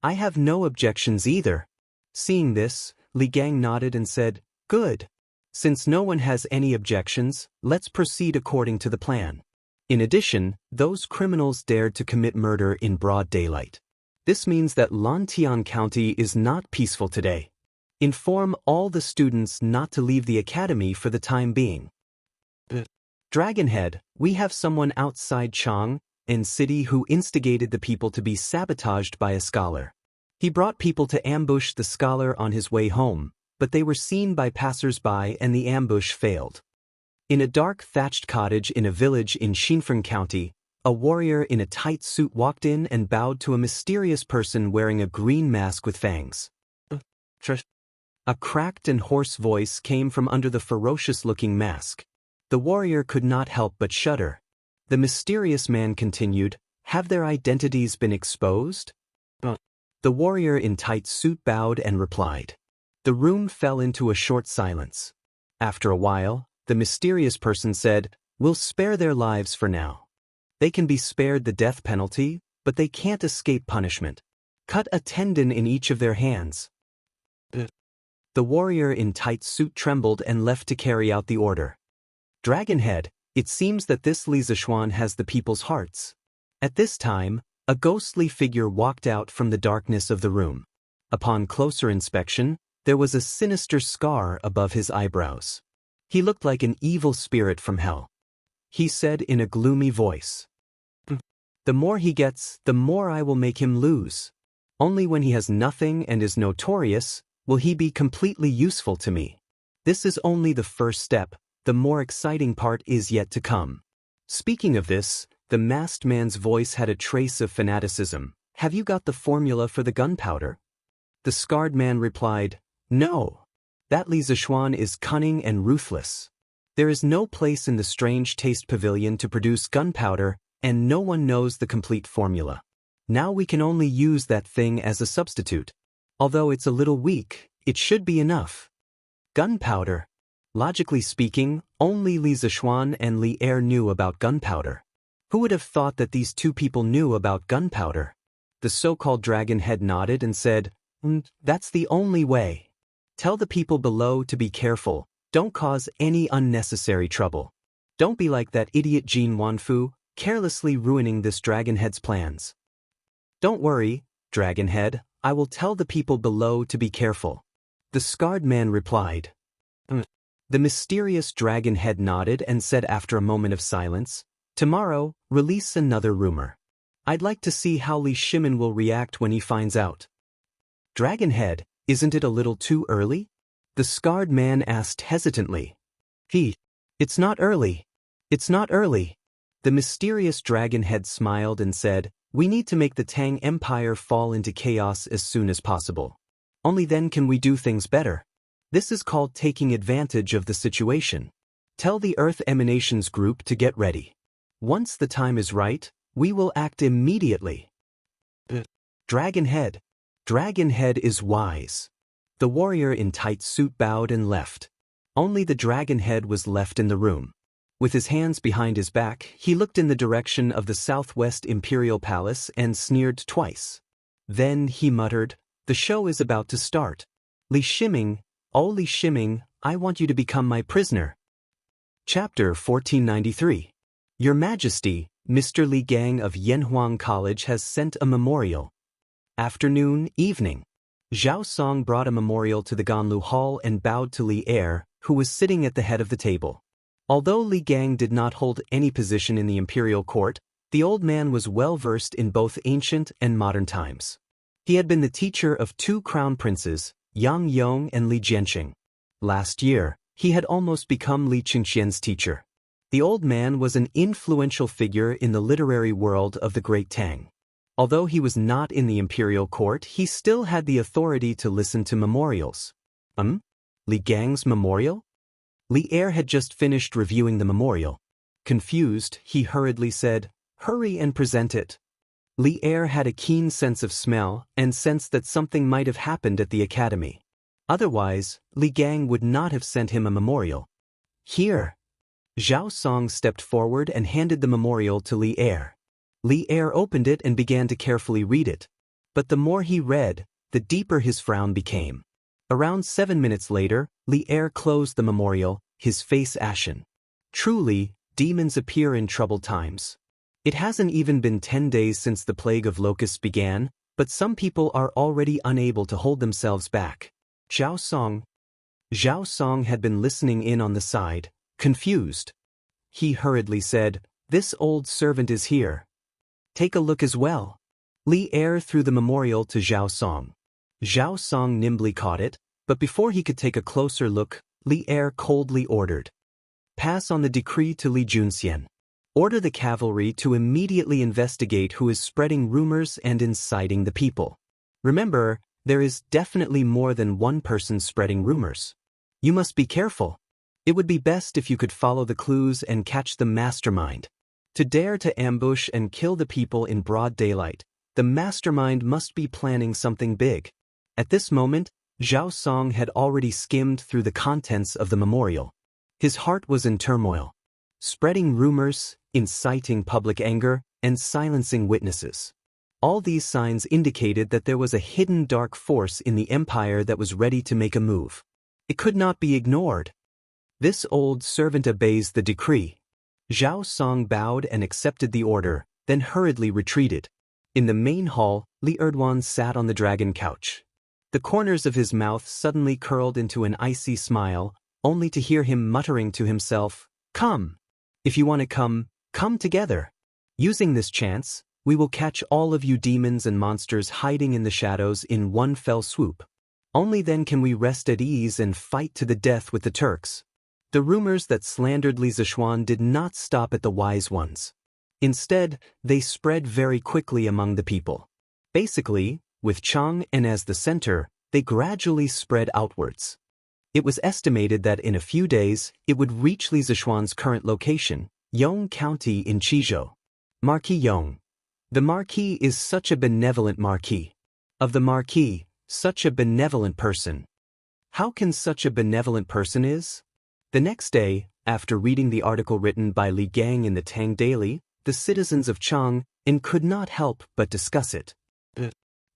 "I have no objections either." Seeing this, Li Gang nodded and said, "Good. Since no one has any objections, let's proceed according to the plan. In addition, those criminals dared to commit murder in broad daylight. This means that Lantian County is not peaceful today. Inform all the students not to leave the academy for the time being." "Dragonhead, we have someone outside Chang and City who instigated the people to be sabotaged by a scholar. He brought people to ambush the scholar on his way home, but they were seen by passers-by and the ambush failed. In a dark thatched cottage in a village in Xinfeng County, a warrior in a tight suit walked in and bowed to a mysterious person wearing a green mask with fangs. A cracked and hoarse voice came from under the ferocious-looking mask. The warrior could not help but shudder. The mysterious man continued, "Have their identities been exposed?" The warrior in tight suit bowed and replied. The room fell into a short silence. After a while, the mysterious person said, "We'll spare their lives for now. They can be spared the death penalty, but they can't escape punishment. Cut a tendon in each of their hands." The warrior in tight suit trembled and left to carry out the order. "Dragonhead, it seems that this Li Zishuan has the people's hearts." At this time, A ghostly figure walked out from the darkness of the room. Upon closer inspection, there was a sinister scar above his eyebrows. He looked like an evil spirit from hell. He said in a gloomy voice, "The more he gets, the more I will make him lose. Only when he has nothing and is notorious will he be completely useful to me. This is only the first step, the more exciting part is yet to come." Speaking of this, the masked man's voice had a trace of fanaticism. "Have you got the formula for the gunpowder?" The scarred man replied, "No. That Li Zishuan is cunning and ruthless. There is no place in the Strange Taste Pavilion to produce gunpowder, and no one knows the complete formula. Now we can only use that thing as a substitute. Although it's a little weak, it should be enough." Gunpowder. Logically speaking, only Li Zishuan and Li Er knew about gunpowder. Who would have thought that these two people knew about gunpowder? The so-called dragon head nodded and said, "That's the only way. Tell the people below to be careful. Don't cause any unnecessary trouble. Don't be like that idiot Jin Wanfu, carelessly ruining this dragonhead's plans." "Don't worry, dragonhead, I will tell the people below to be careful." The scarred man replied. The mysterious dragonhead nodded and said after a moment of silence, "Tomorrow, release another rumor. I'd like to see how Li Shimin will react when he finds out." "Dragonhead, isn't it a little too early?" the scarred man asked hesitantly. It's not early. It's not early." The mysterious dragonhead smiled and said, "We need to make the Tang Empire fall into chaos as soon as possible. Only then can we do things better. This is called taking advantage of the situation. Tell the Earth Emanations group to get ready. Once the time is right, we will act immediately." Dragonhead. Dragonhead is wise. The warrior in tight suit bowed and left. Only the dragonhead was left in the room. With his hands behind his back, he looked in the direction of the Southwest Imperial Palace and sneered twice. Then he muttered, "The show is about to start. Li Shiming, oh Li Shiming, I want you to become my prisoner." Chapter 1493. Your Majesty, Mr. Li Gang of Yanhuang College has sent a memorial. Afternoon, evening. Zhao Song brought a memorial to the Ganlu Hall and bowed to Li Er, who was sitting at the head of the table. Although Li Gang did not hold any position in the imperial court, the old man was well versed in both ancient and modern times. He had been the teacher of two crown princes, Yang Yong and Li Jianxing. Last year, he had almost become Li Qingxian's teacher. The old man was an influential figure in the literary world of the Great Tang. Although he was not in the imperial court, he still had the authority to listen to memorials. Li Gang's memorial? Li Er had just finished reviewing the memorial. Confused, he hurriedly said, "Hurry and present it." Li Er had a keen sense of smell and sensed that something might have happened at the academy. Otherwise, Li Gang would not have sent him a memorial. "Here." Zhao Song stepped forward and handed the memorial to Li Er. Li Er opened it and began to carefully read it. But the more he read, the deeper his frown became. Around 7 minutes later, Li Er closed the memorial, his face ashen. Truly, demons appear in troubled times. It hasn't even been 10 days since the plague of locusts began, but some people are already unable to hold themselves back. Zhao Song had been listening in on the side, confused. He hurriedly said, "This old servant is here. Take a look as well." Li Er threw the memorial to Zhao Song. Zhao Song nimbly caught it, but before he could take a closer look, Li Er coldly ordered, "Pass on the decree to Li Junxian. Order the cavalry to immediately investigate who is spreading rumors and inciting the people. Remember, there is definitely more than one person spreading rumors. You must be careful. It would be best if you could follow the clues and catch the mastermind. To dare to ambush and kill the people in broad daylight, the mastermind must be planning something big." At this moment, Zhao Song had already skimmed through the contents of the memorial. His heart was in turmoil. Spreading rumors, inciting public anger, and silencing witnesses. All these signs indicated that there was a hidden dark force in the empire that was ready to make a move. It could not be ignored. This old servant obeys the decree. Zhao Song bowed and accepted the order, then hurriedly retreated. In the main hall, Li Erdwan sat on the dragon couch. The corners of his mouth suddenly curled into an icy smile, only to hear him muttering to himself, "Come! If you want to come, come together. Using this chance, we will catch all of you demons and monsters hiding in the shadows in one fell swoop. Only then can we rest at ease and fight to the death with the Turks." The rumors that slandered Li Zishuan did not stop at the wise ones. Instead, they spread very quickly among the people. Basically, with Chang'an as the center, they gradually spread outwards. It was estimated that in a few days, it would reach Li Zishuan's current location, Yong County in Qizhou. Marquis Yong. The Marquis is such a benevolent Marquis. Of the Marquis, such a benevolent person. How can such a benevolent person is? The next day, after reading the article written by Li Gang in the Tang Daily, the citizens of Chang'an could not help but discuss it.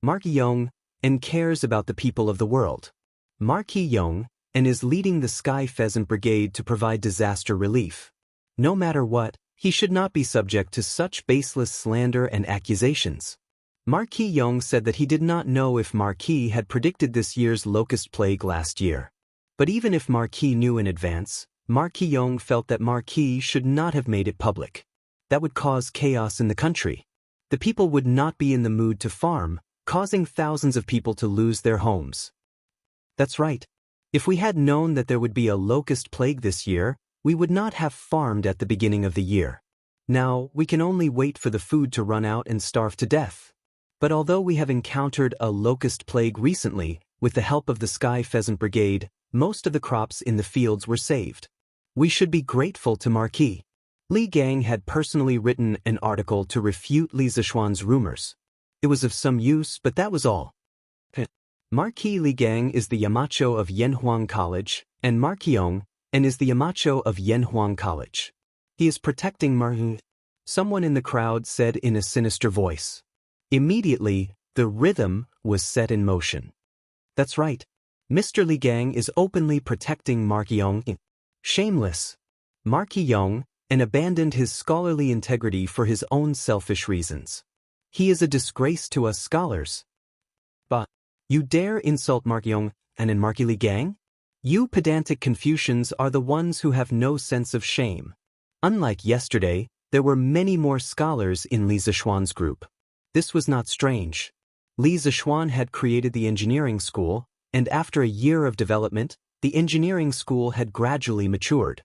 Marquis Yong and cares about the people of the world. Marquis Yong and is leading the Sky Pheasant Brigade to provide disaster relief. No matter what, he should not be subject to such baseless slander and accusations. Marquis Yong said that he did not know if Marquis had predicted this year's locust plague last year. But even if Marquis knew in advance, Marquis Yong felt that Marquis should not have made it public. That would cause chaos in the country. The people would not be in the mood to farm, causing thousands of people to lose their homes. That's right. If we had known that there would be a locust plague this year, we would not have farmed at the beginning of the year. Now, we can only wait for the food to run out and starve to death. But although we have encountered a locust plague recently, with the help of the Sky Pheasant Brigade, most of the crops in the fields were saved. We should be grateful to Marquis. Li Gang had personally written an article to refute Li Zishuan's rumors. It was of some use, but that was all. Marquis Li Gang is the Yamacho of Yanhuang College, and Marquis Yong and is the Yamacho of Yanhuang College. He is protecting Marquis. Someone in the crowd said in a sinister voice. Immediately, the rhythm was set in motion. That's right. Mr. Li Gang is openly protecting Marquis Yong. Shameless. Marquis Yong and abandoned his scholarly integrity for his own selfish reasons. He is a disgrace to us scholars. But you dare insult Marquis Yong and Marquis Li Gang? You pedantic Confucians are the ones who have no sense of shame. Unlike yesterday, there were many more scholars in Li Zishuan's group. This was not strange. Li Zishuan had created the engineering school, and after a year of development, the engineering school had gradually matured.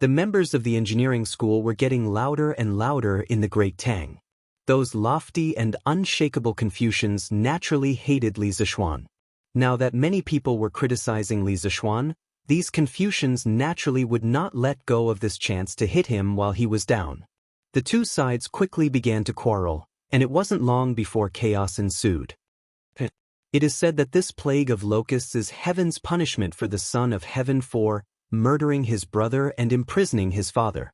The members of the engineering school were getting louder and louder in the Great Tang. Those lofty and unshakable Confucians naturally hated Li Zishuan. Now that many people were criticizing Li Zishuan, these Confucians naturally would not let go of this chance to hit him while he was down. The two sides quickly began to quarrel, and it wasn't long before chaos ensued. It is said that this plague of locusts is heaven's punishment for the son of heaven for murdering his brother and imprisoning his father.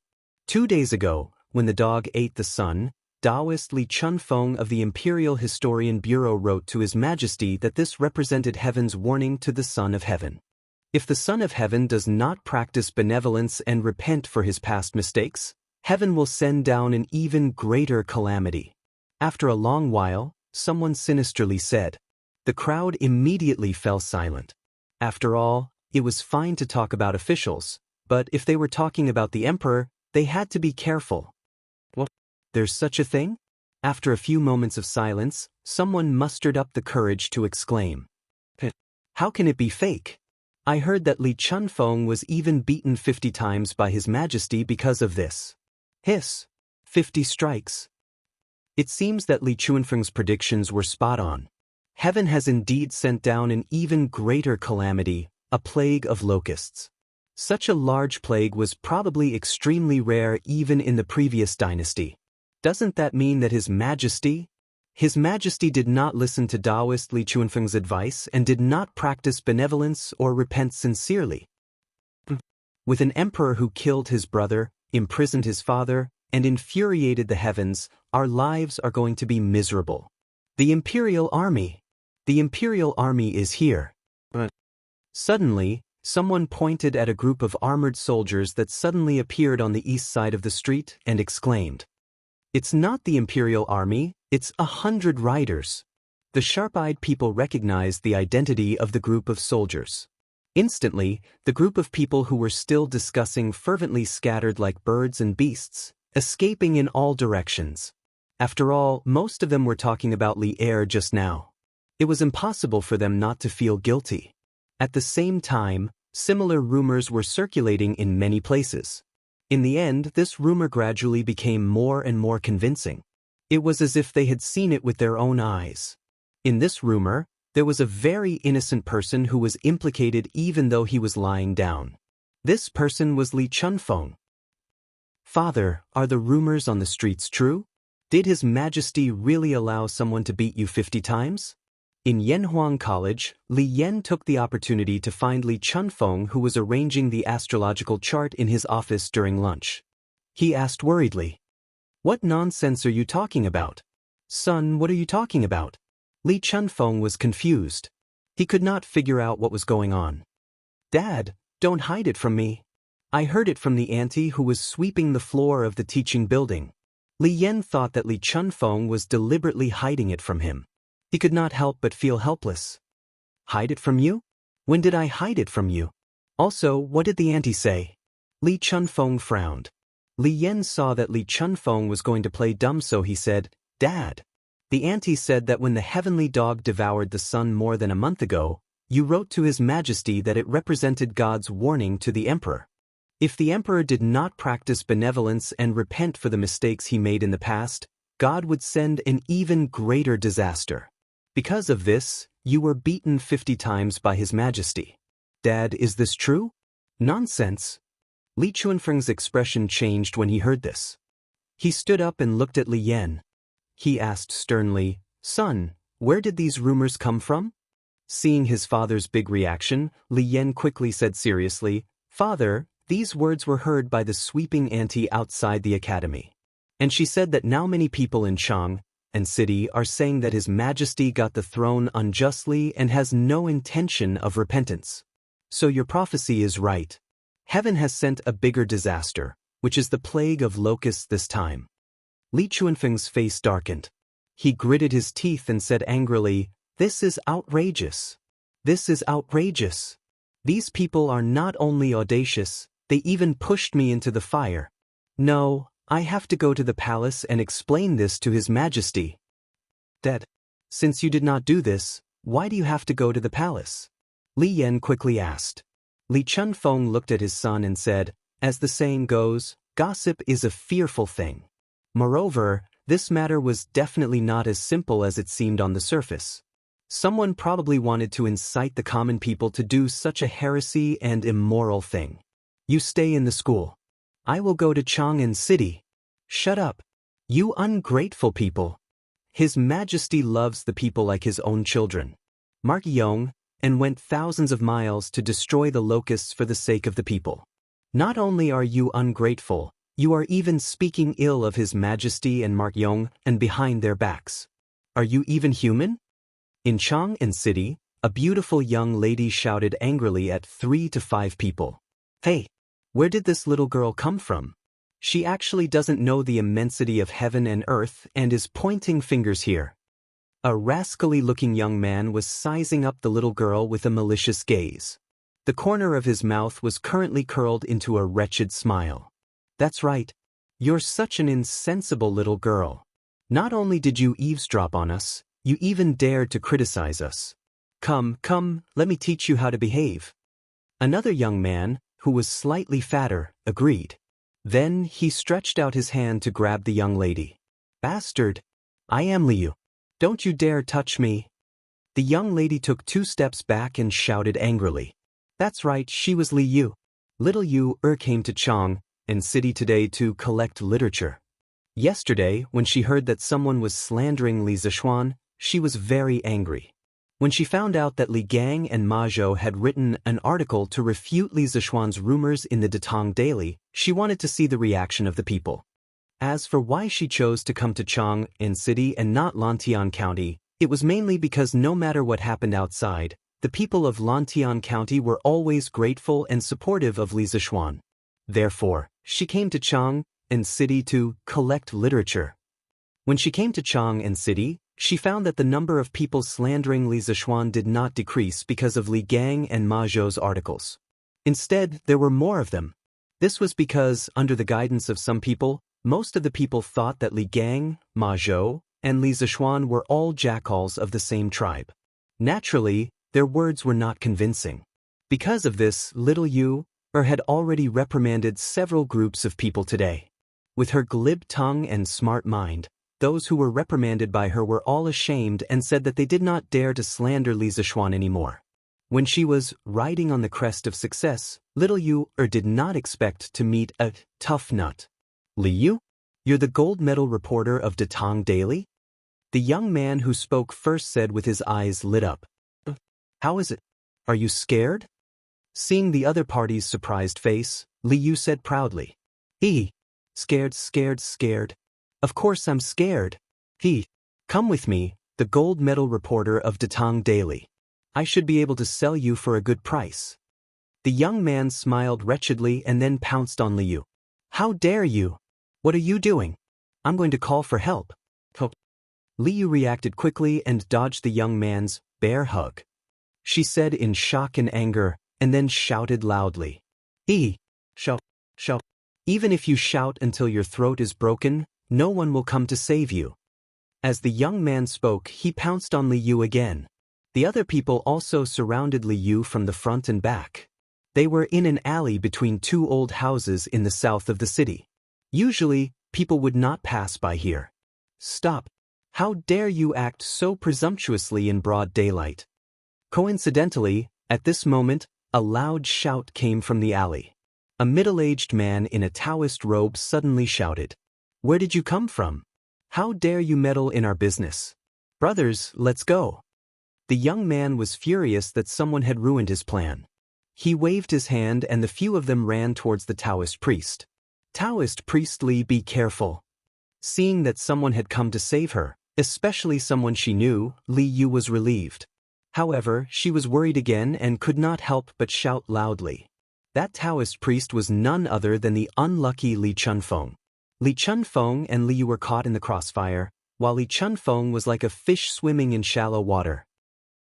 2 days ago, when the dog ate the son, Daoist Li Chunfeng of the Imperial Historian Bureau wrote to His Majesty that this represented heaven's warning to the Son of Heaven. If the Son of Heaven does not practice benevolence and repent for his past mistakes, heaven will send down an even greater calamity. After a long while, someone sinisterly said. The crowd immediately fell silent. After all, it was fine to talk about officials, but if they were talking about the emperor, they had to be careful. What? There's such a thing? After a few moments of silence, someone mustered up the courage to exclaim. How can it be fake? I heard that Li Chunfeng was even beaten 50 times by His Majesty because of this. Hiss. 50 strikes. It seems that Li Chunfeng's predictions were spot on. Heaven has indeed sent down an even greater calamity, a plague of locusts. Such a large plague was probably extremely rare even in the previous dynasty. Doesn't that mean that His Majesty did not listen to Daoist Li Chunfeng's advice and did not practice benevolence or repent sincerely? With an emperor who killed his brother, imprisoned his father, and infuriated the heavens, our lives are going to be miserable. The Imperial Army is here. Suddenly, someone pointed at a group of armored soldiers that suddenly appeared on the east side of the street and exclaimed. It's not the imperial army, it's 100 riders. The sharp-eyed people recognized the identity of the group of soldiers. Instantly, the group of people who were still discussing fervently scattered like birds and beasts, escaping in all directions. After all, most of them were talking about Li Er just now. It was impossible for them not to feel guilty. At the same time, similar rumors were circulating in many places. In the end, this rumor gradually became more and more convincing. It was as if they had seen it with their own eyes. In this rumor, there was a very innocent person who was implicated even though he was lying down. This person was Li Chunfeng. Father, are the rumors on the streets true? Did His Majesty really allow someone to beat you 50 times? In Yanhuang College, Li Yan took the opportunity to find Li Chunfeng, who was arranging the astrological chart in his office during lunch. He asked worriedly, "What nonsense are you talking about? Son, what are you talking about?" Li Chunfeng was confused. He could not figure out what was going on. "Dad, don't hide it from me. I heard it from the auntie who was sweeping the floor of the teaching building." Li Yan thought that Li Chunfeng was deliberately hiding it from him. He could not help but feel helpless. "Hide it from you? When did I hide it from you? Also, what did the auntie say?" Li Chunfeng frowned. Li Yan saw that Li Chunfeng was going to play dumb, so he said, "Dad, the auntie said that when the heavenly dog devoured the sun more than a month ago, you wrote to His Majesty that it represented God's warning to the emperor. If the emperor did not practice benevolence and repent for the mistakes he made in the past, God would send an even greater disaster. Because of this, you were beaten 50 times by His Majesty. Dad, is this true?" "Nonsense." Li Chunfeng's expression changed when he heard this. He stood up and looked at Li Yan. He asked sternly, "Son, where did these rumors come from?" Seeing his father's big reaction, Li Yan quickly said seriously, "Father, these words were heard by the sweeping auntie outside the academy. And she said that now many people in Chang and city are saying that His Majesty got the throne unjustly and has no intention of repentance. So your prophecy is right. Heaven has sent a bigger disaster, which is the plague of locusts this time." Li Chunfeng's face darkened. He gritted his teeth and said angrily, "This is outrageous. This is outrageous. These people are not only audacious, they even pushed me into the fire. No, I have to go to the palace and explain this to His Majesty." "Dad, since you did not do this, why do you have to go to the palace?" Li Yan quickly asked. Li Chunfeng looked at his son and said, "As the saying goes, gossip is a fearful thing. Moreover, this matter was definitely not as simple as it seemed on the surface. Someone probably wanted to incite the common people to do such a heresy and immoral thing. You stay in the school. I will go to Chang'an City." "Shut up. You ungrateful people. His Majesty loves the people like his own children. Mark Yong, and went thousands of miles to destroy the locusts for the sake of the people. Not only are you ungrateful, you are even speaking ill of His Majesty and Mark Yong and behind their backs. Are you even human?" In Chang'an City, a beautiful young lady shouted angrily at 3 to 5 people. "Hey, where did this little girl come from? She actually doesn't know the immensity of heaven and earth and is pointing fingers here." A rascally-looking young man was sizing up the little girl with a malicious gaze. The corner of his mouth was currently curled into a wretched smile. "That's right. You're such an insensible little girl. Not only did you eavesdrop on us, you even dared to criticize us. Come, let me teach you how to behave." Another young man, who was slightly fatter, agreed. Then he stretched out his hand to grab the young lady. "Bastard! I am Liu. Don't you dare touch me." The young lady took 2 steps back and shouted angrily. That's right, she was Li Yu. Little Yu came to Chang and City today to collect literature. Yesterday, when she heard that someone was slandering Li Zishuan, she was very angry. When she found out that Li Gang and Ma Zhou had written an article to refute Li Zishuan's rumors in the Datong Daily, she wanted to see the reaction of the people. As for why she chose to come to Chang'an City and not Lantian County, it was mainly because no matter what happened outside, the people of Lantian County were always grateful and supportive of Li Zishuan. Therefore, she came to Chang'an City to collect literature. When she came to Chang and City, she found that the number of people slandering Li Zishuan did not decrease because of Li Gang and Ma Zhou's articles. Instead, there were more of them. This was because, under the guidance of some people, most of the people thought that Li Gang, Ma Zhou, and Li Zishuan were all jackals of the same tribe. Naturally, their words were not convincing. Because of this, little Yu had already reprimanded several groups of people today. With her glib tongue and smart mind, those who were reprimanded by her were all ashamed and said that they did not dare to slander Li Zishuan anymore. When she was riding on the crest of success, little Yu did not expect to meet a tough nut. Li Yu? You're the gold medal reporter of Datang Daily? The young man who spoke first said with his eyes lit up. How is it? Are you scared? Seeing the other party's surprised face, Li Yu said proudly. Scared. Of course I'm scared. Come with me, the gold medal reporter of Datang Daily. I should be able to sell you for a good price. The young man smiled wretchedly and then pounced on Li Yu. How dare you? What are you doing? I'm going to call for help. Li Yu reacted quickly and dodged the young man's bear hug. She said in shock and anger, and then shouted loudly. Shout. Even if you shout until your throat is broken, no one will come to save you. As the young man spoke, he pounced on Li Yu again. The other people also surrounded Li Yu from the front and back. They were in an alley between two old houses in the south of the city. Usually, people would not pass by here. Stop! How dare you act so presumptuously in broad daylight? Coincidentally, at this moment, a loud shout came from the alley. A middle-aged man in a Daoist robe suddenly shouted, "Where did you come from? How dare you meddle in our business? Brothers, let's go." The young man was furious that someone had ruined his plan. He waved his hand and the few of them ran towards the Daoist priest. Daoist priest Li, be careful. Seeing that someone had come to save her, especially someone she knew, Li Yu was relieved. However, she was worried again and could not help but shout loudly. That Daoist priest was none other than the unlucky Li Chunfeng. Li Chunfeng and Li Yu were caught in the crossfire, while Li Chunfeng was like a fish swimming in shallow water.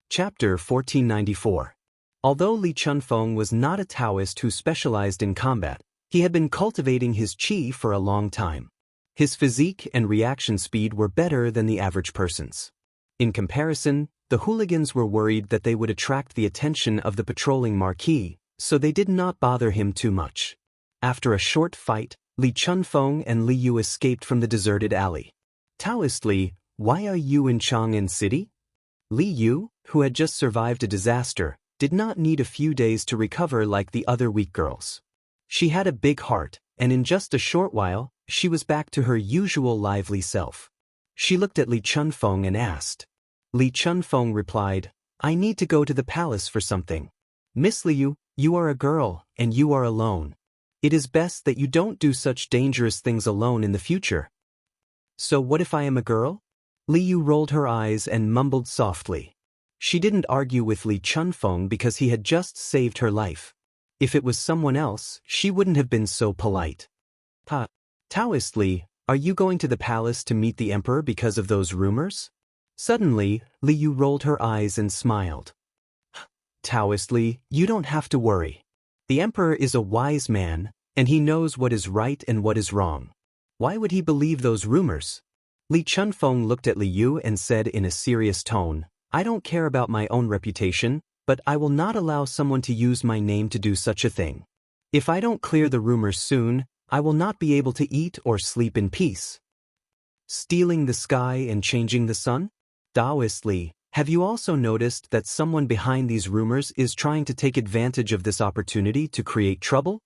Chapter 1494. Although Li Chunfeng was not a Daoist who specialized in combat, he had been cultivating his qi for a long time. His physique and reaction speed were better than the average person's. In comparison, the hooligans were worried that they would attract the attention of the patrolling marquis, so they did not bother him too much. After a short fight, Li Chunfeng and Li Yu escaped from the deserted alley. Daoist Li, why are you in Chang'an City? Li Yu, who had just survived a disaster, did not need a few days to recover like the other weak girls. She had a big heart, and in just a short while, she was back to her usual lively self. She looked at Li Chunfeng and asked. Li Chunfeng replied, I need to go to the palace for something. Miss Li Yu, you are a girl, and you are alone. It is best that you don't do such dangerous things alone in the future. So what if I am a girl? Li Yu rolled her eyes and mumbled softly. She didn't argue with Li Chunfeng because he had just saved her life. If it was someone else, she wouldn't have been so polite. Daoist Li, are you going to the palace to meet the emperor because of those rumors? Suddenly, Li Yu rolled her eyes and smiled. Daoist Li, you don't have to worry. The emperor is a wise man, and he knows what is right and what is wrong. Why would he believe those rumors? Li Chunfeng looked at Li Yu and said in a serious tone, I don't care about my own reputation, but I will not allow someone to use my name to do such a thing. If I don't clear the rumors soon, I will not be able to eat or sleep in peace. Stealing the sky and changing the sun? Daoist Li, have you also noticed that someone behind these rumors is trying to take advantage of this opportunity to create trouble?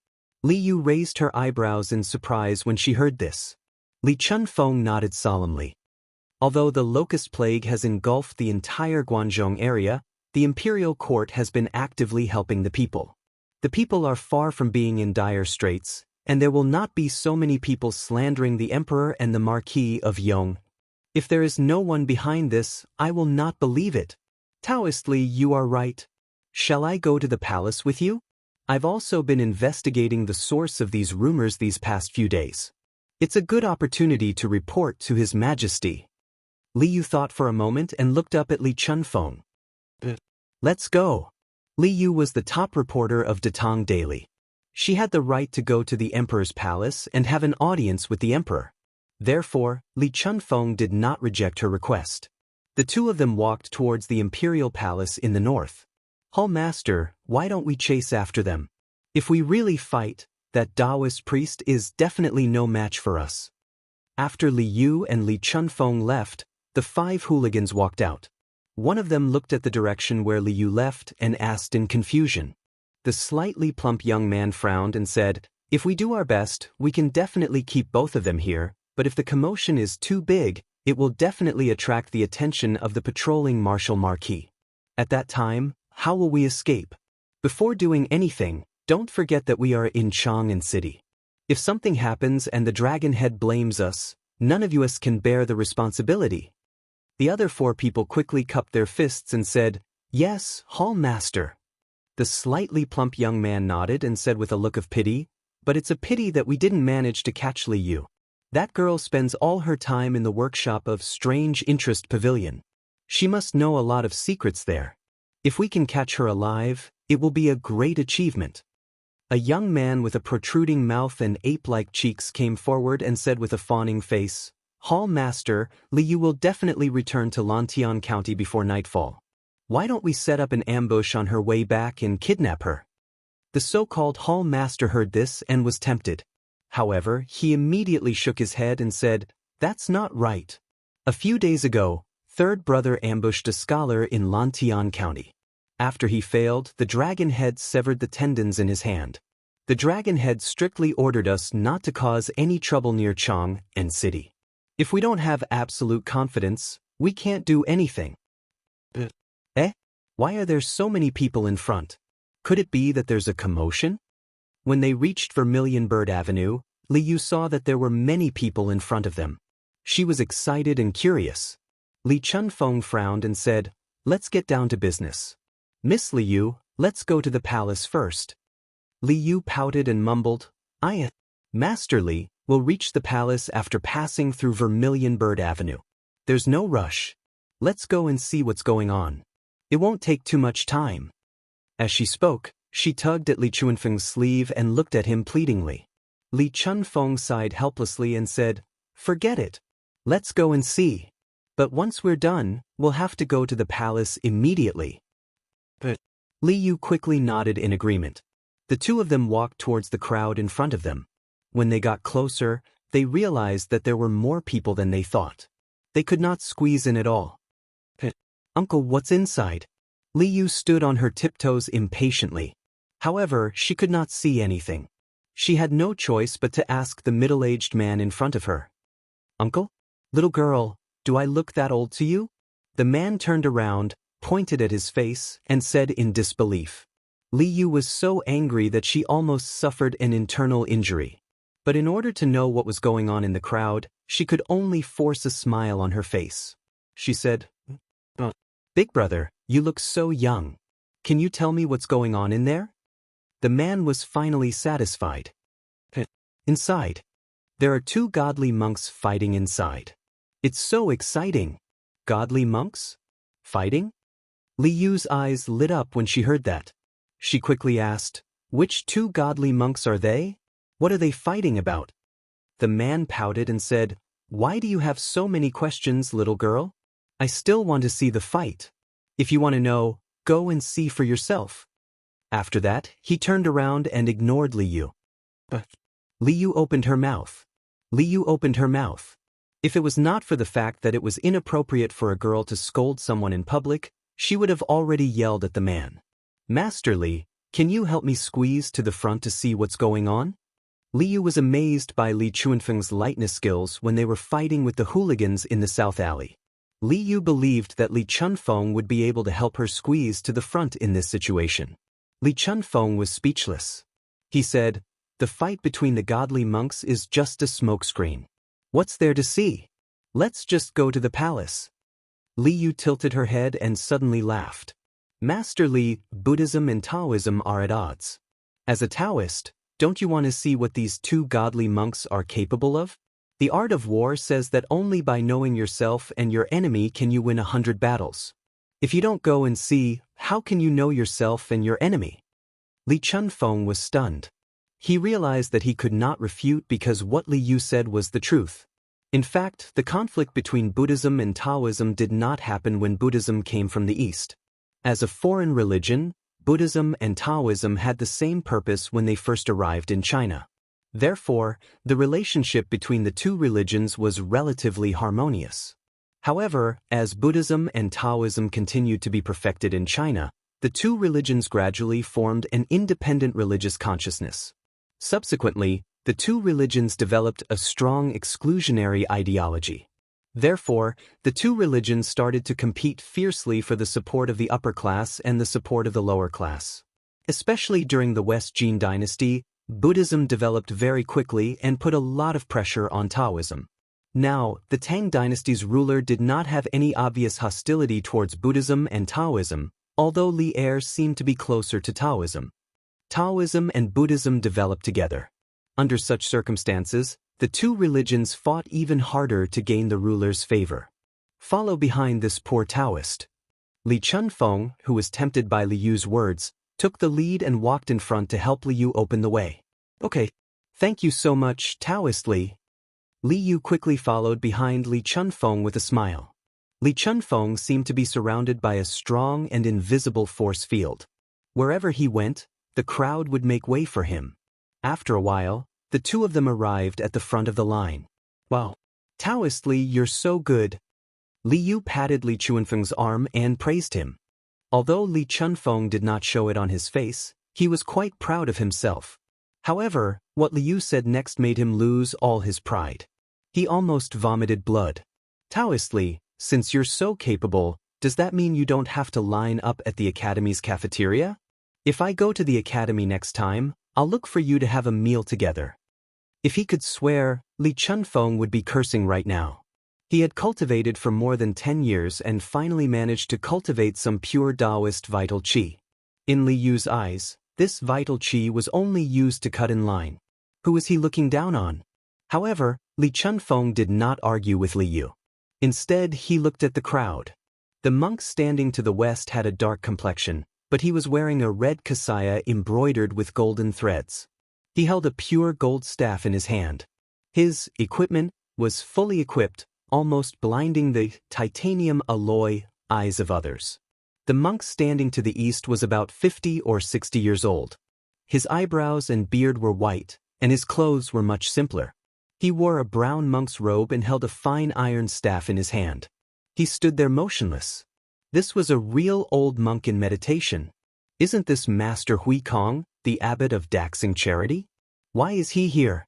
Li Yu raised her eyebrows in surprise when she heard this. Li Chunfeng nodded solemnly. Although the locust plague has engulfed the entire Guangzhou area, the imperial court has been actively helping the people. The people are far from being in dire straits, and there will not be so many people slandering the emperor and the Marquis of Yong. If there is no one behind this, I will not believe it. Daoist Li, you are right. Shall I go to the palace with you? I've also been investigating the source of these rumors these past few days. It's a good opportunity to report to His Majesty. Li Yu thought for a moment and looked up at Li Chunfeng. Let's go. Li Yu was the top reporter of Datong Daily. She had the right to go to the Emperor's palace and have an audience with the Emperor. Therefore, Li Chunfeng did not reject her request. The two of them walked towards the Imperial Palace in the north. Hall Master, why don't we chase after them? If we really fight, that Daoist priest is definitely no match for us. After Li Yu and Li Chunfeng left, the 5 hooligans walked out. One of them looked at the direction where Li Yu left and asked in confusion. The slightly plump young man frowned and said, "If we do our best, we can definitely keep both of them here, but if the commotion is too big, it will definitely attract the attention of the patrolling Marshal Marquis. At that time, how will we escape? Before doing anything, don't forget that we are in Chang'an City. If something happens and the dragon head blames us, none of us can bear the responsibility." The other 4 people quickly cupped their fists and said, "Yes, Hall Master." The slightly plump young man nodded and said with a look of pity, "But it's a pity that we didn't manage to catch Li Yu. That girl spends all her time in the workshop of Strange Interest Pavilion. She must know a lot of secrets there. If we can catch her alive, it will be a great achievement." A young man with a protruding mouth and ape-like cheeks came forward and said with a fawning face, "Hall Master, Li Yu will definitely return to Lantian County before nightfall. Why don't we set up an ambush on her way back and kidnap her?" The so-called Hall Master heard this and was tempted. However, he immediately shook his head and said, "That's not right. A few days ago, Third Brother ambushed a scholar in Lantian County. After he failed, the dragon head severed the tendons in his hand. The dragon head strictly ordered us not to cause any trouble near Chang'an City. If we don't have absolute confidence, we can't do anything." Why are there so many people in front? Could it be that there's a commotion? When they reached Vermilion Bird Avenue, Li Yu saw that there were many people in front of them. She was excited and curious. Li Chunfeng frowned and said, "Let's get down to business. Miss Li Yu, let's go to the palace first." Li Yu pouted and mumbled, Master Li, will reach the palace after passing through Vermilion Bird Avenue. There's no rush. Let's go and see what's going on. It won't take too much time." As she spoke, she tugged at Li Chunfeng's sleeve and looked at him pleadingly. Li Chunfeng sighed helplessly and said, "Forget it. Let's go and see. But once we're done, we'll have to go to the palace immediately." But Li Yu quickly nodded in agreement. The two of them walked towards the crowd in front of them. When they got closer, they realized that there were more people than they thought. They could not squeeze in at all. "Uncle, what's inside?" Li Yu stood on her tiptoes impatiently. However, she could not see anything. She had no choice but to ask the middle-aged man in front of her. "Uncle? Little girl, do I look that old to you?" The man turned around, pointed at his face, and said in disbelief. Li Yu was so angry that she almost suffered an internal injury. But in order to know what was going on in the crowd, she could only force a smile on her face. She said, "Big brother, you look so young. Can you tell me what's going on in there?" The man was finally satisfied. "Inside. There are 2 godly monks fighting inside. It's so exciting." "Godly monks? Fighting?" Li Yu's eyes lit up when she heard that. She quickly asked, "Which 2 godly monks are they? What are they fighting about?" The man pouted and said, "Why do you have so many questions, little girl? I still want to see the fight. If you want to know, go and see for yourself." After that, he turned around and ignored Li Yu. But Li Yu opened her mouth. Li Yu opened her mouth. If it was not for the fact that it was inappropriate for a girl to scold someone in public, she would have already yelled at the man. "Master Li, can you help me squeeze to the front to see what's going on?" Li Yu was amazed by Li Chunfeng's lightness skills when they were fighting with the hooligans in the South Alley. Li Yu believed that Li Chunfeng would be able to help her squeeze to the front in this situation. Li Chunfeng was speechless. He said, "The fight between the godly monks is just a smokescreen. What's there to see? Let's just go to the palace." Li Yu tilted her head and suddenly laughed. "Master Li, Buddhism and Taoism are at odds. As a Taoist, don't you want to see what these 2 godly monks are capable of?" The art of war says that only by knowing yourself and your enemy can you win 100 battles. If you don't go and see, how can you know yourself and your enemy? Li Chunfeng was stunned. He realized that he could not refute because what Li Yu said was the truth. In fact, the conflict between Buddhism and Taoism did not happen when Buddhism came from the East. As a foreign religion, Buddhism and Taoism had the same purpose when they first arrived in China. Therefore, the relationship between the two religions was relatively harmonious. However, as Buddhism and Taoism continued to be perfected in China, the two religions gradually formed an independent religious consciousness. Subsequently, the two religions developed a strong exclusionary ideology. Therefore, the two religions started to compete fiercely for the support of the upper class and the support of the lower class. Especially during the West Jin dynasty, Buddhism developed very quickly and put a lot of pressure on Taoism. Now, the Tang dynasty's ruler did not have any obvious hostility towards Buddhism and Taoism, although Li Er seemed to be closer to Taoism. Taoism and Buddhism developed together. Under such circumstances, the two religions fought even harder to gain the ruler's favor. Follow behind this poor Taoist. Li Chunfeng, who was tempted by Li Yu's words, took the lead and walked in front to help Li Yu open the way. Okay. Thank you so much, Taoist Li. Li Yu quickly followed behind Li Chunfeng with a smile. Li Chunfeng seemed to be surrounded by a strong and invisible force field. Wherever he went, the crowd would make way for him. After a while, the two of them arrived at the front of the line. Wow. Taoist Li, you're so good. Li Yu patted Li Chunfeng's arm and praised him. Although Li Chunfeng did not show it on his face, he was quite proud of himself. However, what Li Yu said next made him lose all his pride. He almost vomited blood. Taoist Li, since you're so capable, does that mean you don't have to line up at the academy's cafeteria? If I go to the academy next time, I'll look for you to have a meal together. If he could swear, Li Chunfeng would be cursing right now. He had cultivated for more than 10 years and finally managed to cultivate some pure Daoist vital qi. In Li Yu's eyes, this vital qi was only used to cut in line. Who was he looking down on? However, Li Chunfeng did not argue with Li Yu. Instead, he looked at the crowd. The monk standing to the west had a dark complexion, but he was wearing a red kasaya embroidered with golden threads. He held a pure gold staff in his hand. His equipment was fully equipped, almost blinding the titanium alloy eyes of others. The monk standing to the east was about 50 or 60 years old. His eyebrows and beard were white, and his clothes were much simpler. He wore a brown monk's robe and held a fine iron staff in his hand. He stood there motionless. This was a real old monk in meditation. Isn't this Master Hui Kong, the abbot of Daxing Charity? Why is he here?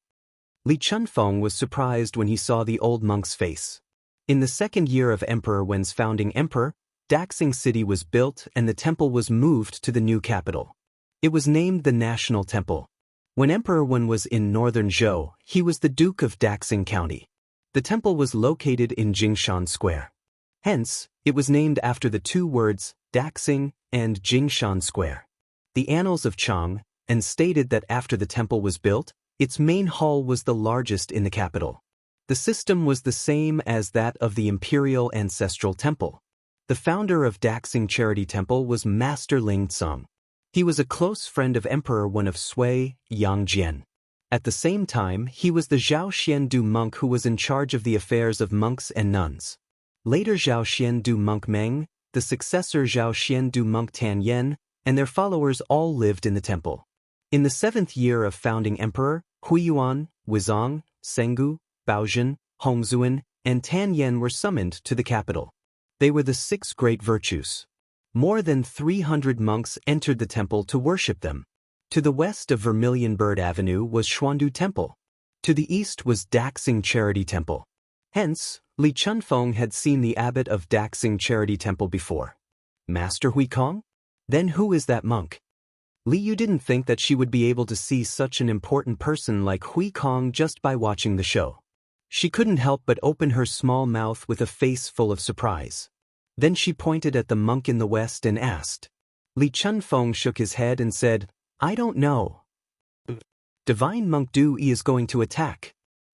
Li Chunfeng was surprised when he saw the old monk's face. In the second year of Emperor Wen's founding emperor, Daxing City was built and the temple was moved to the new capital. It was named the National Temple. When Emperor Wen was in northern Zhou, he was the Duke of Daxing County. The temple was located in Jingshan Square. Hence, it was named after the two words, Daxing and Jingshan Square. The Annals of Chang, and stated that after the temple was built, its main hall was the largest in the capital. The system was the same as that of the Imperial Ancestral Temple. The founder of Daxing Charity Temple was Master Ling Tsung. He was a close friend of Emperor Wen of Sui, Yangjian. At the same time, he was the Zhao Xiandu monk who was in charge of the affairs of monks and nuns. Later Zhao Xiandu monk Meng, the successor Zhao Xiandu monk Tanyan, and their followers all lived in the temple. In the 7th year of founding emperor, Huiyuan, Wizong, Sengu, Baozhen, Hongzuan, and Tanyan were summoned to the capital. They were the 6 great virtues. More than 300 monks entered the temple to worship them. To the west of Vermilion Bird Avenue was Xuandu Temple. To the east was Daxing Charity Temple. Hence, Li Chunfeng had seen the abbot of Daxing Charity Temple before. Master Hui Kong? Then who is that monk? Li Yu didn't think that she would be able to see such an important person like Hui Kong just by watching the show. She couldn't help but open her small mouth with a face full of surprise. Then she pointed at the monk in the west and asked. Li Chunfeng shook his head and said, I don't know. Divine Monk Du Yi is going to attack.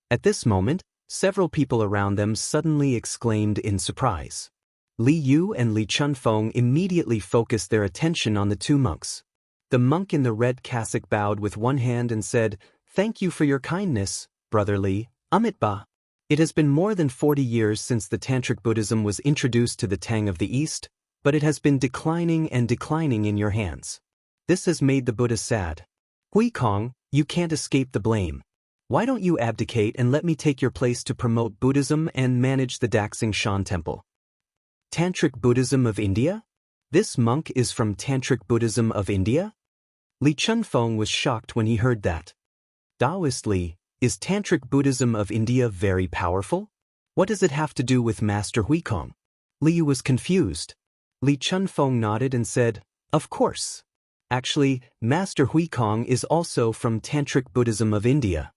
At this moment, Several people around them suddenly exclaimed in surprise. Li Yu and Li Chunfeng immediately focused their attention on the two monks. The monk in the red cassock bowed with one hand and said, "Thank you for your kindness, Brother Li, Amitba. It has been more than 40 years since the Tantric Buddhism was introduced to the Tang of the East, but it has been declining and declining in your hands. This has made the Buddha sad. Hui Kong, you can't escape the blame. Why don't you abdicate and let me take your place to promote Buddhism and manage the Daxing Shan Temple?" Tantric Buddhism of India? This monk is from Tantric Buddhism of India? Li Chunfeng was shocked when he heard that. Daoist Li, is Tantric Buddhism of India very powerful? What does it have to do with Master Hui Kong? Li was confused. Li Chunfeng nodded and said, "Of course. Actually, Master Hui Kong is also from Tantric Buddhism of India.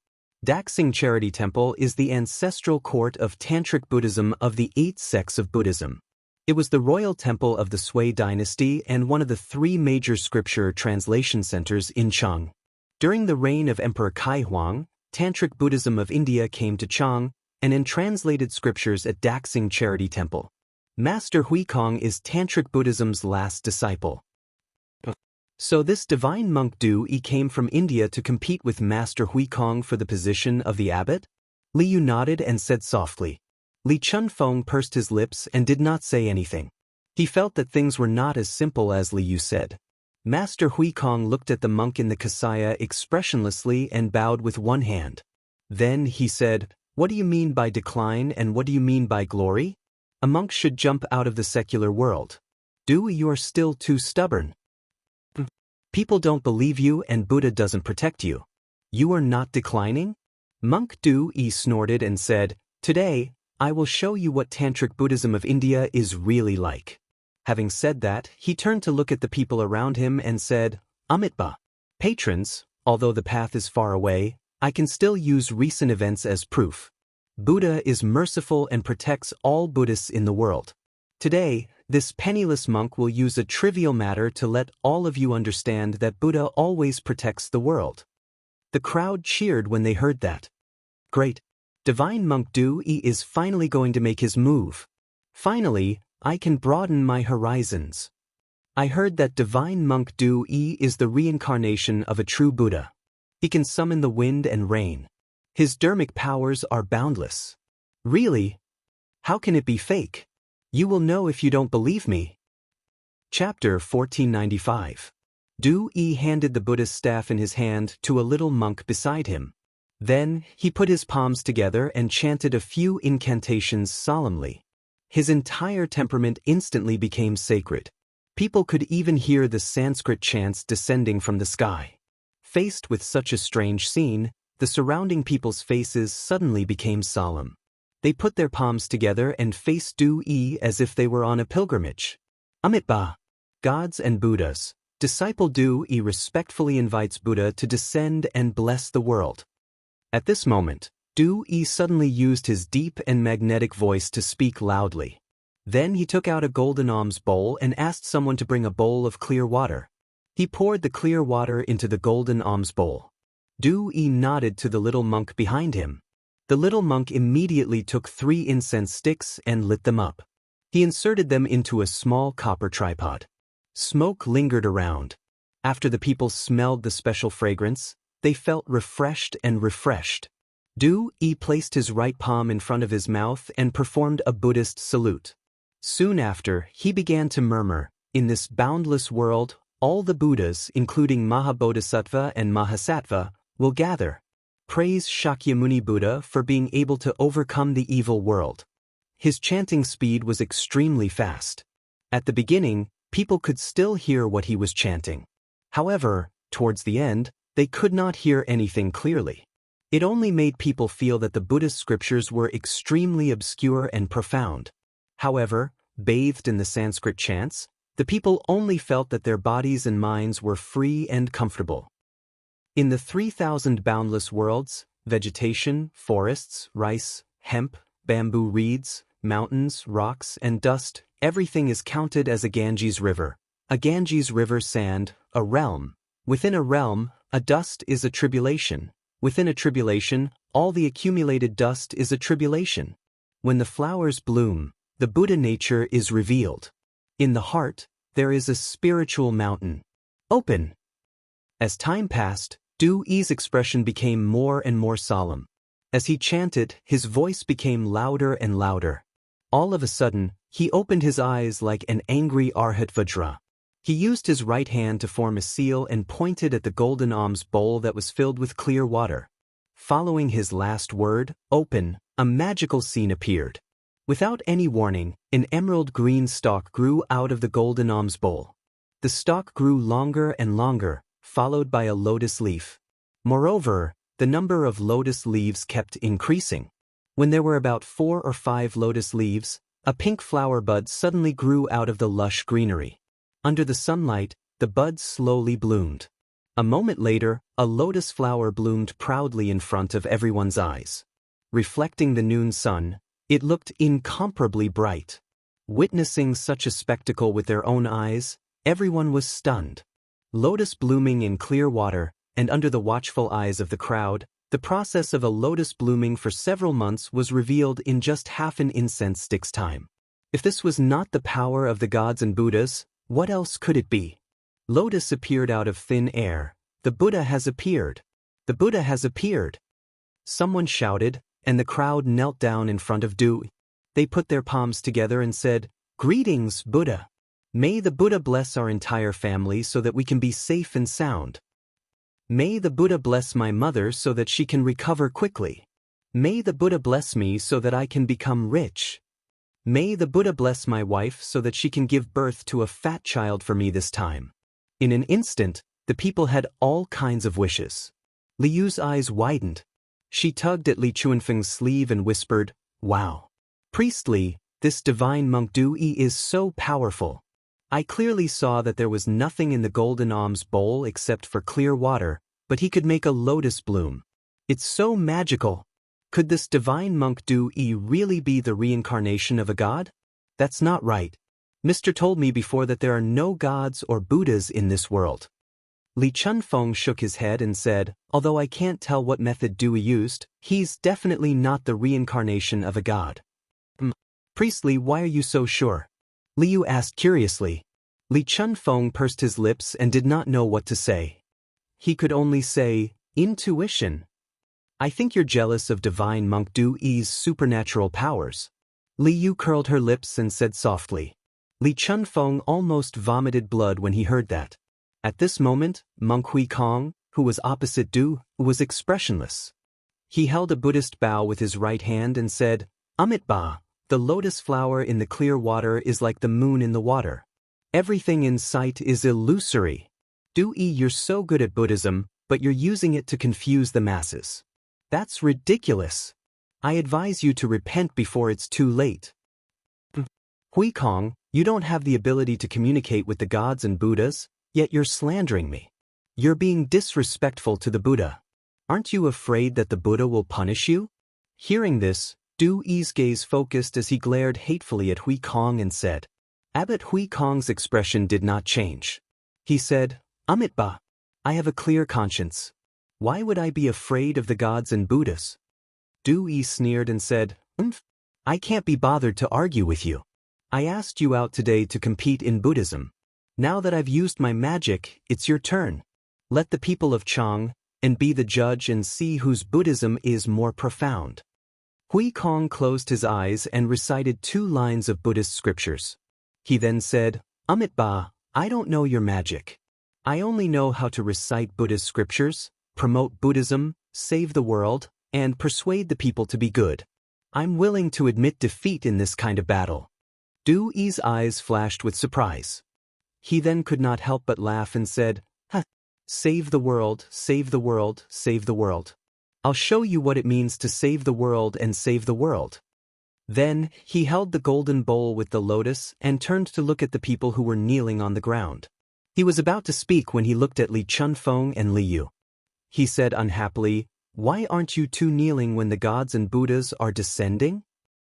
Daxing Charity Temple is the ancestral court of Tantric Buddhism of the 8 sects of Buddhism. It was the royal temple of the Sui dynasty and one of the 3 major scripture translation centers in Chang. During the reign of Emperor Kai Huang, Tantric Buddhism of India came to Chang and translated scriptures at Daxing Charity Temple. Master Hui Kong is Tantric Buddhism's last disciple. So this divine monk Du Yi came from India to compete with Master Hui Kong for the position of the abbot? Li Yu nodded and said softly. Li Chunfeng pursed his lips and did not say anything. He felt that things were not as simple as Li Yu said. Master Hui Kong looked at the monk in the kasaya expressionlessly and bowed with one hand. Then he said, "What do you mean by decline and what do you mean by glory? A monk should jump out of the secular world. Du Yi, you are still too stubborn. People don't believe you and Buddha doesn't protect you. You are not declining?" Monk Du Yi snorted and said, "Today, I will show you what Tantric Buddhism of India is really like." Having said that, he turned to look at the people around him and said, "Amitba, patrons, although the path is far away, I can still use recent events as proof. Buddha is merciful and protects all Buddhists in the world. Today, this penniless monk will use a trivial matter to let all of you understand that Buddha always protects the world." The crowd cheered when they heard that. Great! Divine Monk Du Yi is finally going to make his move. Finally, I can broaden my horizons. I heard that Divine Monk Du Yi is the reincarnation of a true Buddha. He can summon the wind and rain. His dermic powers are boundless. Really? How can it be fake? You will know if you don't believe me. Chapter 1495. Du Yi handed the Buddha's staff in his hand to a little monk beside him. Then, he put his palms together and chanted a few incantations solemnly. His entire temperament instantly became sacred. People could even hear the Sanskrit chants descending from the sky. Faced with such a strange scene, the surrounding people's faces suddenly became solemn. They put their palms together and faced Du Yi as if they were on a pilgrimage. Amitba, gods and Buddhas, disciple Du Yi respectfully invites Buddha to descend and bless the world. At this moment, Du Yi suddenly used his deep and magnetic voice to speak loudly. Then he took out a golden alms bowl and asked someone to bring a bowl of clear water. He poured the clear water into the golden alms bowl. Du Yi nodded to the little monk behind him. The little monk immediately took 3 incense sticks and lit them up. He inserted them into a small copper tripod. Smoke lingered around. After the people smelled the special fragrance, they felt refreshed and refreshed. Du Yi placed his right palm in front of his mouth and performed a Buddhist salute. Soon after, he began to murmur, "In this boundless world, all the Buddhas, including Mahabodhisattva and Mahasattva, will gather. Praise Shakyamuni Buddha for being able to overcome the evil world." His chanting speed was extremely fast. At the beginning, people could still hear what he was chanting. However, towards the end, they could not hear anything clearly. It only made people feel that the Buddhist scriptures were extremely obscure and profound. However, bathed in the Sanskrit chants, the people only felt that their bodies and minds were free and comfortable. In the 3,000 boundless worlds, vegetation, forests, rice, hemp, bamboo reeds, mountains, rocks, and dust, everything is counted as a Ganges river. A Ganges river sand, a realm. Within a realm, a dust is a tribulation. Within a tribulation, all the accumulated dust is a tribulation. When the flowers bloom, the Buddha nature is revealed. In the heart, there is a spiritual mountain. Open. As time passed, Du Yi's expression became more and more solemn. As he chanted, his voice became louder and louder. All of a sudden, he opened his eyes like an angry Arhatvajra. He used his right hand to form a seal and pointed at the golden alms bowl that was filled with clear water. Following his last word, open, a magical scene appeared. Without any warning, an emerald green stalk grew out of the golden alms bowl. The stalk grew longer and longer, followed by a lotus leaf. Moreover, the number of lotus leaves kept increasing. When there were about 4 or 5 lotus leaves, a pink flower bud suddenly grew out of the lush greenery. Under the sunlight, the bud slowly bloomed. A moment later, a lotus flower bloomed proudly in front of everyone's eyes. Reflecting the noon sun, it looked incomparably bright. Witnessing such a spectacle with their own eyes, everyone was stunned. Lotus blooming in clear water, and under the watchful eyes of the crowd, the process of a lotus blooming for several months was revealed in just half an incense stick's time. If this was not the power of the gods and Buddhas, what else could it be? Lotus appeared out of thin air. The Buddha has appeared. The Buddha has appeared. Someone shouted, and the crowd knelt down in front of Du. They put their palms together and said, "Greetings, Buddha. May the Buddha bless our entire family so that we can be safe and sound. May the Buddha bless my mother so that she can recover quickly. May the Buddha bless me so that I can become rich. May the Buddha bless my wife so that she can give birth to a fat child for me this time." In an instant, the people had all kinds of wishes. Li Yu's eyes widened. She tugged at Li Chuanfeng's sleeve and whispered, "Wow. Priest Li, this divine monk Du Yi is so powerful. I clearly saw that there was nothing in the golden alms bowl except for clear water, but he could make a lotus bloom. It's so magical. Could this divine monk Du Yi really be the reincarnation of a god? That's not right. Mr. told me before that there are no gods or Buddhas in this world." Li Chunfeng shook his head and said, "Although I can't tell what method Du Yi used, he's definitely not the reincarnation of a god." Priest Li, why are you so sure?" Li Yu asked curiously. Li Chunfeng pursed his lips and did not know what to say. He could only say, "Intuition. I think you're jealous of divine monk Du Yi's supernatural powers." Li Yu curled her lips and said softly. Li Chunfeng almost vomited blood when he heard that. At this moment, Monk Hui Kong, who was opposite Du, was expressionless. He held a Buddhist bow with his right hand and said, "Amitabha, the lotus flower in the clear water is like the moon in the water. Everything in sight is illusory. Du Yi, you're so good at Buddhism, but you're using it to confuse the masses. That's ridiculous. I advise you to repent before it's too late." "Hui Kong, you don't have the ability to communicate with the gods and Buddhas, yet you're slandering me. You're being disrespectful to the Buddha. Aren't you afraid that the Buddha will punish you?" Hearing this, Du Yi's gaze focused as he glared hatefully at Hui Kong and said. Abbot Hui Kong's expression did not change. He said, "Amitabha, I have a clear conscience. Why would I be afraid of the gods and Buddhas?" Du Yi sneered and said, "I can't be bothered to argue with you. I asked you out today to compete in Buddhism. Now that I've used my magic, it's your turn. Let the people of Chang and be the judge and see whose Buddhism is more profound." Hui Kong closed his eyes and recited 2 lines of Buddhist scriptures. He then said, "Amitabha, I don't know your magic. I only know how to recite Buddhist scriptures, promote Buddhism, save the world, and persuade the people to be good. I'm willing to admit defeat in this kind of battle." Du Yi's eyes flashed with surprise. He then could not help but laugh and said, "Save the world, save the world, save the world. I'll show you what it means to save the world and save the world." Then, he held the golden bowl with the lotus and turned to look at the people who were kneeling on the ground. He was about to speak when he looked at Li Chunfeng and Li Yu. He said unhappily, "Why aren't you 2 kneeling when the gods and Buddhas are descending?"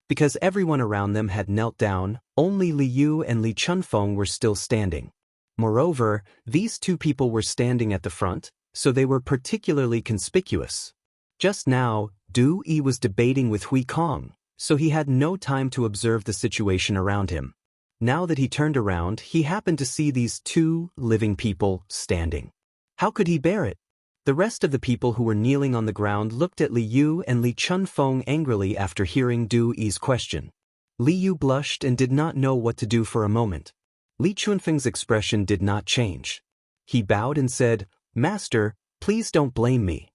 Because everyone around them had knelt down, only Li Yu and Li Chunfeng were still standing. Moreover, these 2 people were standing at the front, so they were particularly conspicuous. Just now, Du Yi was debating with Hui Kong, so he had no time to observe the situation around him. Now that he turned around, he happened to see these two living people standing. How could he bear it? The rest of the people who were kneeling on the ground looked at Li Yu and Li Chunfeng angrily after hearing Du Yi's question. Li Yu blushed and did not know what to do for a moment. Li Chunfeng's expression did not change. He bowed and said, "Master, please don't blame me.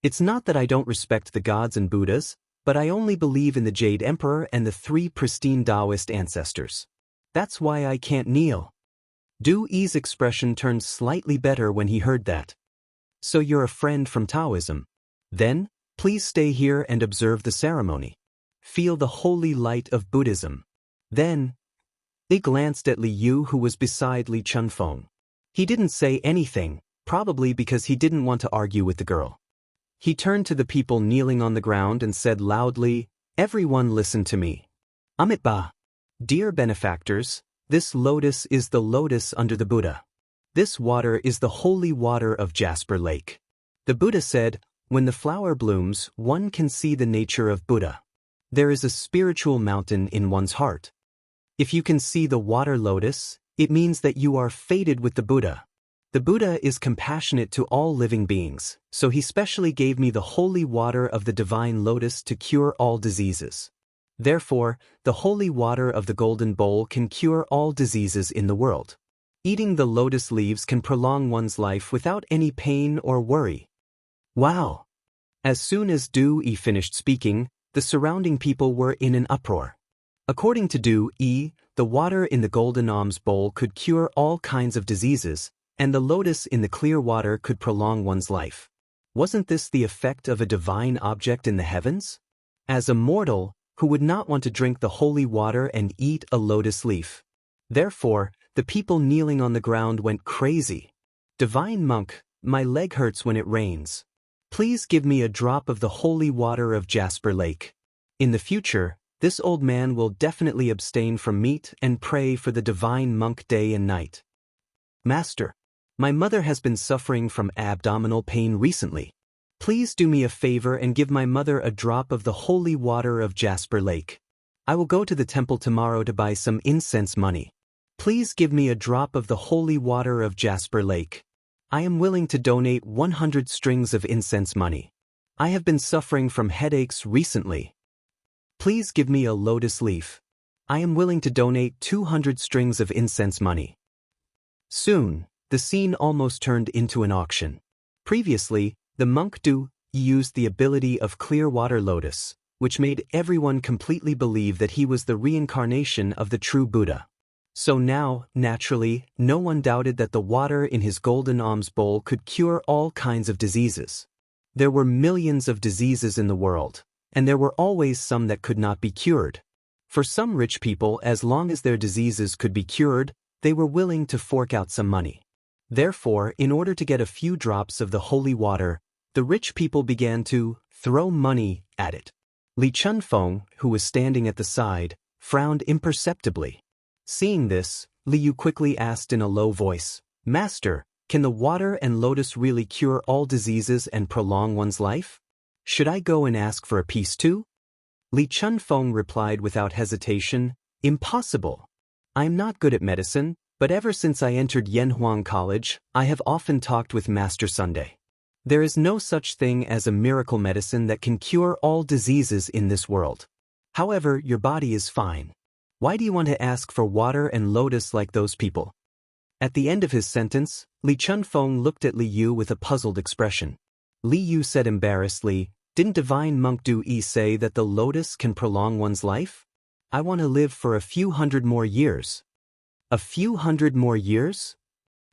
It's not that I don't respect the gods and Buddhas, but I only believe in the Jade Emperor and the 3 pristine Daoist ancestors. That's why I can't kneel." Du Yi's expression turned slightly better when he heard that. "So you're a friend from Taoism? Then, please stay here and observe the ceremony. Feel the holy light of Buddhism." Then, he glanced at Li Yu, who was beside Li Chunfeng. He didn't say anything, probably because he didn't want to argue with the girl. He turned to the people kneeling on the ground and said loudly, "Everyone listen to me. Amitabha. Dear benefactors, this lotus is the lotus under the Buddha. This water is the holy water of Jasper Lake. The Buddha said, when the flower blooms, one can see the nature of Buddha. There is a spiritual mountain in one's heart. If you can see the water lotus, it means that you are fated with the Buddha. The Buddha is compassionate to all living beings, so he specially gave me the holy water of the divine lotus to cure all diseases. Therefore, the holy water of the golden bowl can cure all diseases in the world. Eating the lotus leaves can prolong one's life without any pain or worry." Wow! As soon as Du Yi finished speaking, the surrounding people were in an uproar. According to Du Yi, the water in the golden alms bowl could cure all kinds of diseases, and the lotus in the clear water could prolong one's life. Wasn't this the effect of a divine object in the heavens? As a mortal, who would not want to drink the holy water and eat a lotus leaf? Therefore, the people kneeling on the ground went crazy. "Divine monk, my leg hurts when it rains. Please give me a drop of the holy water of Jasper Lake. In the future, this old man will definitely abstain from meat and pray for the divine monk day and night." "Master, my mother has been suffering from abdominal pain recently. Please do me a favor and give my mother a drop of the holy water of Jasper Lake. I will go to the temple tomorrow to buy some incense money. Please give me a drop of the holy water of Jasper Lake. I am willing to donate 100 strings of incense money. I have been suffering from headaches recently. Please give me a lotus leaf. I am willing to donate 200 strings of incense money." Soon, the scene almost turned into an auction. Previously, the monk Du used the ability of clear water lotus, which made everyone completely believe that he was the reincarnation of the true Buddha. So now, naturally, no one doubted that the water in his golden alms bowl could cure all kinds of diseases. There were millions of diseases in the world, and there were always some that could not be cured. For some rich people, as long as their diseases could be cured, they were willing to fork out some money. Therefore, in order to get a few drops of the holy water, the rich people began to throw money at it. Li Chunfeng, who was standing at the side, frowned imperceptibly. Seeing this, Li Yu quickly asked in a low voice, "Master, can the water and lotus really cure all diseases and prolong one's life? Should I go and ask for a piece too?" Li Chunfeng replied without hesitation, "Impossible. I am not good at medicine, but ever since I entered Yanhuang College, I have often talked with Master Sunday. There is no such thing as a miracle medicine that can cure all diseases in this world. However, your body is fine. Why do you want to ask for water and lotus like those people?" At the end of his sentence, Li Chunfeng looked at Li Yu with a puzzled expression. Li Yu said embarrassedly, "Didn't divine monk Du Yi say that the lotus can prolong one's life? I want to live for a few hundred more years." A few hundred more years?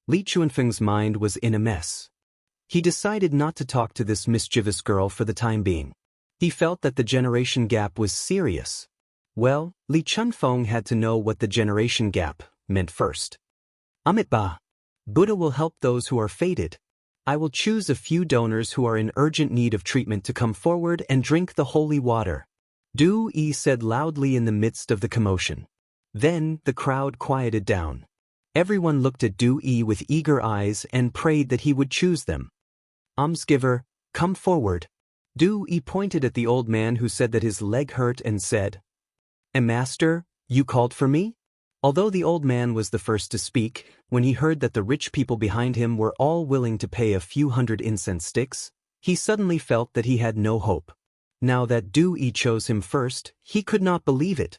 Li Chunfeng's mind was in a mess. He decided not to talk to this mischievous girl for the time being. He felt that the generation gap was serious. Well, Li Chunfeng had to know what the generation gap meant first. "Amitabha. Buddha will help those who are fated. I will choose a few donors who are in urgent need of treatment to come forward and drink the holy water," Du Yi said loudly in the midst of the commotion. Then the crowd quieted down. Everyone looked at Du Yi with eager eyes and prayed that he would choose them. "Almsgiver, come forward." Du Yi pointed at the old man who said that his leg hurt and said, Master, you called for me? Although the old man was the first to speak, when he heard that the rich people behind him were all willing to pay a few hundred incense sticks, he suddenly felt that he had no hope. Now that Du Yi chose him first, he could not believe it.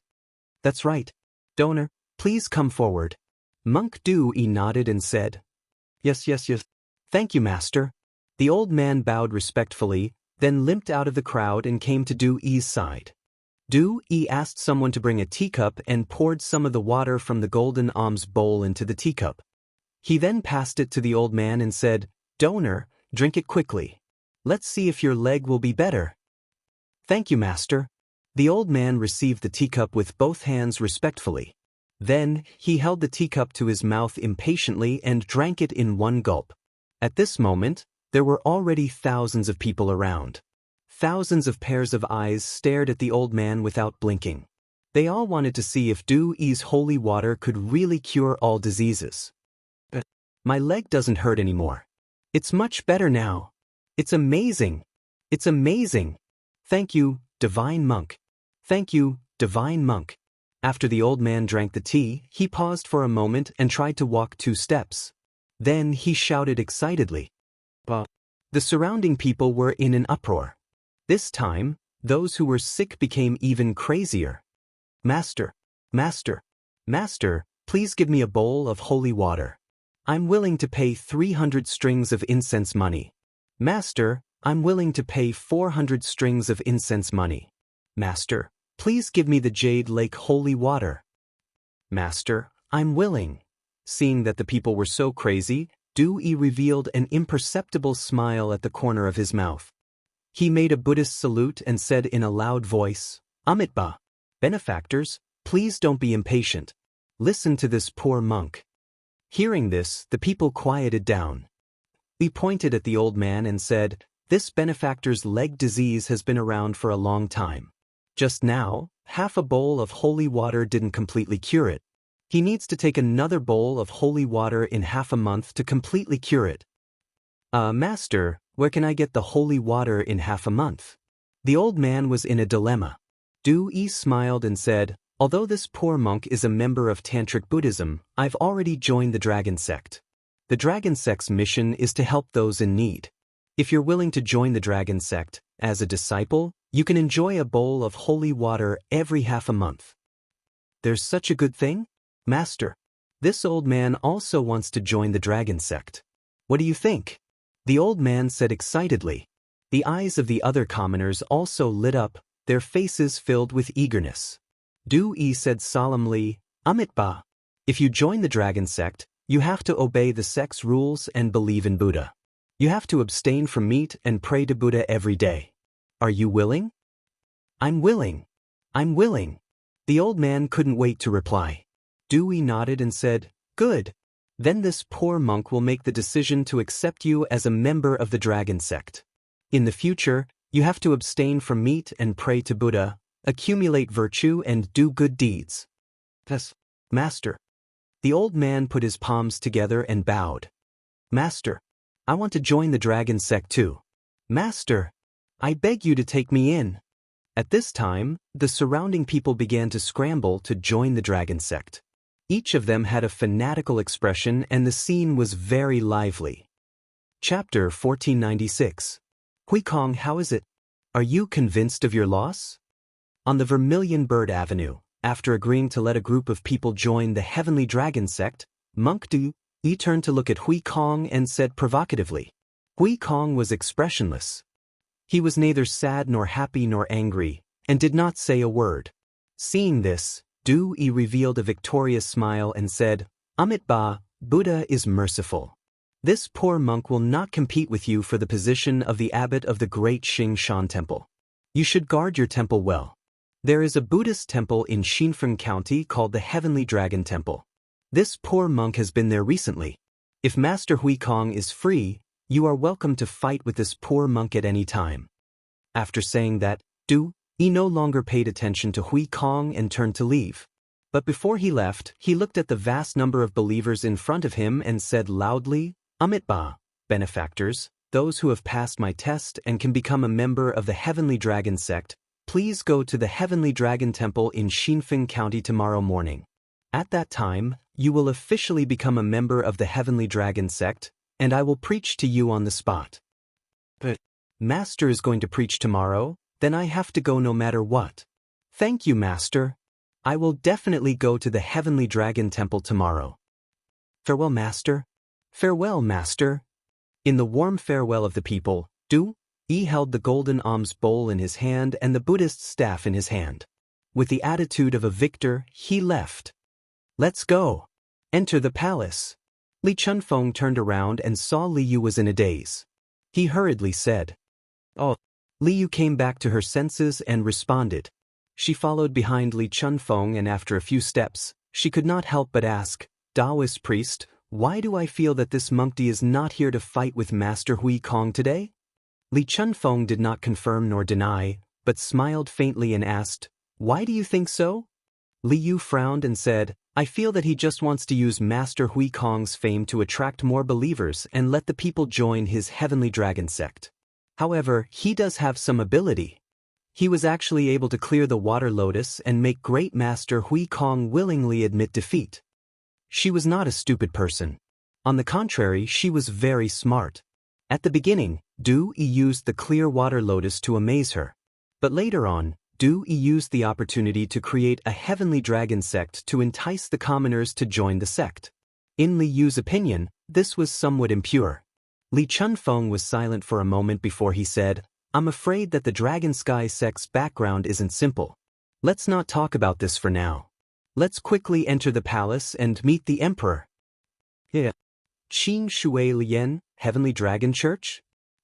That's right. Donor, please come forward. Monk Du Yi nodded and said, Yes. Thank you, Master. The old man bowed respectfully, then limped out of the crowd and came to Du Yi's side. Du Yi asked someone to bring a teacup and poured some of the water from the golden alms bowl into the teacup. He then passed it to the old man and said, Donor, drink it quickly. Let's see if your leg will be better. Thank you, Master. The old man received the teacup with both hands respectfully. Then, he held the teacup to his mouth impatiently and drank it in one gulp. At this moment, there were already thousands of people around. Thousands of pairs of eyes stared at the old man without blinking. They all wanted to see if Du Yi's holy water could really cure all diseases. But my leg doesn't hurt anymore. It's much better now. It's amazing. It's amazing. Thank you, divine monk. Thank you, divine monk. After the old man drank the tea, he paused for a moment and tried to walk 2 steps. Then he shouted excitedly. The surrounding people were in an uproar. This time, those who were sick became even crazier. Master, please give me a bowl of holy water. I'm willing to pay 300 strings of incense money. Master, I'm willing to pay 400 strings of incense money. Master, please give me the Jade Lake holy water. Master, I'm willing. Seeing that the people were so crazy, Du Yi revealed an imperceptible smile at the corner of his mouth. He made a Buddhist salute and said in a loud voice, Amitabha, benefactors, please don't be impatient. Listen to this poor monk. Hearing this, the people quieted down. He pointed at the old man and said, This benefactor's leg disease has been around for a long time. Just now, half a bowl of holy water didn't completely cure it. He needs to take another bowl of holy water in half a month to completely cure it. Master, where can I get the holy water in half a month? The old man was in a dilemma. Du Yi smiled and said, Although this poor monk is a member of Tantric Buddhism, I've already joined the Dragon Sect. The Dragon Sect's mission is to help those in need. If you're willing to join the Dragon Sect, as a disciple, you can enjoy a bowl of holy water every half a month. There's such a good thing? Master, this old man also wants to join the Dragon Sect. What do you think? The old man said excitedly. The eyes of the other commoners also lit up, their faces filled with eagerness. Du Yi said solemnly, Amitabha, if you join the Dragon Sect, you have to obey the sect's rules and believe in Buddha. You have to abstain from meat and pray to Buddha every day. Are you willing? I'm willing. I'm willing. The old man couldn't wait to reply. Du Yi nodded and said, Good. Then this poor monk will make the decision to accept you as a member of the Dragon Sect. In the future, you have to abstain from meat and pray to Buddha, accumulate virtue and do good deeds. Yes, Master. The old man put his palms together and bowed. Master, I want to join the Dragon Sect too. Master, I beg you to take me in. At this time, the surrounding people began to scramble to join the Dragon Sect. Each of them had a fanatical expression and the scene was very lively. Chapter 1496. Hui Kong, how is it? Are you convinced of your loss? On the Vermilion Bird Avenue, after agreeing to let a group of people join the Heavenly Dragon Sect, Monk Du Yi turned to look at Hui Kong and said provocatively. Hui Kong was expressionless. He was neither sad nor happy nor angry, and did not say a word. Seeing this, Du Yi revealed a victorious smile and said, Amitabha, Buddha is merciful. This poor monk will not compete with you for the position of the abbot of the great Xing Shan Temple. You should guard your temple well. There is a Buddhist temple in Xinfeng County called the Heavenly Dragon Temple. This poor monk has been there recently. If Master Hui Kong is free, you are welcome to fight with this poor monk at any time. After saying that, Du Yi no longer paid attention to Hui Kong and turned to leave. But before he left, he looked at the vast number of believers in front of him and said loudly, Amitabha, benefactors, those who have passed my test and can become a member of the Heavenly Dragon sect, please go to the Heavenly Dragon Temple in Xinfeng County tomorrow morning. At that time, you will officially become a member of the Heavenly Dragon sect, and I will preach to you on the spot. But Master is going to preach tomorrow, then I have to go no matter what. Thank you, Master. I will definitely go to the Heavenly Dragon Temple tomorrow. Farewell, Master. Farewell, Master. In the warm farewell of the people, He held the golden alms bowl in his hand and the Buddhist staff in his hand. With the attitude of a victor, he left. Let's go. Enter the palace. Li Chunfeng turned around and saw Li Yu was in a daze. He hurriedly said, "Oh." Li Yu came back to her senses and responded. She followed behind Li Chunfeng, and after a few steps, she could not help but ask, "Daoist priest, why do I feel that this monkey is not here to fight with Master Hui Kong today?" Li Chunfeng did not confirm nor deny, but smiled faintly and asked, "Why do you think so?" Li Yu frowned and said, "I feel that he just wants to use Master Hui Kong's fame to attract more believers and let the people join his Heavenly Dragon sect. However, he does have some ability. He was actually able to clear the water lotus and make Great Master Hui Kong willingly admit defeat." She was not a stupid person. On the contrary, she was very smart. At the beginning, Yi used the clear water lotus to amaze her. But later on, Yi used the opportunity to create a Heavenly Dragon sect to entice the commoners to join the sect. In Li Yu's opinion, this was somewhat impure. Li Chunfeng was silent for a moment before he said, "I'm afraid that the Dragon Sky sect's background isn't simple. Let's not talk about this for now. Let's quickly enter the palace and meet the emperor." Yeah. Qing Shui Lian, Heavenly Dragon Church?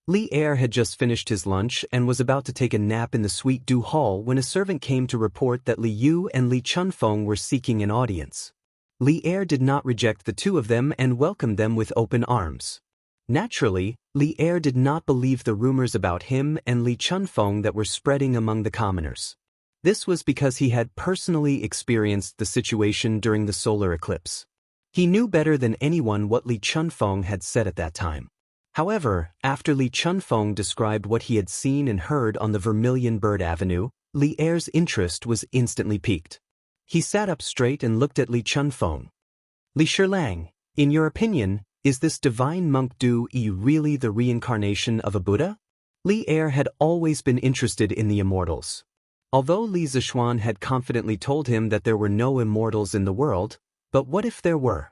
Li Er had just finished his lunch and was about to take a nap in the Sweet Dew Hall when a servant came to report that Li Yu and Li Chunfeng were seeking an audience. Li Er did not reject the two of them and welcomed them with open arms. Naturally, Li Er did not believe the rumors about him and Li Chunfeng that were spreading among the commoners. This was because he had personally experienced the situation during the solar eclipse. He knew better than anyone what Li Chunfeng had said at that time. However, after Li Chunfeng described what he had seen and heard on the Vermilion Bird Avenue, Li Er's interest was instantly piqued. He sat up straight and looked at Li Chunfeng. "Li Shilang, in your opinion, is this divine monk Yi really the reincarnation of a Buddha?" Li Er had always been interested in the immortals. Although Li Zixuan had confidently told him that there were no immortals in the world, but what if there were?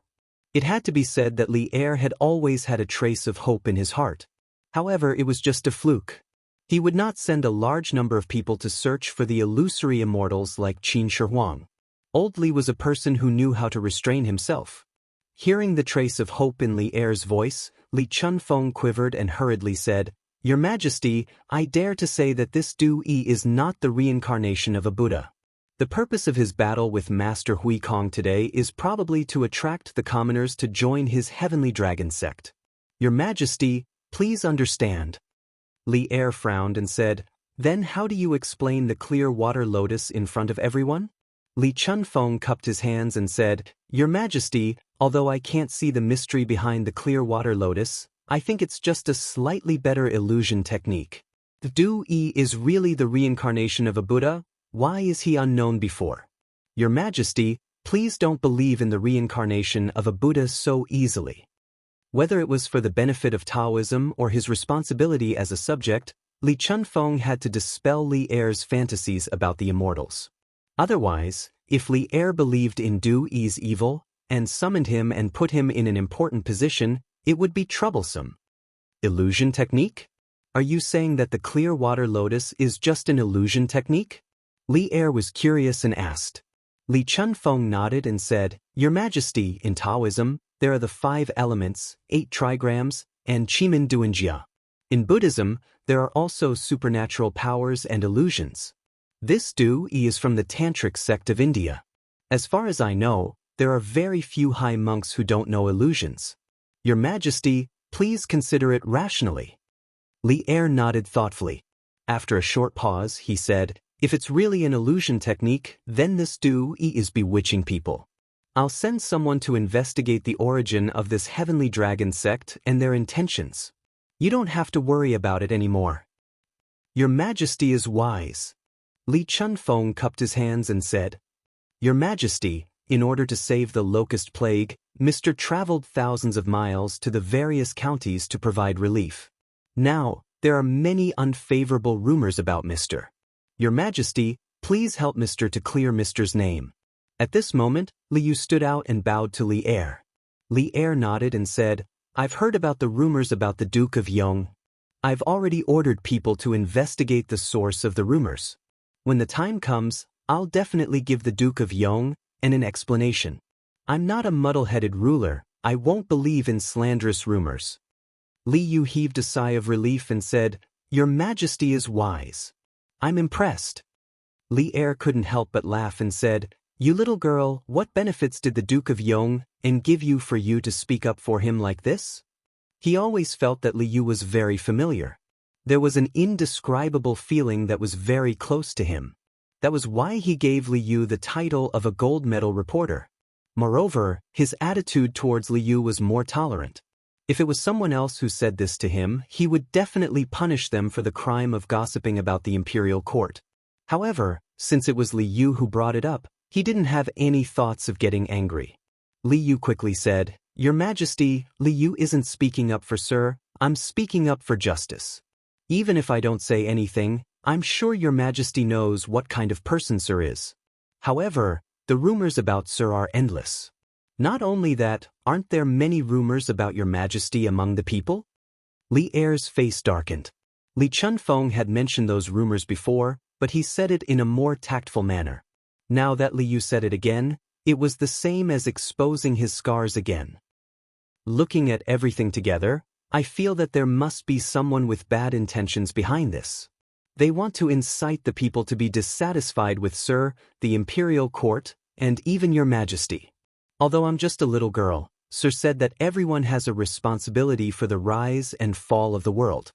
It had to be said that Li Er had always had a trace of hope in his heart. However, it was just a fluke. He would not send a large number of people to search for the illusory immortals like Qin Shi Huang. Old Li was a person who knew how to restrain himself. Hearing the trace of hope in Li Er's voice, Li Chunfeng quivered and hurriedly said, "Your Majesty, I dare to say that this Yi is not the reincarnation of a Buddha. The purpose of his battle with Master Hui Kong today is probably to attract the commoners to join his Heavenly Dragon sect. Your Majesty, please understand." Li Er frowned and said, "Then how do you explain the clear water lotus in front of everyone?" Li Chunfeng cupped his hands and said, "Your Majesty, although I can't see the mystery behind the clear water lotus, I think it's just a slightly better illusion technique. Yi is really the reincarnation of a Buddha. Why is he unknown before? Your Majesty, please don't believe in the reincarnation of a Buddha so easily." Whether it was for the benefit of Taoism or his responsibility as a subject, Li Chunfeng had to dispel Li Er's fantasies about the immortals. Otherwise, if Li Er believed in Yi's evil and summoned him and put him in an important position, it would be troublesome. Illusion technique? Are you saying that the clear water lotus is just an illusion technique? Li Er was curious and asked. Li Chunfeng nodded and said, "Your Majesty, in Taoism, there are the 5 elements, 8 trigrams, and Chimen Duanjia. In Buddhism, there are also supernatural powers and illusions. This Yi is from the Tantric sect of India. As far as I know, there are very few high monks who don't know illusions. Your Majesty, please consider it rationally." Li Er nodded thoughtfully. After a short pause, he said, "If it's really an illusion technique, then this Yi is bewitching people. I'll send someone to investigate the origin of this Heavenly Dragon sect and their intentions. You don't have to worry about it anymore. Your Majesty is wise. Li Chunfeng cupped his hands and said, Your Majesty, in order to save the locust plague, Mr. traveled thousands of miles to the various counties to provide relief. Now, there are many unfavorable rumors about Mr. Your Majesty, please help Mr. to clear Mr.'s name. At this moment, Liu stood out and bowed to Li Er. Li Er nodded and said, I've heard about the rumors about the Duke of Yong. I've already ordered people to investigate the source of the rumors. When the time comes, I'll definitely give the Duke of Yong an explanation. I'm not a muddle-headed ruler, I won't believe in slanderous rumors. Li Yu heaved a sigh of relief and said, Your Majesty is wise. I'm impressed. Li Er couldn't help but laugh and said, You little girl, what benefits did the Duke of Yong give you for you to speak up for him like this? He always felt that Li Yu was very familiar. There was an indescribable feeling that was very close to him. That was why he gave Li Yu the title of a gold medal reporter. Moreover, his attitude towards Li Yu was more tolerant. If it was someone else who said this to him, he would definitely punish them for the crime of gossiping about the imperial court. However, since it was Li Yu who brought it up, he didn't have any thoughts of getting angry. Li Yu quickly said, Your Majesty, Li Yu isn't speaking up for Sir, I'm speaking up for justice. Even if I don't say anything, I'm sure Your Majesty knows what kind of person Sir is. However, the rumors about Sir are endless. Not only that, aren't there many rumors about Your Majesty among the people? Li Er's face darkened. Li Chunfeng had mentioned those rumors before, but he said it in a more tactful manner. Now that Li Yu said it again, it was the same as exposing his scars again. Looking at everything together, I feel that there must be someone with bad intentions behind this. They want to incite the people to be dissatisfied with Sir, the imperial court, and even Your Majesty. Although I'm just a little girl, Sir said that everyone has a responsibility for the rise and fall of the world.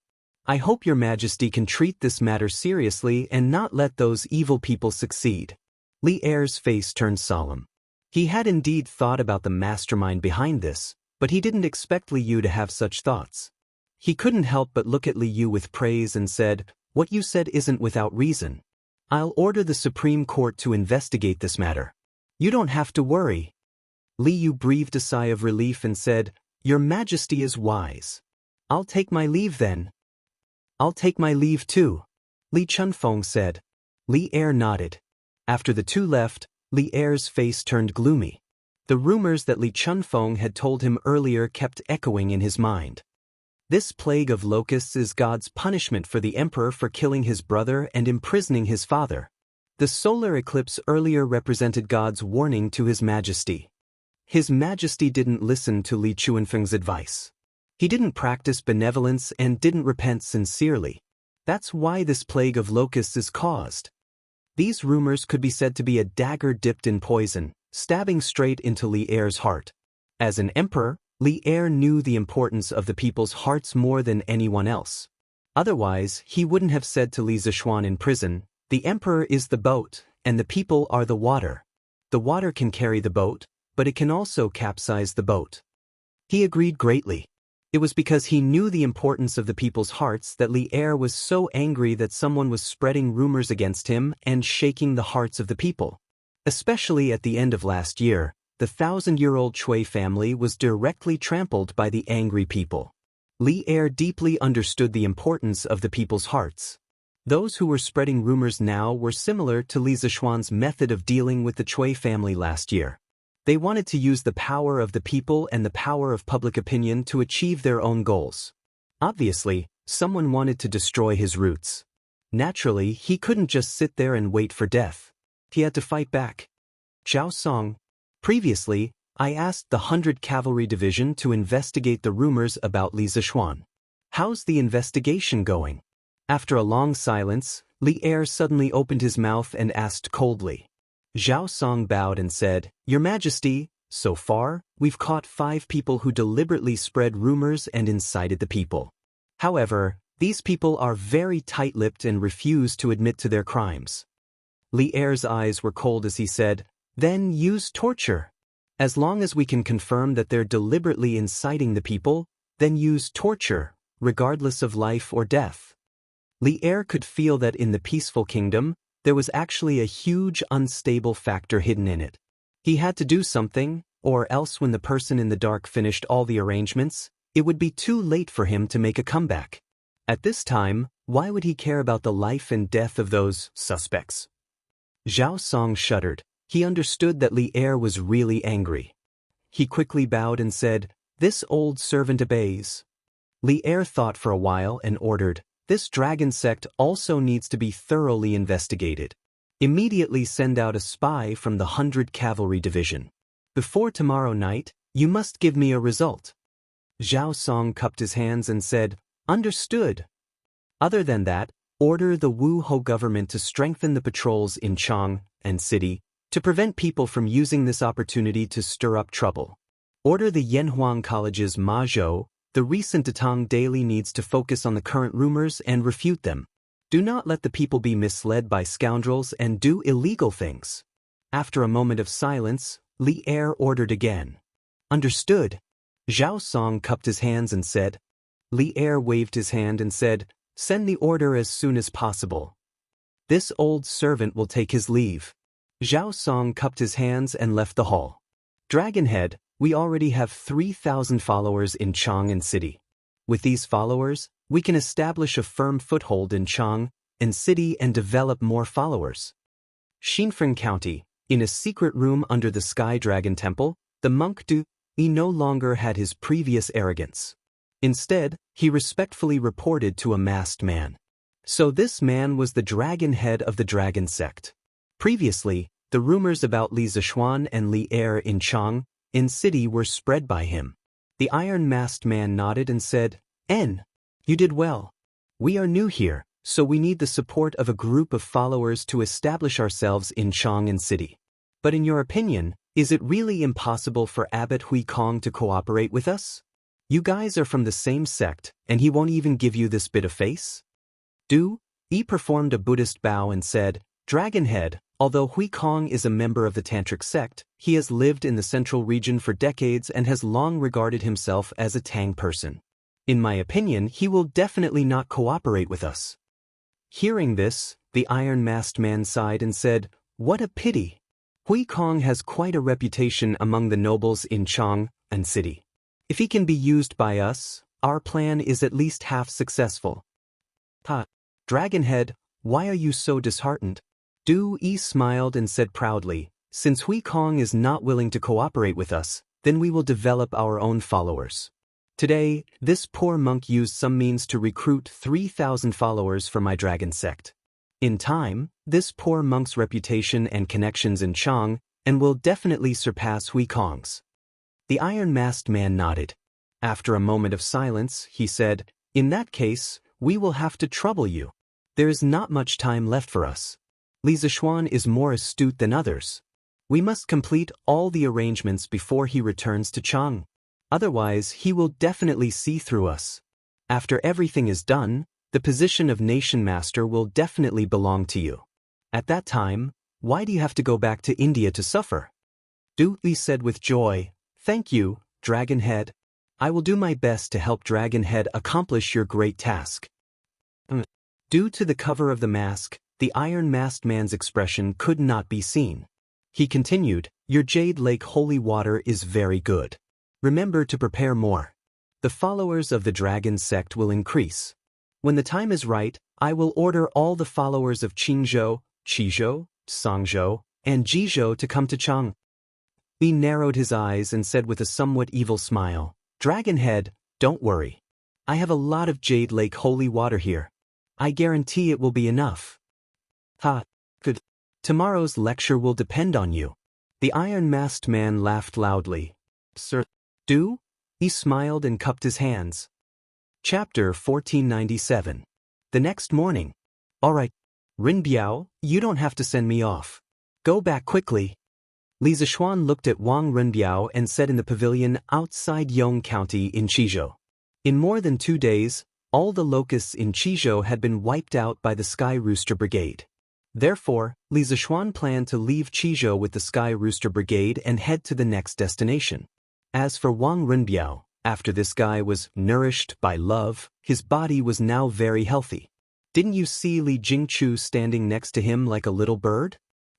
I hope Your Majesty can treat this matter seriously and not let those evil people succeed. Li Er's face turned solemn. He had indeed thought about the mastermind behind this, but he didn't expect Li Yu to have such thoughts. He couldn't help but look at Li Yu with praise and said, What you said isn't without reason. I'll order the Supreme Court to investigate this matter. You don't have to worry. Li Yu breathed a sigh of relief and said, Your Majesty is wise. I'll take my leave then. I'll take my leave too, Li Chunfeng said. Li Er nodded. After the two left, Li Er's face turned gloomy. The rumors that Li Chunfeng had told him earlier kept echoing in his mind. This plague of locusts is God's punishment for the emperor for killing his brother and imprisoning his father. The solar eclipse earlier represented God's warning to His Majesty. His Majesty didn't listen to Li Chunfeng's advice. He didn't practice benevolence and didn't repent sincerely. That's why this plague of locusts is caused. These rumors could be said to be a dagger dipped in poison, stabbing straight into Li Er's heart. As an emperor, Li Er knew the importance of the people's hearts more than anyone else. Otherwise, he wouldn't have said to Li Zishuan in prison, The emperor is the boat, and the people are the water. The water can carry the boat, but it can also capsize the boat. He agreed greatly. It was because he knew the importance of the people's hearts that Li Er was so angry that someone was spreading rumors against him and shaking the hearts of the people. Especially at the end of last year, the 1,000-year-old Chui family was directly trampled by the angry people. Li Er deeply understood the importance of the people's hearts. Those who were spreading rumors now were similar to Li Zishuan's method of dealing with the Chui family last year. They wanted to use the power of the people and the power of public opinion to achieve their own goals. Obviously, someone wanted to destroy his roots. Naturally, he couldn't just sit there and wait for death. He had to fight back. Zhao Song. Previously, I asked the 100 Cavalry Division to investigate the rumors about Li Zishuan. How's the investigation going? After a long silence, Li Er suddenly opened his mouth and asked coldly. Zhao Song bowed and said, Your Majesty, so far, we've caught 5 people who deliberately spread rumors and incited the people. However, these people are very tight-lipped and refuse to admit to their crimes. Li Er's eyes were cold as he said, Then use torture. As long as we can confirm that they're deliberately inciting the people, then use torture, regardless of life or death. Li Er could feel that in the peaceful kingdom, there was actually a huge unstable factor hidden in it. He had to do something, or else when the person in the dark finished all the arrangements, it would be too late for him to make a comeback. At this time, why would he care about the life and death of those suspects? Zhao Song shuddered. He understood that Li Er was really angry. He quickly bowed and said, "This old servant obeys." Li Er thought for a while and ordered, "This dragon sect also needs to be thoroughly investigated. Immediately send out a spy from the 100 Cavalry Division. Before tomorrow night, you must give me a result." Zhao Song cupped his hands and said, "Understood." Other than that, order the Wu Ho government to strengthen the patrols in Chang and city to prevent people from using this opportunity to stir up trouble. Order the Yanhuang College's Ma Zhou. The recent Datang daily needs to focus on the current rumors and refute them. Do not let the people be misled by scoundrels and do illegal things. After a moment of silence, Li Er ordered again. "Understood." Zhao Song cupped his hands and said. Li Er waved his hand and said, "Send the order as soon as possible. This old servant will take his leave." Zhao Song cupped his hands and left the hall. "Dragonhead, we already have 3,000 followers in Chang and city. With these followers, we can establish a firm foothold in Chang and city and develop more followers." Xinfeng County, in a secret room under the Sky Dragon Temple, the monk Du Yi no longer had his previous arrogance. Instead, he respectfully reported to a masked man. So this man was the dragon head of the dragon sect. Previously, the rumors about Li Zishuan and Li Er in Chang in city were spread by him. The iron-masked man nodded and said, You did well. We are new here, so we need the support of a group of followers to establish ourselves in Chang'an City. But in your opinion, is it really impossible for Abbot Hui Kong to cooperate with us? You guys are from the same sect, and he won't even give you this bit of face? Du Yi performed a Buddhist bow and said, Dragonhead, although Hui Kong is a member of the Tantric sect, he has lived in the central region for decades and has long regarded himself as a Tang person. In my opinion, he will definitely not cooperate with us. Hearing this, the iron-masked man sighed and said, What a pity. Hui Kong has quite a reputation among the nobles in Chang'an City. If he can be used by us, our plan is at least half successful. Dragonhead, why are you so disheartened? Du Yi smiled and said proudly, Since Hui Kong is not willing to cooperate with us, then we will develop our own followers. Today, this poor monk used some means to recruit 3,000 followers for my dragon sect. In time, this poor monk's reputation and connections in Chang'an will definitely surpass Hui Kong's. The iron-masked man nodded. After a moment of silence, he said, In that case, we will have to trouble you. There is not much time left for us. Li Zishuan is more astute than others. We must complete all the arrangements before he returns to Chang'an. Otherwise, he will definitely see through us. After everything is done, the position of Nation Master will definitely belong to you. At that time, why do you have to go back to India to suffer? Du Li said with joy, Thank you, Dragonhead. I will do my best to help Dragonhead accomplish your great task. Due to the cover of the mask, the iron-masked man's expression could not be seen. He continued, Your Jade Lake holy water is very good. Remember to prepare more. The followers of the dragon sect will increase. When the time is right, I will order all the followers of Qingzhou, Qizhou, Songzhou, and Jizhou to come to Chang'an. He narrowed his eyes and said with a somewhat evil smile, Dragonhead, don't worry. I have a lot of Jade Lake holy water here. I guarantee it will be enough. Good. Tomorrow's lecture will depend on you. The iron-masked man laughed loudly. Sir, Du? He smiled and cupped his hands. Chapter 1497. The next morning. All right, Rin Biao, you don't have to send me off. Go back quickly. Li Zishuan looked at Wang Renbiao and said in the pavilion outside Yong County in Qizhou. In more than 2 days, all the locusts in Qizhou had been wiped out by the Sky Rooster Brigade. Therefore, Li Zishuan planned to leave Qizhou with the Sky Rooster Brigade and head to the next destination. As for Wang Renbiao, After this guy was nourished by love, his body was now very healthy. Didn't you see Li Jingchu standing next to him like a little bird?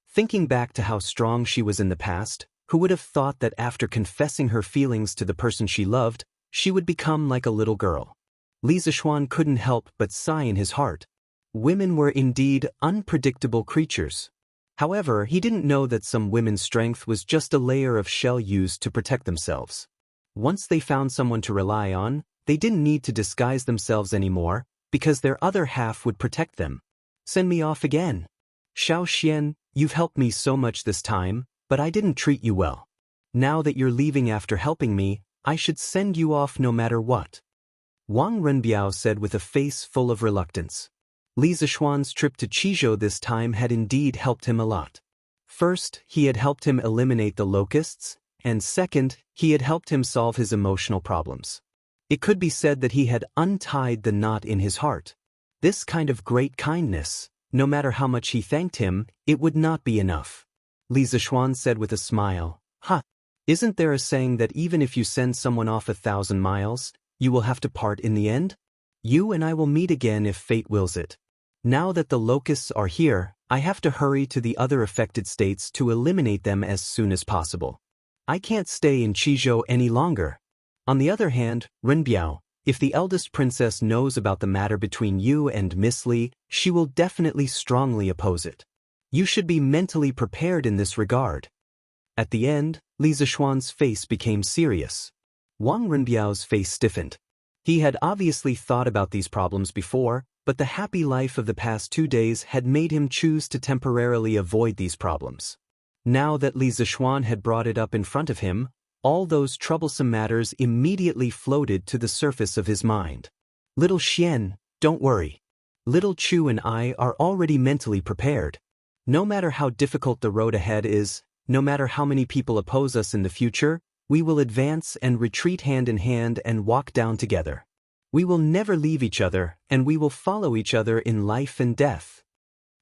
Thinking back to how strong she was in the past, who would have thought that after confessing her feelings to the person she loved, she would become like a little girl? Li Zishuan couldn't help but sigh in his heart. Women were indeed unpredictable creatures. However, he didn't know that some women's strength was just a layer of shell used to protect themselves. Once they found someone to rely on, they didn't need to disguise themselves anymore, because their other half would protect them. Send me off again. Xiao Xian, you've helped me so much this time, but I didn't treat you well. Now that you're leaving after helping me, I should send you off no matter what. Wang Renbiao said with a face full of reluctance. Li Zishuan's trip to Qizhou this time had indeed helped him a lot. First, he had helped him eliminate the locusts, and second, he had helped him solve his emotional problems. It could be said that he had untied the knot in his heart. This kind of great kindness, no matter how much he thanked him, it would not be enough. Li Zishuan said with a smile, Isn't there a saying that even if you send someone off 1,000 miles, you will have to part in the end? You and I will meet again if fate wills it. Now that the locusts are here, I have to hurry to the other affected states to eliminate them as soon as possible. I can't stay in Qizhou any longer. On the other hand, Renbiao, if the eldest princess knows about the matter between you and Miss Li, she will definitely strongly oppose it. You should be mentally prepared in this regard. At the end, Li Zishuan's face became serious. Wang Renbiao's face stiffened. He had obviously thought about these problems before, but the happy life of the past 2 days had made him choose to temporarily avoid these problems. Now that Li Zishuan had brought it up in front of him, all those troublesome matters immediately floated to the surface of his mind. Little Xian, don't worry. Little Chu and I are already mentally prepared. No matter how difficult the road ahead is, no matter how many people oppose us in the future, we will advance and retreat hand in hand and walk down together. We will never leave each other, and we will follow each other in life and death.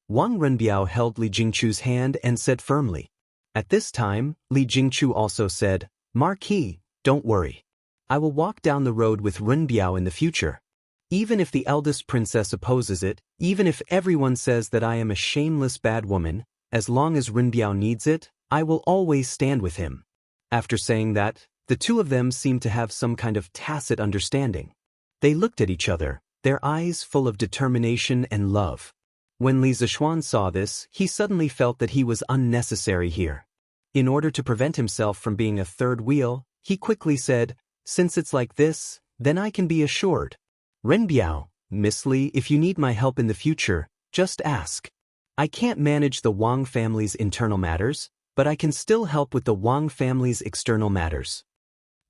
Wang Renbiao held Li Jingchu's hand and said firmly. At this time, Li Jingchu also said, Marquis, don't worry. I will walk down the road with Renbiao in the future. Even if the eldest princess opposes it, even if everyone says that I am a shameless bad woman, as long as Renbiao needs it, I will always stand with him. After saying that, the two of them seemed to have some kind of tacit understanding. They looked at each other, their eyes full of determination and love. When Li Zishuan saw this, he suddenly felt that he was unnecessary here. In order to prevent himself from being a third wheel, he quickly said, Since it's like this, then I can be assured. Renbiao, Miss Li, if you need my help in the future, just ask. I can't manage the Wang family's internal matters, but I can still help with the Wang family's external matters.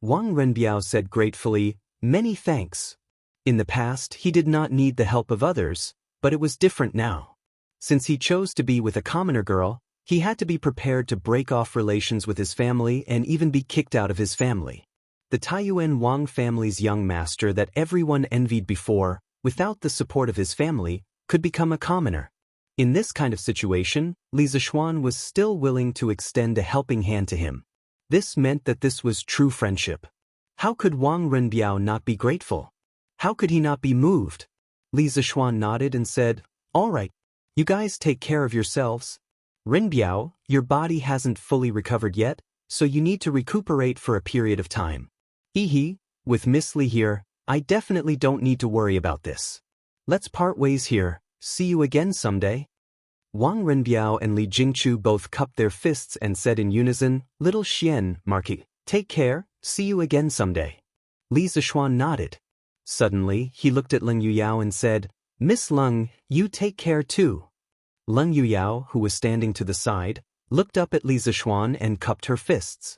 Wang Renbiao said gratefully, Many thanks. In the past, he did not need the help of others, but it was different now. Since he chose to be with a commoner girl, he had to be prepared to break off relations with his family and even be kicked out of his family. The Taiyuan Wang family's young master that everyone envied before, without the support of his family, could become a commoner. In this kind of situation, Li Zishuan was still willing to extend a helping hand to him. This meant that this was true friendship. How could Wang Renbiao not be grateful? How could he not be moved? Li Zishuan nodded and said, All right, you guys take care of yourselves. Renbiao, your body hasn't fully recovered yet, so you need to recuperate for a period of time. With Miss Li here, I definitely don't need to worry about this. Let's part ways here. See you again someday. Wang Renbiao and Li Jingchu both cupped their fists and said in unison, Little Xian, Marquis, take care, see you again someday. Li Zishuan nodded. Suddenly, he looked at Leng Yuyao and said, Miss Leng, you take care too. Leng Yuyao, who was standing to the side, looked up at Li Zishuan and cupped her fists.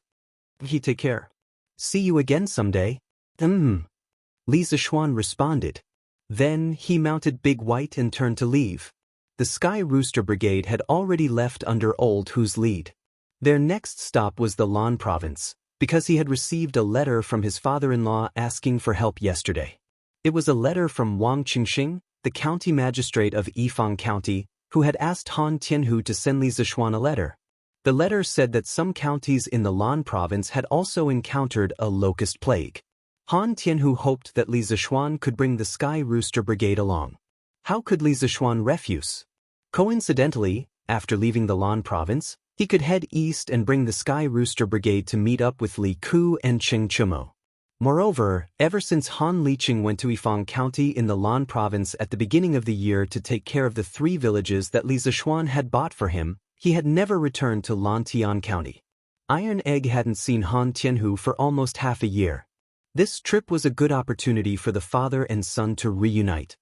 He take care. See you again someday. Li Zishuan responded. Then he mounted Big White and turned to leave. The Sky Rooster Brigade had already left under Old Hu's lead. Their next stop was the Lan province, because he had received a letter from his father-in-law asking for help yesterday. It was a letter from Wang Qingxing, the county magistrate of Yifang County, who had asked Han Tianhu to send Li Zishuan a letter. The letter said that some counties in the Lan province had also encountered a locust plague. Han Tianhu hoped that Li Zishuan could bring the Sky Rooster Brigade along. How could Li Zishuan refuse? Coincidentally, after leaving the Lan province, he could head east and bring the Sky Rooster Brigade to meet up with Li Ku and Cheng Chumo. Moreover, ever since Han Liqing went to Yifang County in the Lan province at the beginning of the year to take care of the 3 villages that Li Zishuan had bought for him, he had never returned to Lantian County. Iron Egg hadn't seen Han Tianhu for almost half a year. This trip was a good opportunity for the father and son to reunite.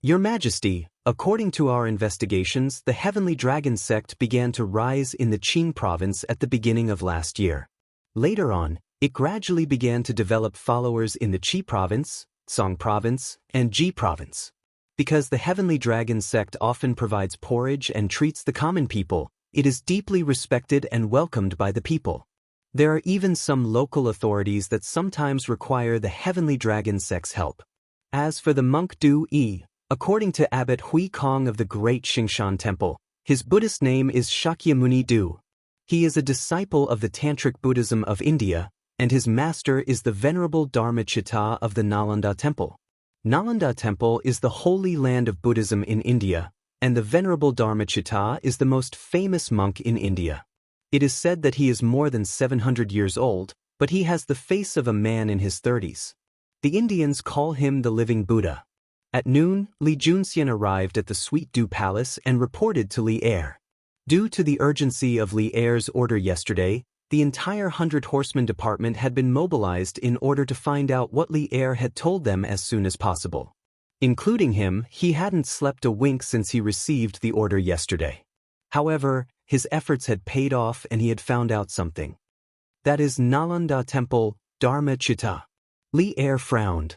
Your Majesty, according to our investigations, the Heavenly Dragon sect began to rise in the Qing province at the beginning of last year. Later on, it gradually began to develop followers in the Qi province, Song province, and Ji province. Because the Heavenly Dragon sect often provides porridge and treats the common people, it is deeply respected and welcomed by the people. There are even some local authorities that sometimes require the Heavenly Dragon sect's help. As for the monk Du Yi, according to Abbot Hui Kong of the Great Xingshan Temple, his Buddhist name is Shakyamuni Du. He is a disciple of the Tantric Buddhism of India, and his master is the Venerable Dharmachitta of the Nalanda Temple. Nalanda Temple is the holy land of Buddhism in India, and the Venerable Dharmachitta is the most famous monk in India. It is said that he is more than 700 years old, but he has the face of a man in his 30s. The Indians call him the living Buddha. At noon, Li Junxian arrived at the Sweet Dew Palace and reported to Li Er. Due to the urgency of Li Er's order yesterday, the entire 100 Horsemen department had been mobilized in order to find out what Li Er had told them as soon as possible. Including him, he hadn't slept a wink since he received the order yesterday. However, his efforts had paid off and he had found out something. That is Nalanda Temple, Dharma Chitta. Li Er frowned.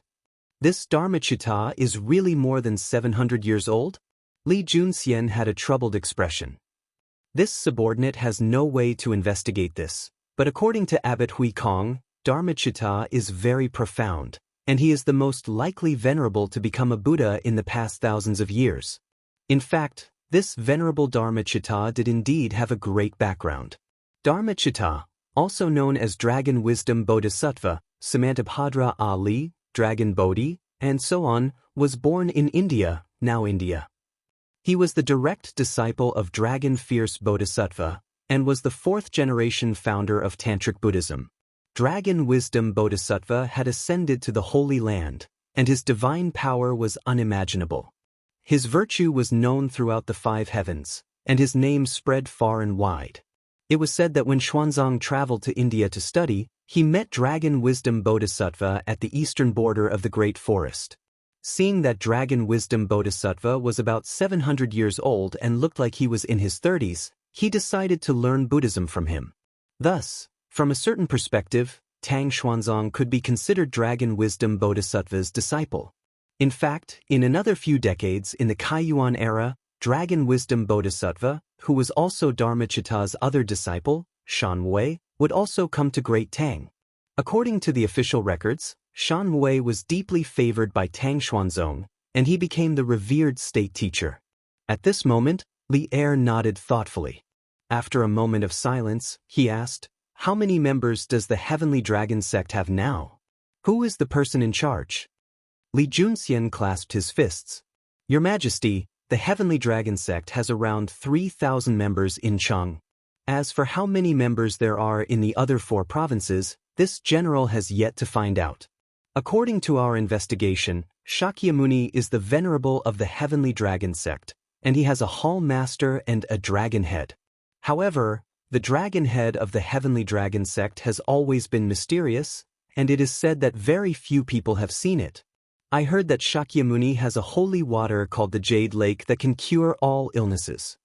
This Dharma Chitta is really more than 700 years old? Li Junxian had a troubled expression. This subordinate has no way to investigate this, but according to Abbot Hui Kong, Dharma Chitta is very profound, and he is the most likely venerable to become a Buddha in the past thousands of years. In fact, this venerable Dharma Chitta did indeed have a great background. Dharma Chitta, also known as Dragon Wisdom Bodhisattva, Samantabhadra Ali, Dragon Bodhi, and so on, was born in India, now India. He was the direct disciple of Dragon Fierce Bodhisattva, and was the 4th-generation founder of Tantric Buddhism. Dragon Wisdom Bodhisattva had ascended to the Holy Land, and his divine power was unimaginable. His virtue was known throughout the 5 heavens, and his name spread far and wide. It was said that when Xuanzang traveled to India to study, he met Dragon Wisdom Bodhisattva at the eastern border of the Great Forest. Seeing that Dragon Wisdom Bodhisattva was about 700 years old and looked like he was in his 30s, he decided to learn Buddhism from him. Thus, from a certain perspective, Tang Xuanzang could be considered Dragon Wisdom Bodhisattva's disciple. In fact, in another few decades in the Kaiyuan era, Dragon Wisdom Bodhisattva, who was also Dharmachitta's other disciple, Shan Wei, would also come to Great Tang. According to the official records, Shan Wei was deeply favored by Tang Xuanzong, and he became the revered state teacher. At this moment, Li Er nodded thoughtfully. After a moment of silence, he asked, "How many members does the Heavenly Dragon sect have now? Who is the person in charge?" Li Junxian clasped his fists. "Your Majesty, the Heavenly Dragon sect has around 3,000 members in Chang. As for how many members there are in the other 4 provinces, this general has yet to find out. According to our investigation, Shakyamuni is the venerable of the Heavenly Dragon sect, and he has a hall master and a dragon head. However, the dragon head of the Heavenly Dragon sect has always been mysterious, and it is said that very few people have seen it. I heard that Shakyamuni has a holy water called the Jade Lake that can cure all illnesses."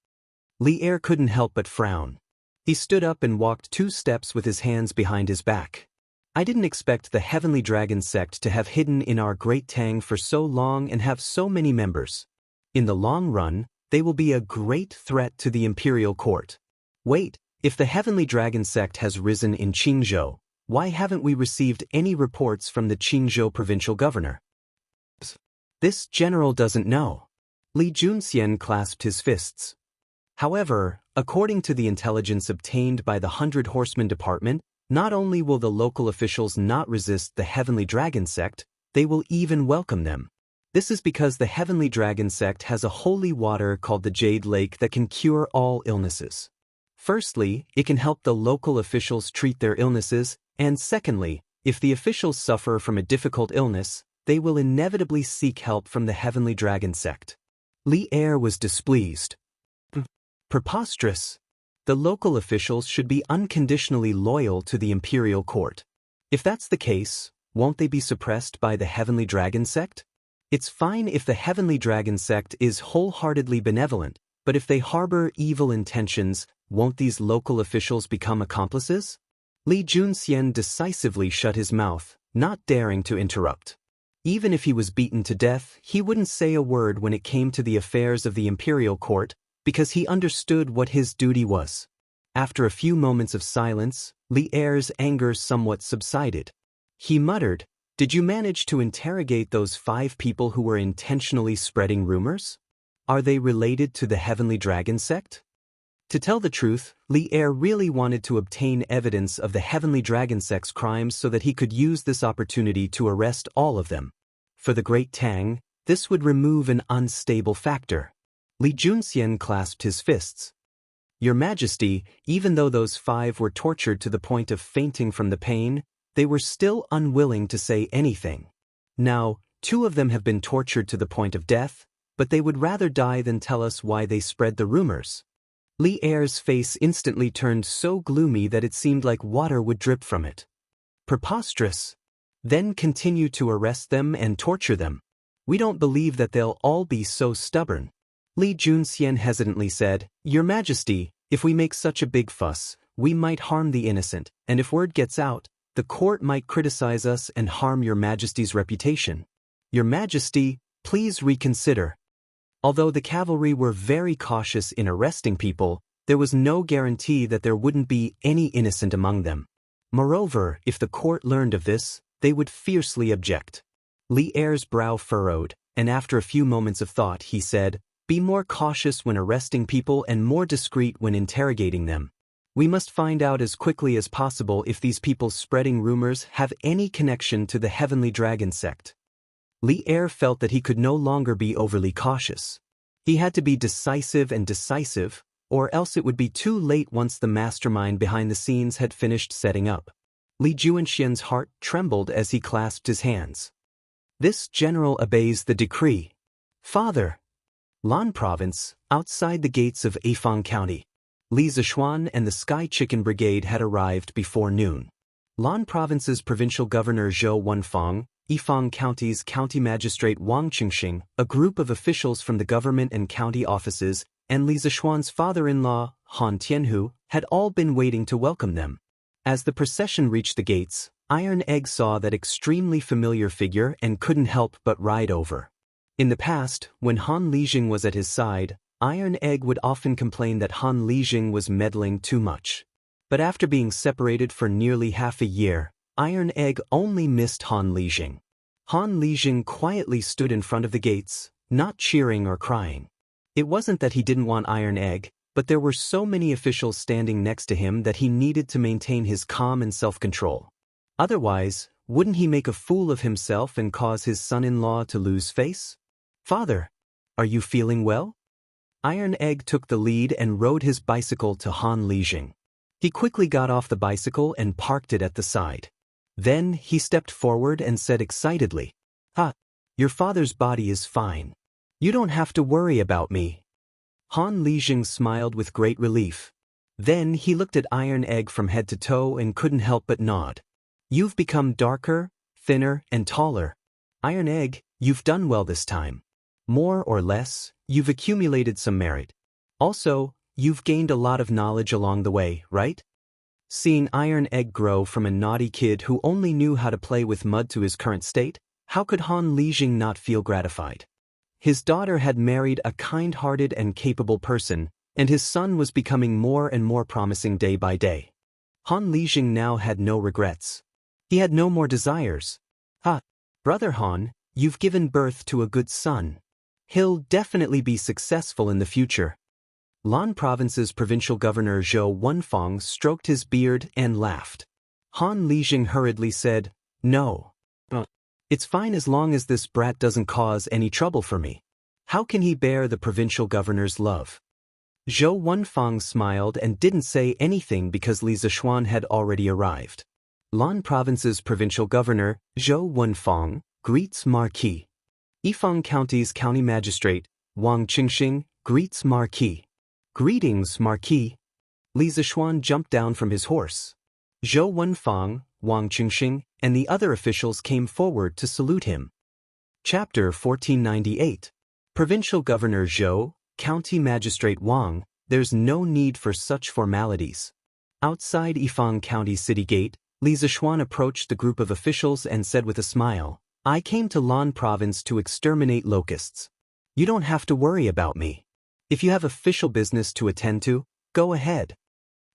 Li Er couldn't help but frown. He stood up and walked 2 steps with his hands behind his back. "I didn't expect the Heavenly Dragon sect to have hidden in our Great Tang for so long and have so many members. In the long run, they will be a great threat to the imperial court. Wait, if the Heavenly Dragon sect has risen in Qingzhou, why haven't we received any reports from the Qingzhou provincial governor?" "This general doesn't know." Li Junxian clasped his fists. However, according to the intelligence obtained by the 100 Horsemen department, Not only will the local officials not resist the Heavenly Dragon sect, they will even welcome them. This is because the Heavenly Dragon sect has a holy water called the Jade Lake that can cure all illnesses. Firstly, it can help the local officials treat their illnesses, and secondly, if the officials suffer from a difficult illness, they will inevitably seek help from the Heavenly Dragon sect. Li Er was displeased. Preposterous. The local officials should be unconditionally loyal to the imperial court. If that's the case, won't they be suppressed by the Heavenly Dragon sect? It's fine if the Heavenly Dragon sect is wholeheartedly benevolent, but if they harbor evil intentions, won't these local officials become accomplices? Li Junxian decisively shut his mouth, not daring to interrupt. Even if he was beaten to death, he wouldn't say a word when it came to the affairs of the imperial court, because he understood what his duty was. After a few moments of silence, Li Er's anger somewhat subsided. He muttered, "Did you manage to interrogate those 5 people who were intentionally spreading rumors? Are they related to the Heavenly Dragon sect?" To tell the truth, Li Er really wanted to obtain evidence of the Heavenly Dragon sect's crimes so that he could use this opportunity to arrest all of them. For the Great Tang, this would remove an unstable factor. Li Junxian clasped his fists. "Your Majesty, even though those 5 were tortured to the point of fainting from the pain, they were still unwilling to say anything. Now, 2 of them have been tortured to the point of death, but they would rather die than tell us why they spread the rumors." Li Er's face instantly turned so gloomy that it seemed like water would drip from it. Preposterous. Then continue to arrest them and torture them. We don't believe that they'll all be so stubborn. Li Junxian hesitantly said, "Your Majesty, if we make such a big fuss, we might harm the innocent, and if word gets out, the court might criticize us and harm Your Majesty's reputation. Your Majesty, please reconsider." Although the cavalry were very cautious in arresting people, there was no guarantee that there wouldn't be any innocent among them. Moreover, if the court learned of this, they would fiercely object. Li Er's brow furrowed, and after a few moments of thought he said, "Be more cautious when arresting people and more discreet when interrogating them. We must find out as quickly as possible if these people spreading rumors have any connection to the Heavenly Dragon sect." Li Er felt that he could no longer be overly cautious. He had to be decisive, or else it would be too late once the mastermind behind the scenes had finished setting up. Li Junxian's heart trembled as he clasped his hands. "This general obeys the decree. Father." Lan Province, outside the gates of Ifang County. Li Zishuan and the Sky Chicken Brigade had arrived before noon. Lan Province's provincial governor Zhou Wenfang, Ifang County's county magistrate Wang Qingxing, a group of officials from the government and county offices, and Li Zishuan's father-in-law, Han Tianhu, had all been waiting to welcome them. As the procession reached the gates, Iron Egg saw that extremely familiar figure and couldn't help but ride over. In the past, when Han Lijing was at his side, Iron Egg would often complain that Han Lijing was meddling too much. But after being separated for nearly half a year, Iron Egg only missed Han Lijing. Han Lijing quietly stood in front of the gates, not cheering or crying. It wasn't that he didn't want Iron Egg, but there were so many officials standing next to him that he needed to maintain his calm and self-control. Otherwise, wouldn't he make a fool of himself and cause his son-in-law to lose face? "Father, are you feeling well?" Iron Egg took the lead and rode his bicycle to Han Lijing. He quickly got off the bicycle and parked it at the side. Then he stepped forward and said excitedly, Your father's body is fine. You don't have to worry about me." Han Lijing smiled with great relief. Then he looked at Iron Egg from head to toe and couldn't help but nod. "You've become darker, thinner, and taller. Iron Egg, you've done well this time. More or less, you've accumulated some merit. Also, you've gained a lot of knowledge along the way, right?" Seeing Iron Egg grow from a naughty kid who only knew how to play with mud to his current state, how could Han Lijing not feel gratified? His daughter had married a kind-hearted and capable person, and his son was becoming more and more promising day by day. Han Lijing now had no regrets. He had no more desires. Brother Han, you've given birth to a good son. He'll definitely be successful in the future." Lan Province's provincial governor Zhou Wenfang stroked his beard and laughed. Han Lijing hurriedly said, "No. It's fine as long as this brat doesn't cause any trouble for me. How can he bear the provincial governor's love?" Zhou Wenfang smiled and didn't say anything because Li Zishuan had already arrived. Lan Province's provincial governor, Zhou Wenfang, greets Marquis. Yifang County's county magistrate, Wang Qingxing, greets Marquis. "Greetings, Marquis." Li Zishuan jumped down from his horse. Zhou Wenfang, Wang Qingxing, and the other officials came forward to salute him. Chapter 1498. Provincial Governor Zhou, County Magistrate Wang, there's no need for such formalities. Outside Yifang County City Gate, Li Zishuan approached the group of officials and said with a smile, "I came to Lan Province to exterminate locusts. You don't have to worry about me. If you have official business to attend to, go ahead."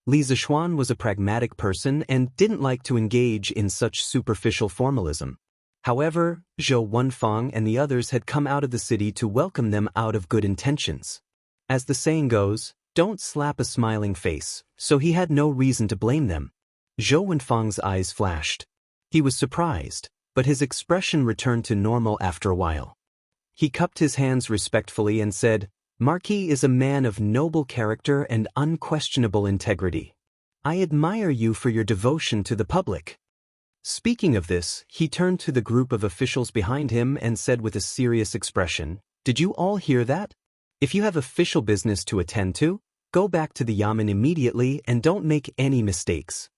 Li Zishuan was a pragmatic person and didn't like to engage in such superficial formalism. However, Zhou Wenfang and the others had come out of the city to welcome them out of good intentions. As the saying goes, don't slap a smiling face, so he had no reason to blame them. Zhou Wenfang's eyes flashed. He was surprised, but his expression returned to normal after a while. He cupped his hands respectfully and said, "Marquis is a man of noble character and unquestionable integrity. I admire you for your devotion to the public." Speaking of this, he turned to the group of officials behind him and said with a serious expression, "Did you all hear that? If you have official business to attend to, go back to the Yamen immediately and don't make any mistakes."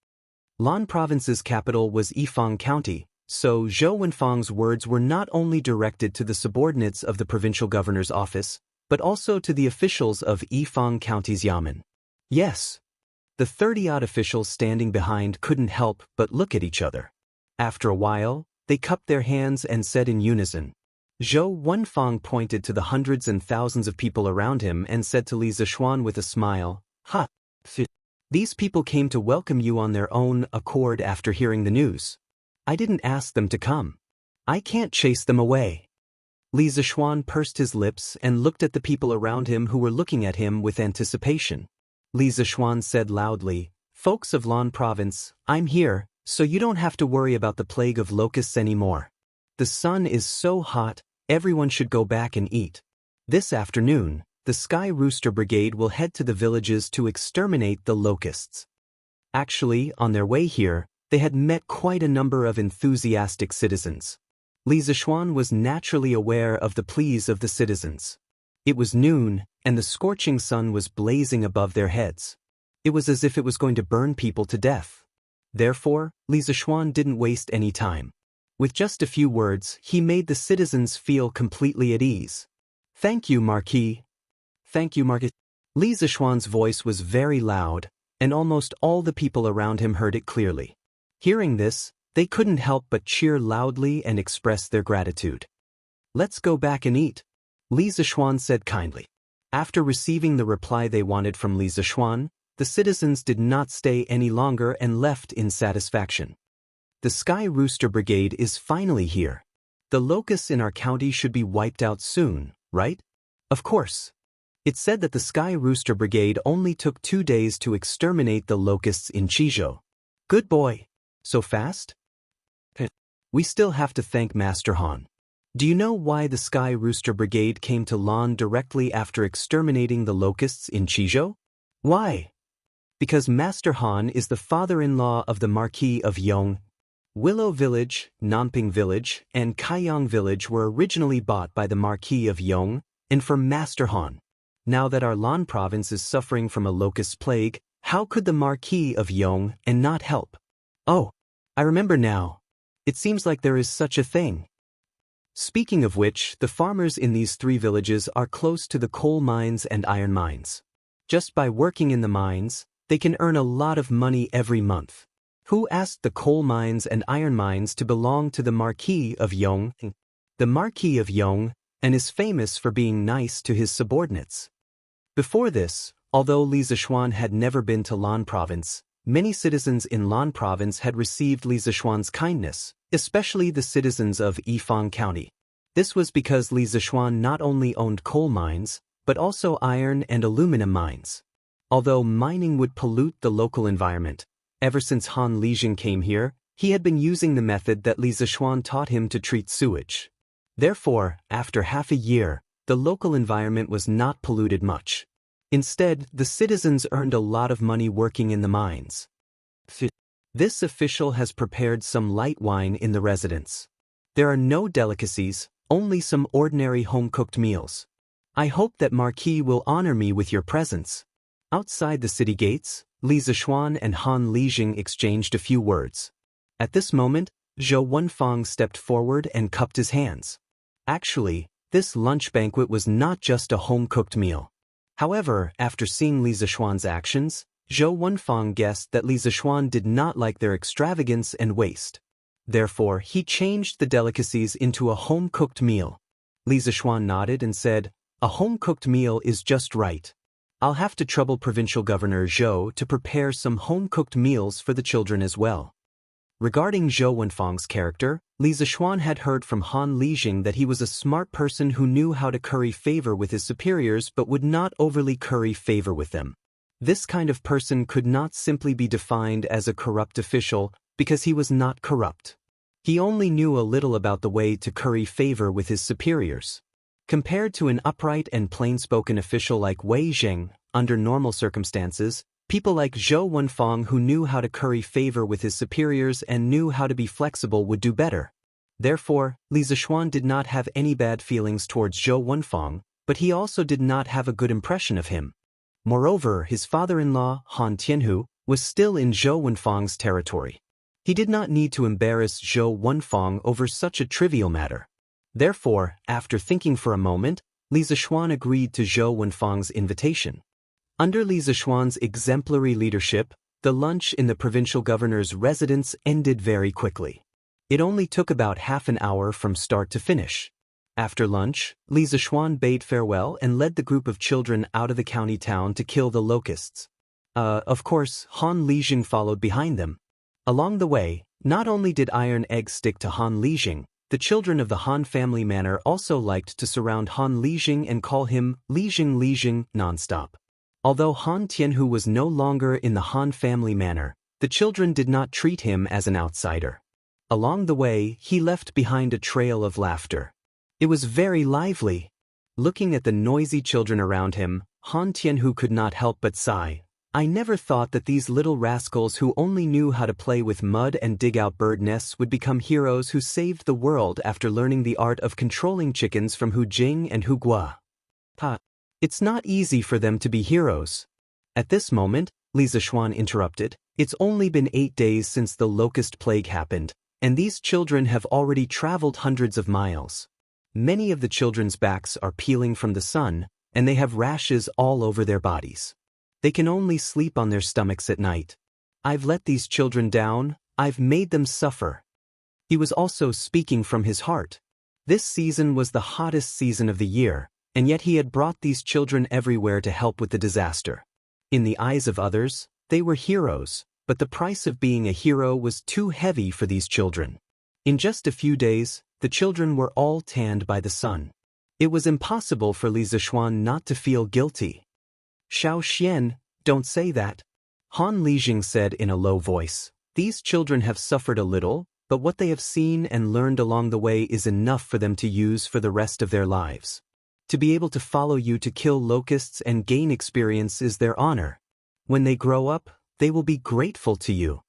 Lan Province's capital was Yifang County, so Zhou Wenfang's words were not only directed to the subordinates of the provincial governor's office, but also to the officials of Yifang County's Yamen. Yes. The 30-odd officials standing behind couldn't help but look at each other. After a while, they cupped their hands and said in unison. Zhou Wenfang pointed to the hundreds and thousands of people around him and said to Li Zishuan with a smile, "Ha! These people came to welcome you on their own accord after hearing the news. I didn't ask them to come. I can't chase them away." Li Zishuan pursed his lips and looked at the people around him who were looking at him with anticipation. Li Zishuan said loudly, "Folks of Lan Province, I'm here, so you don't have to worry about the plague of locusts anymore. The sun is so hot, everyone should go back and eat. This afternoon, the Sky Rooster Brigade will head to the villages to exterminate the locusts." Actually, on their way here, they had met quite a number of enthusiastic citizens. Li Zishuan was naturally aware of the pleas of the citizens. It was noon, and the scorching sun was blazing above their heads. It was as if it was going to burn people to death. Therefore, Li Zishuan didn't waste any time. With just a few words, he made the citizens feel completely at ease. "Thank you, Marquis. Thank you, Marquis." Li Zishuan's voice was very loud, and almost all the people around him heard it clearly. Hearing this, they couldn't help but cheer loudly and express their gratitude. "Let's go back and eat," Li Zishuan said kindly. After receiving the reply they wanted from Li Zishuan, the citizens did not stay any longer and left in satisfaction. The Sky Rooster Brigade is finally here. The locusts in our county should be wiped out soon, right? Of course. It said that the Sky Rooster Brigade only took 2 days to exterminate the locusts in Chizhou. Good boy. So fast? We still have to thank Master Han. Do you know why the Sky Rooster Brigade came to Lan directly after exterminating the locusts in Chizhou? Why? Because Master Han is the father-in-law of the Marquis of Yong. Willow Village, Nanping Village, and Kaiyang Village were originally bought by the Marquis of Yong and from Master Han. Now that our Lan province is suffering from a locust plague, how could the Marquis of Yong and not help? Oh, I remember now. It seems like there is such a thing. Speaking of which, the farmers in these 3 villages are close to the coal mines and iron mines. Just by working in the mines, they can earn a lot of money every month. Who asked the coal mines and iron mines to belong to the Marquis of Yong? The Marquis of Yong, and is famous for being nice to his subordinates. Before this, although Li Zishuan had never been to Lan province, many citizens in Lan province had received Li Zishuan's kindness, especially the citizens of Yifang County. This was because Li Zishuan not only owned coal mines, but also iron and aluminum mines. Although mining would pollute the local environment, Ever since Han Lijing came here, he had been using the method that Li Zishuan taught him to treat sewage. Therefore, after half a year, the local environment was not polluted much. Instead, the citizens earned a lot of money working in the mines. This official has prepared some light wine in the residence. There are no delicacies, only some ordinary home-cooked meals. I hope that Marquis will honor me with your presence. Outside the city gates, Li Zishuan and Han Lijing exchanged a few words. At this moment, Zhou Wenfang stepped forward and cupped his hands. Actually, this lunch banquet was not just a home-cooked meal. However, after seeing Li Zishuan's actions, Zhou Wenfang guessed that Li Zishuan did not like their extravagance and waste. Therefore, he changed the delicacies into a home-cooked meal. Li Zishuan nodded and said, "A home-cooked meal is just right. I'll have to trouble Provincial Governor Zhou to prepare some home-cooked meals for the children as well." Regarding Zhou Wenfang's character, Li Zishuan had heard from Han Lijing that he was a smart person who knew how to curry favor with his superiors but would not overly curry favor with them. This kind of person could not simply be defined as a corrupt official because he was not corrupt. He only knew a little about the way to curry favor with his superiors. Compared to an upright and plain-spoken official like Wei Zheng, under normal circumstances, people like Zhou Wenfang who knew how to curry favor with his superiors and knew how to be flexible would do better. Therefore, Li Zishuan did not have any bad feelings towards Zhou Wenfang, but he also did not have a good impression of him. Moreover, his father-in-law, Han Tianhu, was still in Zhou Wenfang's territory. He did not need to embarrass Zhou Wenfang over such a trivial matter. Therefore, after thinking for a moment, Li Zishuan agreed to Zhou Wenfang's invitation. Under Li Zishuan's exemplary leadership, the lunch in the provincial governor's residence ended very quickly. It only took about half an hour from start to finish. After lunch, Li Zishuan bade farewell and led the group of children out of the county town to kill the locusts. Of course, Han Lijing followed behind them. Along the way, not only did iron eggs stick to Han Lijing, the children of the Han family manor also liked to surround Han Lijing and call him Lijing nonstop. Although Han Tianhu was no longer in the Han family manor, the children did not treat him as an outsider. Along the way, he left behind a trail of laughter. It was very lively. Looking at the noisy children around him, Han Tianhu could not help but sigh. "I never thought that these little rascals who only knew how to play with mud and dig out bird nests would become heroes who saved the world after learning the art of controlling chickens from Hu Jing and Hu Gua. It's not easy for them to be heroes." At this moment, Li Zishuan interrupted, "It's only been 8 days since the locust plague happened, and these children have already traveled hundreds of miles. Many of the children's backs are peeling from the sun, and they have rashes all over their bodies. They can only sleep on their stomachs at night. I've let these children down, I've made them suffer." He was also speaking from his heart. This season was the hottest season of the year, and yet he had brought these children everywhere to help with the disaster. In the eyes of others, they were heroes, but the price of being a hero was too heavy for these children. In just a few days, the children were all tanned by the sun. It was impossible for Li Zishuan not to feel guilty. "Xiao Xian, don't say that," Han Lijing said in a low voice. "These children have suffered a little, but what they have seen and learned along the way is enough for them to use for the rest of their lives. To be able to follow you to kill locusts and gain experience is their honor. When they grow up, they will be grateful to you."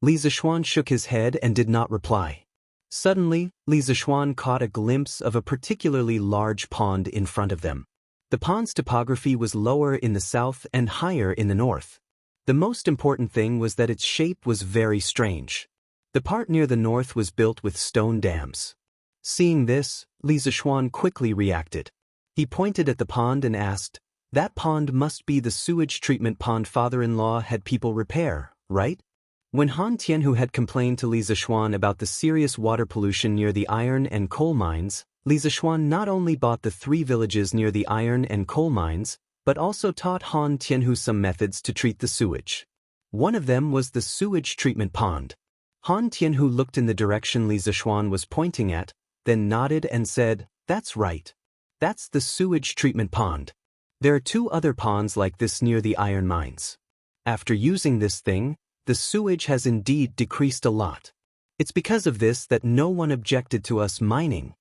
Li Zishuan shook his head and did not reply. Suddenly, Li Zishuan caught a glimpse of a particularly large pond in front of them. The pond's topography was lower in the south and higher in the north. The most important thing was that its shape was very strange. The part near the north was built with stone dams. Seeing this, Li Zishuan quickly reacted. He pointed at the pond and asked, "That pond must be the sewage treatment pond father-in-law had people repair, right?" When Han Tianhu had complained to Li Zishuan about the serious water pollution near the iron and coal mines, Li Zishuan not only bought the 3 villages near the iron and coal mines, but also taught Han Tianhu some methods to treat the sewage. One of them was the sewage treatment pond. Han Tianhu looked in the direction Li Zishuan was pointing at, then nodded and said, "That's right. That's the sewage treatment pond. There are 2 other ponds like this near the iron mines. After using this thing, the sewage has indeed decreased a lot. It's because of this that no one objected to us mining.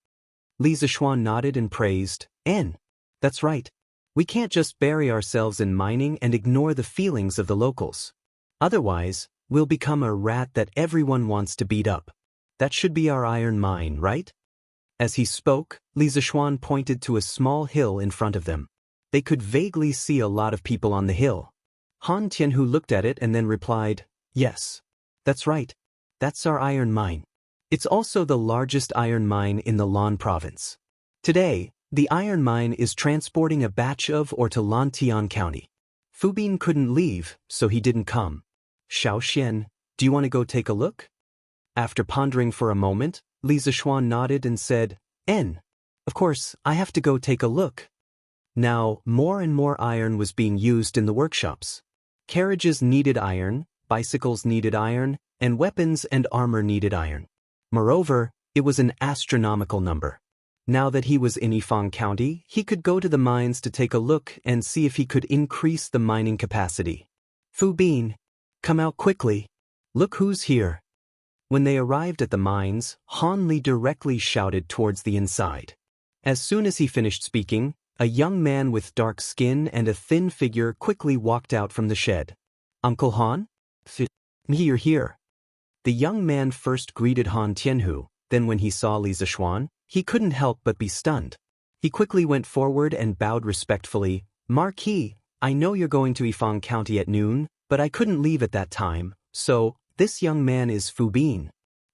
Li Zishuan nodded and praised, N. That's right. We can't just bury ourselves in mining and ignore the feelings of the locals. Otherwise, we'll become a rat that everyone wants to beat up. That should be our iron mine, right? As he spoke, Li Zishuan pointed to a small hill in front of them. They could vaguely see a lot of people on the hill. Han Tianhu looked at it and then replied, Yes. That's right. That's our iron mine. It's also the largest iron mine in the Lan province. Today, the iron mine is transporting a batch of ore to Lantian County. Fubin couldn't leave, so he didn't come. Xiaoxian, do you want to go take a look? After pondering for a moment, Li Zishuan nodded and said, N. Of course, I have to go take a look. Now, more and more iron was being used in the workshops. Carriages needed iron, bicycles needed iron, and weapons and armor needed iron. Moreover, it was an astronomical number. Now that he was in Yifang County, he could go to the mines to take a look and see if he could increase the mining capacity. Fubin, come out quickly. Look who's here. When they arrived at the mines, Han Li directly shouted towards the inside. As soon as he finished speaking, a young man with dark skin and a thin figure quickly walked out from the shed. Uncle Han? You're here. The young man first greeted Han Tianhu, then when he saw Li Zishuan, he couldn't help but be stunned. He quickly went forward and bowed respectfully. Marquis, I know you're going to Yifang County at noon, but I couldn't leave at that time, so this young man is Fubin.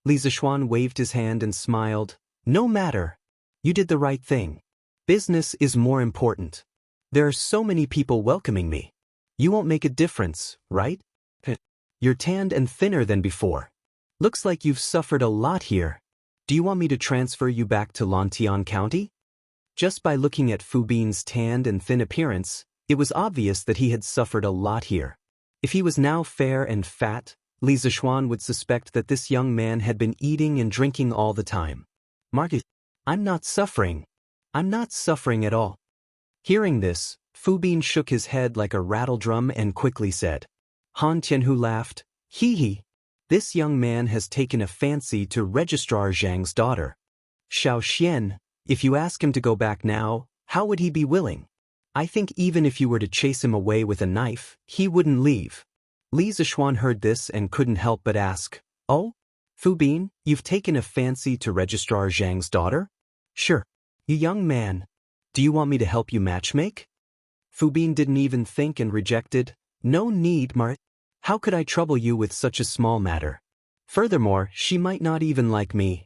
Li Zishuan waved his hand and smiled. No matter. You did the right thing. Business is more important. There are so many people welcoming me. You won't make a difference, right? You're tanned and thinner than before. Looks like you've suffered a lot here. Do you want me to transfer you back to Lantian County? Just by looking at Fubin's tanned and thin appearance, it was obvious that he had suffered a lot here. If he was now fair and fat, Li Zishuan would suspect that this young man had been eating and drinking all the time. Marcus, I'm not suffering. I'm not suffering at all. Hearing this, Fubin shook his head like a rattle drum and quickly said. Han Tianhu laughed. Hee. This young man has taken a fancy to Registrar Zhang's daughter. Xiaoxian, if you ask him to go back now, how would he be willing? I think even if you were to chase him away with a knife, he wouldn't leave. Li Zishuan heard this and couldn't help but ask, Oh? Fubin, you've taken a fancy to Registrar Zhang's daughter? Sure. You young man. Do you want me to help you matchmake? Fubin didn't even think and rejected. No need, Mart. How could I trouble you with such a small matter? Furthermore, she might not even like me.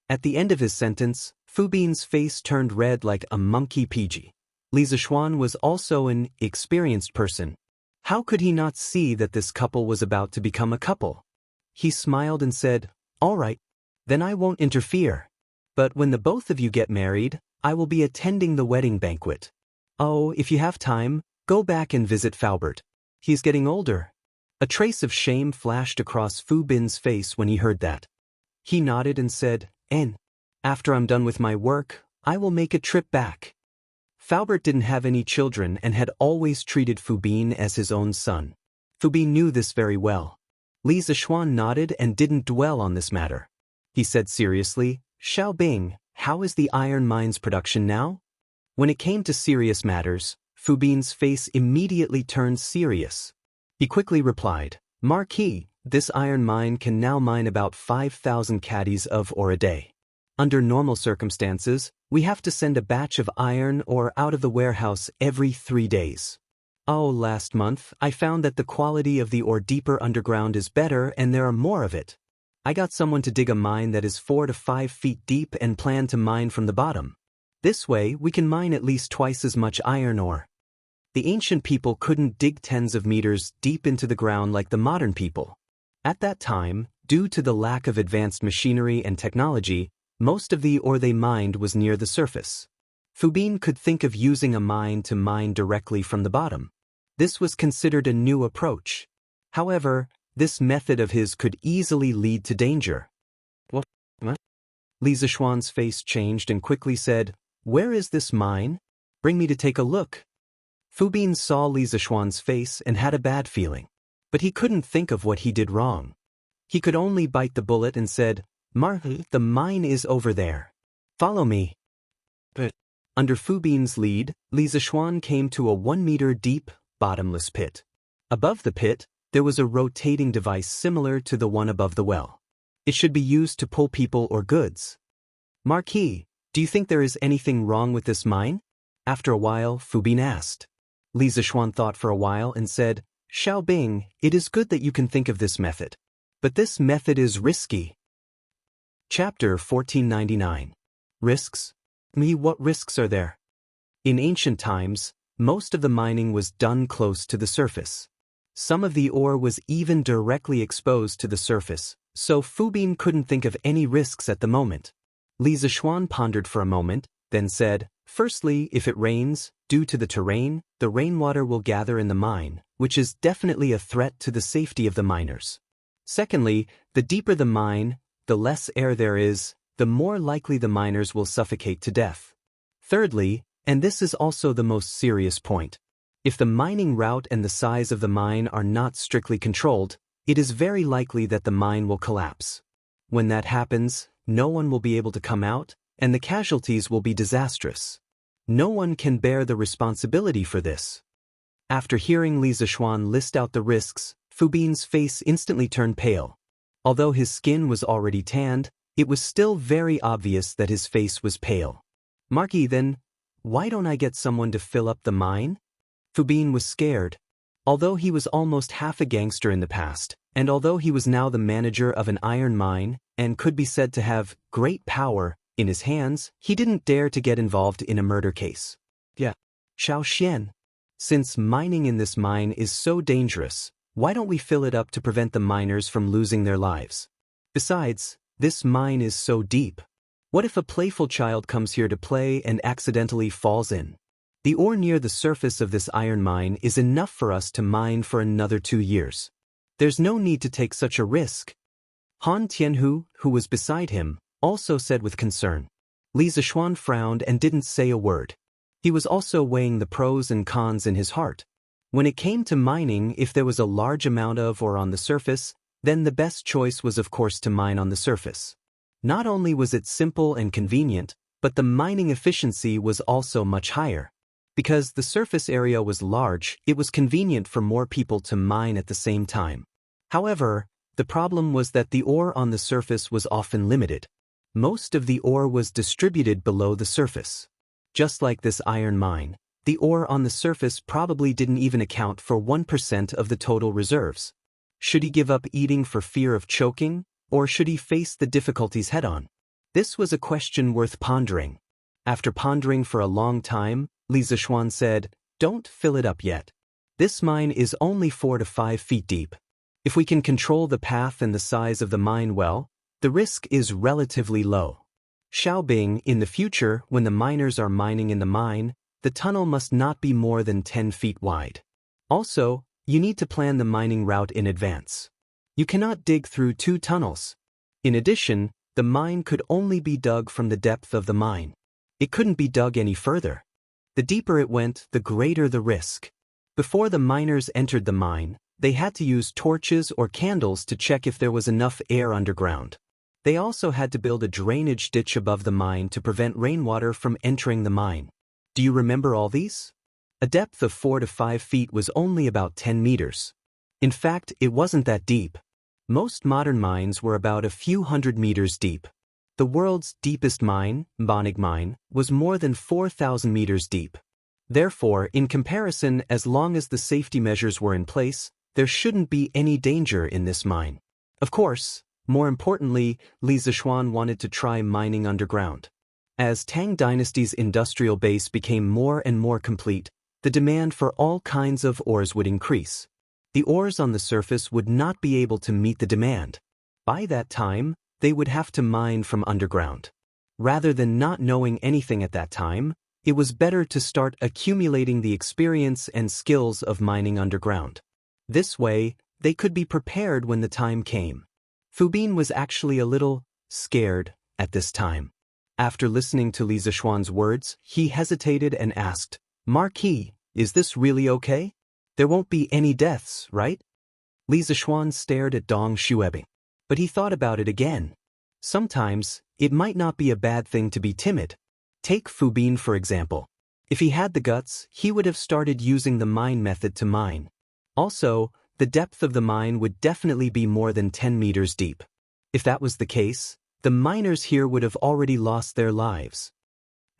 At the end of his sentence, Fubin's face turned red like a monkey PG. Li Zishuan was also an experienced person. How could he not see that this couple was about to become a couple? He smiled and said, All right, then I won't interfere. But when the both of you get married, I will be attending the wedding banquet. Oh, if you have time, go back and visit Faubert. He's getting older. A trace of shame flashed across Fubin's face when he heard that. He nodded and said, N. After I'm done with my work, I will make a trip back. Faubert didn't have any children and had always treated Fubin as his own son. Fubin knew this very well. Li Zishuan nodded and didn't dwell on this matter. He said seriously, Xiaobing, how is the iron mine's production now? When it came to serious matters, Fubin's face immediately turned serious. He quickly replied, Marquis, this iron mine can now mine about 5,000 caddies of ore a day. Under normal circumstances, we have to send a batch of iron ore out of the warehouse every 3 days. Oh, last month, I found that the quality of the ore deeper underground is better and there are more of it. I got someone to dig a mine that is 4 to 5 feet deep and plan to mine from the bottom. This way, we can mine at least twice as much iron ore. The ancient people couldn't dig tens of meters deep into the ground like the modern people. At that time, due to the lack of advanced machinery and technology, most of the ore they mined was near the surface. Fubin could think of using a mine to mine directly from the bottom. This was considered a new approach. However, this method of his could easily lead to danger. What? Li Zishuan's face changed and quickly said, Where is this mine? Bring me to take a look. Fubin saw Li Zishuan's face and had a bad feeling. But he couldn't think of what he did wrong. He could only bite the bullet and said, the mine is over there. Follow me. But under Fu Bin's lead, Li Zishuan came to a 1-meter deep, bottomless pit. Above the pit, there was a rotating device similar to the one above the well. It should be used to pull people or goods. Marquis, do you think there is anything wrong with this mine? After a while, Fu Bin asked. Li Zishuan thought for a while and said, Xiao Bing, it is good that you can think of this method. But this method is risky. Chapter 1499. Risks? What risks are there? In ancient times, most of the mining was done close to the surface. Some of the ore was even directly exposed to the surface, so Fu Bin couldn't think of any risks at the moment. Li Zishuan pondered for a moment, then said, firstly, if it rains, due to the terrain, the rainwater will gather in the mine, which is definitely a threat to the safety of the miners. Secondly, the deeper the mine, the less air there is, the more likely the miners will suffocate to death. Thirdly, and this is also the most serious point, if the mining route and the size of the mine are not strictly controlled, it is very likely that the mine will collapse. When that happens, no one will be able to come out, and the casualties will be disastrous. No one can bear the responsibility for this. After hearing Li Zishuan list out the risks, Fu Bin's face instantly turned pale. Although his skin was already tanned, it was still very obvious that his face was pale. Marquis, then, why don't I get someone to fill up the mine? Fu Bin was scared. Although he was almost half a gangster in the past, and although he was now the manager of an iron mine, and could be said to have great power in his hands, he didn't dare to get involved in a murder case. Yeah. Xiao Xian. Since mining in this mine is so dangerous, why don't we fill it up to prevent the miners from losing their lives? Besides, this mine is so deep. What if a playful child comes here to play and accidentally falls in? The ore near the surface of this iron mine is enough for us to mine for another 2 years. There's no need to take such a risk. Han Tianhu, who was beside him, also said with concern. Li Zishuan frowned and didn't say a word. He was also weighing the pros and cons in his heart. When it came to mining, if there was a large amount of ore on the surface, then the best choice was of course to mine on the surface. Not only was it simple and convenient, but the mining efficiency was also much higher. Because the surface area was large, it was convenient for more people to mine at the same time. However, the problem was that the ore on the surface was often limited. Most of the ore was distributed below the surface. Just like this iron mine, the ore on the surface probably didn't even account for 1% of the total reserves. Should he give up eating for fear of choking, or should he face the difficulties head-on? This was a question worth pondering. After pondering for a long time, Li Zishuan said, don't fill it up yet. This mine is only 4 to 5 feet deep. If we can control the path and the size of the mine well, the risk is relatively low. Xiaobing, in the future, when the miners are mining in the mine, the tunnel must not be more than 10 feet wide. Also, you need to plan the mining route in advance. You cannot dig through 2 tunnels. In addition, the mine could only be dug from the depth of the mine. It couldn't be dug any further. The deeper it went, the greater the risk. Before the miners entered the mine, they had to use torches or candles to check if there was enough air underground. They also had to build a drainage ditch above the mine to prevent rainwater from entering the mine. Do you remember all these? A depth of 4 to 5 feet was only about 10 meters. In fact, it wasn't that deep. Most modern mines were about a few hundred meters deep. The world's deepest mine, Banig Mine, was more than 4,000 meters deep. Therefore, in comparison, as long as the safety measures were in place, there shouldn't be any danger in this mine. Of course, more importantly, Li Zishuan wanted to try mining underground. As Tang Dynasty's industrial base became more and more complete, the demand for all kinds of ores would increase. The ores on the surface would not be able to meet the demand. By that time, they would have to mine from underground. Rather than not knowing anything at that time, it was better to start accumulating the experience and skills of mining underground. This way, they could be prepared when the time came. Fu Bin was actually a little scared at this time. After listening to Li Zishuan's words, he hesitated and asked, Marquis, is this really okay? There won't be any deaths, right? Li Zishuan stared at Dong Xuebing. But he thought about it again. Sometimes, it might not be a bad thing to be timid. Take Fu Bin for example. If he had the guts, he would have started using the mine method to mine. Also, the depth of the mine would definitely be more than 10 meters deep. If that was the case, the miners here would have already lost their lives.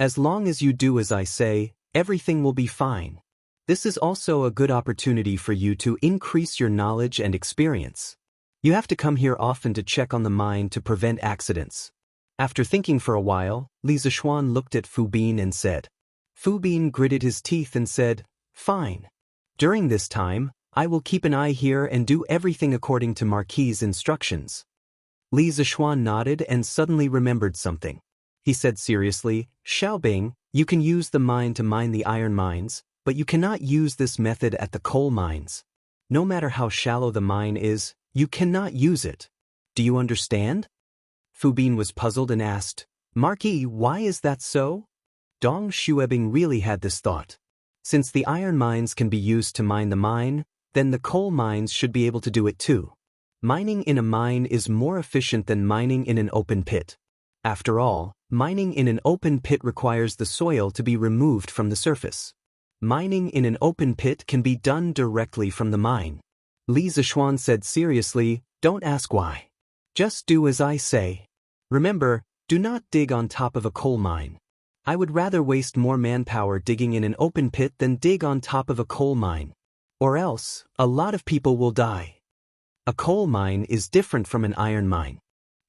As long as you do as I say, everything will be fine. This is also a good opportunity for you to increase your knowledge and experience. You have to come here often to check on the mine to prevent accidents. After thinking for a while, Li Zishuan looked at Fu Bin and said. Fu Bin gritted his teeth and said, "Fine. During this time, I will keep an eye here and do everything according to Marquis's instructions." Li Zishuan nodded and suddenly remembered something. He said seriously, "Xiaobing, you can use the mine to mine the iron mines, but you cannot use this method at the coal mines. No matter how shallow the mine is, you cannot use it. Do you understand?" Fu Bin was puzzled and asked, "Marquis, why is that so?" Dong Xuebing really had this thought. Since the iron mines can be used to mine the mine, then the coal mines should be able to do it too. Mining in a mine is more efficient than mining in an open pit. After all, mining in an open pit requires the soil to be removed from the surface. Mining in an open pit can be done directly from the mine. Li Zishuan said seriously, "Don't ask why. Just do as I say. Remember, do not dig on top of a coal mine. I would rather waste more manpower digging in an open pit than dig on top of a coal mine. Or else, a lot of people will die. A coal mine is different from an iron mine.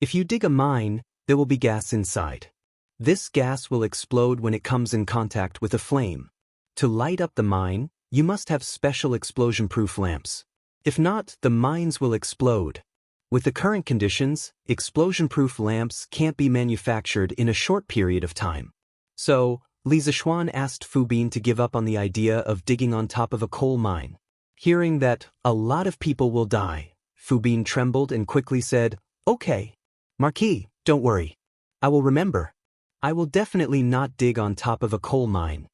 If you dig a mine, there will be gas inside. This gas will explode when it comes in contact with a flame. To light up the mine, you must have special explosion-proof lamps. If not, the mines will explode. With the current conditions, explosion-proof lamps can't be manufactured in a short period of time. So, Li Zishuan asked Fu Bin to give up on the idea of digging on top of a coal mine. Hearing that a lot of people will die, Fu Bin trembled and quickly said, "Okay. Marquis, don't worry. I will remember. I will definitely not dig on top of a coal mine."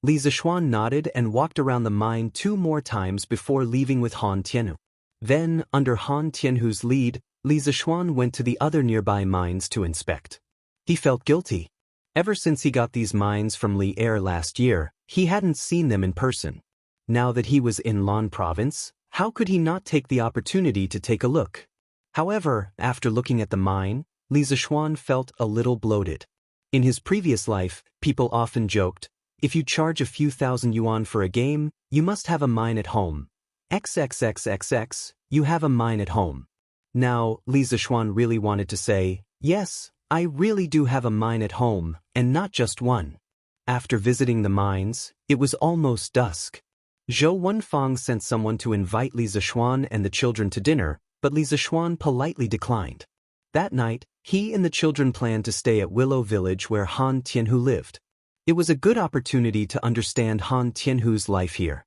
Li Zishuan nodded and walked around the mine 2 more times before leaving with Han Tianhu. Then, under Han Tianhu's lead, Li Zishuan went to the other nearby mines to inspect. He felt guilty. Ever since he got these mines from Li Er last year, he hadn't seen them in person. Now that he was in Lan province, how could he not take the opportunity to take a look? However, after looking at the mine, Li Zishuan felt a little bloated. In his previous life, people often joked, "If you charge a few thousand yuan for a game, you must have a mine at home. XXXXX, you have a mine at home." Now, Li Zishuan really wanted to say, "Yes, I really do have a mine at home, and not just one." After visiting the mines, it was almost dusk. Zhou Wenfang sent someone to invite Li Zishuan and the children to dinner, but Li Zishuan politely declined. That night, he and the children planned to stay at Willow Village where Han Tianhu lived. It was a good opportunity to understand Han Tianhu's life here.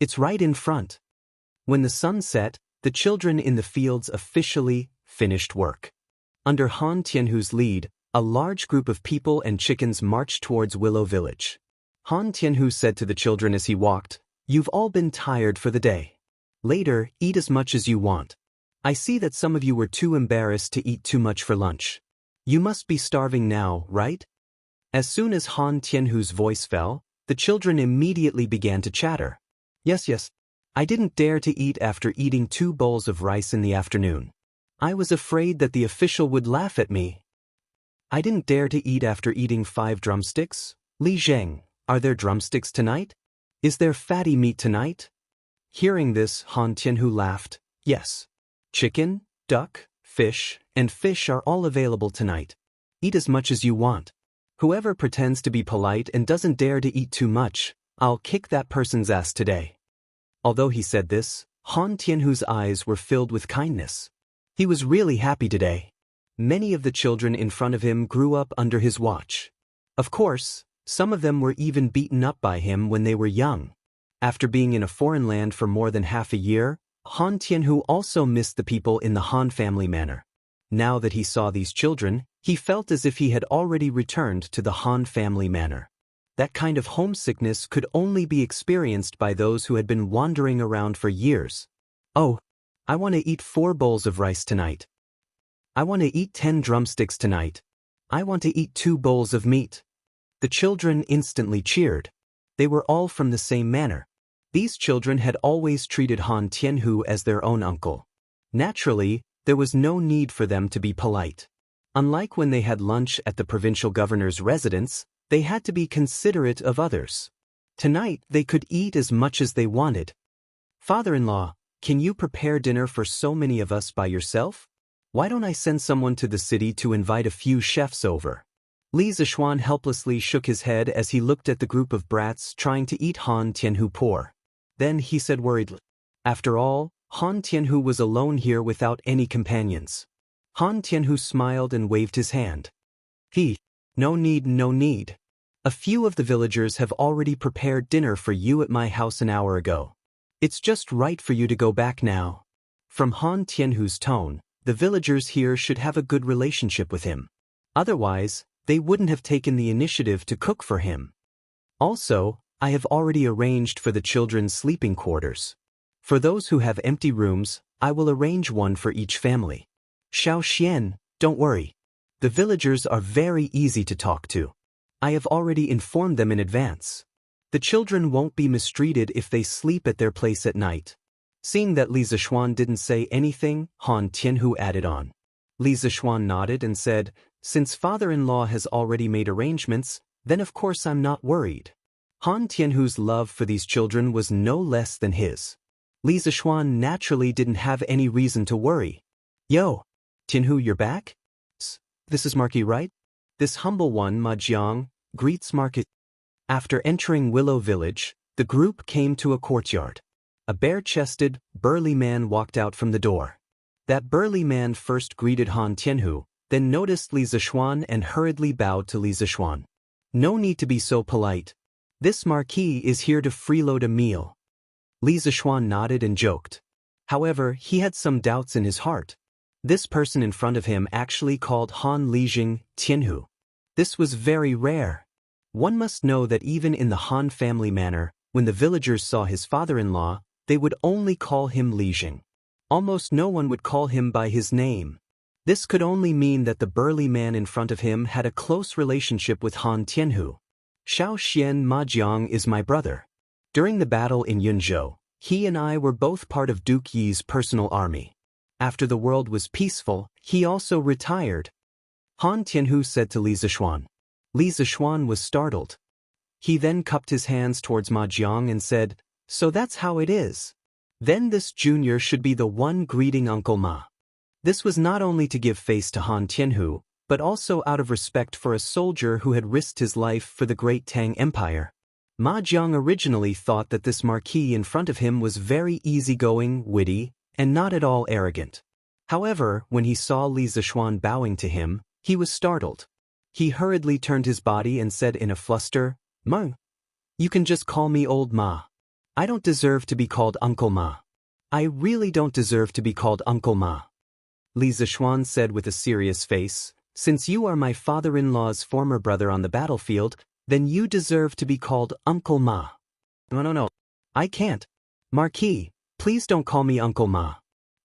It's right in front. When the sun set, the children in the fields officially finished work. Under Han Tianhu's lead, a large group of people and chickens marched towards Willow Village. Han Tianhu said to the children as he walked, "You've all been tired for the day. Later, eat as much as you want. I see that some of you were too embarrassed to eat too much for lunch. You must be starving now, right?" As soon as Han Tianhu's voice fell, the children immediately began to chatter. Yes. I didn't dare to eat after eating 2 bowls of rice in the afternoon. I was afraid that the official would laugh at me. I didn't dare to eat after eating 5 drumsticks. Li Zheng, are there drumsticks tonight? Is there fatty meat tonight? Hearing this, Han Tianhu laughed. Yes. Chicken, duck, fish, and fish are all available tonight. Eat as much as you want. Whoever pretends to be polite and doesn't dare to eat too much, I'll kick that person's ass today. Although he said this, Han Tianhu's eyes were filled with kindness. He was really happy today. Many of the children in front of him grew up under his watch. Of course, some of them were even beaten up by him when they were young. After being in a foreign land for more than half a year, Han Tianhu also missed the people in the Han family manor. Now that he saw these children, he felt as if he had already returned to the Han family manor. That kind of homesickness could only be experienced by those who had been wandering around for years. Oh, I want to eat 4 bowls of rice tonight. I want to eat 10 drumsticks tonight. I want to eat 2 bowls of meat. The children instantly cheered. They were all from the same manner. These children had always treated Han Tianhu as their own uncle. Naturally, there was no need for them to be polite. Unlike when they had lunch at the provincial governor's residence, they had to be considerate of others. Tonight, they could eat as much as they wanted. Father-in-law, can you prepare dinner for so many of us by yourself? Why don't I send someone to the city to invite a few chefs over? Li Zishuan helplessly shook his head as he looked at the group of brats trying to eat Han Tianhu poor. Then he said worriedly, after all, Han Tianhu was alone here without any companions. Han Tianhu smiled and waved his hand. No need, no need. A few of the villagers have already prepared dinner for you at my house an hour ago. It's just right for you to go back now. From Han Tianhu's tone, the villagers here should have a good relationship with him. Otherwise, they wouldn't have taken the initiative to cook for him. Also, I have already arranged for the children's sleeping quarters. For those who have empty rooms, I will arrange one for each family. Xiao Xian, don't worry. The villagers are very easy to talk to. I have already informed them in advance. The children won't be mistreated if they sleep at their place at night. Seeing that Li Zishuan didn't say anything, Han Tianhu added on. Li Zishuan nodded and said, since father-in-law has already made arrangements, then of course I'm not worried. Han Tianhu's love for these children was no less than his. Li Zishuan naturally didn't have any reason to worry. Yo, Tianhu, you're back? This is Marky, right? This humble one, Ma Jiang, greets Marky. After entering Willow Village, the group came to a courtyard. A bare-chested, burly man walked out from the door. That burly man first greeted Han Tianhu, then noticed Li Zishuan and hurriedly bowed to Li Zishuan. No need to be so polite. This marquis is here to freeload a meal. Li Zishuan nodded and joked. However, he had some doubts in his heart. This person in front of him actually called Han Lijing Tianhu. This was very rare. One must know that even in the Han family manner, when the villagers saw his father-in-law, they would only call him Lijing. Almost no one would call him by his name. This could only mean that the burly man in front of him had a close relationship with Han Tianhu. Xiao Xian Majiang is my brother. During the battle in Yunzhou, he and I were both part of Duke Yi's personal army. After the world was peaceful, he also retired. Han Tianhu said to Li Zishuan. Li Zishuan was startled. He then cupped his hands towards Ma Jiang and said, so that's how it is. Then this junior should be the one greeting Uncle Ma. This was not only to give face to Han Tianhu, but also out of respect for a soldier who had risked his life for the great Tang Empire. Ma Jiang originally thought that this marquis in front of him was very easygoing, witty, and not at all arrogant. However, when he saw Li Zishuan bowing to him, he was startled. He hurriedly turned his body and said in a fluster, Ma, you can just call me Old Ma. I don't deserve to be called Uncle Ma. I really don't deserve to be called Uncle Ma. Li Zishuan said with a serious face, since you are my father-in-law's former brother on the battlefield, then you deserve to be called Uncle Ma. No. I can't. Marquis, please don't call me Uncle Ma.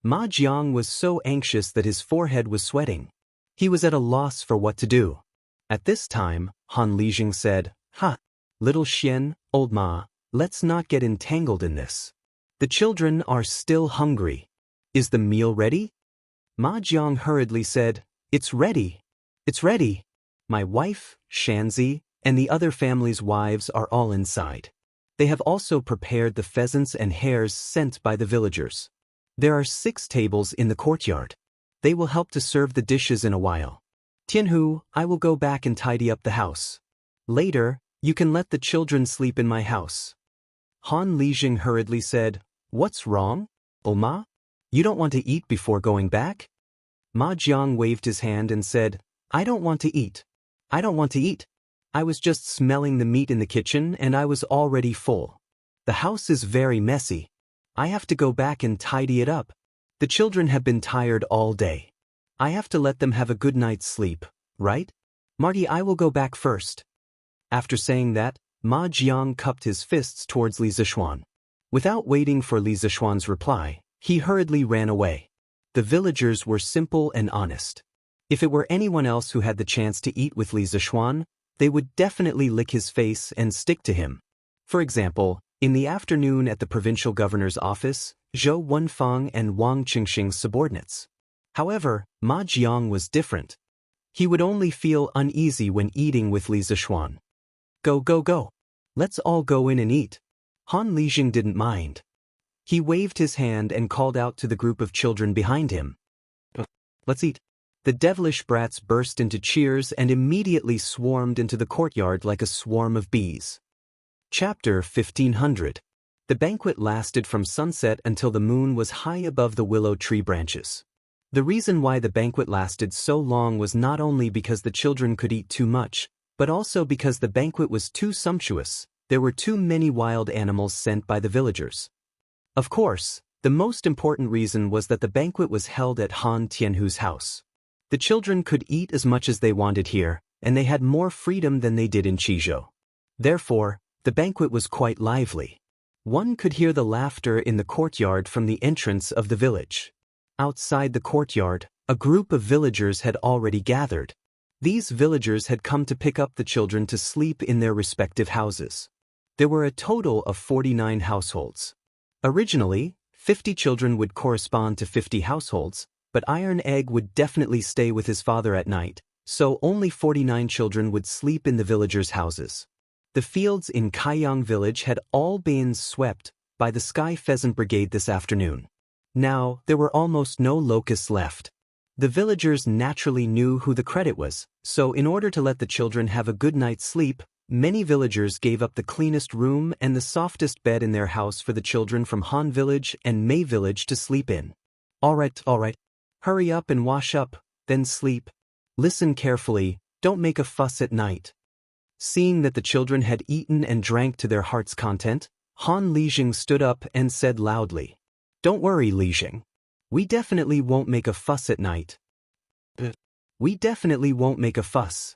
Ma Jiang was so anxious that his forehead was sweating. He was at a loss for what to do. At this time, Han Lijing said, little Xian, Old Ma, let's not get entangled in this. The children are still hungry. Is the meal ready? Ma Jiang hurriedly said, it's ready. It's ready. My wife, Xianxia, and the other family's wives are all inside. They have also prepared the pheasants and hares sent by the villagers. There are 6 tables in the courtyard. They will help to serve the dishes in a while. Tianhu, I will go back and tidy up the house. Later, you can let the children sleep in my house. Han Lijing hurriedly said, what's wrong, Ma? You don't want to eat before going back? Ma Jiang waved his hand and said, I don't want to eat. I don't want to eat. I was just smelling the meat in the kitchen and I was already full. The house is very messy. I have to go back and tidy it up. The children have been tired all day. I have to let them have a good night's sleep, right? Marty, I will go back first. After saying that, Ma Jiang cupped his fists towards Li Zishuan. Without waiting for Li Zishuan's reply, He hurriedly ran away. The villagers were simple and honest. If it were anyone else who had the chance to eat with Li Zishuan, they would definitely lick his face and stick to him. For example, in the afternoon at the provincial governor's office, Zhou Wenfang and Wang Qingxing's subordinates. However, Ma Jiang was different. He would only feel uneasy when eating with Li Zishuan. Go, go, go. Let's all go in and eat. Han Lijing didn't mind. He waved his hand and called out to the group of children behind him. Let's eat. The devilish brats burst into cheers and immediately swarmed into the courtyard like a swarm of bees. Chapter 1500. The banquet lasted from sunset until the moon was high above the willow tree branches. The reason why the banquet lasted so long was not only because the children could eat too much, but also because the banquet was too sumptuous. There were too many wild animals sent by the villagers. Of course, the most important reason was that the banquet was held at Han Tianhu's house. The children could eat as much as they wanted here, and they had more freedom than they did in Qizhou. Therefore, the banquet was quite lively. One could hear the laughter in the courtyard from the entrance of the village. Outside the courtyard, a group of villagers had already gathered. These villagers had come to pick up the children to sleep in their respective houses. There were a total of 49 households. Originally, 50 children would correspond to 50 households, but Iron Egg would definitely stay with his father at night, so only 49 children would sleep in the villagers' houses. The fields in Kaiyang village had all been swept by the Sky Pheasant Brigade this afternoon. Now, there were almost no locusts left. The villagers naturally knew who the credit was, so in order to let the children have a good night's sleep, many villagers gave up the cleanest room and the softest bed in their house for the children from Han village and Mei village to sleep in. All right. Hurry up and wash up, then sleep. Listen carefully, don't make a fuss at night. Seeing that the children had eaten and drank to their heart's content, Han Lijing stood up and said loudly, "Don't worry, Lijing. We definitely won't make a fuss at night." We definitely won't make a fuss.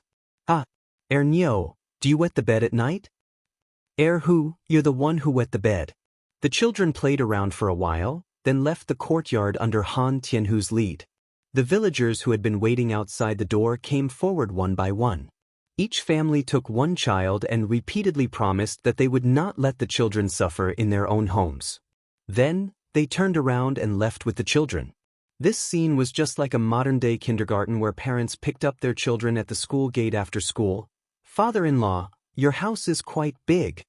Niu, do you wet the bed at night? Who, you're the one who wet the bed. The children played around for a while, then left the courtyard under Han Tianhu's lead. The villagers who had been waiting outside the door came forward one by one. Each family took one child and repeatedly promised that they would not let the children suffer in their own homes. Then, they turned around and left with the children. This scene was just like a modern-day kindergarten where parents picked up their children at the school gate after school. "Father-in-law, your house is quite big."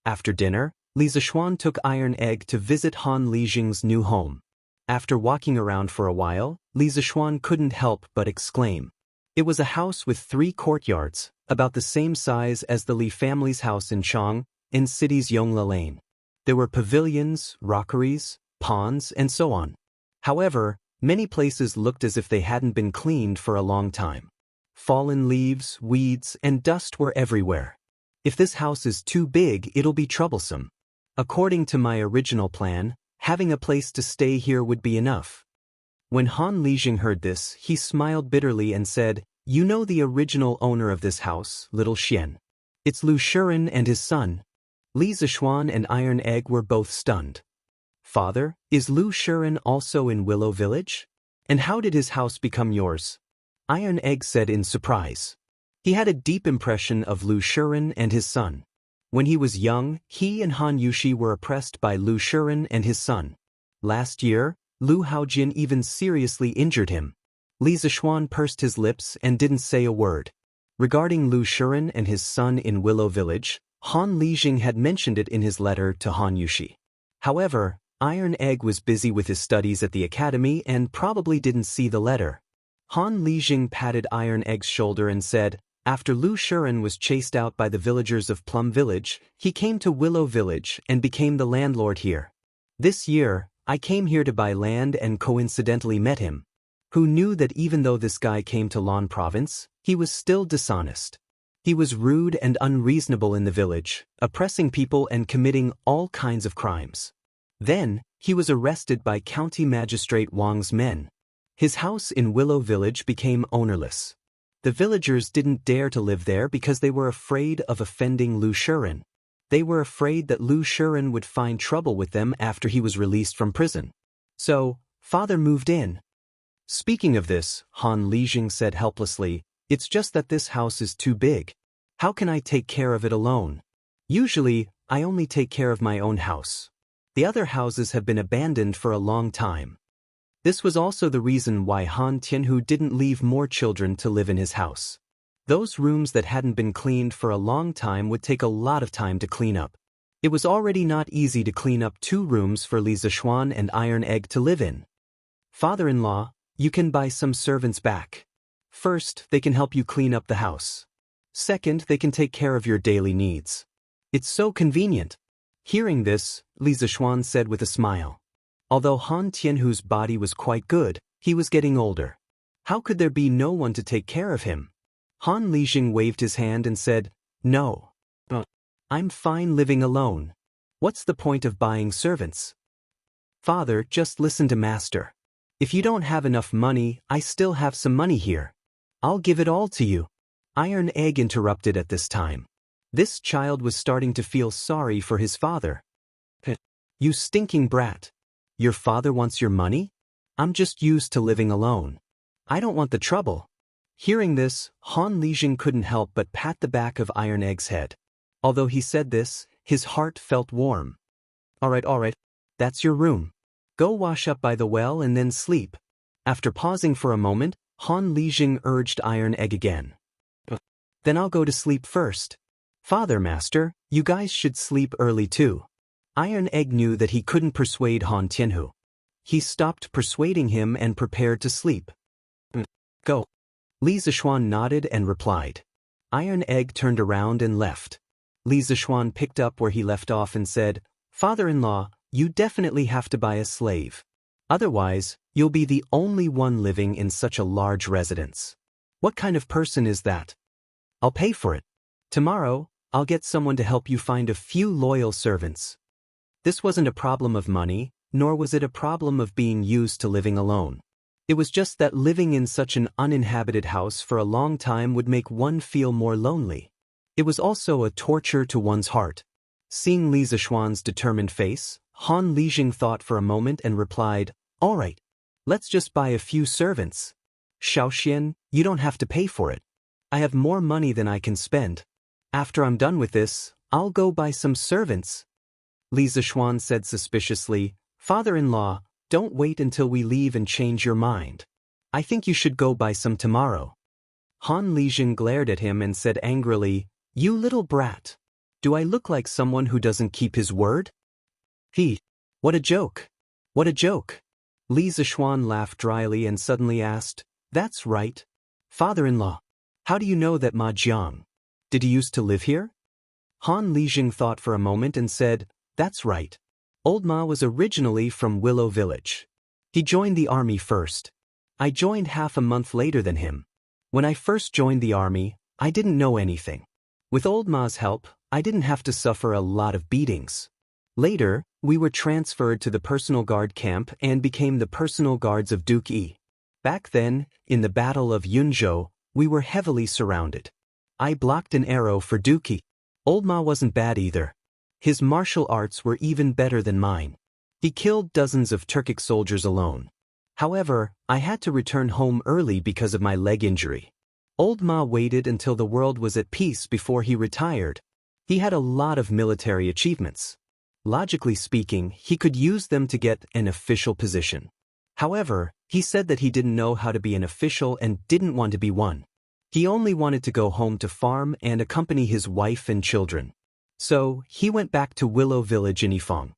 After dinner, Li Zishuan took Iron Egg to visit Han Lijing's new home. After walking around for a while, Li Zishuan couldn't help but exclaim. It was a house with 3 courtyards, about the same size as the Li family's house in Chang, in city's Yongla Lane. There were pavilions, rockeries, ponds, and so on. However, many places looked as if they hadn't been cleaned for a long time. Fallen leaves, weeds, and dust were everywhere. If this house is too big, it'll be troublesome. According to my original plan, having a place to stay here would be enough. When Han Lijing heard this, he smiled bitterly and said, "You know the original owner of this house, Little Xian. It's Lu Shiren and his son." Li Zishuan and Iron Egg were both stunned. "Father, is Lu Shiren also in Willow Village? And how did his house become yours?" Iron Egg said in surprise. He had a deep impression of Lu Shiren and his son. When he was young, he and Han Yushi were oppressed by Lu Shiren and his son. Last year, Lu Haojin even seriously injured him. Li Zishuan pursed his lips and didn't say a word. Regarding Lu Shiren and his son in Willow Village, Han Lijing had mentioned it in his letter to Han Yushi. However, Iron Egg was busy with his studies at the academy and probably didn't see the letter. Han Lijing patted Iron Egg's shoulder and said, "After Lu Shiren was chased out by the villagers of Plum Village, he came to Willow Village and became the landlord here. This year, I came here to buy land and coincidentally met him. Who knew that even though this guy came to Lan Province, he was still dishonest. He was rude and unreasonable in the village, oppressing people and committing all kinds of crimes. Then, he was arrested by County Magistrate Wang's men. His house in Willow Village became ownerless. The villagers didn't dare to live there because they were afraid of offending Lu Shiren. They were afraid that Lu Shiren would find trouble with them after he was released from prison. So, father moved in. Speaking of this, Han Lijing said helplessly, it's just that this house is too big. How can I take care of it alone? Usually, I only take care of my own house. The other houses have been abandoned for a long time. This was also the reason why Han Tianhu didn't leave more children to live in his house. Those rooms that hadn't been cleaned for a long time would take a lot of time to clean up. It was already not easy to clean up 2 rooms for Li Zishuan and Iron Egg to live in. Father-in-law, you can buy some servants back. First, they can help you clean up the house. Second, they can take care of your daily needs. It's so convenient. Hearing this, Li Zishuan said with a smile. Although Han Tianhu's body was quite good, he was getting older. How could there be no one to take care of him? Han Lijing waved his hand and said, No. I'm fine living alone. What's the point of buying servants? Father, just listen to master. If you don't have enough money, I still have some money here. I'll give it all to you. Iron Egg interrupted at this time. This child was starting to feel sorry for his father. You stinking brat. Your father wants your money? I'm just used to living alone. I don't want the trouble. Hearing this, Han Lijing couldn't help but pat the back of Iron Egg's head. Although he said this, his heart felt warm. All right, that's your room. Go wash up by the well and then sleep. After pausing for a moment, Han Lijing urged Iron Egg again. Then I'll go to sleep first. Father, master, you guys should sleep early too. Iron Egg knew that he couldn't persuade Han Tianhu. He stopped persuading him and prepared to sleep. Go. Li Zishuan nodded and replied. Iron Egg turned around and left. Li Zishuan picked up where he left off and said, Father-in-law, you definitely have to buy a slave. Otherwise, you'll be the only one living in such a large residence. What kind of person is that? I'll pay for it. Tomorrow, I'll get someone to help you find a few loyal servants. This wasn't a problem of money, nor was it a problem of being used to living alone. It was just that living in such an uninhabited house for a long time would make one feel more lonely. It was also a torture to one's heart. Seeing Li Zishuan's determined face, Han Lijing thought for a moment and replied, All right, let's just buy a few servants. Xiaoxian, you don't have to pay for it. I have more money than I can spend. After I'm done with this, I'll go buy some servants. Li Zishuan said suspiciously, Father-in-law, don't wait until we leave and change your mind. I think you should go buy some tomorrow. Han Lijing glared at him and said angrily, You little brat. Do I look like someone who doesn't keep his word? What a joke. What a joke. Li Zishuan laughed dryly and suddenly asked, That's right. Father-in-law, how do you know that Ma Jiang? Did he used to live here? Han Lijing thought for a moment and said, That's right. Old Ma was originally from Willow Village. He joined the army first. I joined half a month later than him. When I first joined the army, I didn't know anything. With Old Ma's help, I didn't have to suffer a lot of beatings. Later, we were transferred to the personal guard camp and became the personal guards of Duke Yi. Back then, in the Battle of Yunzhou, we were heavily surrounded. I blocked an arrow for Duke Yi. Old Ma wasn't bad either. His martial arts were even better than mine. He killed dozens of Turkic soldiers alone. However, I had to return home early because of my leg injury. Old Ma waited until the world was at peace before he retired. He had a lot of military achievements. Logically speaking, he could use them to get an official position. However, he said that he didn't know how to be an official and didn't want to be one. He only wanted to go home to farm and accompany his wife and children. So, he went back to Willow Village in Yifeng.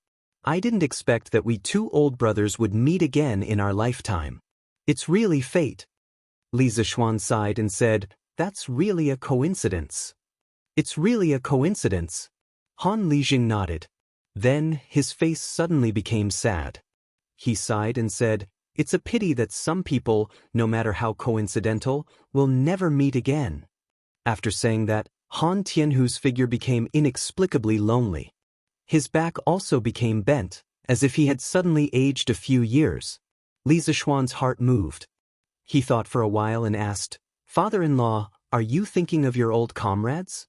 I didn't expect that we 2 old brothers would meet again in our lifetime. It's really fate. Li Zishuan sighed and said, That's really a coincidence. It's really a coincidence. Han Lijing nodded. Then, his face suddenly became sad. He sighed and said, It's a pity that some people, no matter how coincidental, will never meet again. After saying that, Han Tianhu's figure became inexplicably lonely. His back also became bent, as if he had suddenly aged a few years. Li Zishuan's heart moved. He thought for a while and asked, Father-in-law, are you thinking of your old comrades?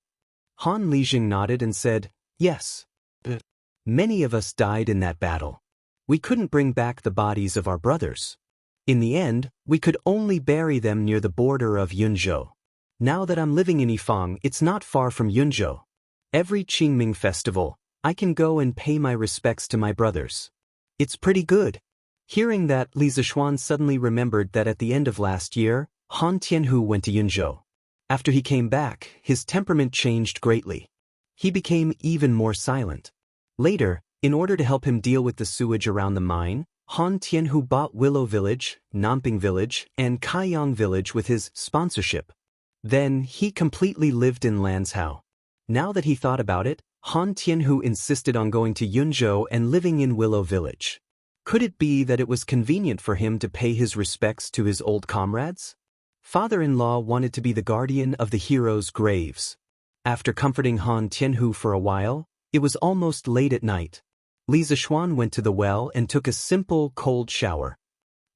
Han Lijing nodded and said, Yes. Many of us died in that battle. We couldn't bring back the bodies of our brothers. In the end, we could only bury them near the border of Yunzhou. Now that I'm living in Yifang, it's not far from Yunzhou. Every Qingming festival, I can go and pay my respects to my brothers. It's pretty good. Hearing that, Li Zixuan suddenly remembered that at the end of last year, Han Tianhu went to Yunzhou. After he came back, his temperament changed greatly. He became even more silent. Later, in order to help him deal with the sewage around the mine, Han Tianhu bought Willow Village, Namping Village, and Kaiyang Village with his sponsorship. Then, he completely lived in Lanzhou. Now that he thought about it, Han Tianhu insisted on going to Yunzhou and living in Willow Village. Could it be that it was convenient for him to pay his respects to his old comrades? Father-in-law wanted to be the guardian of the heroes' graves. After comforting Han Tianhu for a while, it was almost late at night. Li Zixuan went to the well and took a simple, cold shower.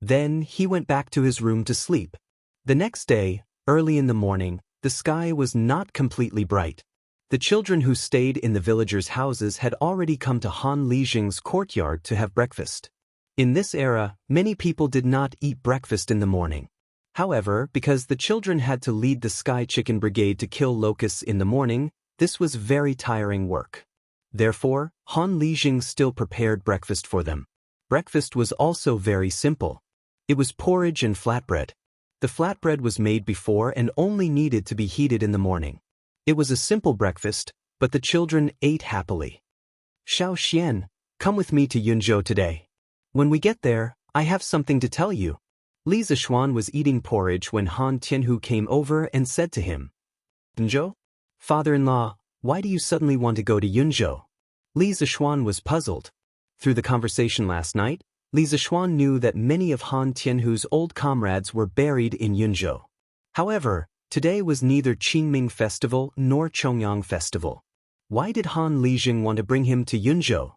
Then he went back to his room to sleep. The next day, early in the morning, the sky was not completely bright. The children who stayed in the villagers' houses had already come to Han Lijing's courtyard to have breakfast. In this era, many people did not eat breakfast in the morning. However, because the children had to lead the Sky Chicken Brigade to kill locusts in the morning, this was very tiring work. Therefore, Han Lijing still prepared breakfast for them. Breakfast was also very simple. It was porridge and flatbread. The flatbread was made before and only needed to be heated in the morning. It was a simple breakfast, but the children ate happily. Xiao Xian, come with me to Yunzhou today. When we get there, I have something to tell you. Li Zixuan was eating porridge when Han Tianhu came over and said to him, Yunzhou? Father-in-law, why do you suddenly want to go to Yunzhou? Li Zixuan was puzzled. Through the conversation last night, Li Zixuan knew that many of Han Tianhu's old comrades were buried in Yunzhou. However, today was neither Qingming Festival nor Chongyang Festival. Why did Han Lijing want to bring him to Yunzhou?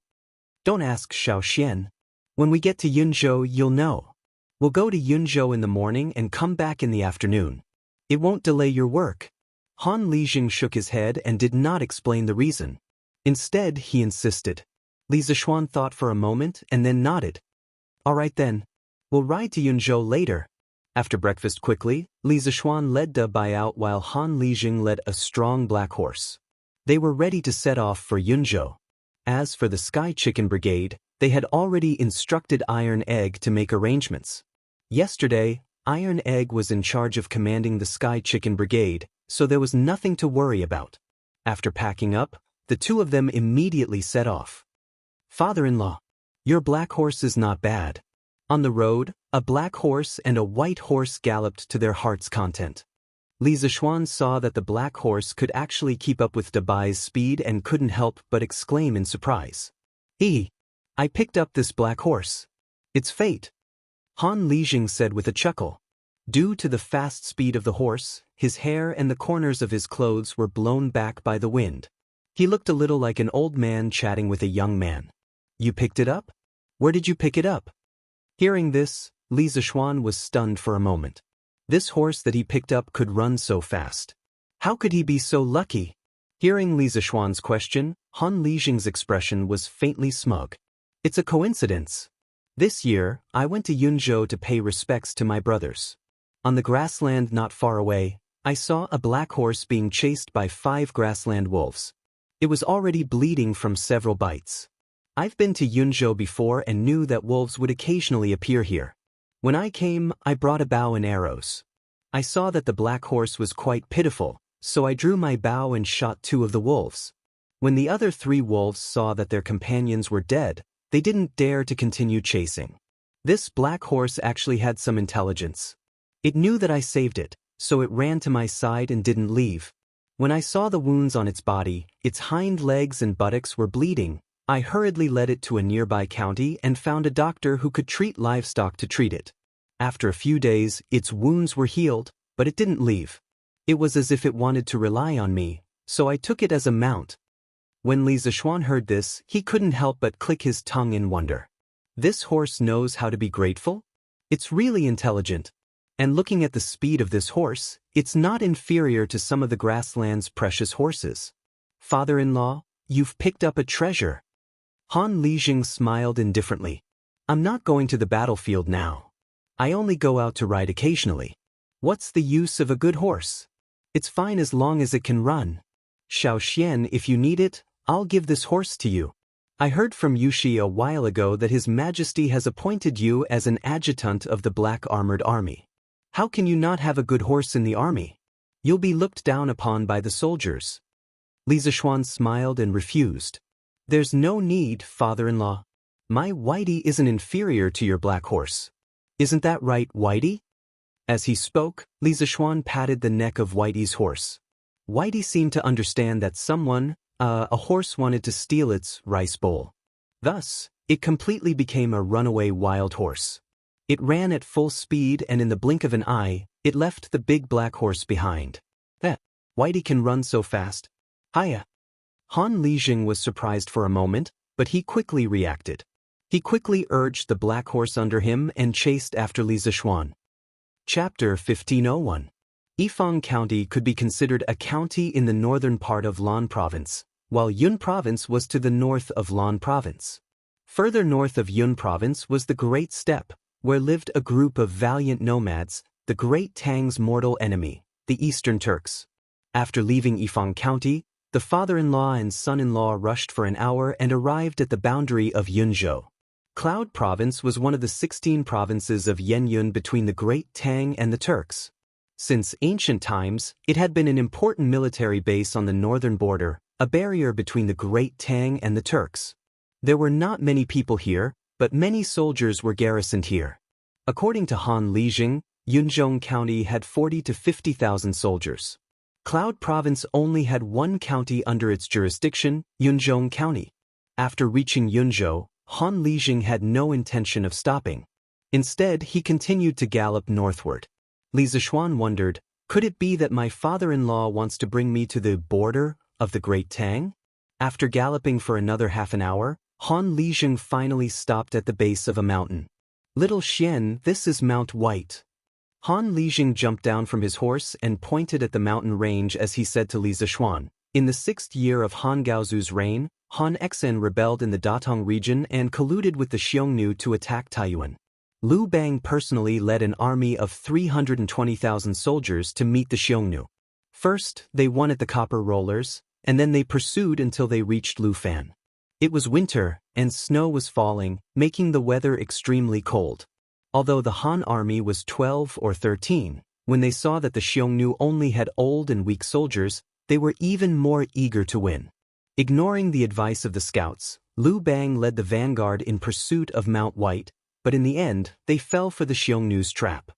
Don't ask Xiao Xian. When we get to Yunzhou, you'll know. We'll go to Yunzhou in the morning and come back in the afternoon. It won't delay your work. Han Lijing shook his head and did not explain the reason. Instead, he insisted. Li Zixuan thought for a moment and then nodded. All right then. We'll ride to Yunzhou later. After breakfast quickly, Li Zixuan led Da Bai out while Han Lijing led a strong black horse. They were ready to set off for Yunzhou. As for the Sky Chicken Brigade, they had already instructed Iron Egg to make arrangements. Yesterday, Iron Egg was in charge of commanding the Sky Chicken Brigade, so there was nothing to worry about. After packing up, the two of them immediately set off. Father-in-law, your black horse is not bad. On the road, a black horse and a white horse galloped to their heart's content. Li Zixuan saw that the black horse could actually keep up with Dabai's speed and couldn't help but exclaim in surprise. I picked up this black horse. It's fate. Han Lijing said with a chuckle. Due to the fast speed of the horse, his hair and the corners of his clothes were blown back by the wind. He looked a little like an old man chatting with a young man. You picked it up? Where did you pick it up? Hearing this, Li Zixuan was stunned for a moment. This horse that he picked up could run so fast. How could he be so lucky? Hearing Li Zixuan's question, Han Lijing's expression was faintly smug. It's a coincidence. This year, I went to Yunzhou to pay respects to my brothers. On the grassland not far away, I saw a black horse being chased by 5 grassland wolves. It was already bleeding from several bites. I've been to Yunzhou before and knew that wolves would occasionally appear here. When I came, I brought a bow and arrows. I saw that the black horse was quite pitiful, so I drew my bow and shot 2 of the wolves. When the other 3 wolves saw that their companions were dead, they didn't dare to continue chasing. This black horse actually had some intelligence. It knew that I saved it, so it ran to my side and didn't leave. When I saw the wounds on its body, its hind legs and buttocks were bleeding, I hurriedly led it to a nearby county and found a doctor who could treat livestock to treat it. After a few days, its wounds were healed, but it didn't leave. It was as if it wanted to rely on me, so I took it as a mount. When Li Zixuan heard this, he couldn't help but click his tongue in wonder. This horse knows how to be grateful? It's really intelligent. And looking at the speed of this horse, it's not inferior to some of the grassland's precious horses. Father-in-law, you've picked up a treasure. Han Lijing smiled indifferently. I'm not going to the battlefield now. I only go out to ride occasionally. What's the use of a good horse? It's fine as long as it can run. Xiao Xian, if you need it, I'll give this horse to you. I heard from Yushi a while ago that His Majesty has appointed you as an adjutant of the Black Armored Army. How can you not have a good horse in the army? You'll be looked down upon by the soldiers. Li Zishuan smiled and refused. There's no need, father-in-law. My Whitey isn't inferior to your black horse. Isn't that right, Whitey? As he spoke, Li Zishuan patted the neck of Whitey's horse. Whitey seemed to understand that a horse wanted to steal its rice bowl. Thus, it completely became a runaway wild horse. It ran at full speed and in the blink of an eye, it left the big black horse behind. Whitey can run so fast. Hiya. Han Lijing was surprised for a moment, but he quickly reacted. He quickly urged the black horse under him and chased after Li Zishuan. Chapter 1501. Yifang County could be considered a county in the northern part of Lan Province, while Yun Province was to the north of Lan Province. Further north of Yun Province was the Great Steppe, where lived a group of valiant nomads, the Great Tang's mortal enemy, the Eastern Turks. After leaving Yifang County, the father-in-law and son-in-law rushed for an hour and arrived at the boundary of Yunzhou. Cloud Province was one of the 16 provinces of Yenyun between the Great Tang and the Turks. Since ancient times, it had been an important military base on the northern border, a barrier between the Great Tang and the Turks. There were not many people here, but many soldiers were garrisoned here. According to Han Lijing, Yunzhou County had 40 to 50,000 soldiers. Cloud Province only had one county under its jurisdiction, Yunzhou County. After reaching Yunzhou, Han Lijing had no intention of stopping. Instead, he continued to gallop northward. Li Zishuan wondered, could it be that my father-in-law wants to bring me to the border of the Great Tang? After galloping for another half an hour, Han Lijing finally stopped at the base of a mountain. Little Xian, this is Mount White. Han Lijing jumped down from his horse and pointed at the mountain range as he said to Li Zishuan, in the 6th year of Han Gaozu's reign, Han Exen rebelled in the Datong region and colluded with the Xiongnu to attack Taiyuan. Liu Bang personally led an army of 320,000 soldiers to meet the Xiongnu. First, they won at the Copper Rollers, and then they pursued until they reached Lufan. It was winter, and snow was falling, making the weather extremely cold. Although the Han army was 12 or 13, when they saw that the Xiongnu only had old and weak soldiers, they were even more eager to win. Ignoring the advice of the scouts, Liu Bang led the vanguard in pursuit of Mount White, but in the end, they fell for the Xiongnu's trap.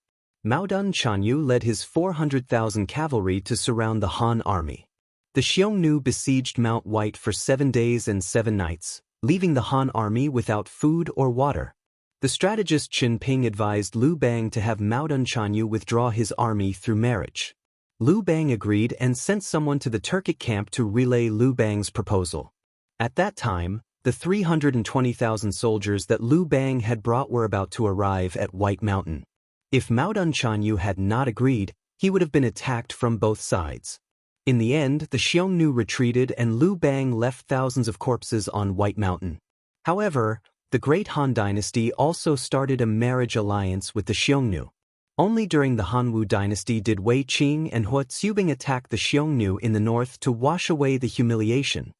Mao Dun Chanyu led his 400,000 cavalry to surround the Han army. The Xiongnu besieged Mount White for 7 days and 7 nights, leaving the Han army without food or water. The strategist Qin Ping advised Liu Bang to have Mao Dun Chanyu withdraw his army through marriage. Liu Bang agreed and sent someone to the Turkic camp to relay Liu Bang's proposal. At that time, the 320,000 soldiers that Liu Bang had brought were about to arrive at White Mountain. If Mao Dun Chanyu had not agreed, he would have been attacked from both sides. In the end, the Xiongnu retreated and Liu Bang left thousands of corpses on White Mountain. However, the Great Han Dynasty also started a marriage alliance with the Xiongnu. Only during the Hanwu Dynasty did Wei Qing and Hua Tsubing attack the Xiongnu in the north to wash away the humiliation.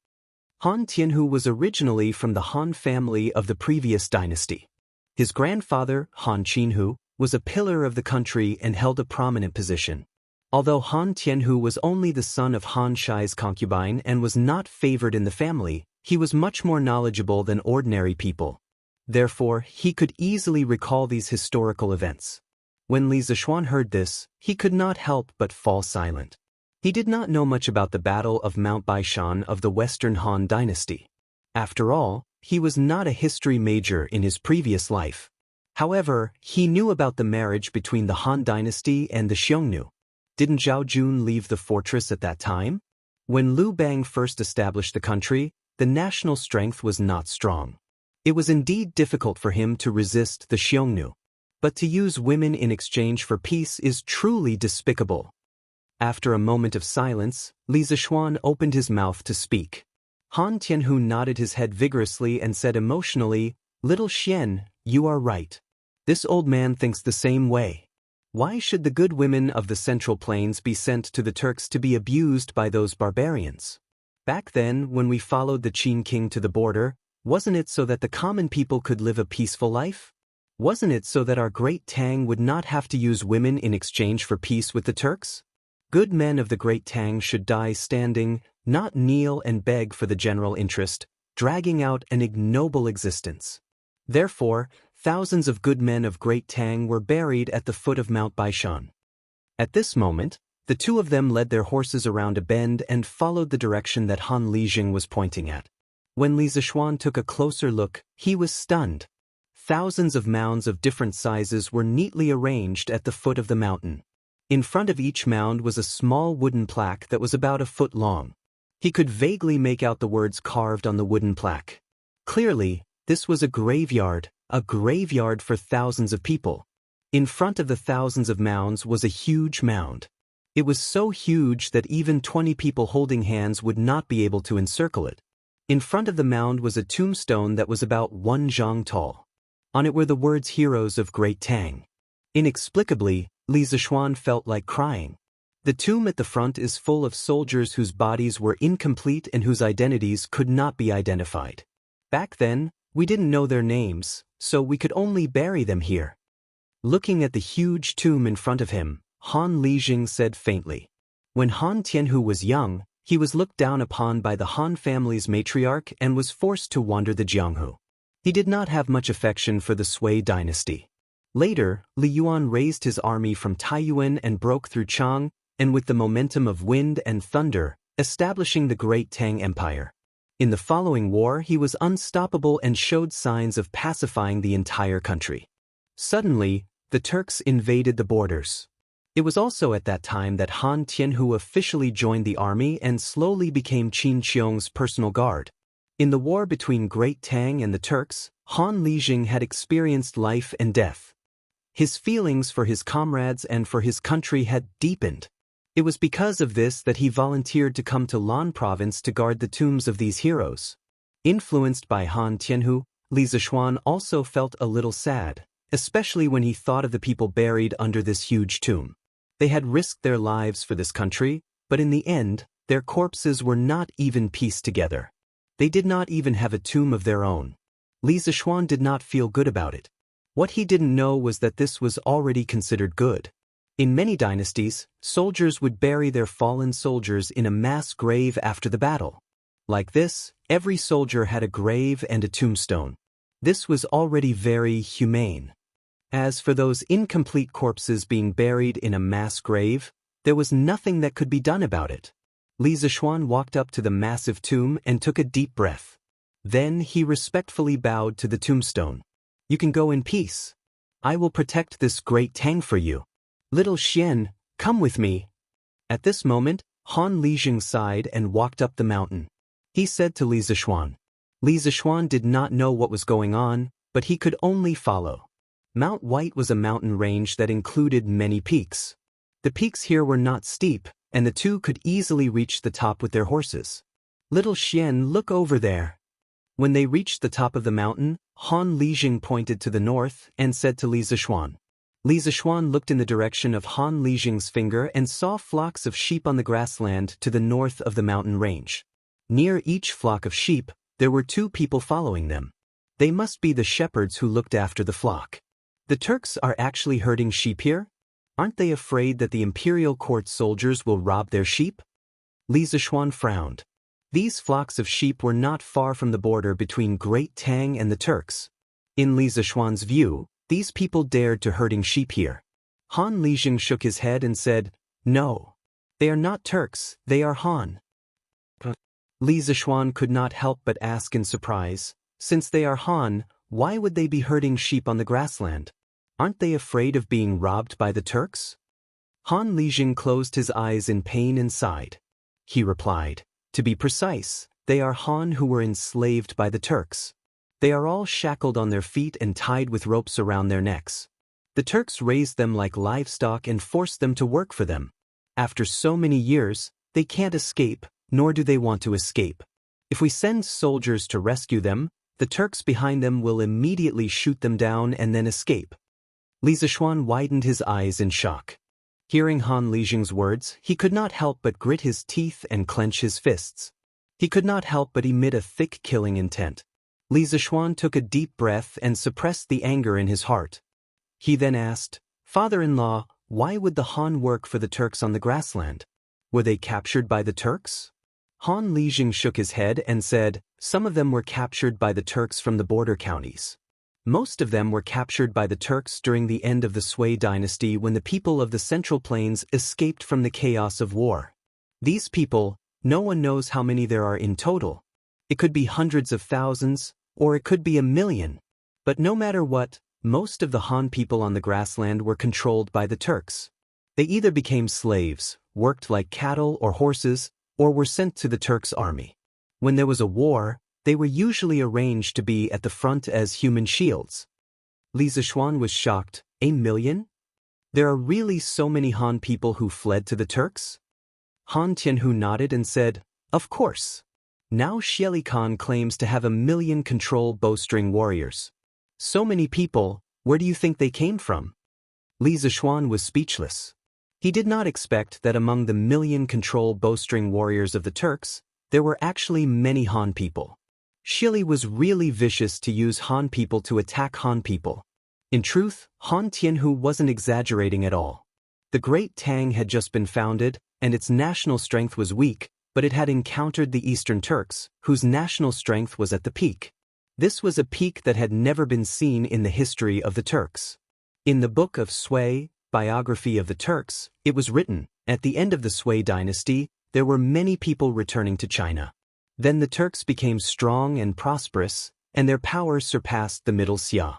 Han Tianhu was originally from the Han family of the previous dynasty. His grandfather, Han Qinhu, was a pillar of the country and held a prominent position. Although Han Tianhu was only the son of Han Shai's concubine and was not favored in the family, he was much more knowledgeable than ordinary people. Therefore, he could easily recall these historical events. When Li Zishuan heard this, he could not help but fall silent. He did not know much about the Battle of Mount Baishan of the Western Han Dynasty. After all, he was not a history major in his previous life. However, he knew about the marriage between the Han Dynasty and the Xiongnu. Didn't Zhao Jun leave the fortress at that time? When Liu Bang first established the country, the national strength was not strong. It was indeed difficult for him to resist the Xiongnu. But to use women in exchange for peace is truly despicable. After a moment of silence, Li Zishuan opened his mouth to speak. Han Tianhu nodded his head vigorously and said emotionally, "Little Xian, You are right. This old man thinks the same way. Why should the good women of the Central Plains be sent to the Turks to be abused by those barbarians? Back then, when we followed the Qin king to the border, wasn't it so that the common people could live a peaceful life? Wasn't it so that our great Tang would not have to use women in exchange for peace with the Turks? Good men of the great Tang should die standing, not kneel and beg for the general interest, dragging out an ignoble existence. Therefore, thousands of good men of great Tang were buried at the foot of Mount Baishan. At this moment, the two of them led their horses around a bend and followed the direction that Han Lijing was pointing at. When Li Zishuan took a closer look, he was stunned. Thousands of mounds of different sizes were neatly arranged at the foot of the mountain. In front of each mound was a small wooden plaque that was about a foot long. He could vaguely make out the words carved on the wooden plaque. Clearly, this was a graveyard for thousands of people. In front of the thousands of mounds was a huge mound. It was so huge that even 20 people holding hands would not be able to encircle it. In front of the mound was a tombstone that was about 1 zhang tall. On it were the words Heroes of Great Tang. Inexplicably, Li Zishuan felt like crying. The tomb at the front is full of soldiers whose bodies were incomplete and whose identities could not be identified. Back then, we didn't know their names, so we could only bury them here. Looking at the huge tomb in front of him, Han Lijing said faintly. When Han Tianhu was young, he was looked down upon by the Han family's matriarch and was forced to wander the Jianghu. He did not have much affection for the Sui dynasty. Later, Li Yuan raised his army from Taiyuan and broke through Chang, and with the momentum of wind and thunder, establishing the Great Tang Empire. In the following war, he was unstoppable and showed signs of pacifying the entire country. Suddenly, the Turks invaded the borders. It was also at that time that Han Tianhu officially joined the army and slowly became Qin Qiong's personal guard. In the war between Great Tang and the Turks, Han Lijing had experienced life and death. His feelings for his comrades and for his country had deepened. It was because of this that he volunteered to come to Lan province to guard the tombs of these heroes. Influenced by Han Tianhu, Li Zishuan also felt a little sad, especially when he thought of the people buried under this huge tomb. They had risked their lives for this country, but in the end, their corpses were not even pieced together. They did not even have a tomb of their own. Li Zishuan did not feel good about it. What he didn't know was that this was already considered good. In many dynasties, soldiers would bury their fallen soldiers in a mass grave after the battle. Like this, every soldier had a grave and a tombstone. This was already very humane. As for those incomplete corpses being buried in a mass grave, there was nothing that could be done about it. Li Zishuan walked up to the massive tomb and took a deep breath. Then he respectfully bowed to the tombstone. You can go in peace. I will protect this great Tang for you. Little Xian, come with me. At this moment, Han Lijing sighed and walked up the mountain. He said to Li Zishuan. Li Zishuan did not know what was going on, but he could only follow. Mount White was a mountain range that included many peaks. The peaks here were not steep, and the two could easily reach the top with their horses. Little Xian, look over there. When they reached the top of the mountain, Han Lijing pointed to the north and said to Li Zishuan. Li Zishuan looked in the direction of Han Lijing's finger and saw flocks of sheep on the grassland to the north of the mountain range. Near each flock of sheep, there were 2 people following them. They must be the shepherds who looked after the flock. The Turks are actually herding sheep here? Aren't they afraid that the imperial court soldiers will rob their sheep? Li Zishuan frowned. These flocks of sheep were not far from the border between Great Tang and the Turks. In Li Zishuan's view, these people dared to herding sheep here. Han Lijing shook his head and said, No. They are not Turks, they are Han. But Li Zishuan could not help but ask in surprise, since they are Han, why would they be herding sheep on the grassland? Aren't they afraid of being robbed by the Turks? Han Lijing closed his eyes in pain and sighed. He replied, To be precise, they are Han who were enslaved by the Turks. They are all shackled on their feet and tied with ropes around their necks. The Turks raised them like livestock and forced them to work for them. After so many years, they can't escape, nor do they want to escape. If we send soldiers to rescue them, The Turks behind them will immediately shoot them down and then escape. Li Zishuan widened his eyes in shock. Hearing Han Lijing's words, he could not help but grit his teeth and clench his fists. He could not help but emit a thick killing intent. Li Zishuan took a deep breath and suppressed the anger in his heart. He then asked, "Father-in-law, why would the Han work for the Turks on the grassland? Were they captured by the Turks?" Han Lijing shook his head and said, "Some of them were captured by the Turks from the border counties. Most of them were captured by the Turks during the end of the Sui dynasty when the people of the Central Plains escaped from the chaos of war. These people, no one knows how many there are in total. It could be hundreds of thousands, or it could be 1,000,000. But no matter what, most of the Han people on the grassland were controlled by the Turks. They either became slaves, worked like cattle or horses, or were sent to the Turks' army. When there was a war, they were usually arranged to be at the front as human shields." Li Zishuan was shocked. 1,000,000? There are really so many Han people who fled to the Turks? Han Tianhu nodded and said, "Of course. Now Xieli Khan claims to have 1,000,000 control bowstring warriors. So many people, where do you think they came from?" Li Zishuan was speechless. He did not expect that among the 1,000,000 control bowstring warriors of the Turks, there were actually many Han people. Xieli was really vicious to use Han people to attack Han people. In truth, Han Tianhu wasn't exaggerating at all. The Great Tang had just been founded, and its national strength was weak, but it had encountered the Eastern Turks, whose national strength was at the peak. This was a peak that had never been seen in the history of the Turks. In the book of Sui, Biography of the Turks, it was written, "At the end of the Sui dynasty, there were many people returning to China. Then the Turks became strong and prosperous, and their power surpassed the Middle Xia."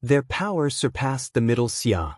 Their power surpassed the Middle Xia.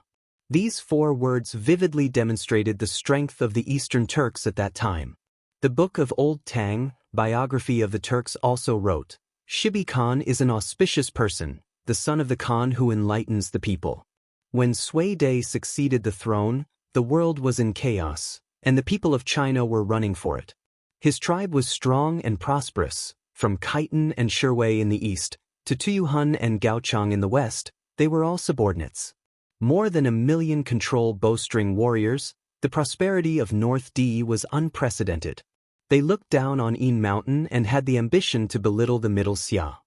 These 4 words vividly demonstrated the strength of the Eastern Turks at that time. The book of Old Tang, Biography of the Turks also wrote, "Shibi Khan is an auspicious person, the son of the Khan who enlightens the people." When Sui Dai succeeded the throne, the world was in chaos, and the people of China were running for it. His tribe was strong and prosperous. From Khitan and Shirwei in the east, to Tuyuhun and Gaochang in the west, they were all subordinates. More than 1,000,000 control bowstring warriors, the prosperity of North Di was unprecedented. They looked down on Yin Mountain and had the ambition to belittle the Middle Xia.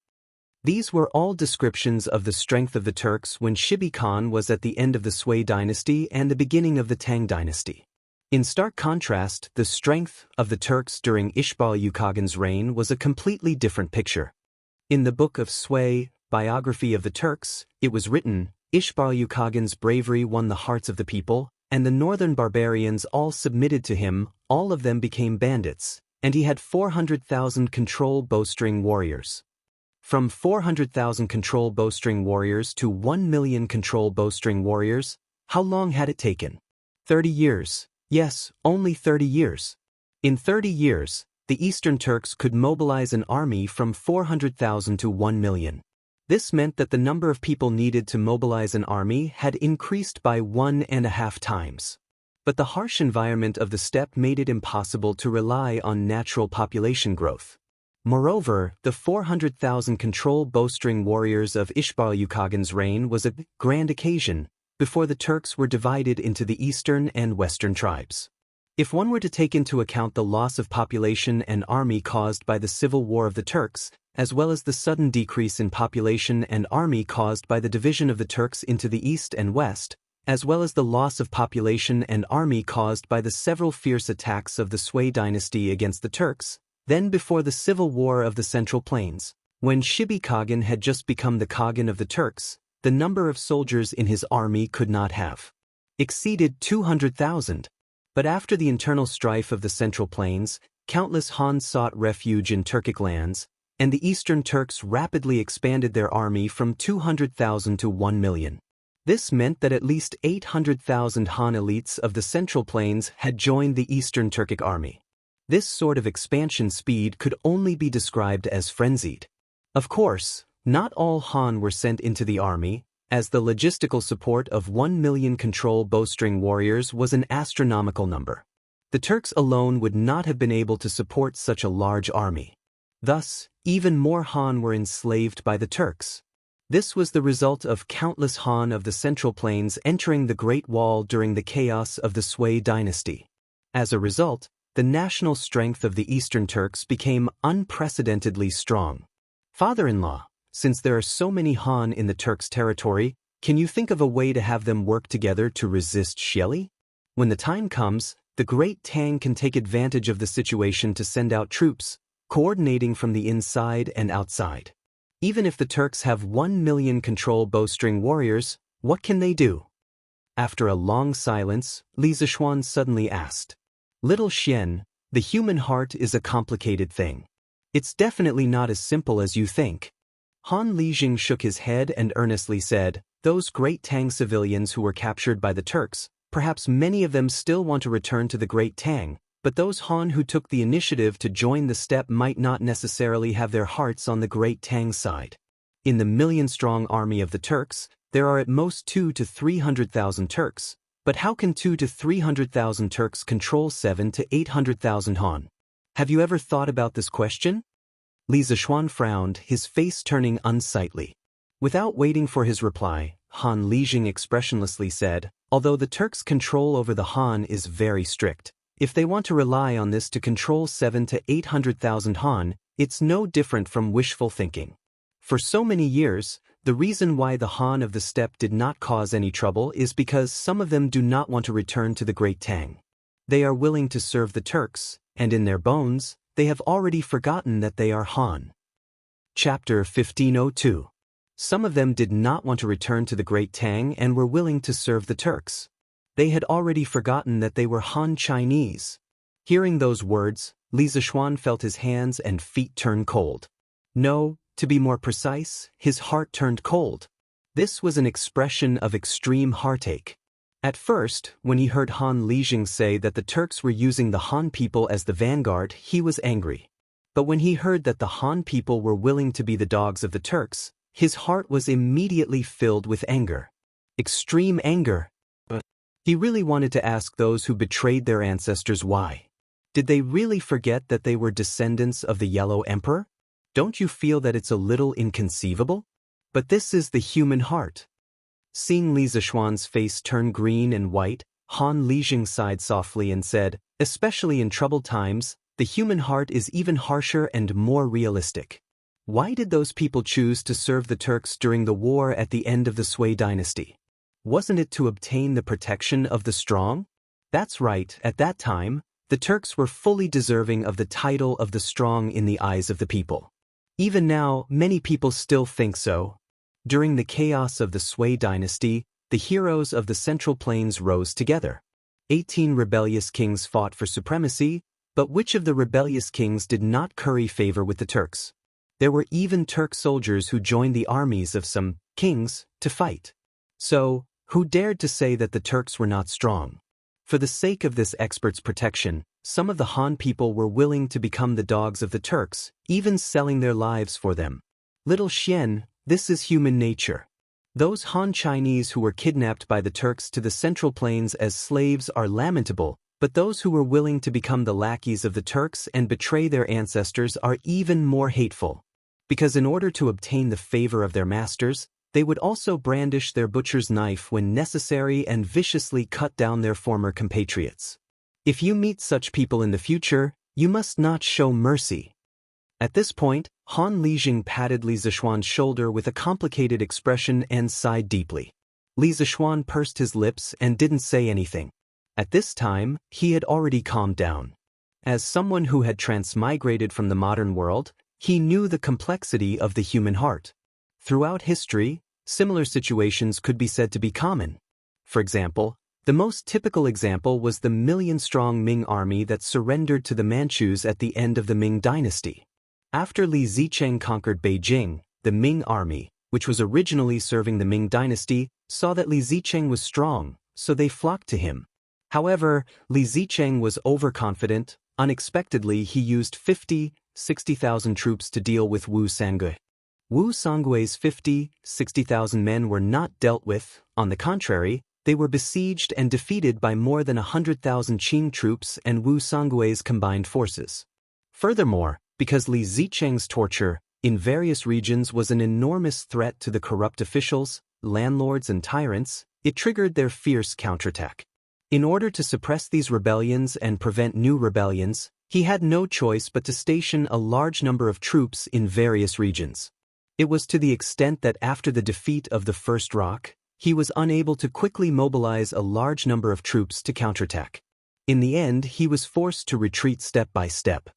These were all descriptions of the strength of the Turks when Shibi Khan was at the end of the Sui dynasty and the beginning of the Tang dynasty. In stark contrast, the strength of the Turks during Ishbal-Yukagan's reign was a completely different picture. In the book of Sui, Biography of the Turks, it was written, "Ishbal-Yukagan's bravery won the hearts of the people, and the northern barbarians all submitted to him, all of them became bandits, and he had 400,000 control bowstring warriors." From 400,000 control bowstring warriors to 1,000,000 control bowstring warriors, how long had it taken? 30 years. Yes, only 30 years. In 30 years, the Eastern Turks could mobilize an army from 400,000 to 1,000,000. This meant that the number of people needed to mobilize an army had increased by 1.5 times. But the harsh environment of the steppe made it impossible to rely on natural population growth. Moreover, the 400,000 control bowstring warriors of Ishbal-Yukagan's reign was a grand occasion, before the Turks were divided into the eastern and western tribes. If one were to take into account the loss of population and army caused by the civil war of the Turks, as well as the sudden decrease in population and army caused by the division of the Turks into the east and west, as well as the loss of population and army caused by the several fierce attacks of the Sui dynasty against the Turks, then before the civil war of the Central Plains, when Shibi Khagan had just become the Khagan of the Turks, the number of soldiers in his army could not have exceeded 200,000. But after the internal strife of the Central Plains, countless Han sought refuge in Turkic lands, and the Eastern Turks rapidly expanded their army from 200,000 to 1,000,000. This meant that at least 800,000 Han elites of the Central Plains had joined the Eastern Turkic army. This sort of expansion speed could only be described as frenzied. Of course, not all Han were sent into the army, as the logistical support of 1,000,000 control bowstring warriors was an astronomical number. The Turks alone would not have been able to support such a large army. Thus, even more Han were enslaved by the Turks. This was the result of countless Han of the Central Plains entering the Great Wall during the chaos of the Sui dynasty. As a result, the national strength of the Eastern Turks became unprecedentedly strong. Father-in-law, since there are so many Han in the Turks' territory, can you think of a way to have them work together to resist Xieli? When the time comes, the Great Tang can take advantage of the situation to send out troops, coordinating from the inside and outside. Even if the Turks have 1 million control bowstring warriors, what can they do? After a long silence, Li Zishuan suddenly asked, "Little Xian, the human heart is a complicated thing. It's definitely not as simple as you think." Han Lijing shook his head and earnestly said, "Those Great Tang civilians who were captured by the Turks, perhaps many of them still want to return to the Great Tang, but those Han who took the initiative to join the steppe might not necessarily have their hearts on the Great Tang side. In the million-strong army of the Turks, there are at most 200,000 to 300,000 Turks, but how can 200,000 to 300,000 Turks control 700,000 to 800,000 Han? Have you ever thought about this question?" Li Zishuan frowned, his face turning unsightly. Without waiting for his reply, Han Lijing expressionlessly said, "Although the Turks' control over the Han is very strict, if they want to rely on this to control 700,000 to 800,000 Han, it's no different from wishful thinking. For so many years, the reason why the Han of the steppe did not cause any trouble is because some of them do not want to return to the Great Tang. They are willing to serve the Turks, and in their bones, they have already forgotten that they are Han." Chapter 1502. Some of them did not want to return to the Great Tang and were willing to serve the Turks. They had already forgotten that they were Han Chinese. Hearing those words, Li Zishuan felt his hands and feet turn cold. No, to be more precise, his heart turned cold. This was an expression of extreme heartache. At first, when he heard Han Lijing say that the Turks were using the Han people as the vanguard, he was angry. But when he heard that the Han people were willing to be the dogs of the Turks, his heart was immediately filled with anger. Extreme anger. He really wanted to ask those who betrayed their ancestors why. Did they really forget that they were descendants of the Yellow Emperor? Don't you feel that it's a little inconceivable? But this is the human heart. Seeing Li Zishuan's face turn green and white, Han Lijing sighed softly and said, "Especially in troubled times, the human heart is even harsher and more realistic. Why did those people choose to serve the Turks during the war at the end of the Sui dynasty? Wasn't it to obtain the protection of the strong? That's right, at that time, the Turks were fully deserving of the title of the strong in the eyes of the people. Even now, many people still think so. During the chaos of the Sui dynasty, the heroes of the Central Plains rose together. 18 rebellious kings fought for supremacy, but which of the rebellious kings did not curry favor with the Turks? There were even Turk soldiers who joined the armies of some kings to fight. So, who dared to say that the Turks were not strong? For the sake of this expert's protection, some of the Han people were willing to become the dogs of the Turks, even selling their lives for them. Little Xian, this is human nature. Those Han Chinese who were kidnapped by the Turks to the Central Plains as slaves are lamentable, but those who were willing to become the lackeys of the Turks and betray their ancestors are even more hateful. Because in order to obtain the favor of their masters, they would also brandish their butcher's knife when necessary and viciously cut down their former compatriots. If you meet such people in the future, you must not show mercy." At this point, Han Lijing patted Li Zishuan's shoulder with a complicated expression and sighed deeply. Li Zishuan pursed his lips and didn't say anything. At this time, he had already calmed down. As someone who had transmigrated from the modern world, he knew the complexity of the human heart. Throughout history, similar situations could be said to be common. For example, the most typical example was the million-strong Ming army that surrendered to the Manchus at the end of the Ming dynasty. After Li Zicheng conquered Beijing, the Ming army, which was originally serving the Ming dynasty, saw that Li Zicheng was strong, so they flocked to him. However, Li Zicheng was overconfident. Unexpectedly, he used 60,000 troops to deal with Wu Sangui. Wu Sangui's 60,000 men were not dealt with. On the contrary, they were besieged and defeated by more than 100,000 Qing troops and Wu Sangui's combined forces. Furthermore, because Li Zicheng's torture in various regions was an enormous threat to the corrupt officials, landlords and tyrants, it triggered their fierce counterattack. In order to suppress these rebellions and prevent new rebellions, he had no choice but to station a large number of troops in various regions. It was to the extent that after the defeat of the First Rock, he was unable to quickly mobilize a large number of troops to counterattack. In the end, he was forced to retreat step by step.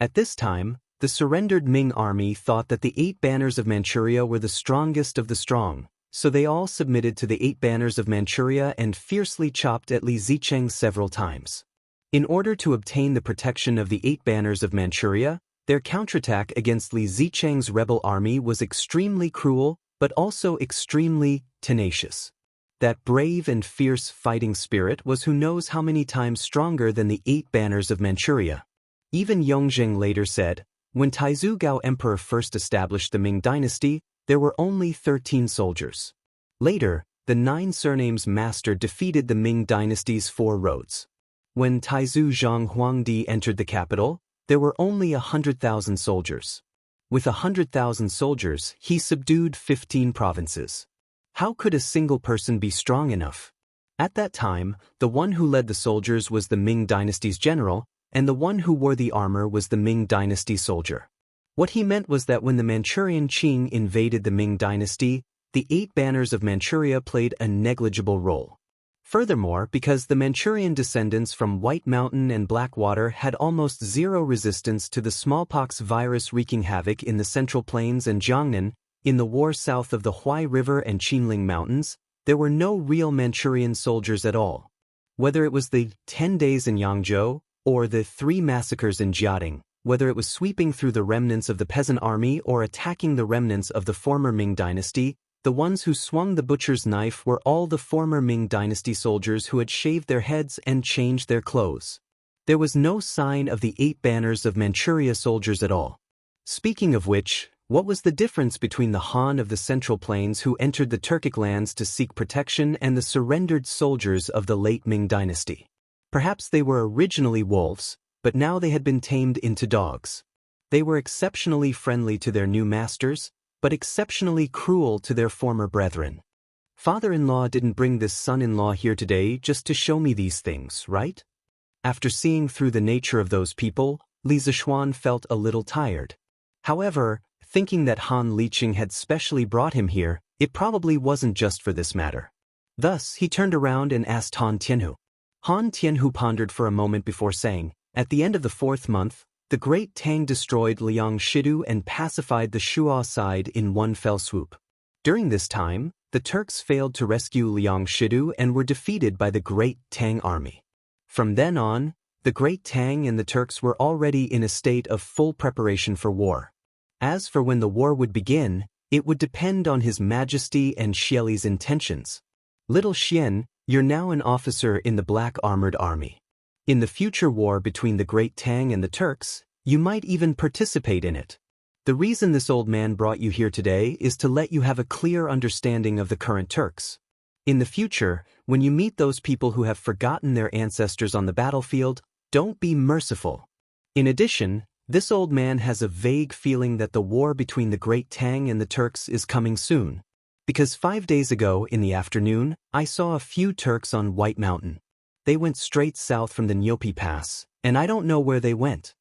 At this time, the surrendered Ming army thought that the 8 banners of Manchuria were the strongest of the strong, so they all submitted to the 8 banners of Manchuria and fiercely chopped at Li Zicheng several times. In order to obtain the protection of the 8 banners of Manchuria, their counterattack against Li Zicheng's rebel army was extremely cruel, but also extremely tenacious. That brave and fierce fighting spirit was who knows how many times stronger than the 8 banners of Manchuria. Even Yongzheng later said, when Taizu Gao Emperor first established the Ming dynasty, there were only 13 soldiers. Later, the 9 surnames master defeated the Ming dynasty's 4 roads. When Taizu Zhang Huangdi entered the capital, there were only 100,000 soldiers. With 100,000 soldiers, he subdued 15 provinces. How could a single person be strong enough? At that time, the one who led the soldiers was the Ming dynasty's general, and the one who wore the armor was the Ming dynasty soldier. What he meant was that when the Manchurian Qing invaded the Ming dynasty, the 8 banners of Manchuria played a negligible role. Furthermore, because the Manchurian descendants from White Mountain and Blackwater had almost zero resistance to the smallpox virus wreaking havoc in the Central Plains and Jiangnan, in the war south of the Huai River and Qinling Mountains, there were no real Manchurian soldiers at all. Whether it was the 10 days in Yangzhou, or the 3 massacres in Jiading, whether it was sweeping through the remnants of the peasant army or attacking the remnants of the former Ming dynasty, the ones who swung the butcher's knife were all the former Ming dynasty soldiers who had shaved their heads and changed their clothes. There was no sign of the 8 banners of Manchuria soldiers at all. Speaking of which, what was the difference between the Han of the Central Plains who entered the Turkic lands to seek protection and the surrendered soldiers of the late Ming dynasty? Perhaps they were originally wolves, but now they had been tamed into dogs. They were exceptionally friendly to their new masters, but exceptionally cruel to their former brethren. Father-in-law didn't bring this son-in-law here today just to show me these things, right? After seeing through the nature of those people, Li Zishuan felt a little tired. However, thinking that Han Liqing had specially brought him here, it probably wasn't just for this matter. Thus, he turned around and asked Han Tianhu. Han Tianhu pondered for a moment before saying, at the end of the 4th month, the great Tang destroyed Liang Shidu and pacified the Shuo side in one fell swoop. During this time, the Turks failed to rescue Liang Shidu and were defeated by the great Tang army. From then on, the great Tang and the Turks were already in a state of full preparation for war. As for when the war would begin, it would depend on His Majesty and Xieli's intentions. Little Xian, you're now an officer in the Black Armored Army. In the future war between the great Tang and the Turks, you might even participate in it. The reason this old man brought you here today is to let you have a clear understanding of the current Turks. In the future, when you meet those people who have forgotten their ancestors on the battlefield, don't be merciful. In addition, this old man has a vague feeling that the war between the great Tang and the Turks is coming soon. Because 5 days ago in the afternoon, I saw a few Turks on White Mountain. They went straight south from the Nyopi Pass, and I don't know where they went.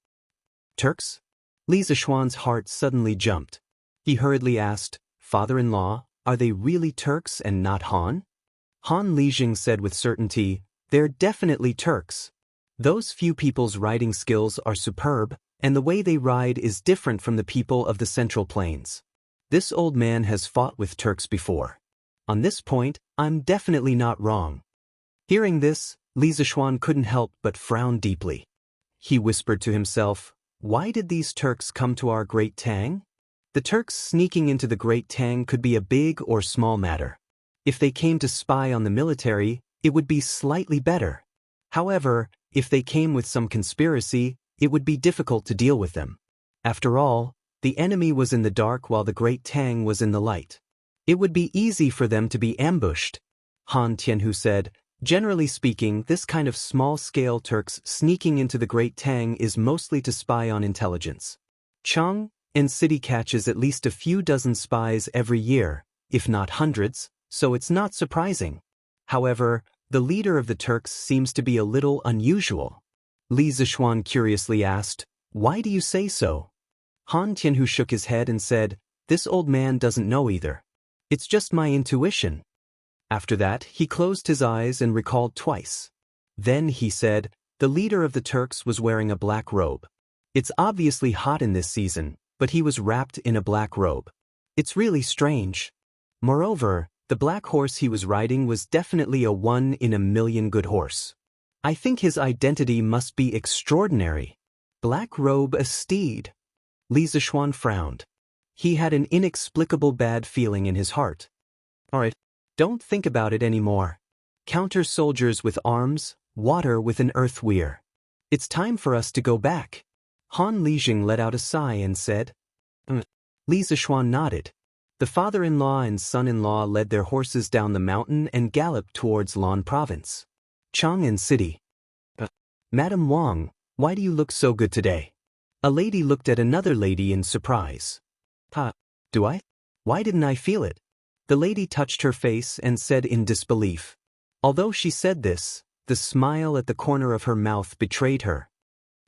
Turks? Li Zishuan's heart suddenly jumped. He hurriedly asked, Father-in-law, are they really Turks and not Han? Han Lijing said with certainty, they're definitely Turks. Those few people's riding skills are superb, and the way they ride is different from the people of the Central Plains. This old man has fought with Turks before. On this point, I'm definitely not wrong. Hearing this, Li Zishuan couldn't help but frown deeply. He whispered to himself, why did these Turks come to our great Tang? The Turks sneaking into the great Tang could be a big or small matter. If they came to spy on the military, it would be slightly better. However, if they came with some conspiracy, it would be difficult to deal with them. After all, the enemy was in the dark while the great Tang was in the light. It would be easy for them to be ambushed. Han Tianhu said, generally speaking, this kind of small-scale Turks sneaking into the great Tang is mostly to spy on intelligence. Chang and city catches at least a few dozen spies every year, if not hundreds, so it's not surprising. However, the leader of the Turks seems to be a little unusual. Li Zishuan curiously asked, "Why do you say so?" Han Tianhu shook his head and said, "This old man doesn't know either. It's just my intuition." After that, he closed his eyes and recalled twice. Then he said, "The leader of the Turks was wearing a black robe. It's obviously hot in this season, but he was wrapped in a black robe. It's really strange. Moreover, the black horse he was riding was definitely a 1-in-a-million good horse. I think his identity must be extraordinary. Black robe a steed." Li Zishuan frowned. He had an inexplicable bad feeling in his heart. "Alright, don't think about it anymore. Counter soldiers with arms, water with an earth weir. It's time for us to go back." Han Lijing let out a sigh and said, Li Zishuan nodded. The father-in-law and son-in-law led their horses down the mountain and galloped towards Lan Province. Chang'an City. "Madam Wang, why do you look so good today?" A lady looked at another lady in surprise. Do I? Why didn't I feel it?" The lady touched her face and said in disbelief. Although she said this, the smile at the corner of her mouth betrayed her.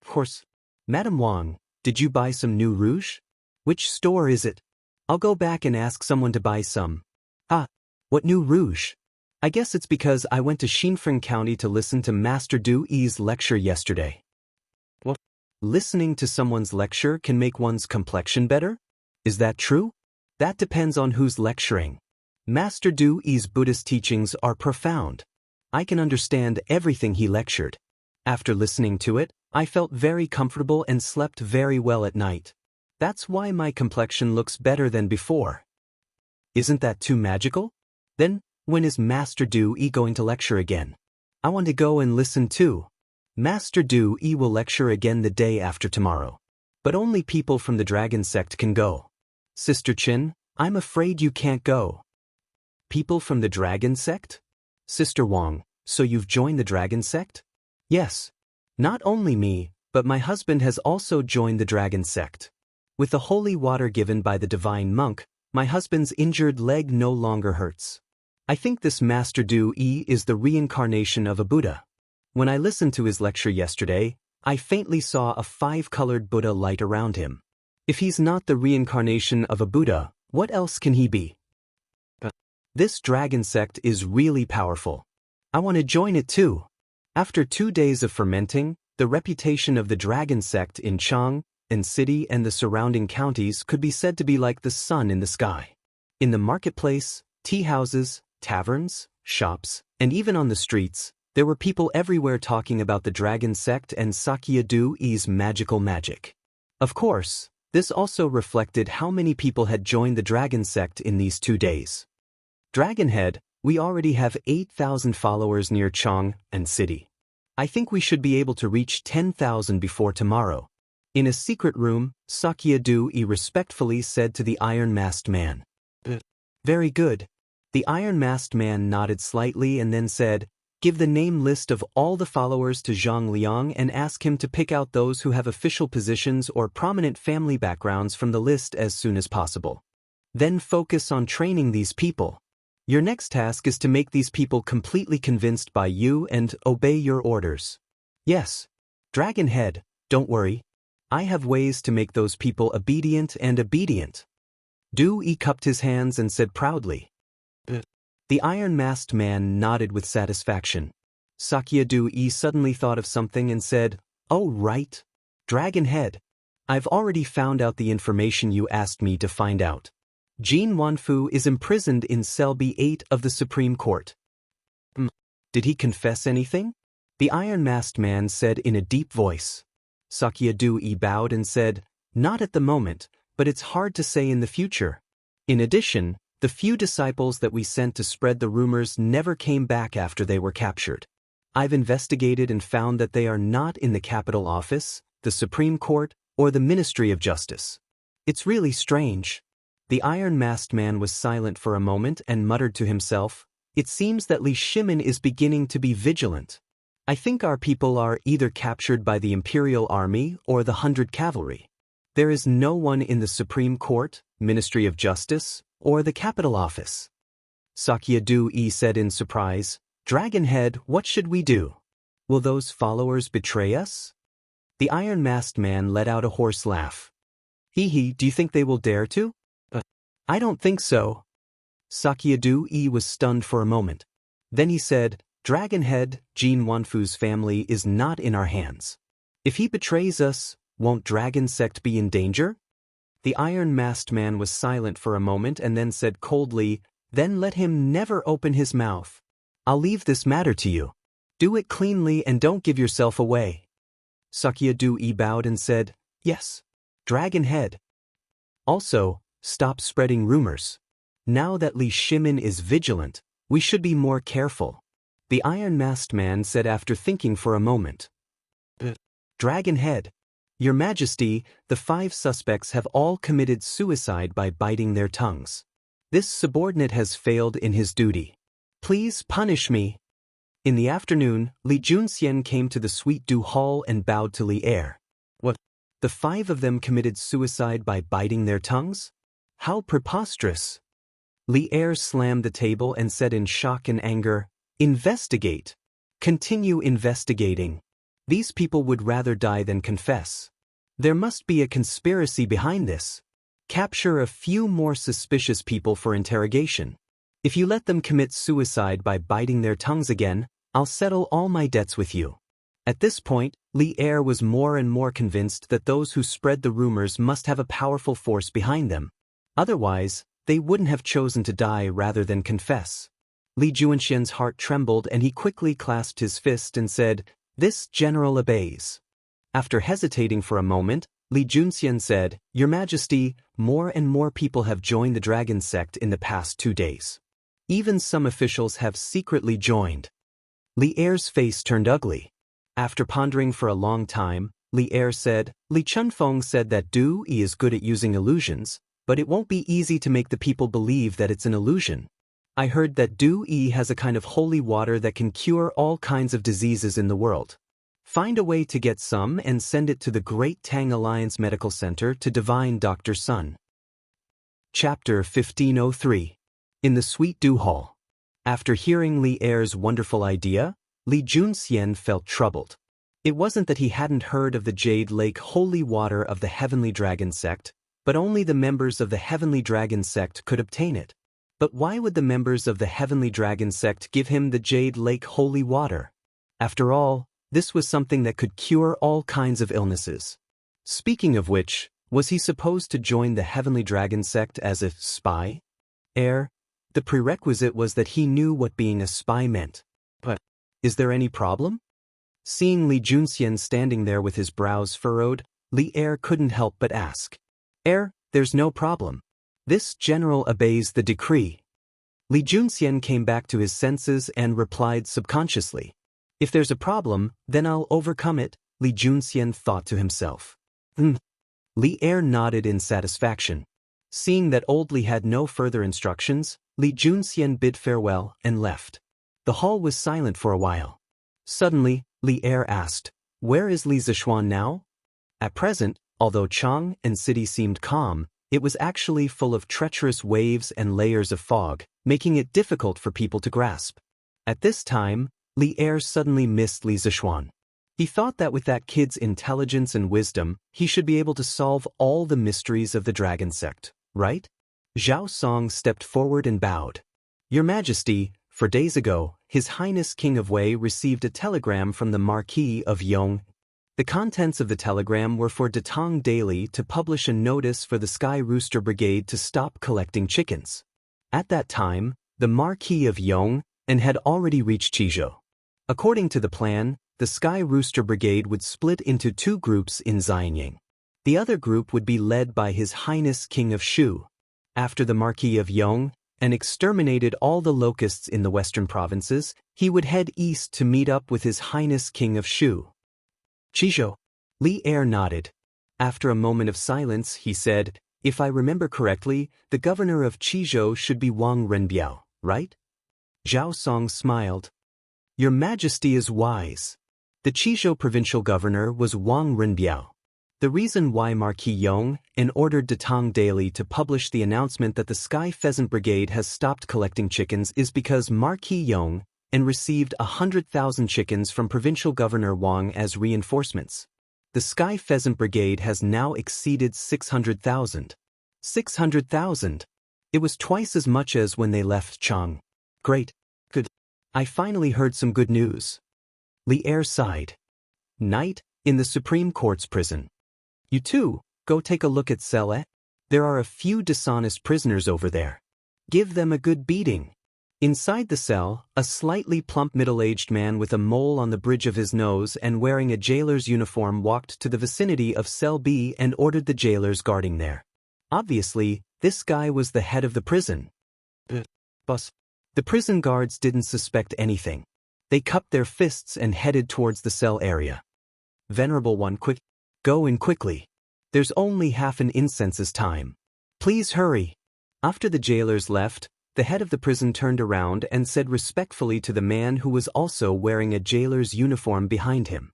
"Of course. Madam Wang, did you buy some new rouge? Which store is it? I'll go back and ask someone to buy some." What new rouge? I guess it's because I went to Xinfeng County to listen to Master Du Yi's lecture yesterday." "What? Listening to someone's lecture can make one's complexion better? Is that true?" "That depends on who's lecturing. Master Du Yi's Buddhist teachings are profound. I can understand everything he lectured. After listening to it, I felt very comfortable and slept very well at night. That's why my complexion looks better than before." "Isn't that too magical? Then, when is Master Du Yi going to lecture again? I want to go and listen too." "Master Du Yi will lecture again the day after tomorrow. But only people from the Dragon Sect can go. Sister Qin, I'm afraid you can't go." "People from the Dragon Sect? Sister Wang, so you've joined the Dragon Sect?" "Yes. Not only me, but my husband has also joined the Dragon Sect. With the holy water given by the divine monk, my husband's injured leg no longer hurts. I think this Master Du Yi is the reincarnation of a Buddha. When I listened to his lecture yesterday, I faintly saw a 5-colored Buddha light around him. If he's not the reincarnation of a Buddha, what else can he be? This dragon sect is really powerful. I want to join it too." After 2 days of fermenting, the reputation of the dragon sect in Chang'an City and the surrounding counties could be said to be like the sun in the sky. In the marketplace, tea houses, taverns, shops, and even on the streets, there were people everywhere talking about the dragon sect and Sakya Du Yi's magical magic. Of course, this also reflected how many people had joined the dragon sect in these 2 days. "Dragonhead, we already have 8,000 followers near Chang'an City. I think we should be able to reach 10,000 before tomorrow." In a secret room, Sakya Du Yi respectfully said to the iron-masked man. "Very good." The iron-masked man nodded slightly and then said, "Give the name list of all the followers to Zhang Liang and ask him to pick out those who have official positions or prominent family backgrounds from the list as soon as possible. Then focus on training these people. Your next task is to make these people completely convinced by you and obey your orders." "Yes. Dragonhead, don't worry. I have ways to make those people obedient and obedient." Du Yi cupped his hands and said proudly. The iron-masked man nodded with satisfaction. Sakya Du Yi suddenly thought of something and said, "Oh right. Dragonhead. I've already found out the information you asked me to find out. Jin Wanfu is imprisoned in Cell B8 of the Supreme Court." "Did he confess anything?" the iron-masked man said in a deep voice. Sakya Du Yi bowed and said, "Not at the moment, but it's hard to say in the future. In addition, the few disciples that we sent to spread the rumors never came back after they were captured. I've investigated and found that they are not in the capital office, the Supreme Court, or the Ministry of Justice. It's really strange." The iron-masked man was silent for a moment and muttered to himself, "It seems that Li Shimin is beginning to be vigilant. I think our people are either captured by the Imperial Army or the 100 Cavalry. There is no one in the Supreme Court, Ministry of Justice, or the Capital Office. Sakya Du-yi said in surprise, Dragonhead, what should we do? Will those followers betray us? The iron-masked man let out a hoarse laugh. Hee, do you think they will dare to? I don't think so. Sakya Du-yi was stunned for a moment. Then he said, Dragonhead, Jin Wanfu's family is not in our hands. If he betrays us, won't Dragon Sect be in danger? The iron-masked man was silent for a moment and then said coldly, Then let him never open his mouth. I'll leave this matter to you. Do it cleanly and don't give yourself away. Sakya Du-yi bowed and said, Yes, Dragonhead. Also, stop spreading rumors. Now that Li Shimin is vigilant, we should be more careful. The iron-masked man said after thinking for a moment. Dragonhead, Your Majesty, the 5 suspects have all committed suicide by biting their tongues. This subordinate has failed in his duty. Please punish me. In the afternoon, Li Junxian came to the Sweet Dew Hall and bowed to Li Er. What? The 5 of them committed suicide by biting their tongues? How preposterous! Li Er slammed the table and said in shock and anger, Investigate. Continue investigating. These people would rather die than confess. There must be a conspiracy behind this. Capture a few more suspicious people for interrogation. If you let them commit suicide by biting their tongues again, I'll settle all my debts with you. At this point, Li Er was more and more convinced that those who spread the rumors must have a powerful force behind them. Otherwise, they wouldn't have chosen to die rather than confess. Li Junxian's heart trembled and he quickly clasped his fist and said, This general obeys. After hesitating for a moment, Li Junxian said, Your Majesty, more and more people have joined the Dragon Sect in the past 2 days. Even some officials have secretly joined. Li Er's face turned ugly. After pondering for a long time, Li Er said, Li Chunfeng said that Du-yi is good at using illusions, but it won't be easy to make the people believe that it's an illusion. I heard that Du-yi has a kind of holy water that can cure all kinds of diseases in the world. Find a way to get some and send it to the Great Tang Alliance Medical Center to divine Dr. Sun. Chapter 1503. In the Sweet Dew Hall. After hearing Li Er's wonderful idea, Li Junxian felt troubled. It wasn't that he hadn't heard of the Jade Lake holy water of the Heavenly Dragon Sect, but only the members of the Heavenly Dragon Sect could obtain it. But why would the members of the Heavenly Dragon Sect give him the Jade Lake holy water? After all, this was something that could cure all kinds of illnesses. Speaking of which, was he supposed to join the Heavenly Dragon Sect as a spy? The prerequisite was that he knew what being a spy meant. But, is there any problem? Seeing Li Junxian standing there with his brows furrowed, Li Er couldn't help but ask. There's no problem. This general obeys the decree. Li Junxian came back to his senses and replied subconsciously. If there's a problem, then I'll overcome it, Li Junxian thought to himself. Li Er nodded in satisfaction. Seeing that old Li had no further instructions, Li Junxian bid farewell and left. The hall was silent for a while. Suddenly, Li Er asked, Where is Li Zishuan now? At present, although Chang and city seemed calm, it was actually full of treacherous waves and layers of fog, making it difficult for people to grasp. At this time, Li Er suddenly missed Li Zishuan. He thought that with that kid's intelligence and wisdom, he should be able to solve all the mysteries of the Dragon Sect, right? Zhao Song stepped forward and bowed. Your Majesty, 4 days ago, His Highness King of Wei received a telegram from the Marquis of Yong. The contents of the telegram were for Datong Daily to publish a notice for the Sky Rooster Brigade to stop collecting chickens. At that time, the Marquis of Yong had already reached Qizhou. According to the plan, the Sky Rooster Brigade would split into 2 groups in Xianying. The other group would be led by His Highness King of Shu. After the Marquis of Yong exterminated all the locusts in the western provinces, he would head east to meet up with His Highness King of Shu. Qizhou. Li Er nodded. After a moment of silence, he said, If I remember correctly, the governor of Qizhou should be Wang Renbiao, right? Zhao Song smiled. Your Majesty is wise. The Qizhou provincial governor was Wang Renbiao. The reason why Marquis Yong ordered Datang Daily to publish the announcement that the Sky Pheasant Brigade has stopped collecting chickens is because Marquis Yong received 100,000 chickens from Provincial Governor Wang as reinforcements. The Sky Pheasant Brigade has now exceeded 600,000. 600,000! It was twice as much as when they left Chang. Great. Good. I finally heard some good news. Li Er sighed. Night, in the Supreme Court's prison. You too, go take a look at cell E. There are a few dishonest prisoners over there. Give them a good beating. Inside the cell, a slightly plump middle-aged man with a mole on the bridge of his nose and wearing a jailer's uniform walked to the vicinity of cell B and ordered the jailers guarding there. Obviously, this guy was the head of the prison. Boss. The prison guards didn't suspect anything. They cupped their fists and headed towards the cell area. Venerable One, quick. Go in quickly. There's only half an incense's time. Please hurry. After the jailers left, the head of the prison turned around and said respectfully to the man who was also wearing a jailer's uniform behind him.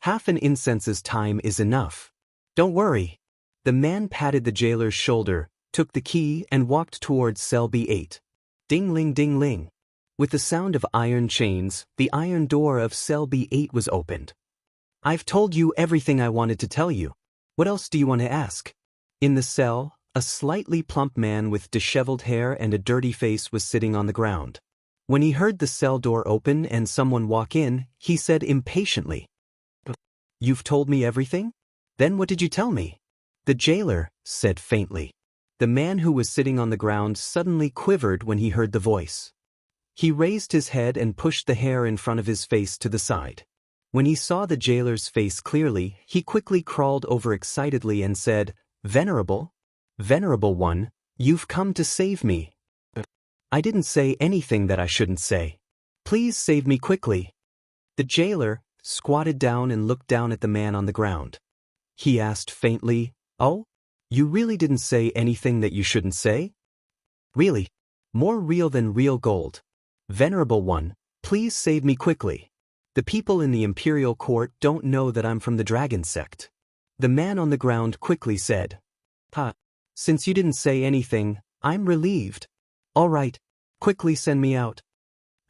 Half an incense's time is enough. Don't worry. The man patted the jailer's shoulder, took the key and walked towards cell B8. Ding-ling ding-ling. With the sound of iron chains, the iron door of cell B8 was opened. I've told you everything I wanted to tell you. What else do you want to ask? In the cell, a slightly plump man with disheveled hair and a dirty face was sitting on the ground. When he heard the cell door open and someone walk in, he said impatiently, "You've told me everything? Then what did you tell me?" The jailer said faintly. The man who was sitting on the ground suddenly quivered when he heard the voice. He raised his head and pushed the hair in front of his face to the side. When he saw the jailer's face clearly, he quickly crawled over excitedly and said, Venerable One, you've come to save me." "I didn't say anything that I shouldn't say. Please save me quickly." The jailer squatted down and looked down at the man on the ground. He asked faintly, "Oh? You really didn't say anything that you shouldn't say?" "Really? More real than real gold. Venerable One, please save me quickly. The people in the imperial court don't know that I'm from the dragon sect." The man on the ground quickly said, Since you didn't say anything, I'm relieved. All right, quickly send me out."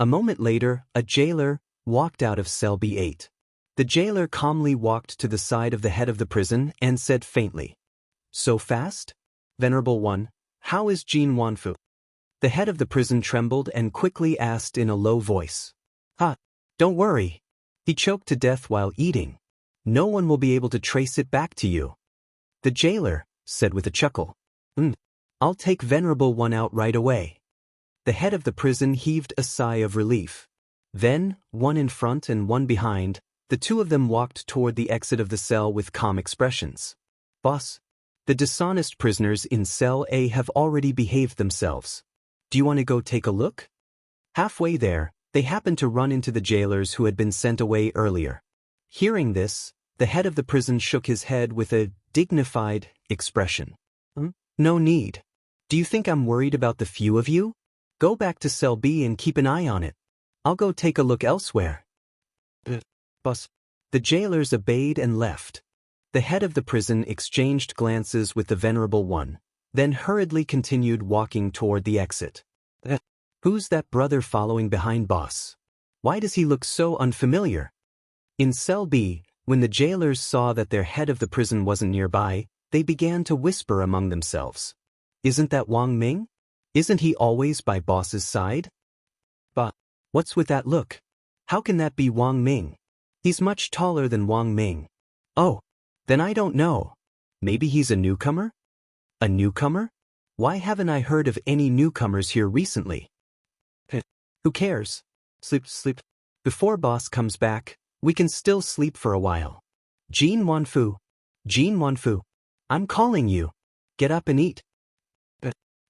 A moment later, a jailer walked out of cell B8. The jailer calmly walked to the side of the head of the prison and said faintly, "So fast? Venerable One, how is Jin Wanfu?" The head of the prison trembled and quickly asked in a low voice, Don't worry. He choked to death while eating. No one will be able to trace it back to you." The jailer said with a chuckle, I'll take Venerable One out right away." The head of the prison heaved a sigh of relief. Then, one in front and one behind, the two of them walked toward the exit of the cell with calm expressions. "Boss, the dishonest prisoners in cell A have already behaved themselves. Do you want to go take a look?" Halfway there, they happened to run into the jailers who had been sent away earlier. Hearing this, the head of the prison shook his head with a dignified expression. "No need. Do you think I'm worried about the few of you? Go back to cell B and keep an eye on it. I'll go take a look elsewhere." Boss. The jailers obeyed and left. The head of the prison exchanged glances with the Venerable One, then hurriedly continued walking toward the exit. Who's that brother following behind boss? Why does he look so unfamiliar? In cell B, when the jailers saw that their head of the prison wasn't nearby, they began to whisper among themselves. Isn't that Wang Ming? Isn't he always by boss's side? But what's with that look? How can that be Wang Ming? He's much taller than Wang Ming. Oh, then I don't know. Maybe he's a newcomer? A newcomer? Why haven't I heard of any newcomers here recently? Who cares? Sleep. Before boss comes back, we can still sleep for a while. Jin Wanfu, I'm calling you. Get up and eat.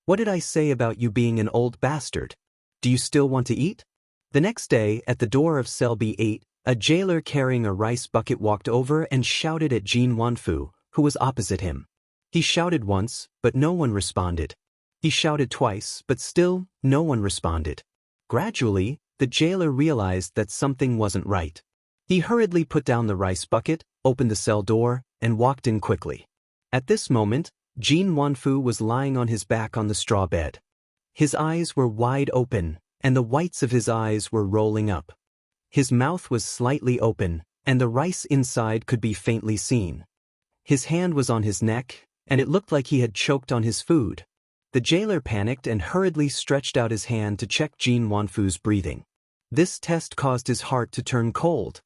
What did I say about you being an old bastard? Do you still want to eat? The next day, at the door of cell B8, a jailer carrying a rice bucket walked over and shouted at Jin Wanfu, who was opposite him. He shouted once, but no one responded. He shouted twice, but still, no one responded. Gradually, the jailer realized that something wasn't right. He hurriedly put down the rice bucket, opened the cell door, and walked in quickly. At this moment, Jin Wanfu was lying on his back on the straw bed. His eyes were wide open, and the whites of his eyes were rolling up. His mouth was slightly open, and the rice inside could be faintly seen. His hand was on his neck, and it looked like he had choked on his food. The jailer panicked and hurriedly stretched out his hand to check Jin Wanfu's breathing. This test caused his heart to turn cold.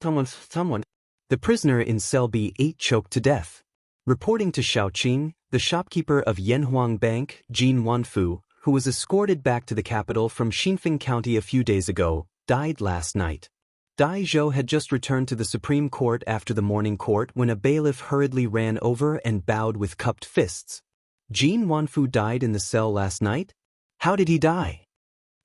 Someone. The prisoner in cell B8 choked to death. Reporting to Xiaoqing, the shopkeeper of Yanhuang Bank, Jin Wanfu, who was escorted back to the capital from Xinfeng County a few days ago, died last night. Dai Zhou had just returned to the Supreme Court after the morning court when a bailiff hurriedly ran over and bowed with cupped fists. Jin Wanfu died in the cell last night? How did he die?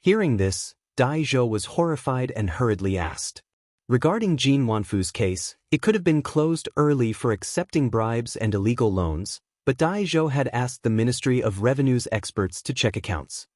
Hearing this, Dai Zhou was horrified and hurriedly asked. Regarding Jin Wanfu's case, it could have been closed early for accepting bribes and illegal loans, but Dai Zhou had asked the Ministry of Revenue's experts to check accounts.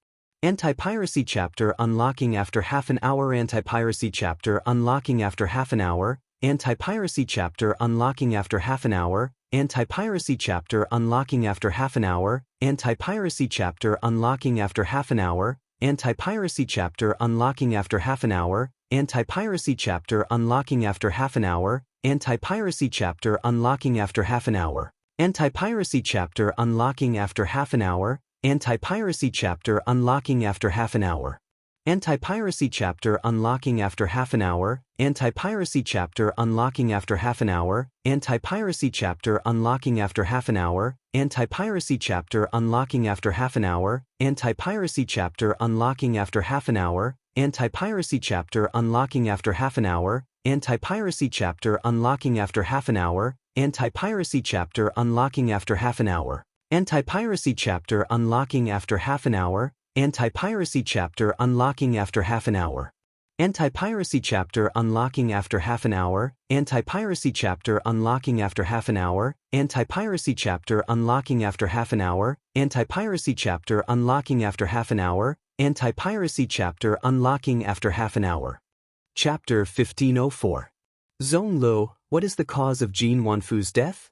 Anti-piracy chapter unlocking after half an hour. Anti-piracy chapter unlocking after half an hour. Anti-piracy chapter unlocking after half an hour. Anti-piracy chapter unlocking after half an hour. Anti-piracy chapter unlocking after half an hour. Anti-piracy chapter unlocking after half an hour. Anti-piracy chapter unlocking after half an hour. Anti-piracy chapter unlocking after half an hour. Anti-piracy chapter unlocking after half an hour. Anti-piracy chapter unlocking after half an hour. Anti-piracy chapter unlocking after half an hour. Anti-piracy chapter unlocking after half an hour. Anti-piracy chapter unlocking after half an hour. Anti-piracy chapter unlocking after half an hour. Anti-piracy chapter unlocking after half an hour. Anti-piracy chapter unlocking after half an hour. Anti-piracy chapter unlocking after half an hour. Anti-piracy chapter unlocking after half an hour. Anti-piracy chapter unlocking after half an hour. Anti-piracy chapter unlocking after half an hour. Anti-piracy chapter unlocking after half an hour. Anti-piracy chapter unlocking after half an hour. Anti-piracy chapter unlocking after half an hour. Anti-piracy chapter unlocking after half an hour. Anti-piracy chapter unlocking after half an hour. Chapter 1504. Zhonglu, what is the cause of Jin Wanfu's death?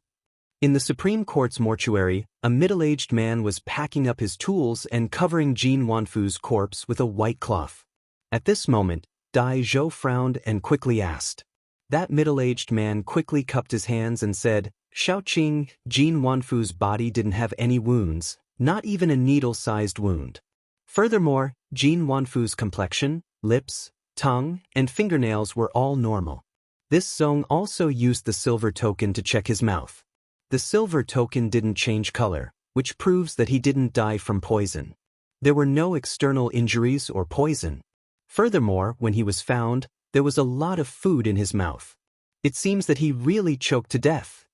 In the Supreme Court's mortuary, a middle-aged man was packing up his tools and covering Jin Wanfu's corpse with a white cloth. At this moment, Dai Zhou frowned and quickly asked. That middle-aged man quickly cupped his hands and said, Xiaoqing, Jin Wanfu's body didn't have any wounds, not even a needle-sized wound. Furthermore, Jin Wanfu's complexion, lips, tongue, and fingernails were all normal. This Zong also used the silver token to check his mouth. The silver token didn't change color, which proves that he didn't die from poison. There were no external injuries or poison. Furthermore, when he was found, there was a lot of food in his mouth. It seems that he really choked to death.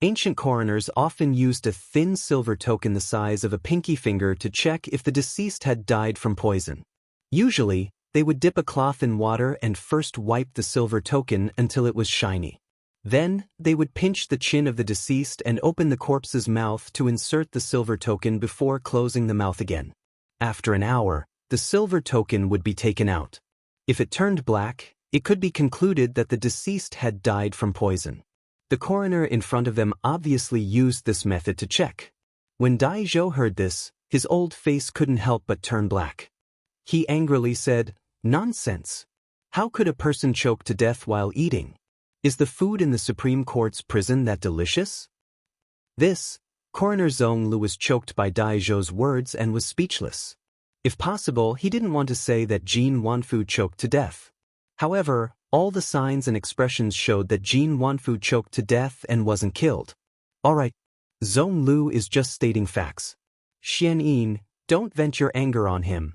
Ancient coroners often used a thin silver token the size of a pinky finger to check if the deceased had died from poison. Usually, they would dip a cloth in water and first wipe the silver token until it was shiny. Then, they would pinch the chin of the deceased and open the corpse's mouth to insert the silver token before closing the mouth again. After an hour, the silver token would be taken out. If it turned black, it could be concluded that the deceased had died from poison. The coroner in front of them obviously used this method to check. When Dai Zhou heard this, his old face couldn't help but turn black. He angrily said, "Nonsense! How could a person choke to death while eating? Is the food in the Supreme Court's prison that delicious?" This, Coroner Zhonglu was choked by Dai Zhou's words and was speechless. If possible, he didn't want to say that Jin Wanfu choked to death. However, all the signs and expressions showed that Jin Wanfu choked to death and wasn't killed. Alright, Zhonglu is just stating facts. Xianyin, don't vent your anger on him.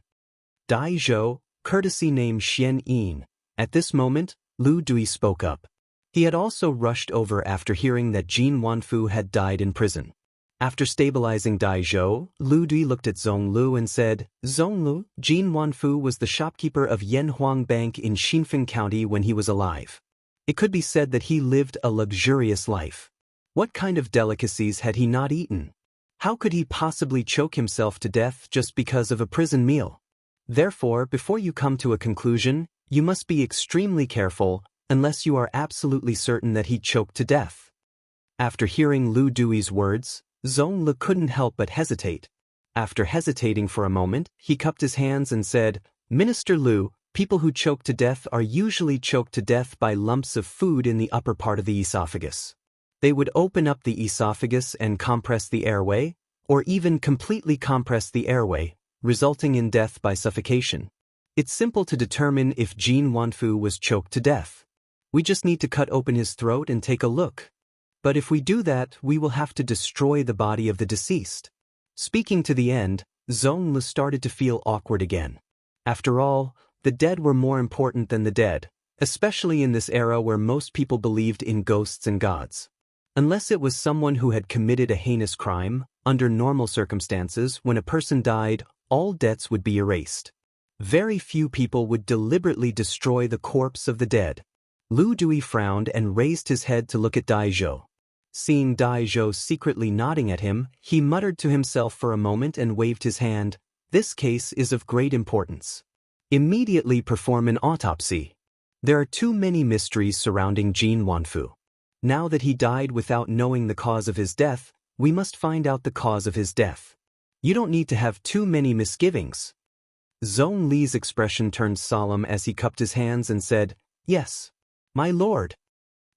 Dai Zhou, courtesy name Xianyin. At this moment, Lu Dui spoke up. He had also rushed over after hearing that Jin Wanfu had died in prison. After stabilizing Dai Zhou, Lu Dui looked at Zhonglu and said, Zhonglu, Jin Wanfu was the shopkeeper of Yanhuang Bank in Xinfeng County when he was alive. It could be said that he lived a luxurious life. What kind of delicacies had he not eaten? How could he possibly choke himself to death just because of a prison meal? Therefore, before you come to a conclusion, you must be extremely careful. unless you are absolutely certain that he choked to death. After hearing Lu Dui's words, Zhong couldn't help but hesitate. After hesitating for a moment, he cupped his hands and said, "Minister Lu, people who choke to death are usually choked to death by lumps of food in the upper part of the esophagus. They would open up the esophagus and compress the airway, or even completely compress the airway, resulting in death by suffocation. It's simple to determine if Jin Wanfu was choked to death. We just need to cut open his throat and take a look. But if we do that, we will have to destroy the body of the deceased." Speaking to the end, Zhong started to feel awkward again. After all, the dead were more important than the dead, especially in this era where most people believed in ghosts and gods. Unless it was someone who had committed a heinous crime, under normal circumstances, when a person died, all debts would be erased. Very few people would deliberately destroy the corpse of the dead. Lu Dui frowned and raised his head to look at Dai Zhou. Seeing Dai Zhou secretly nodding at him, he muttered to himself for a moment and waved his hand. "This case is of great importance. Immediately perform an autopsy. There are too many mysteries surrounding Jin Wanfu. Now that he died without knowing the cause of his death, we must find out the cause of his death. You don't need to have too many misgivings." Zhong Li's expression turned solemn as he cupped his hands and said, "Yes, my lord."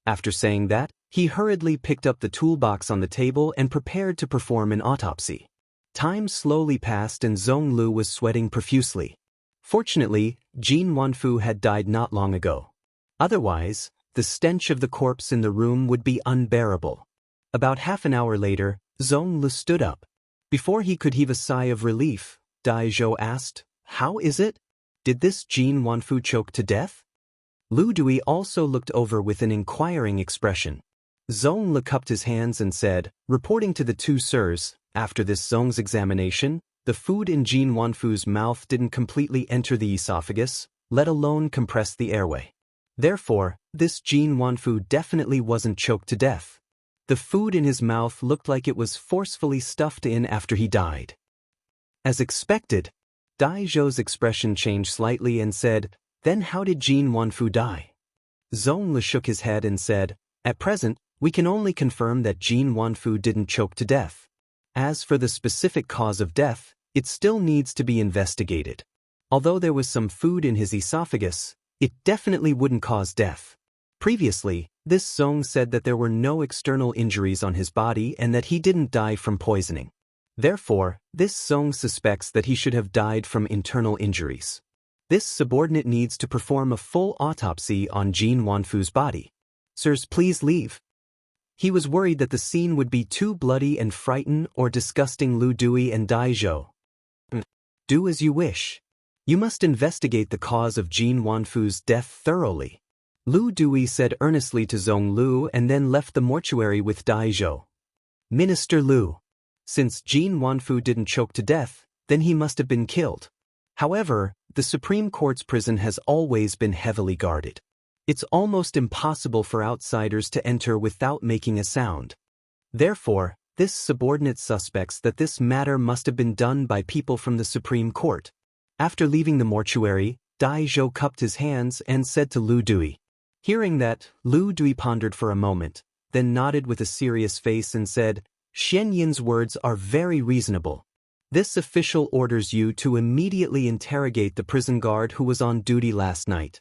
After saying that, he hurriedly picked up the toolbox on the table and prepared to perform an autopsy. Time slowly passed and Zhong Lu was sweating profusely. Fortunately, Jin Wanfu had died not long ago. Otherwise, the stench of the corpse in the room would be unbearable. About half an hour later, Zhong Lu stood up. Before he could heave a sigh of relief, Dai Zhou asked, "How is it? Did this Jin Wanfu choke to death?" Lu Dui also looked over with an inquiring expression. Zhong Lu cupped his hands and said, reporting to the two sirs, "After this Zhong's examination, the food in Jin Wanfu's mouth didn't completely enter the esophagus, let alone compress the airway. Therefore, this Jin Wanfu definitely wasn't choked to death. The food in his mouth looked like it was forcefully stuffed in after he died." As expected, Dai Zhou's expression changed slightly and said, "Then how did Jin Wanfu die?" Zhong Lu shook his head and said, "At present, we can only confirm that Jin Wanfu didn't choke to death. As for the specific cause of death, it still needs to be investigated. Although there was some food in his esophagus, it definitely wouldn't cause death. Previously, this Zhong said that there were no external injuries on his body and that he didn't die from poisoning. Therefore, this Zhong suspects that he should have died from internal injuries. This subordinate needs to perform a full autopsy on Jin Wanfu's body. Sirs, please leave." He was worried that the scene would be too bloody and frighten or disgusting Lu Dui and Dai Zhou. "Do as you wish. You must investigate the cause of Jin Wanfu's death thoroughly," Lu Dui said earnestly to Zhong Lu and then left the mortuary with Dai Zhou. "Minister Lu, since Jin Wanfu didn't choke to death, then he must have been killed. However, the Supreme Court's prison has always been heavily guarded. It's almost impossible for outsiders to enter without making a sound. Therefore, this subordinate suspects that this matter must have been done by people from the Supreme Court." After leaving the mortuary, Dai Zhou cupped his hands and said to Lu Dui. Hearing that, Lu Dui pondered for a moment, then nodded with a serious face and said, "Xian Yin's words are very reasonable. This official orders you to immediately interrogate the prison guard who was on duty last night."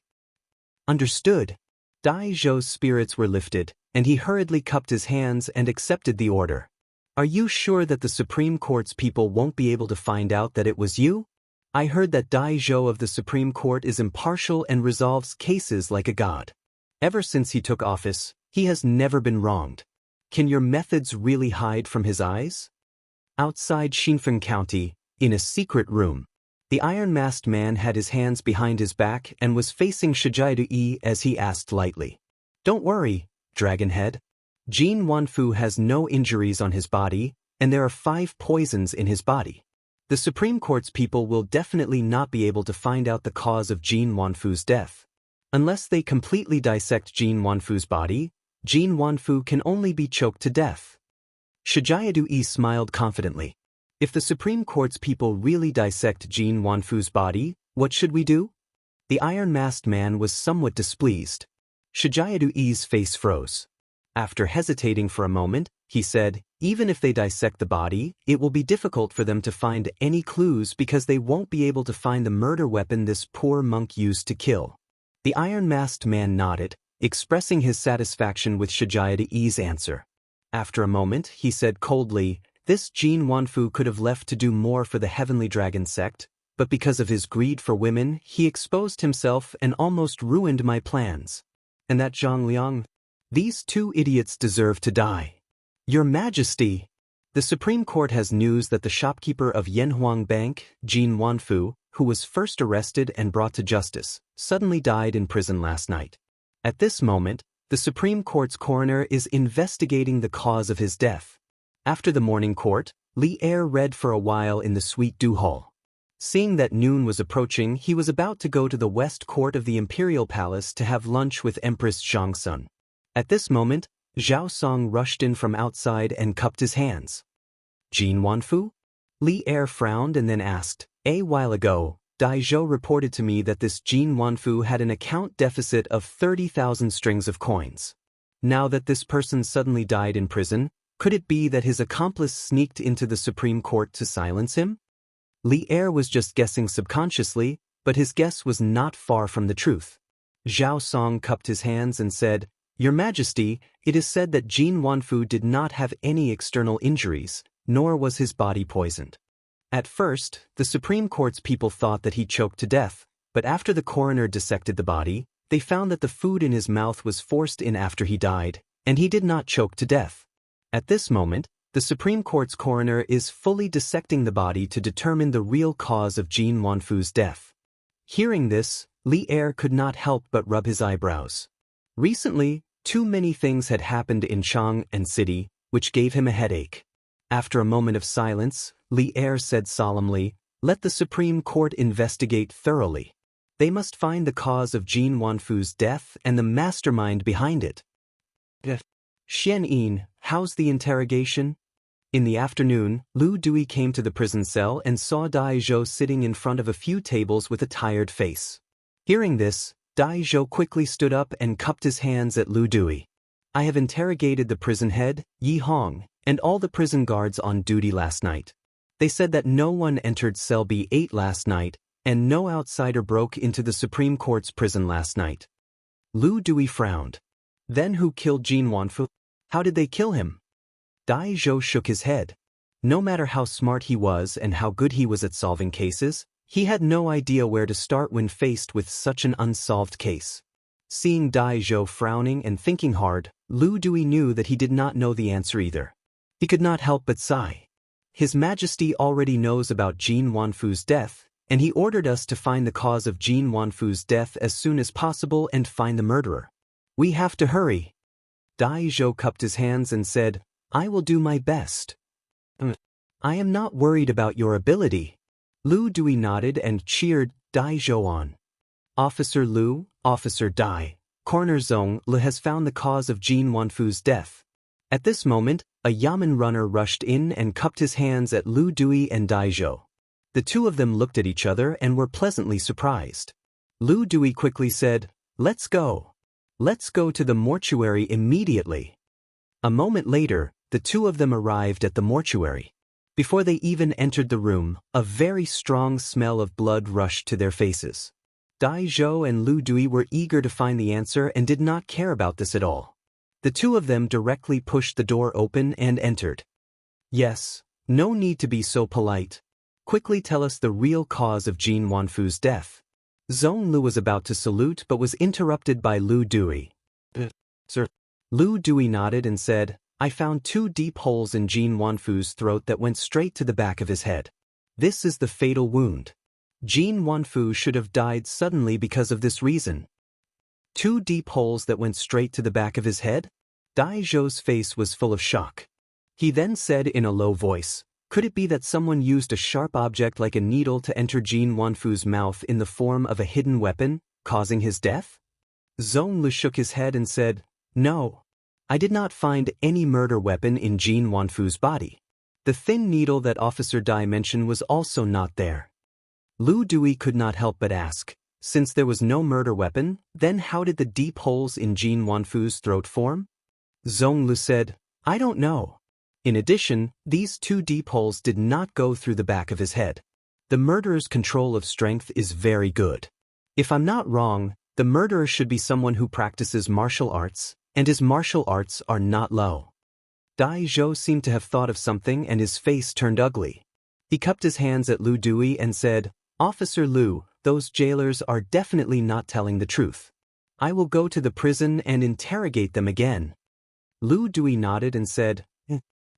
"Understood." Dai Zhou's spirits were lifted, and he hurriedly cupped his hands and accepted the order. "Are you sure that the Supreme Court's people won't be able to find out that it was you? I heard that Dai Zhou of the Supreme Court is impartial and resolves cases like a god. Ever since he took office, he has never been wronged. Can your methods really hide from his eyes?" Outside Xinfeng County, in a secret room, the iron-masked man had his hands behind his back and was facing Shijiadu as he asked lightly, "Don't worry, Dragonhead. Jin Wanfu has no injuries on his body, and there are 5 poisons in his body. The Supreme Court's people will definitely not be able to find out the cause of Jin Wanfu's death. Unless they completely dissect Jin Wanfu's body, Jin Wanfu can only be choked to death." Shijiadu smiled confidently. "If the Supreme Court's people really dissect Jin Wanfu's body, what should we do?" The iron-masked man was somewhat displeased. Shijiadui's face froze. After hesitating for a moment, he said, even if they dissect the body, it will be difficult for them to find any clues because they won't be able to find the murder weapon this poor monk used to kill. The iron-masked man nodded, expressing his satisfaction with Shijiadui's answer. After a moment, he said coldly, this Jin Wanfu could have left to do more for the Heavenly Dragon sect, but because of his greed for women, he exposed himself and almost ruined my plans. And that Zhang Liang? These two idiots deserve to die. Your Majesty! The Supreme Court has news that the shopkeeper of Yanhuang Bank, Jin Wanfu, who was first arrested and brought to justice, suddenly died in prison last night. At this moment, the Supreme Court's coroner is investigating the cause of his death. After the morning court, Li Er read for a while in the Suite Du Hall. Seeing that noon was approaching, he was about to go to the West Court of the Imperial Palace to have lunch with Empress Zhangsun. At this moment, Zhao Song rushed in from outside and cupped his hands. Jin Wanfu? Li Er frowned and then asked, a while ago, Dai Zhou reported to me that this Jin Wanfu had an account deficit of 30,000 strings of coins. Now that this person suddenly died in prison, could it be that his accomplice sneaked into the Supreme Court to silence him? Li Er was just guessing subconsciously, but his guess was not far from the truth. Zhao Song cupped his hands and said, Your Majesty, it is said that Jin Wanfu did not have any external injuries, nor was his body poisoned. At first, the Supreme Court's people thought that he choked to death, but after the coroner dissected the body, they found that the food in his mouth was forced in after he died, and he did not choke to death. At this moment, the Supreme Court's coroner is fully dissecting the body to determine the real cause of Jin Wanfu's death. Hearing this, Li Er could not help but rub his eyebrows. Recently, too many things had happened in Chang and City, which gave him a headache. After a moment of silence, Li Er said solemnly, Let the Supreme Court investigate thoroughly. They must find the cause of Jin Wanfu's death and the mastermind behind it. Xian Yin, how's the interrogation? In the afternoon, Lu Dui came to the prison cell and saw Dai Zhou sitting in front of a few tables with a tired face. Hearing this, Dai Zhou quickly stood up and cupped his hands at Lu Dui. I have interrogated the prison head, Yi Hong, and all the prison guards on duty last night. They said that no one entered cell B8 last night, and no outsider broke into the Supreme Court's prison last night. Lu Dui frowned. Then who killed Jin Wanfu? How did they kill him? Dai Zhou shook his head. No matter how smart he was and how good he was at solving cases, he had no idea where to start when faced with such an unsolved case. Seeing Dai Zhou frowning and thinking hard, Lu Dui knew that he did not know the answer either. He could not help but sigh. His Majesty already knows about Jin Wanfu's death, and he ordered us to find the cause of Jin Wanfu's death as soon as possible and find the murderer. We have to hurry. Dai Zhou cupped his hands and said, I will do my best. I am not worried about your ability. Lu Dui nodded and cheered Dai Zhou on. Officer Lu, Officer Dai, Coroner Zhong Li has found the cause of Jin Wanfu's death. At this moment, a Yamen runner rushed in and cupped his hands at Lu Dui and Dai Zhou. The two of them looked at each other and were pleasantly surprised. Lu Dui quickly said, Let's go. Let's go to the mortuary immediately. A moment later, the two of them arrived at the mortuary. Before they even entered the room, a very strong smell of blood rushed to their faces. Dai Zhou and Lu Dui were eager to find the answer and did not care about this at all. The two of them directly pushed the door open and entered. Yes, no need to be so polite. Quickly tell us the real cause of Jin Wanfu's death. Zhong Lu was about to salute but was interrupted by Lu Dui. Sir. Lu Dui nodded and said, I found 2 deep holes in Jin Wanfu's throat that went straight to the back of his head. This is the fatal wound. Jin Wanfu should have died suddenly because of this reason. 2 deep holes that went straight to the back of his head? Dai Zhou's face was full of shock. He then said in a low voice, Could it be that someone used a sharp object like a needle to enter Jin Wanfu's mouth in the form of a hidden weapon, causing his death? Zhong Lu shook his head and said, No. I did not find any murder weapon in Jin Wanfu's body. The thin needle that Officer Dai mentioned was also not there. Lu Dui could not help but ask, Since there was no murder weapon, then how did the deep holes in Jin Wanfu's throat form? Zhong Lu said, I don't know. In addition, these 2 deep holes did not go through the back of his head. The murderer's control of strength is very good. If I'm not wrong, the murderer should be someone who practices martial arts, and his martial arts are not low. Dai Zhou seemed to have thought of something and his face turned ugly. He cupped his hands at Lu Dui and said, Officer Lu, those jailers are definitely not telling the truth. I will go to the prison and interrogate them again. Lu Dui nodded and said,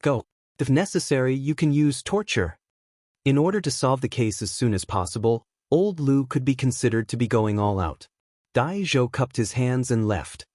Go. If necessary, you can use torture. In order to solve the case as soon as possible, old Lu could be considered to be going all out. Dai Zhou cupped his hands and left.